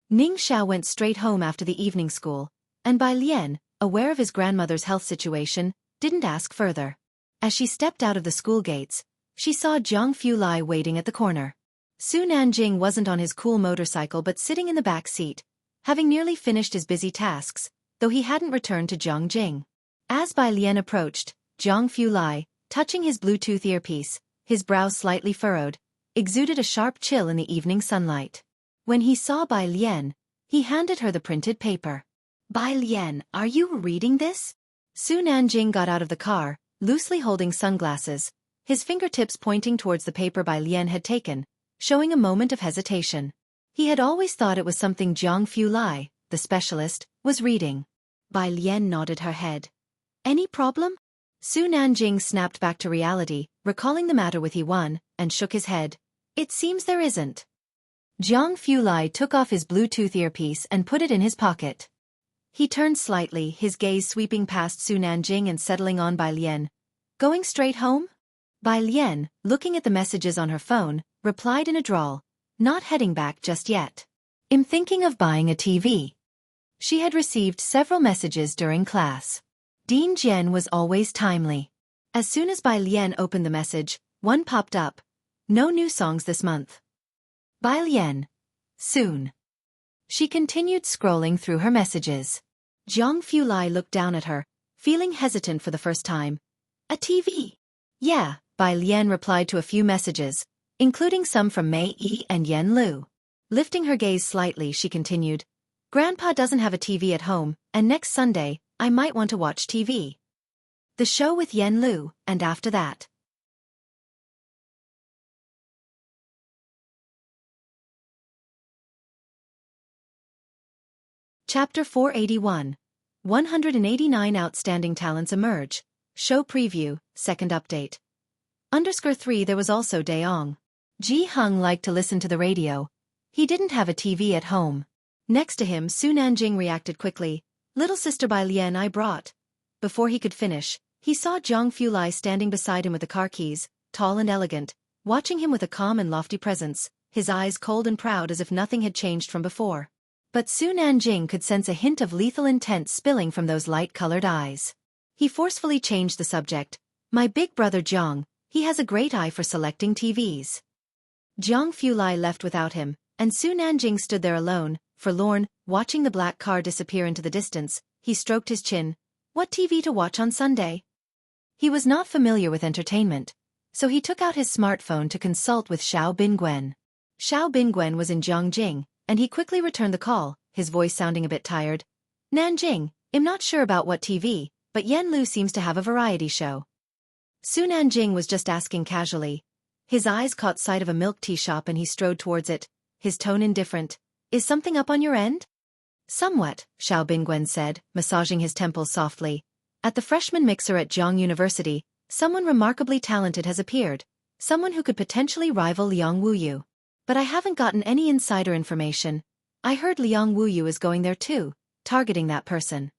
Ning Xiao went straight home after the evening school, and Bai Lian, aware of his grandmother's health situation, didn't ask further. As she stepped out of the school gates, she saw Jianghu Lai waiting at the corner. Su Nanjing wasn't on his cool motorcycle but sitting in the back seat, having nearly finished his busy tasks, though he hadn't returned to Jiangjing. As Bai Lian approached, Jianghu Lai, touching his Bluetooth earpiece, his brow slightly furrowed, exuded a sharp chill in the evening sunlight. When he saw Bai Lian, he handed her the printed paper. Bai Lian, are you reading this? Su Nanjing got out of the car, loosely holding sunglasses, his fingertips pointing towards the paper Bai Lian had taken, showing a moment of hesitation. He had always thought it was something Jianghu Lai, the specialist, was reading. Bai Lian nodded her head. Any problem? Su Nanjing snapped back to reality, recalling the matter with Yiwan, and shook his head. It seems there isn't. Jianghu Lai took off his Bluetooth earpiece and put it in his pocket. He turned slightly, his gaze sweeping past Su Nanjing and settling on Bai Lian. Going straight home? Bai Lian, looking at the messages on her phone, replied in a drawl. Not heading back just yet. I'm thinking of buying a TV. She had received several messages during class. Dean Jian was always timely. As soon as Bai Lian opened the message, one popped up. No new songs this month. Bai Lian. Soon. She continued scrolling through her messages. Jianghu Lai looked down at her, feeling hesitant for the first time. A TV? Yeah, Bai Lian replied to a few messages, including some from Mei Yi and Yen Lu. Lifting her gaze slightly, she continued. Grandpa doesn't have a TV at home, and next Sunday, I might want to watch TV. The show with Yen Lu, and after that. Chapter 481. 189 Outstanding Talents Emerge. Show Preview, Second Update. _3 There was also Daong. Ji Hung liked to listen to the radio. He didn't have a TV at home. Next to him, Su Nanjing reacted quickly. Little sister Bai Lian I brought. Before he could finish, he saw Jianghu Lai standing beside him with the car keys, tall and elegant, watching him with a calm and lofty presence, his eyes cold and proud as if nothing had changed from before. But Su Nanjing could sense a hint of lethal intent spilling from those light-colored eyes. He forcefully changed the subject. My big brother Jiang, he has a great eye for selecting TVs. Jianghu Lai left without him, and Su Nanjing stood there alone, forlorn, watching the black car disappear into the distance. He stroked his chin. What TV to watch on Sunday? He was not familiar with entertainment, so he took out his smartphone to consult with Xiao Bingwen. Xiao Bingwen was in Jiangjing, and he quickly returned the call, his voice sounding a bit tired. Nanjing, I'm not sure about what TV, but Yen Lu seems to have a variety show. Su Nanjing was just asking casually. His eyes caught sight of a milk tea shop and he strode towards it, his tone indifferent. Is something up on your end? Somewhat, Xiao Bingwen said, massaging his temples softly. At the freshman mixer at Jiang University, someone remarkably talented has appeared, someone who could potentially rival Liang Wuyu. But I haven't gotten any insider information. I heard Liang Wuyu is going there too, targeting that person.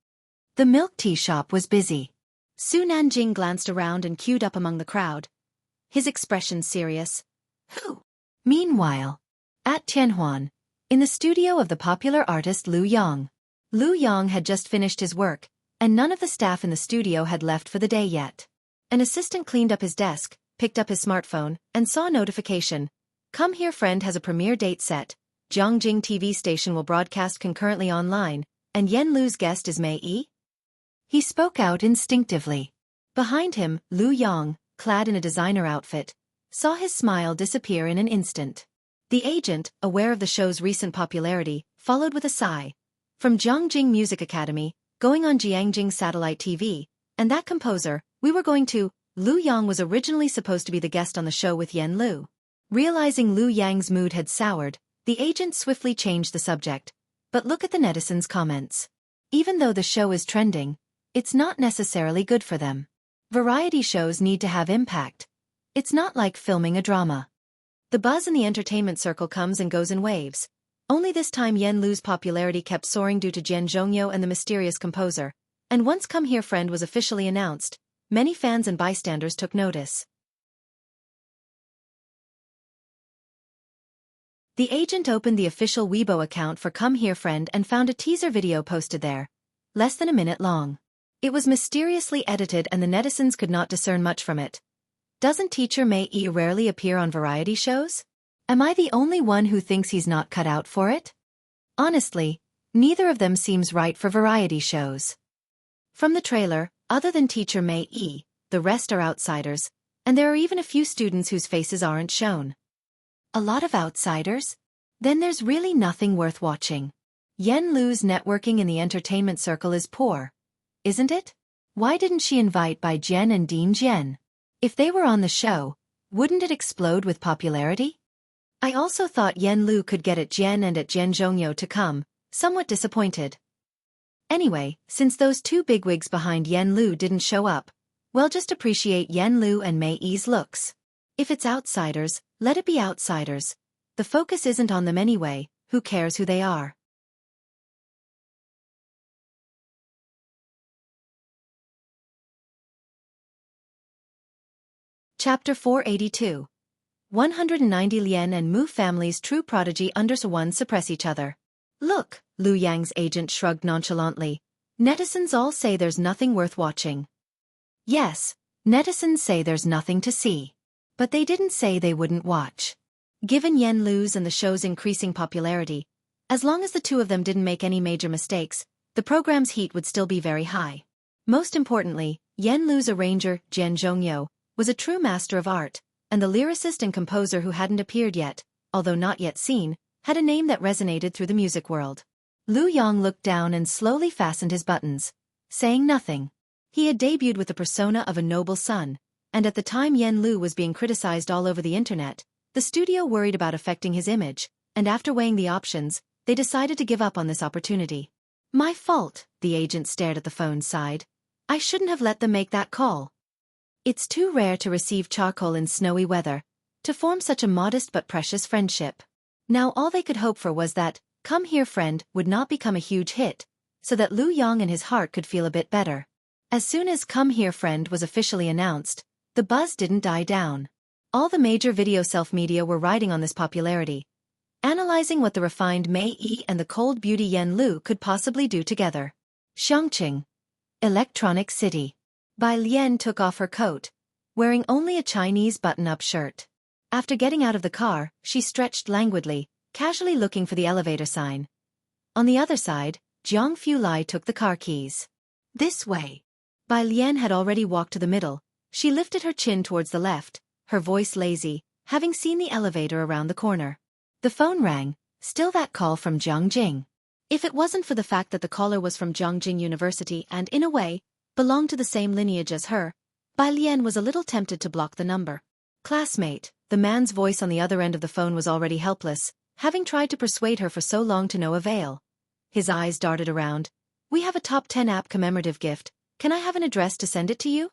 The milk tea shop was busy. Su Nanjing glanced around and queued up among the crowd. His expression serious. Who? Meanwhile, at Tianhuan, in the studio of the popular artist Lu Yang. Lu Yang had just finished his work, and none of the staff in the studio had left for the day yet. An assistant cleaned up his desk, picked up his smartphone, and saw a notification. Come here, friend has a premiere date set. Jiangjing TV station will broadcast concurrently online, and Yen Lu's guest is Mei Yi. He spoke out instinctively. Behind him, Lu Yang, clad in a designer outfit, saw his smile disappear in an instant. The agent, aware of the show's recent popularity, followed with a sigh. From Jiangjing Music Academy, going on Jiangjing Satellite TV, and that composer, we were going to. Lu Yang was originally supposed to be the guest on the show with Yen Lu. Realizing Lu Yang's mood had soured, the agent swiftly changed the subject. But look at the netizens' comments. Even though the show is trending, it's not necessarily good for them. Variety shows need to have impact. It's not like filming a drama. The buzz in the entertainment circle comes and goes in waves. Only this time Yen Lu's popularity kept soaring due to Jianghu and the mysterious composer, and once Come Here Friend was officially announced, many fans and bystanders took notice. The agent opened the official Weibo account for Come Here Friend and found a teaser video posted there, less than a minute long. It was mysteriously edited and the netizens could not discern much from it. Doesn't teacher Mei Yi rarely appear on variety shows? Am I the only one who thinks he's not cut out for it? Honestly, neither of them seems right for variety shows. From the trailer, other than teacher Mei Yi, the rest are outsiders, and there are even a few students whose faces aren't shown. A lot of outsiders? Then there's really nothing worth watching. Yen Lu's networking in the entertainment circle is poor, isn't it? Why didn't she invite Bai Jian and Dean Jian? If they were on the show, wouldn't it explode with popularity? I also thought Yen Lu could get at Jian and at Jianghu to come, somewhat disappointed. Anyway, since those two bigwigs behind Yen Lu didn't show up, well, just appreciate Yen Lu and Mei Yi's looks. If it's outsiders, let it be outsiders. The focus isn't on them anyway, who cares who they are? Chapter 482. 190 Lien and Mu family's true prodigy _1 suppress each other. Look, Lu Yang's agent shrugged nonchalantly. Netizens all say there's nothing worth watching. Yes, netizens say there's nothing to see. But they didn't say they wouldn't watch. Given Yen Lu's and the show's increasing popularity, as long as the two of them didn't make any major mistakes, the program's heat would still be very high. Most importantly, Yen Lu's arranger, Jianghu, was a true master of art, and the lyricist and composer who hadn't appeared yet, although not yet seen, had a name that resonated through the music world. Lu Yang looked down and slowly fastened his buttons, saying nothing. He had debuted with the persona of a noble son, and at the time Yen Lu was being criticized all over the internet, the studio worried about affecting his image, and after weighing the options, they decided to give up on this opportunity. My fault, the agent stared at the phone's side. I shouldn't have let them make that call. It's too rare to receive charcoal in snowy weather, to form such a modest but precious friendship. Now all they could hope for was that Come Here Friend would not become a huge hit, so that Lu Yang and his heart could feel a bit better. As soon as Come Here Friend was officially announced, the buzz didn't die down. All the major video self-media were riding on this popularity, analyzing what the refined Mei Yi and the cold beauty Yen Lu could possibly do together. Xianxia, Electronic City. Bai Lian took off her coat, wearing only a Chinese button-up shirt. After getting out of the car, she stretched languidly, casually looking for the elevator sign. On the other side, Jianghu Lai took the car keys. This way. Bai Lian had already walked to the middle. She lifted her chin towards the left, her voice lazy, having seen the elevator around the corner. The phone rang, still that call from Jiangjing. If it wasn't for the fact that the caller was from Jiangjing University and, in a way, belonged to the same lineage as her, Bai Lian was a little tempted to block the number. Classmate, the man's voice on the other end of the phone was already helpless, having tried to persuade her for so long to no avail. His eyes darted around. We have a top 10 app commemorative gift. Can I have an address to send it to you?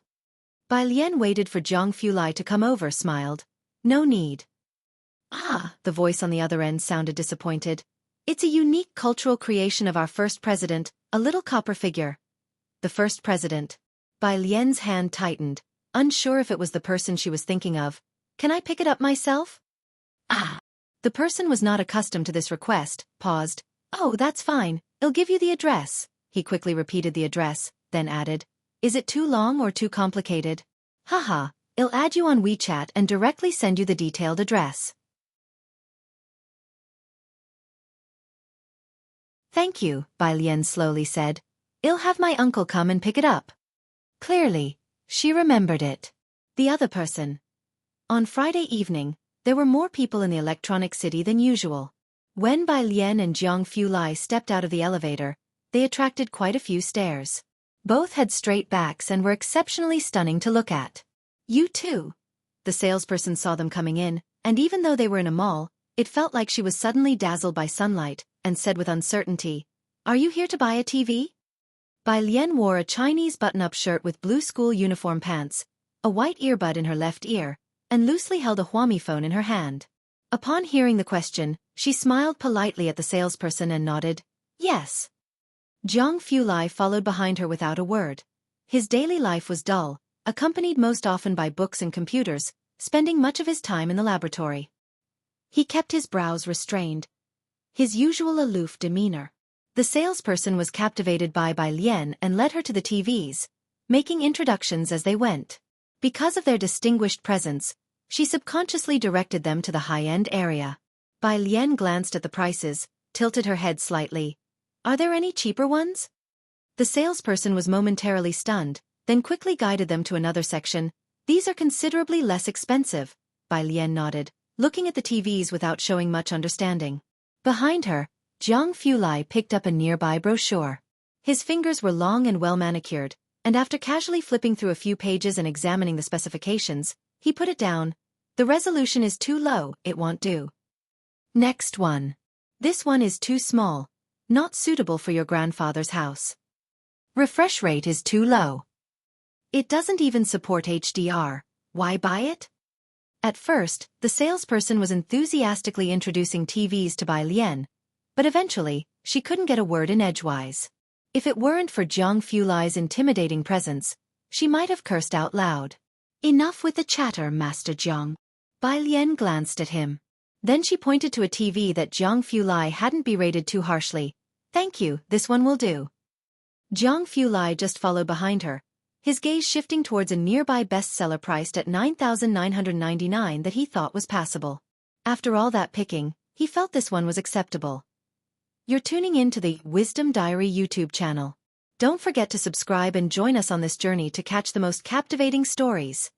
Bai Lian waited for Jianghu Lai to come over, smiled. No need. Ah, the voice on the other end sounded disappointed. It's a unique cultural creation of our first president, a little copper figure. The first president. Bai Lian's hand tightened, unsure if it was the person she was thinking of. Can I pick it up myself? Ah. The person was not accustomed to this request, paused. Oh, that's fine, I'll give you the address. He quickly repeated the address, then added. Is it too long or too complicated? Haha, I'll add you on WeChat and directly send you the detailed address. Thank you, Bai Lian slowly said. I'll have my uncle come and pick it up. Clearly, she remembered it. The other person. On Friday evening, there were more people in the Electronic City than usual. When Bai Lian and Jianghu Lai stepped out of the elevator, they attracted quite a few stares. Both had straight backs and were exceptionally stunning to look at. You too. The salesperson saw them coming in, and even though they were in a mall, it felt like she was suddenly dazzled by sunlight, and said with uncertainty, Are you here to buy a TV? Bai Lian wore a Chinese button-up shirt with blue school uniform pants, a white earbud in her left ear, and loosely held a Huami phone in her hand. Upon hearing the question, She smiled politely at the salesperson and nodded, yes. Jianghu followed behind her without a word. His daily life was dull, accompanied most often by books and computers, spending much of his time in the laboratory. He kept his brows restrained, his usual aloof demeanor. The salesperson was captivated by Lian and led her to the TVs, making introductions as they went. Because of their distinguished presence, she subconsciously directed them to the high-end area. Lian glanced at the prices, tilted her head slightly. Are there any cheaper ones? The salesperson was momentarily stunned, then quickly guided them to another section. These are considerably less expensive, Lian nodded, looking at the TVs without showing much understanding. Behind her, Jianghu picked up a nearby brochure. His fingers were long and well manicured, and after casually flipping through a few pages and examining the specifications, he put it down. The resolution is too low, it won't do. Next one. This one is too small, not suitable for your grandfather's house. Refresh rate is too low. It doesn't even support HDR, why buy it? At first, the salesperson was enthusiastically introducing TVs to Lian, but eventually, she couldn't get a word in edgewise. If it weren't for Jianghu's intimidating presence, she might have cursed out loud. Enough with the chatter, Master Jiang. Lian glanced at him. Then she pointed to a TV that Jianghu hadn't berated too harshly. Thank you, this one will do. Jianghu just followed behind her, his gaze shifting towards a nearby bestseller priced at 9,999 that he thought was passable. After all that picking, he felt this one was acceptable. You're tuning in to the Wisdom Diary YouTube channel. Don't forget to subscribe and join us on this journey to catch the most captivating stories.